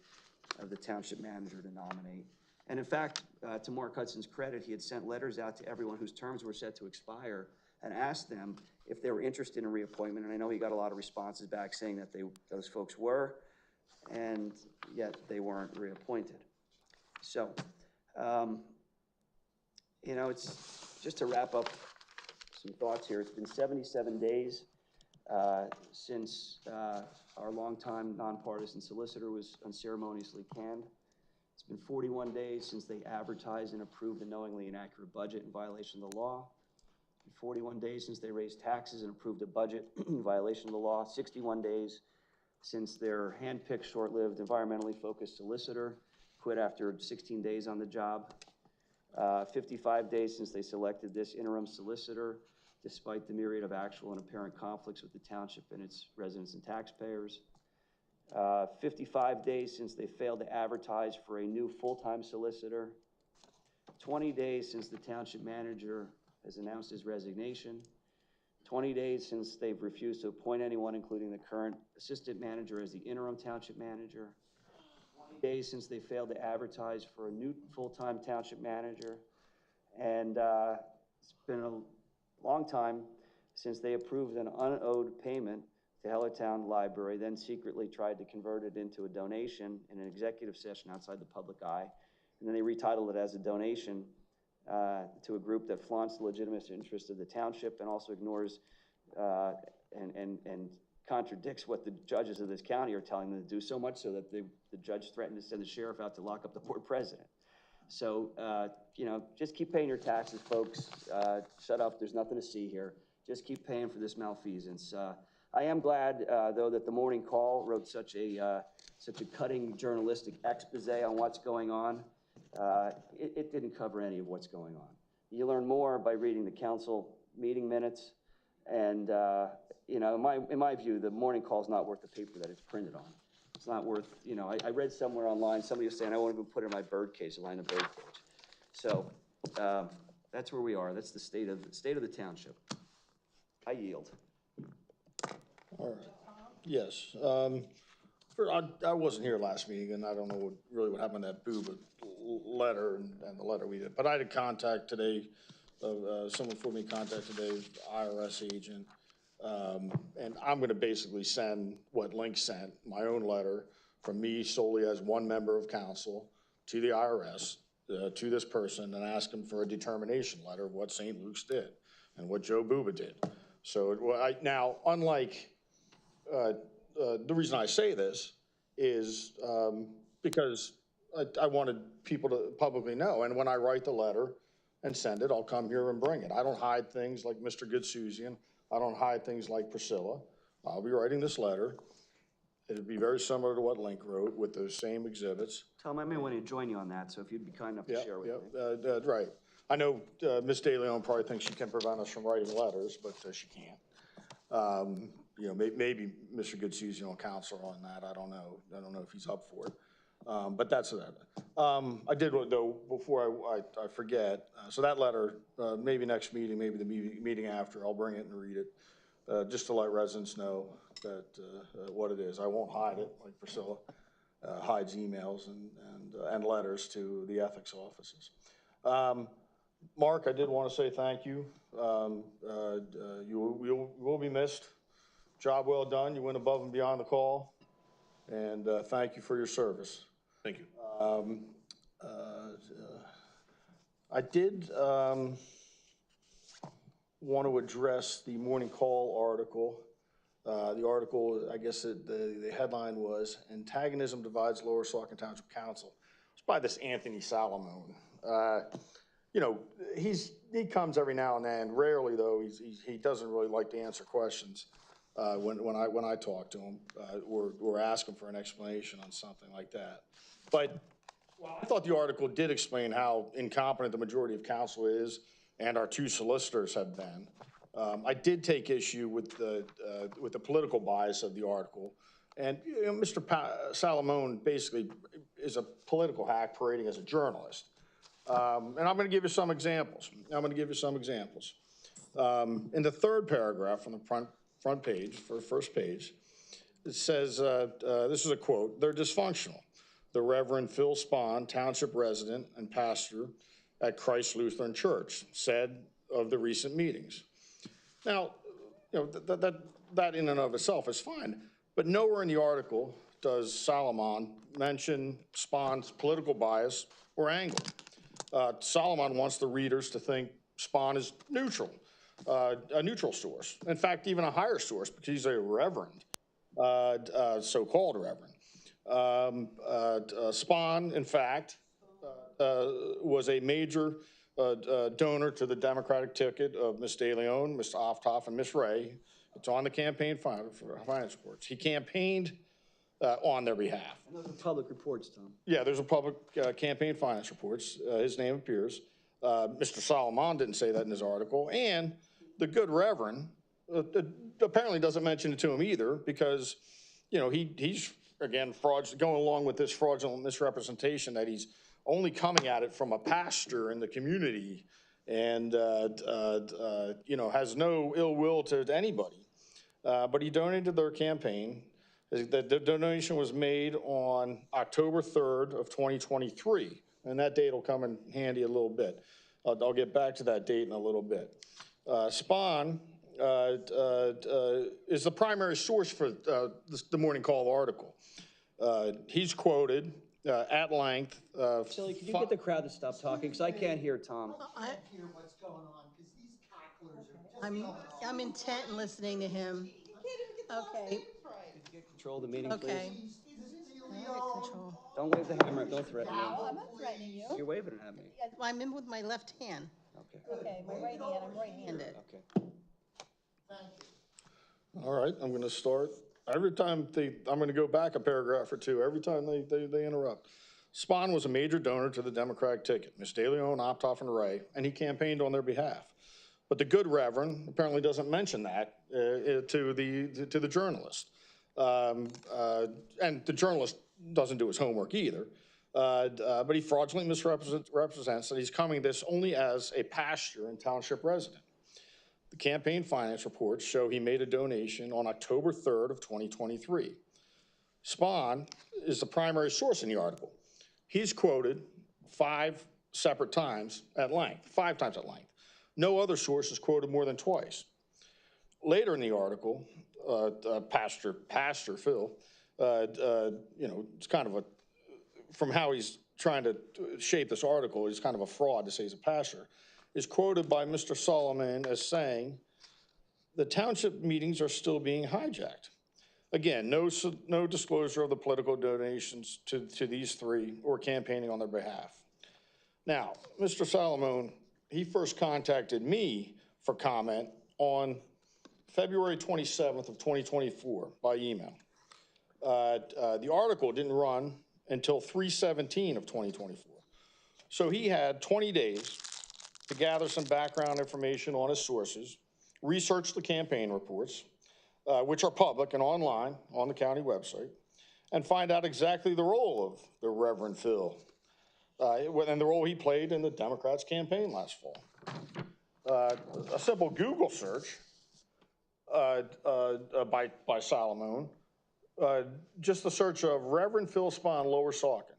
of the township manager to nominate. And in fact, to Mark Hudson's credit, he had sent letters out to everyone whose terms were set to expire and asked them if they were interested in reappointment. And I know he got a lot of responses back saying that those folks were, and yet they weren't reappointed. So, you know, it's just to wrap up some thoughts here. It's been 77 days since our longtime nonpartisan solicitor was unceremoniously canned. It's been 41 days since they advertised and approved a knowingly inaccurate budget in violation of the law. 41 days since they raised taxes and approved a budget in violation of the law. 61 days since their hand-picked, short-lived, environmentally focused solicitor quit after 16 days on the job. 55 days since they selected this interim solicitor, despite the myriad of actual and apparent conflicts with the township and its residents and taxpayers. 55 days since they failed to advertise for a new full-time solicitor. 20 days since the township manager has announced his resignation. 20 days since they've refused to appoint anyone, including the current assistant manager, as the interim township manager. 20 days since they failed to advertise for a new full-time township manager. And it's been a long time since they approved an unowed payment to Hellertown Library, then secretly tried to convert it into a donation in an executive session outside the public eye. And then they retitled it as a donation to a group that flaunts the legitimate interest of the township and also ignores and contradicts what the judges of this county are telling them to do, so much so that the judge threatened to send the sheriff out to lock up the board president. So, you know, just keep paying your taxes, folks. Shut up, there's nothing to see here. Just keep paying for this malfeasance. I am glad, though, that the Morning Call wrote such a cutting journalistic expose on what's going on. It didn't cover any of what's going on. You learn more by reading the council meeting minutes, and you know, in my view, the Morning Call is not worth the paper that it's printed on. It's not worth, you know, I read somewhere online, somebody was saying, I won't even put it in my bird cage, a line of bird cage. So that's where we are. That's the state of the township. I yield. All right. Yes. I wasn't here last meeting, and I don't know what happened to that Booba letter and the letter we did. But I had a contact today, someone for me contact today, IRS agent. And I'm going to basically send what Link sent, my own letter from me solely as one member of council to the IRS, to this person, and ask him for a determination letter of what St. Luke's did and what Joe Booba did. So now, unlike, the reason I say this is because I wanted people to publicly know. And when I write the letter and send it, I'll come here and bring it. I don't hide things like Mr. Goodsusian. I don't hide things like Priscilla. I'll be writing this letter. It'll be very similar to what Link wrote with those same exhibits. Tom, I may want to join you on that, so if you'd be kind enough to share with me. Right. I know Ms. DeLeon probably thinks she can prevent us from writing letters, but she can't. You know, maybe Mr. Goodsusian will counsel on that. I don't know. I don't know if he's up for it. But that's that. I did, though, before I forget, so that letter, maybe next meeting, maybe the meeting after, I'll bring it and read it, just to let residents know that what it is. I won't hide it, like Priscilla hides emails and letters to the ethics offices. Mark, I did want to say thank you. You will be missed. Job well done. You went above and beyond the call. And thank you for your service. Thank you. I did want to address the Morning Call article. The article, I guess the headline was, Antagonism Divides Lower Saucon Township Council. It's by this Anthony Salamone. You know, he comes every now and then, rarely though, he doesn't really like to answer questions. When I talk to him or ask him for an explanation on something like that. But I thought the article did explain how incompetent the majority of council is and our two solicitors have been. I did take issue with the political bias of the article. And you know, Mr. Salamone basically is a political hack parading as a journalist. And I'm going to give you some examples. In the third paragraph on the front page, first page, it says, this is a quote, "They're dysfunctional." The Reverend Phil Spahn, township resident and pastor at Christ Lutheran Church, said of the recent meetings. Now, you know, that in and of itself is fine, but nowhere in the article does Solomon mention Spahn's political bias or angle. Solomon wants the readers to think Spahn is neutral, a neutral source. In fact, even a higher source, because he's a reverend, so-called reverend. Spahn, in fact, was a major donor to the Democratic ticket of Ms. De Leon, Ms. Oftoff, and Ms. Ray. It's on the campaign finance reports. He campaigned on their behalf. And those are public reports, Tom. Yeah, there's a public campaign finance reports. His name appears. Mr. Solomon didn't say that in his article. And the good Reverend apparently doesn't mention it to him either because, you know, he's, again, going along with this fraudulent misrepresentation that he's only coming at it from a pastor in the community and, you know, has no ill will to anybody. But he donated to their campaign. The donation was made on October 3rd of 2023, and that date will come in handy a little bit. I'll get back to that date in a little bit. Spahn is the primary source for the Morning Call article. He's quoted at length. Shelley, could you get the crowd to stop talking? Because I can't hear Tom. I can't hear what's going on because these cacklers are just I'm intent in listening to him. Okay. Get control of the meeting, Okay. please. Control. Don't wave the hammer. Don't threaten me. I'm not threatening you. You're waving it at me. I'm in with my left hand. Okay. Okay, my right hand, I'm right-handed. Okay. All right, I'm going to start. Every time I'm going to go back a paragraph or two, every time they interrupt. Spahn was a major donor to the Democratic ticket, Ms. De Leon, Optoff, and Ray, and he campaigned on their behalf. But the good Reverend apparently doesn't mention that to the journalist. And the journalist doesn't do his homework either. But he fraudulently misrepresents that he's coming this only as a pastor and township resident. The campaign finance reports show he made a donation on October 3rd of 2023. Spahn is the primary source in the article. He's quoted 5 separate times at length, 5 times at length. No other source is quoted more than twice. Later in the article, Pastor Phil, you know, it's kind of a, from how he's trying to shape this article, he's kind of a fraud to say he's a pastor, is quoted by Mr. Solomon as saying, the township meetings are still being hijacked. Again, no disclosure of the political donations to these 3 or campaigning on their behalf. Now, Mr. Solomon, he first contacted me for comment on February 27th of 2024 by email. The article didn't run until 3/17 of 2024. So he had 20 days to gather some background information on his sources, research the campaign reports, which are public and online on the county website, and find out exactly the role of the Reverend Phil and the role he played in the Democrats' campaign last fall. A simple Google search by Solomon, just the search of Reverend Phil Spahn, Lower Saucon.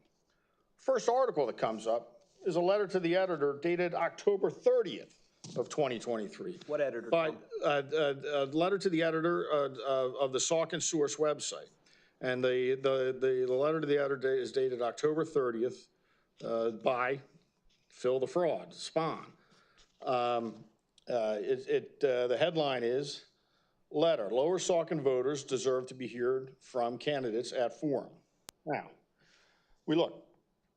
First article that comes up is a letter to the editor dated October 30th of 2023. What editor? A letter to the editor of the Saucon Source website. And the letter to the editor is dated October 30th by Phil the Fraud, Spahn. The headline is, letter, Lower Saucon voters deserve to be heard from candidates at forum. Now, we look,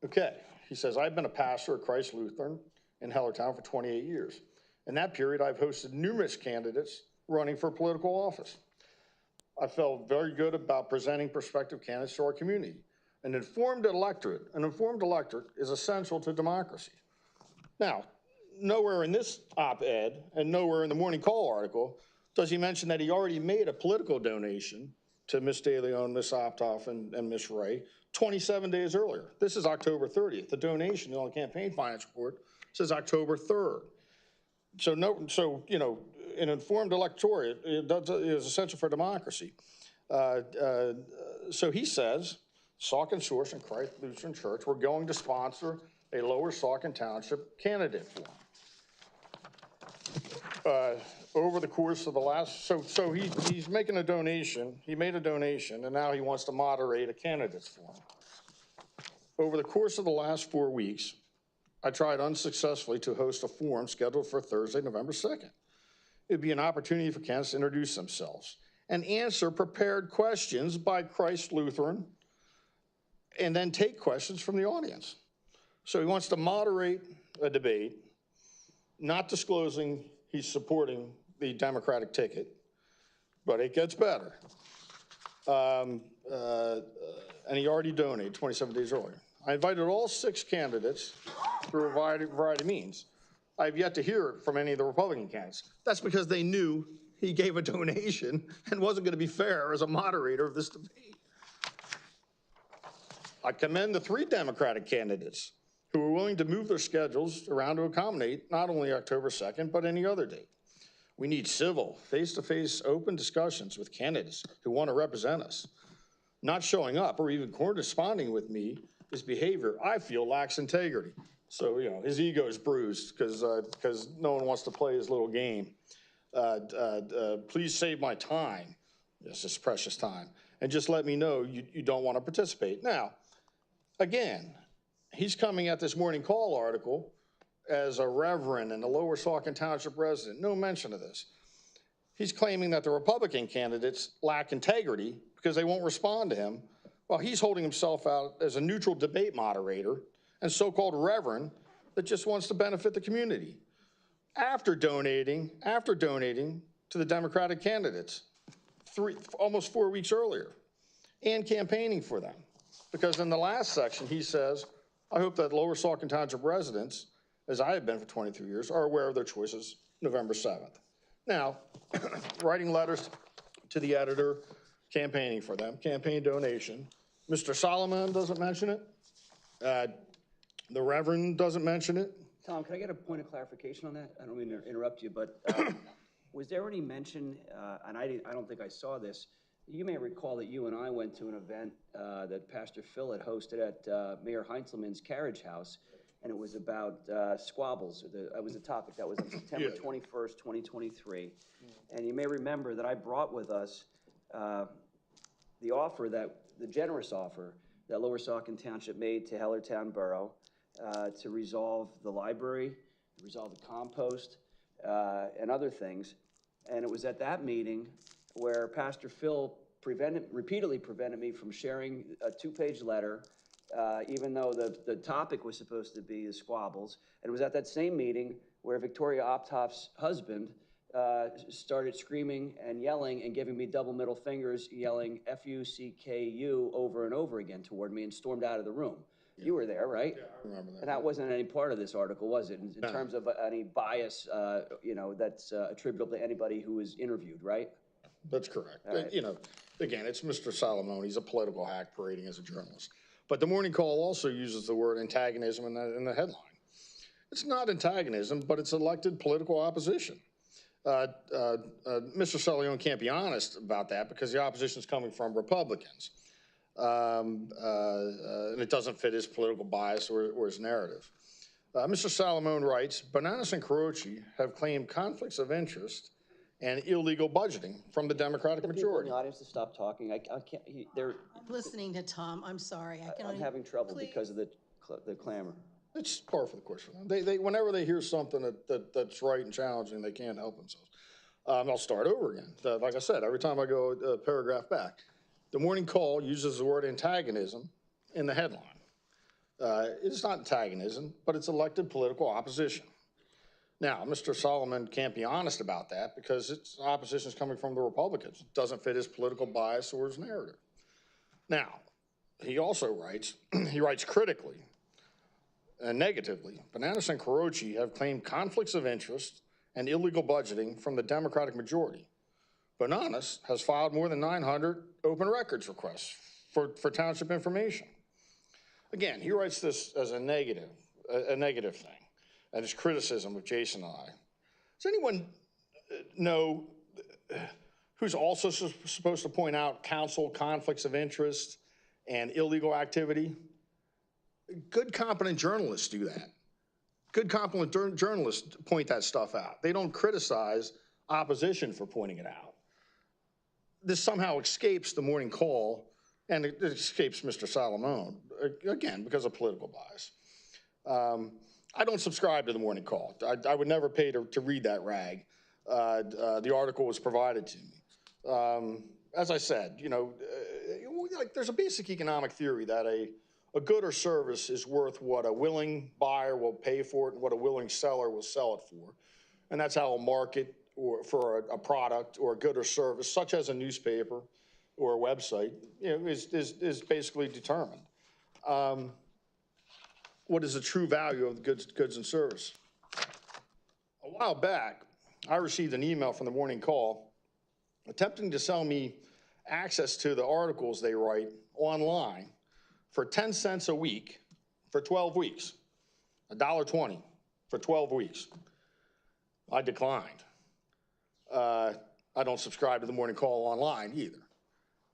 okay, he says, I've been a pastor at Christ Lutheran in Hellertown for 28 years. In that period, I've hosted numerous candidates running for political office. I felt very good about presenting prospective candidates to our community. An informed electorate is essential to democracy. Now, nowhere in this op-ed and nowhere in the Morning Call article does he mention that he already made a political donation to Ms. De Leon, Ms. Optoff, and Ms. Ray 27 days earlier. This is October 30th. The donation on the campaign finance report says October 3rd. an informed electorate is essential for democracy. So he says, Saucon Source and Christ Lutheran Church, we're going to sponsor a Lower Saucon Township candidate forum. Over the course of the last, so he's making a donation, he made a donation, and now he wants to moderate a candidates forum. Over the course of the last 4 weeks, I tried unsuccessfully to host a forum scheduled for Thursday, November 2nd. It'd be an opportunity for candidates to introduce themselves and answer prepared questions by Christ Lutheran, and then take questions from the audience. So he wants to moderate a debate, not disclosing he's supporting the Democratic ticket, but it gets better. And he already donated 27 days earlier. I invited all 6 candidates through a variety of means. I've yet to hear from any of the Republican candidates. That's because they knew he gave a donation and wasn't going to be fair as a moderator of this debate. I commend the 3 Democratic candidates who were willing to move their schedules around to accommodate not only October 2nd, but any other date. We need civil, face-to-face, open discussions with candidates who want to represent us. Not showing up or even corresponding with me is behavior I feel lacks integrity. So, his ego is bruised because no one wants to play his little game. Please save my time. This is precious time. And just let me know you don't want to participate. Now, again, he's coming at this Morning Call article as a reverend and a Lower Saucon Township resident. No mention of this. He's claiming that the Republican candidates lack integrity because they won't respond to him, while he's holding himself out as a neutral debate moderator and so-called reverend that just wants to benefit the community. After donating to the Democratic candidates almost 4 weeks earlier and campaigning for them. Because in the last section, he says, I hope that Lower Saucon Township residents, as I have been for 23 years, are aware of their choices November 7th. Now, writing letters to the editor, campaigning for them, campaign donation. Mr. Solomon doesn't mention it. The Reverend doesn't mention it. Tom, can I get a point of clarification on that? I don't mean to interrupt you, but was there any mention, and I don't think I saw this, you may recall that you and I went to an event that Pastor Phil had hosted at Mayor Heinzelman's carriage house, and it was about squabbles. That was a topic. That was on September 21st, 2023. And you may remember that I brought with us the generous offer that Lower Saucon Township made to Hellertown Borough to resolve the library, resolve the compost, and other things. And it was at that meeting where Pastor Phil repeatedly prevented me from sharing a 2-page letter, even though the topic was supposed to be the squabbles. And it was at that same meeting where Victoria Optoff's husband started screaming and yelling and giving me double middle fingers, yelling F-U-C-K-U over and over again toward me, and stormed out of the room. Yeah. You were there, right? Yeah, I remember that. And that wasn't any part of this article, was it? In terms of any bias, that's attributable to anybody who was interviewed, right? That's correct. Right. Again, it's Mr. Solomon. He's a political hack parading as a journalist. But the Morning Call also uses the word antagonism in the headline. It's not antagonism, but it's elected political opposition. Mr. Solomon can't be honest about that because the opposition is coming from Republicans. And it doesn't fit his political bias or his narrative. Mr. Solomon writes, Bananas and Carochi have claimed conflicts of interest and illegal budgeting from the Democratic majority. In the audience to stop talking. I can't. I'm listening to Tom. I'm sorry. I'm having trouble because of the clamor. It's par for the course for them. They whenever they hear something that's right and challenging, they can't help themselves. I'll start over again. Like I said, every time I go a paragraph back, the Morning Call uses the word antagonism in the headline. It's not antagonism, but it's elected political opposition. Now, Mr. Solomon can't be honest about that because its opposition is coming from the Republicans. It doesn't fit his political bias or his narrative. Now, he also writes, he writes critically and negatively, Bananas and Carochi have claimed conflicts of interest and illegal budgeting from the Democratic majority. Bananas has filed more than 900 open records requests for township information. Again, he writes this as a negative thing, and his criticism of Jason and Does anyone know who's also supposed to point out council conflicts of interest and illegal activity? Good, competent journalists do that. Good, competent journalists point that stuff out. They don't criticize opposition for pointing it out. This somehow escapes the morning call, and it escapes Mr. Salomon, again, because of political bias. I don't subscribe to the morning call. I would never pay to read that rag. The article was provided to me. As I said, like there's a basic economic theory that a good or service is worth what a willing buyer will pay for it and what a willing seller will sell it for. And that's how a market or for a product or a good or service, such as a newspaper or a website, is basically determined. What is the true value of the goods and service? A while back, I received an email from the Morning Call attempting to sell me access to the articles they write online for 10 cents a week for 12 weeks, $1.20 for 12 weeks. I declined. I don't subscribe to the Morning Call online either.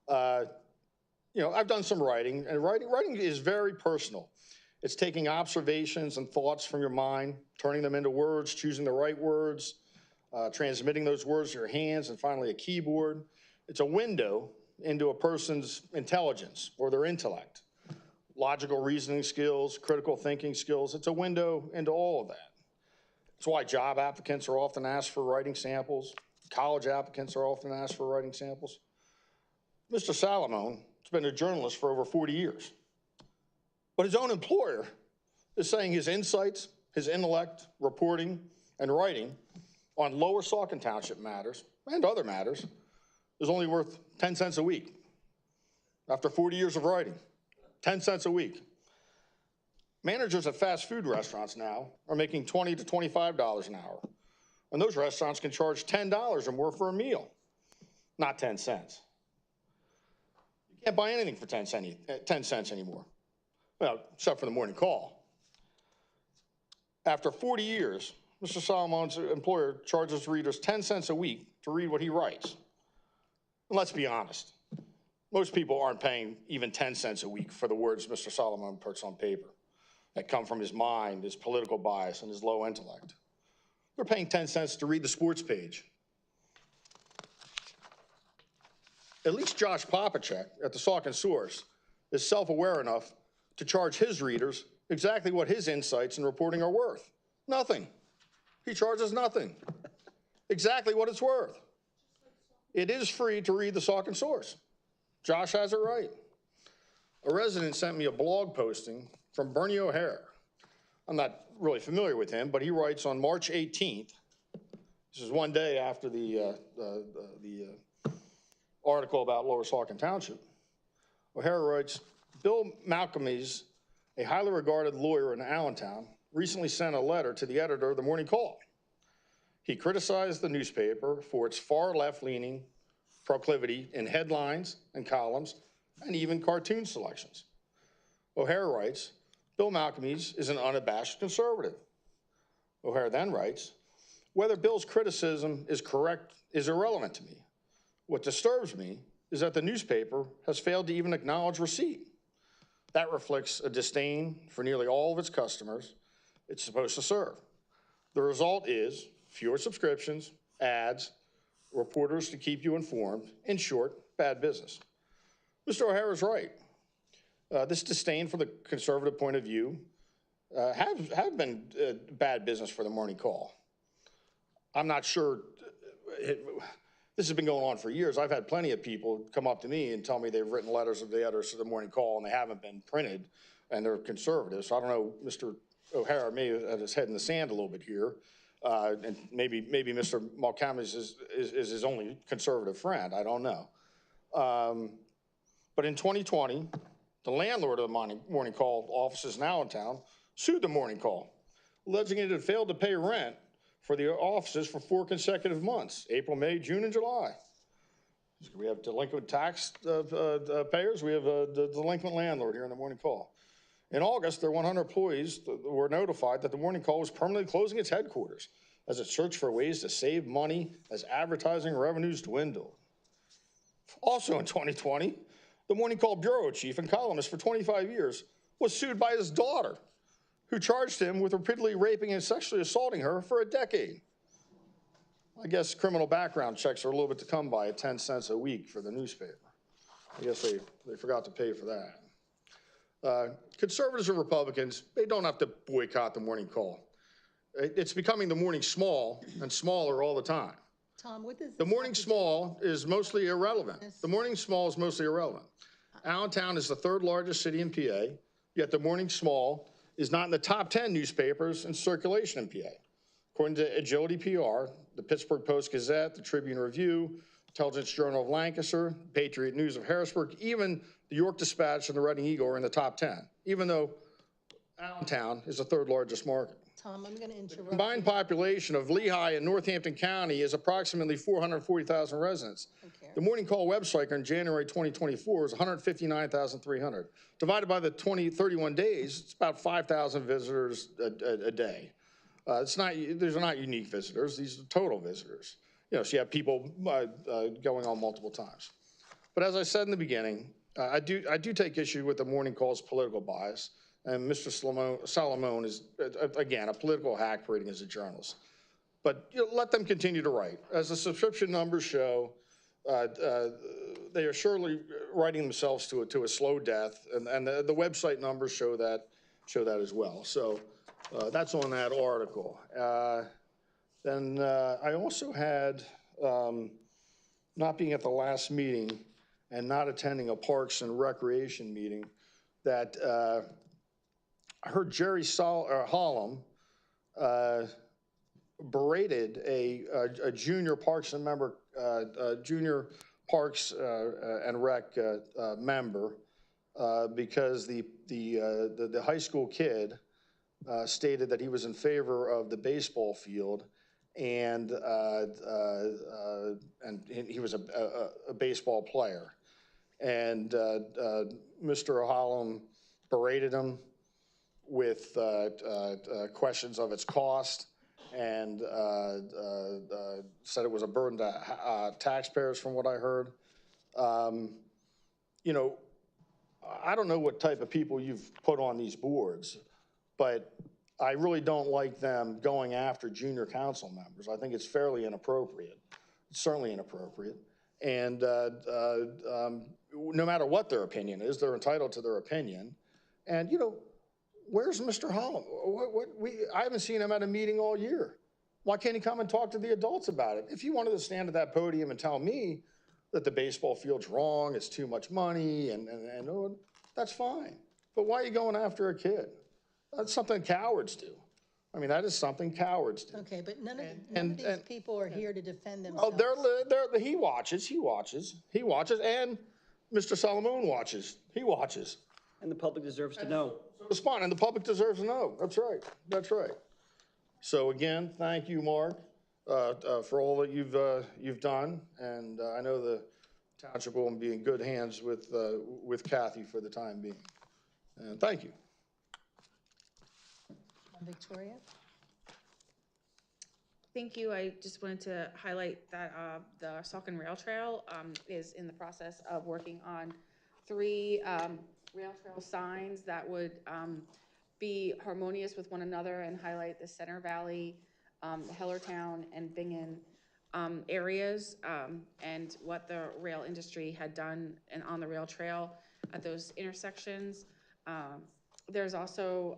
I've done some writing, and writing is very personal. It's taking observations and thoughts from your mind, turning them into words, choosing the right words, transmitting those words to your hands, and finally a keyboard. It's a window into a person's intelligence or their intellect, logical reasoning skills, critical thinking skills. It's a window into all of that. It's why job applicants are often asked for writing samples. College applicants are often asked for writing samples. Mr. Salomon has been a journalist for over 40 years. But his own employer is saying his insights, his intellect, reporting, and writing on Lower Saucon Township matters and other matters is only worth 10 cents a week. After 40 years of writing, 10 cents a week. Managers at fast food restaurants now are making $20 to $25 an hour. And those restaurants can charge $10 or more for a meal, not 10 cents. You can't buy anything for 10 cents anymore. Well, except for the Morning Call. After 40 years, Mr. Solomon's employer charges readers 10 cents a week to read what he writes. And let's be honest, most people aren't paying even 10 cents a week for the words Mr. Salomon puts on paper that come from his mind, his political bias, and his low intellect. They're paying 10 cents to read the sports page. At least Josh Popacek at the Saucon Source is self-aware enough to charge his readers exactly what his insights and reporting are worth. Nothing. He charges nothing. Exactly what it's worth. It is free to read the Saucon Source. Josh has it right. A resident sent me a blog posting from Bernie O'Hare. I'm not really familiar with him, but he writes on March 18th. This is one day after the article about Lower Saucon Township. O'Hare writes, Bill Malcolmes, a highly regarded lawyer in Allentown, recently sent a letter to the editor of the Morning Call. He criticized the newspaper for its far left-leaning proclivity in headlines and columns and even cartoon selections. O'Hare writes, Bill Malcolmes is an unabashed conservative. O'Hare then writes, whether Bill's criticism is correct is irrelevant to me. What disturbs me is that the newspaper has failed to even acknowledge receipt. That reflects a disdain for nearly all of its customers it's supposed to serve. The result is fewer subscriptions, ads, reporters to keep you informed, in short, bad business. Mr. O'Hare is right. This disdain for the conservative point of view have been bad business for the Morning Call. I'm not sure, this has been going on for years. I've had plenty of people come up to me and tell me they've written letters of the editors to the Morning Call and they haven't been printed and they're conservative. So I don't know, Mr. O'Hare may have his head in the sand a little bit here. And maybe Mr. Malcolmes is his only conservative friend. I don't know. But in 2020, the landlord of the Morning Call offices in Allentown sued the Morning Call, alleging it had failed to pay rent for the offices for 4 consecutive months, April, May, June, and July. We have delinquent tax payers. We have the delinquent landlord here in the Morning Call. In August, their 100 employees were notified that the Morning Call was permanently closing its headquarters as it searched for ways to save money as advertising revenues dwindled. Also in 2020, the Morning Call bureau chief and columnist for 25 years was sued by his daughter, who charged him with repeatedly raping and sexually assaulting her for a decade. I guess criminal background checks are a little bit to come by at 10 cents a week for the newspaper. I guess they forgot to pay for that. Conservatives and Republicans, they don't have to boycott the Morning Call. It's becoming the Morning Small and smaller all the time. Tom, what does The Morning Small is mostly irrelevant. The Morning Small is mostly irrelevant. Allentown is the third largest city in PA, yet the Morning Small is not in the top 10 newspapers in circulation in PA. According to Agility PR, the Pittsburgh Post-Gazette, the Tribune Review, Intelligence Journal of Lancaster, Patriot News of Harrisburg, even the York Dispatch and the Reading Eagle are in the top 10, even though Allentown is the third largest market. Tom, I'm going to interrupt. The combined population of Lehigh and Northampton County is approximately 440,000 residents. The Morning Call website in January 2024 is 159,300. Divided by the 31 days, it's about 5,000 visitors a day. These are not unique visitors. These are total visitors. So you have people going on multiple times. But as I said in the beginning, I do take issue with the Morning Call's political bias. And Mr. Salamone is, again, a political hack parading as a journalist. But let them continue to write. As the subscription numbers show, they are surely writing themselves to a slow death, and the website numbers show that as well. So that's on that article. Then I also had, not being at the last meeting and not attending a Parks and Recreation meeting, that I heard Jerry Hollum berated a junior Parks and Rec member because the high school kid stated that he was in favor of the baseball field, and he was a baseball player, and Mr. Hollum berated him with questions of its cost, and said it was a burden to taxpayers, from what I heard. I don't know what type of people you've put on these boards, but I really don't like them going after junior council members. I think it's fairly inappropriate. It's certainly inappropriate. And no matter what their opinion is, they're entitled to their opinion. And, where's Mr. Hollum? I haven't seen him at a meeting all year. Why can't he come and talk to the adults about it? If you wanted to stand at that podium and tell me that the baseball field's wrong, it's too much money, and that's fine. But why are you going after a kid? That's something cowards do. I mean, that is something cowards do. Okay, but none of these people are here to defend themselves. Oh, he watches, and Mr. Salamone watches. He watches. And the public deserves to know. Respond, and the public deserves to know. That's right. That's right. So again, thank you, Mark, for all that you've done, and I know the township will be in good hands with Kathy for the time being. And thank you. Victoria? Thank you. I just wanted to highlight that the Saucon Rail Trail is in the process of working on 3 rail trail signs that would be harmonious with one another and highlight the Center Valley, Hellertown, and Bingen areas, and what the rail industry had done and on the rail trail at those intersections. There's also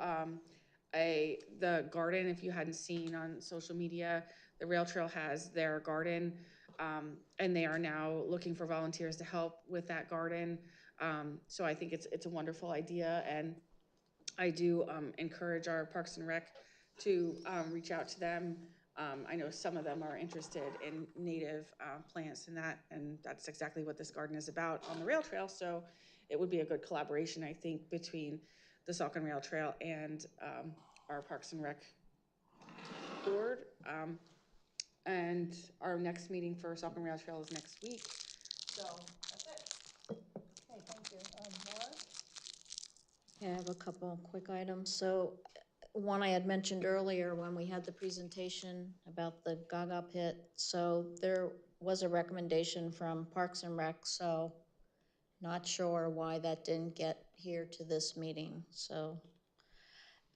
the garden, if you hadn't seen on social media, the rail trail has their garden, and they are now looking for volunteers to help with that garden. So I think it's a wonderful idea, and I do encourage our Parks and Rec to reach out to them. I know some of them are interested in native plants and that's exactly what this garden is about on the rail trail. So it would be a good collaboration, I think, between the Saucon Rail Trail and our Parks and Rec board. And our next meeting for Saucon Rail Trail is next week. So that's it. Okay, thank you. Laura? Yeah, I have a couple quick items. So one I had mentioned earlier when we had the presentation about the Gaga pit. So there was a recommendation from Parks and Rec, so not sure why that didn't get here to this meeting. So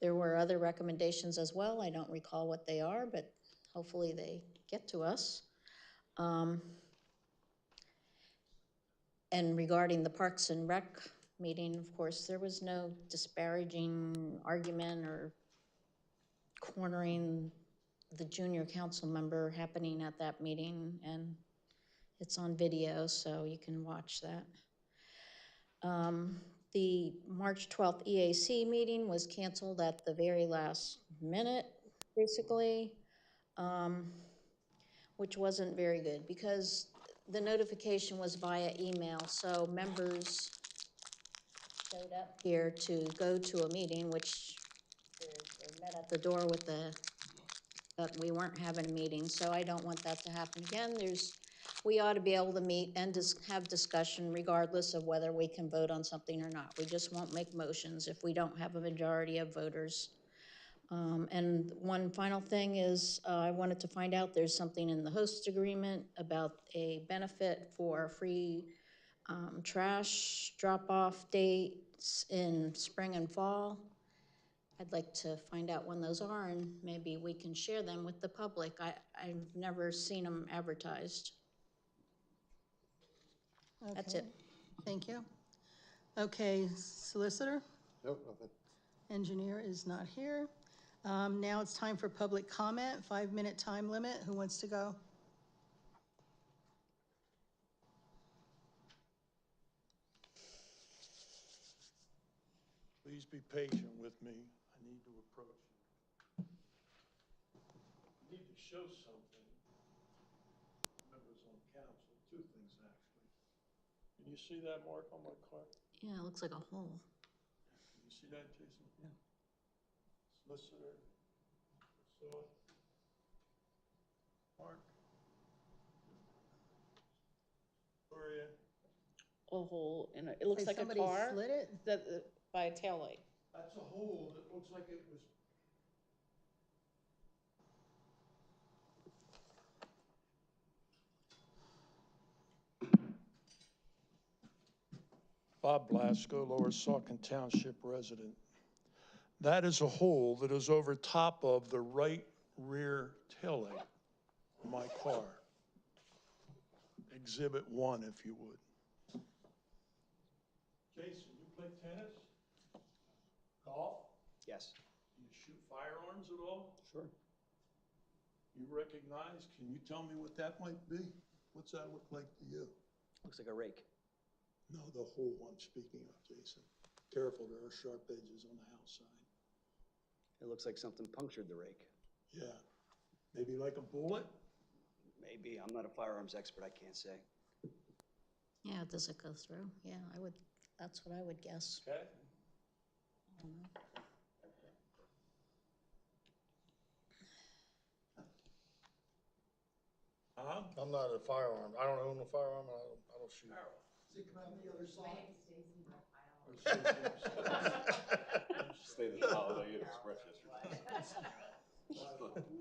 there were other recommendations as well. I don't recall what they are, but hopefully they get to us. And regarding the Parks and Rec meeting, of course, there was no disparaging argument or cornering the junior council member happening at that meeting, and it's on video, so you can watch that. The March 12th EAC meeting was canceled at the very last minute, basically, which wasn't very good because the notification was via email, so members showed up here to go to a meeting, which they met at the door with but we weren't having a meeting, so I don't want that to happen again. We ought to be able to meet and just have discussion regardless of whether we can vote on something or not. We just won't make motions if we don't have a majority of voters. And one final thing is I wanted to find out there's something in the host agreement about a benefit for free trash drop-off dates in spring and fall. I'd like to find out when those are, and maybe we can share them with the public. I've never seen them advertised. That's Okay. it. Thank you. Okay, solicitor? Nope, nothing. Engineer is not here. Now it's time for public comment, 5-minute time limit. Who wants to go? Please be patient with me. I need to approach you. I need to show something. Members on council, two things actually. Can you see that mark on my car? Yeah, it looks like a hole. Can you see that, Jason? Yeah. Solicitor, saw it. Mark? Where are you? A hole in it. It looks like a somebody car. slid it? By a taillight. That's a hole that looks like it was. Bob Blasco, Lower Saucon Township resident. That is a hole that is over top of the right rear taillight of my car. Exhibit 1, if you would. Jason, you play tennis? Golf? Yes. Do you shoot firearms at all? Sure. You recognize, can you tell me what that might be? What's that look like to you? Looks like a rake. No, the hole I'm speaking of, Jason. Careful, there are sharp edges on the outside. It looks like something punctured the rake. Yeah. Maybe like a bullet? Maybe. I'm not a firearms expert. I can't say. Yeah, does it go through? Yeah, that's what I would guess. Okay. I'm not a firearm. I don't own a firearm. I don't shoot. Does it come out the other side? Stated holiday express yesterday.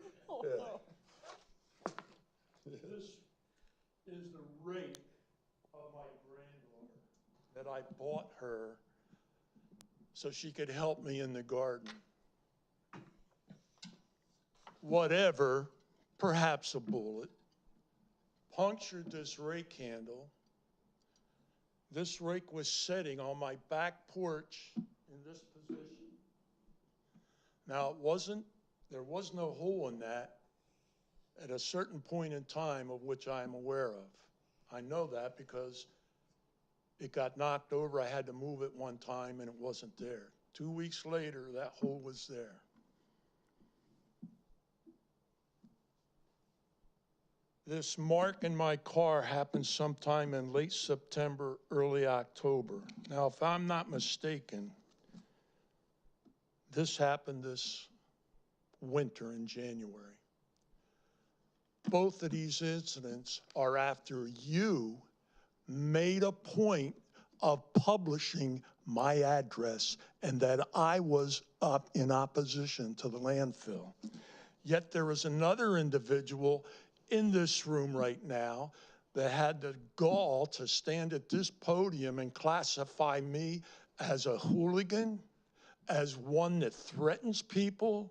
This is the rake of my granddaughter that I bought her so she could help me in the garden. Whatever, perhaps a bullet, punctured this rake handle. This rake was sitting on my back porch in this position. Now, there was no hole in that at a certain point in time of which I am aware of. I know that because it got knocked over. I had to move it one time and it wasn't there. 2 weeks later, that hole was there. This mark in my car happened sometime in late September, early October. Now, if I'm not mistaken, this happened this winter in January. Both of these incidents are after you made a point of publishing my address and that I was up in opposition to the landfill. Yet there is another individual in this room right now that had the gall to stand at this podium and classify me as a hooligan, as one that threatens people,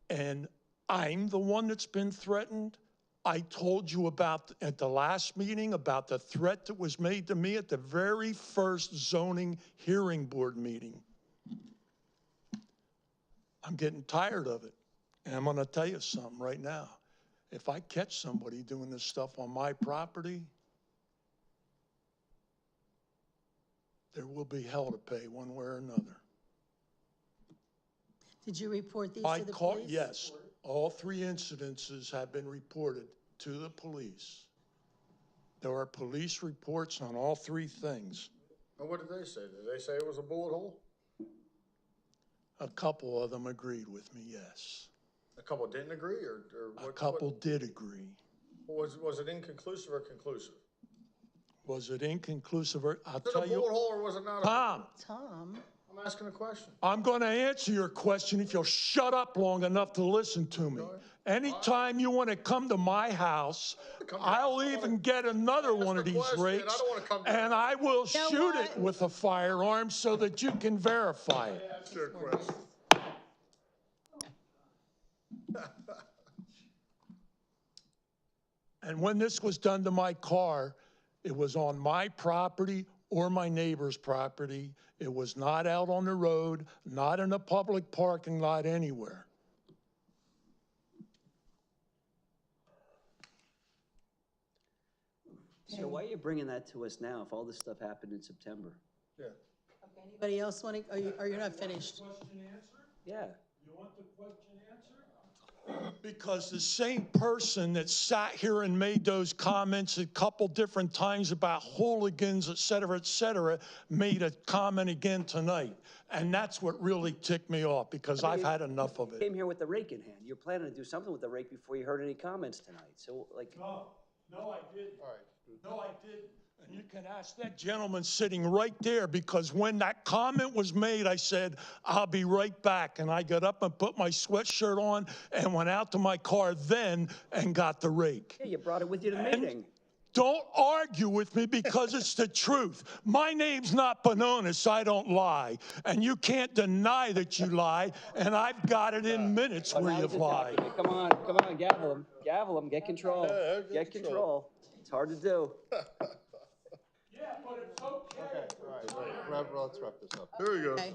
and I'm the one that's been threatened. I told you about, at the last meeting, about the threat that was made to me at the very first zoning hearing board meeting. I'm getting tired of it. And I'm gonna tell you something right now. If I catch somebody doing this stuff on my property, there will be hell to pay one way or another. Did you report these to the police? Yes, all 3 incidences have been reported to the police. There are police reports on all 3 things. And what did they say? Did they say it was a bullet hole? A couple of them agreed with me, yes. A couple didn't agree, or what? A couple did agree. Was it inconclusive or conclusive? Was it inconclusive? I'll Was it tell a you. bullet hole or was it not? Tom. I'm asking a question. I'm going to answer your question if you'll shut up long enough to listen to me. Anytime you want to come to my house, I'll even get another one of these rakes, and I will shoot it with a firearm so that you can verify it. That's your question. And when this was done to my car, it was on my property or my neighbor's property. It was not out on the road, not in a public parking lot anywhere. So why are you bringing that to us now if all this stuff happened in September? Yeah. Anybody else want to, are you not finished? Question answered? Yeah. You want the question answered? Because the same person that sat here and made those comments a couple different times about hooligans, et cetera, made a comment again tonight. And that's what really ticked me off, because I've had enough of You it. came here with the rake in hand. You're planning to do something with the rake before you heard any comments tonight. So, like. No, I didn't. All right. No, I didn't. And you can ask that gentleman sitting right there, because when that comment was made, I said, I'll be right back. And I got up and put my sweatshirt on and went out to my car then and got the rake. Yeah, you brought it with you to the meeting. Don't argue with me, because it's the truth. My name's not Bononis, I don't lie. And you can't deny that you lie, and I've got it in minutes where you've lied. Come on, gavel him, get control, get control. It's hard to do. Yeah, but it's okay. All right, let's wrap this up. There we go. Okay.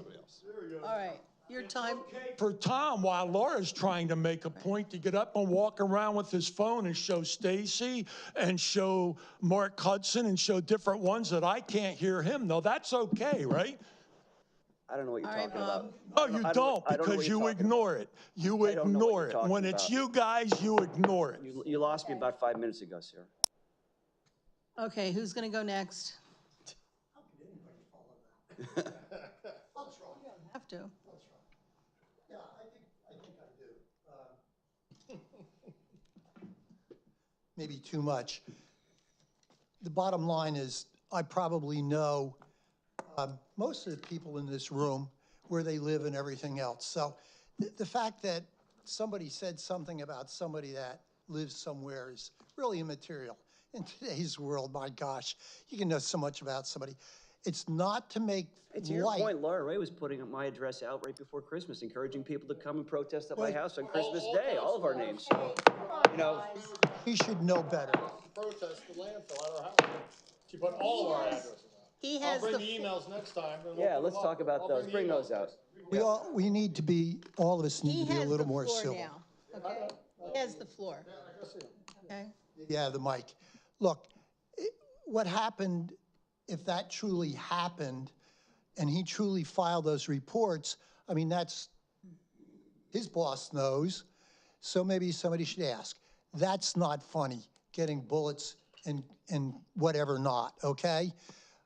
All right, your time. For Tom, while Laura's trying to make a point to get up and walk around with his phone and show Stacy and show Mark Hudson and show different ones that I can't hear him. No, that's okay, right? I don't know what you're All right, talking about. Bob. No, you don't, because you ignore it. You ignore it. When it's you guys, you ignore it. You lost me about 5 minutes ago, sir. Okay, who's going to go next? You don't have to. Yeah, I think I do. Maybe too much. The bottom line is, I probably know most of the people in this room, where they live and everything else. So the fact that somebody said something about somebody that lives somewhere is really immaterial. In today's world, my gosh, you can know so much about somebody. It's not to make To your point, Laura Ray was putting my address out right before Christmas, encouraging people to come and protest at my house on Christmas Day, all of our names. So, you know. He should know better. Protest the landfill at our house. She put all of our addresses out. He has I'll bring the emails next time. And Yeah, let's talk about those. Bring those out. We need to be, all of us need to be a little more civil. He has the floor now, okay? He has the floor. Okay? Yeah, the mic. Look, what happened, if that truly happened, and he truly filed those reports, I mean, that's, his boss knows, so maybe somebody should ask. That's not funny, getting bullets and whatever not, okay?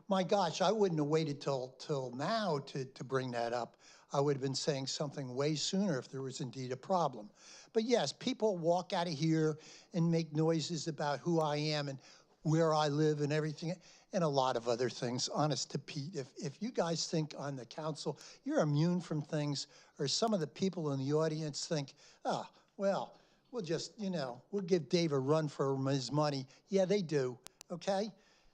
My gosh, I wouldn't have waited till now to bring that up. I would have been saying something way sooner if there was indeed a problem. But yes, people walk out of here and make noises about who I am and where I live and everything. and a lot of other things, honest to Pete. If you guys think on the council you're immune from things, or some of the people in the audience think, oh, well, we'll just, we'll give Dave a run for his money. Yeah, they do, okay?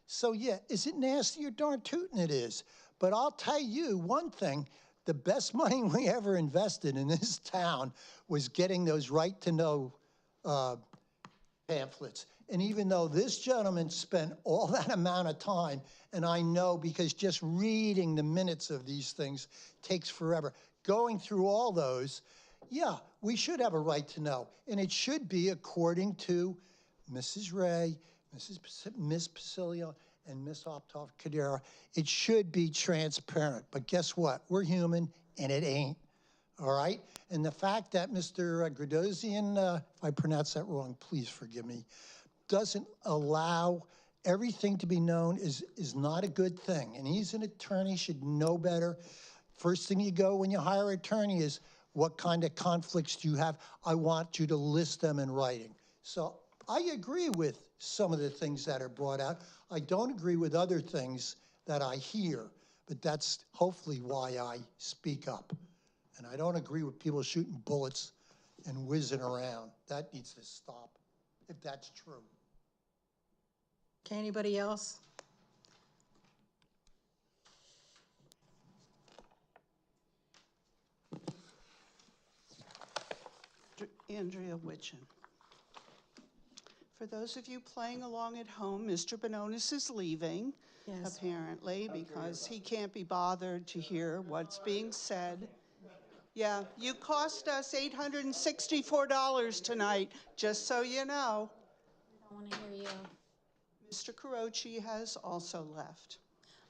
So yeah, is it nasty? You're darn tootin' it is. But I'll tell you one thing, the best money we ever invested in this town was getting those right-to-know pamphlets. And even though this gentleman spent all that amount of time, and I know because just reading the minutes of these things takes forever, going through all those, yeah, we should have a right to know. And it should be according to Mrs. Ray, Miss Pacilio, and Miss Optoff-Cadera. It should be transparent. But guess what? We're human, and it ain't. All right? And the fact that Mr. Gradosian, if I pronounce that wrong, please forgive me, doesn't allow everything to be known is not a good thing. And he's an attorney, should know better. First thing you go when you hire an attorney is, what kind of conflicts do you have? I want you to list them in writing. So I agree with some of the things that are brought out. I don't agree with other things that I hear, but that's hopefully why I speak up. And I don't agree with people shooting bullets and whizzing around. That needs to stop, if that's true. Okay, anybody else? Andrea Witchen. For those of you playing along at home, Mr. Bononis is leaving, Yes. apparently, because he can't be bothered to hear what's being said. Yeah, you cost us $864 tonight, just so you know. I don't want to hear you. Mr. Carochi has also left.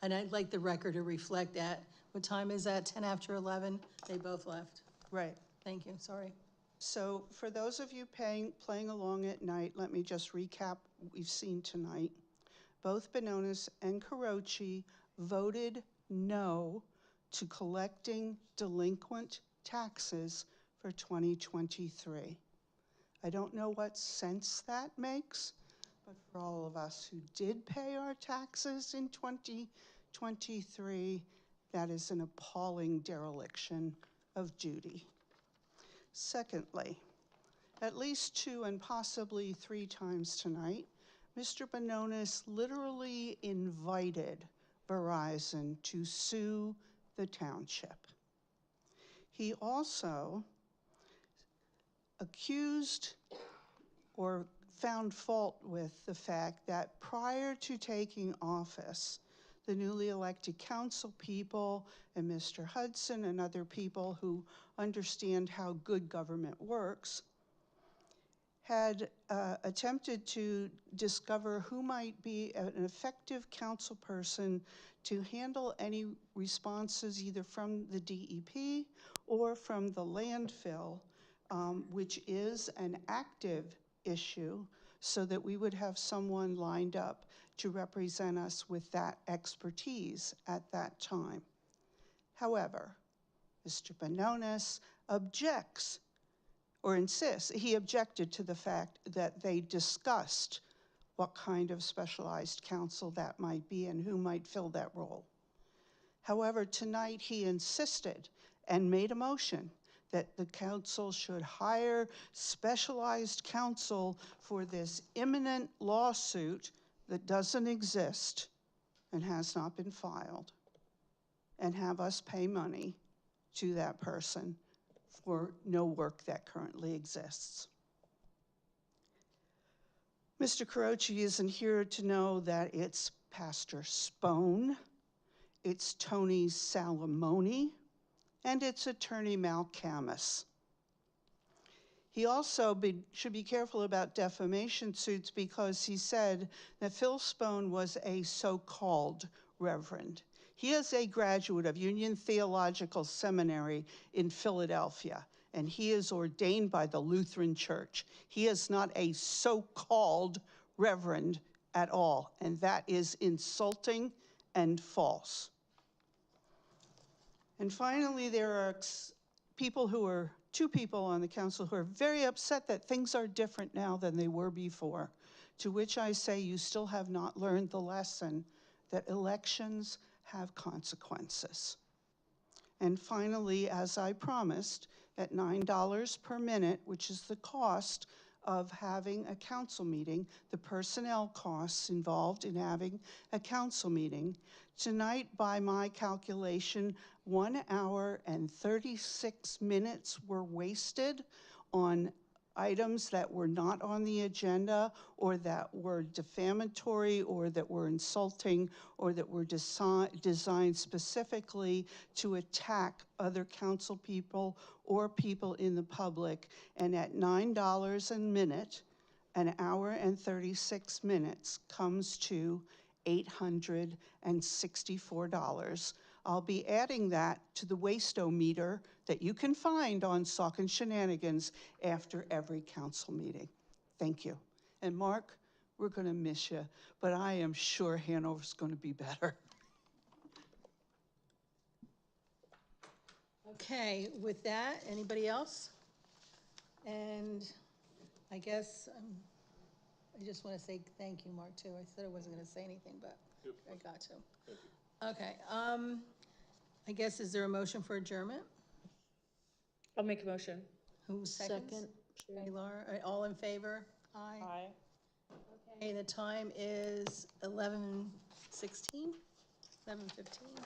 And I'd like the record to reflect that. What time is that? 10 after 11? They both left. Right. Thank you, sorry. So for those of you playing along at night, let me just recap what we've seen tonight. Both Bononis and Carochi voted no to collecting delinquent taxes for 2023. I don't know what sense that makes, but for all of us who did pay our taxes in 2023, that is an appalling dereliction of duty. Secondly, at least 2 and possibly 3 times tonight, Mr. Bononis literally invited Verizon to sue the township. He also accused or found fault with the fact that prior to taking office, the newly elected council people and Mr. Hudson and other people who understand how good government works had attempted to discover who might be an effective council person to handle any responses either from the DEP or from the landfill, which is an active issue, so that we would have someone lined up to represent us with that expertise at that time. However, Mr. Bononis objects or insists, he objected to the fact that they discussed what kind of specialized counsel that might be and who might fill that role. However, tonight he insisted and made a motion that the council should hire specialized counsel for this imminent lawsuit that doesn't exist and has not been filed, and have us pay money to that person for no work that currently exists. Mr. Carochi isn't here to know that it's Pastor Spone, it's Tony Salamone, and it's Attorney Malcamus. He also should be careful about defamation suits, because he said that Phil Spone was a so-called reverend. He is a graduate of Union Theological Seminary in Philadelphia, and he is ordained by the Lutheran Church. He is not a so-called reverend at all, and that is insulting and false. And finally, there are two people on the council who are very upset that things are different now than they were before, to which I say you still have not learned the lesson that elections have consequences. And finally, as I promised, at $9 per minute, which is the cost of having a council meeting, the personnel costs involved in having a council meeting, tonight, by my calculation, 1 hour and 36 minutes were wasted on items that were not on the agenda, or that were defamatory, or that were insulting, or that were designed specifically to attack other council people or people in the public. And at $9 a minute, an hour and 36 minutes comes to $864. I'll be adding that to the waste-o-meter that you can find on Saucon Shenanigans after every council meeting. Thank you. And Mark, we're going to miss you, but I am sure Hanover's going to be better. Okay, with that, anybody else? And I guess I just want to say thank you, Mark, too. I said I wasn't going to say anything, but I got to. Thank you. Okay, I guess, is there a motion for adjournment? I'll make a motion. Who seconds? Second. Okay, Laura, all in favor? Aye. Aye. Okay, the time is 11:16, 11:15.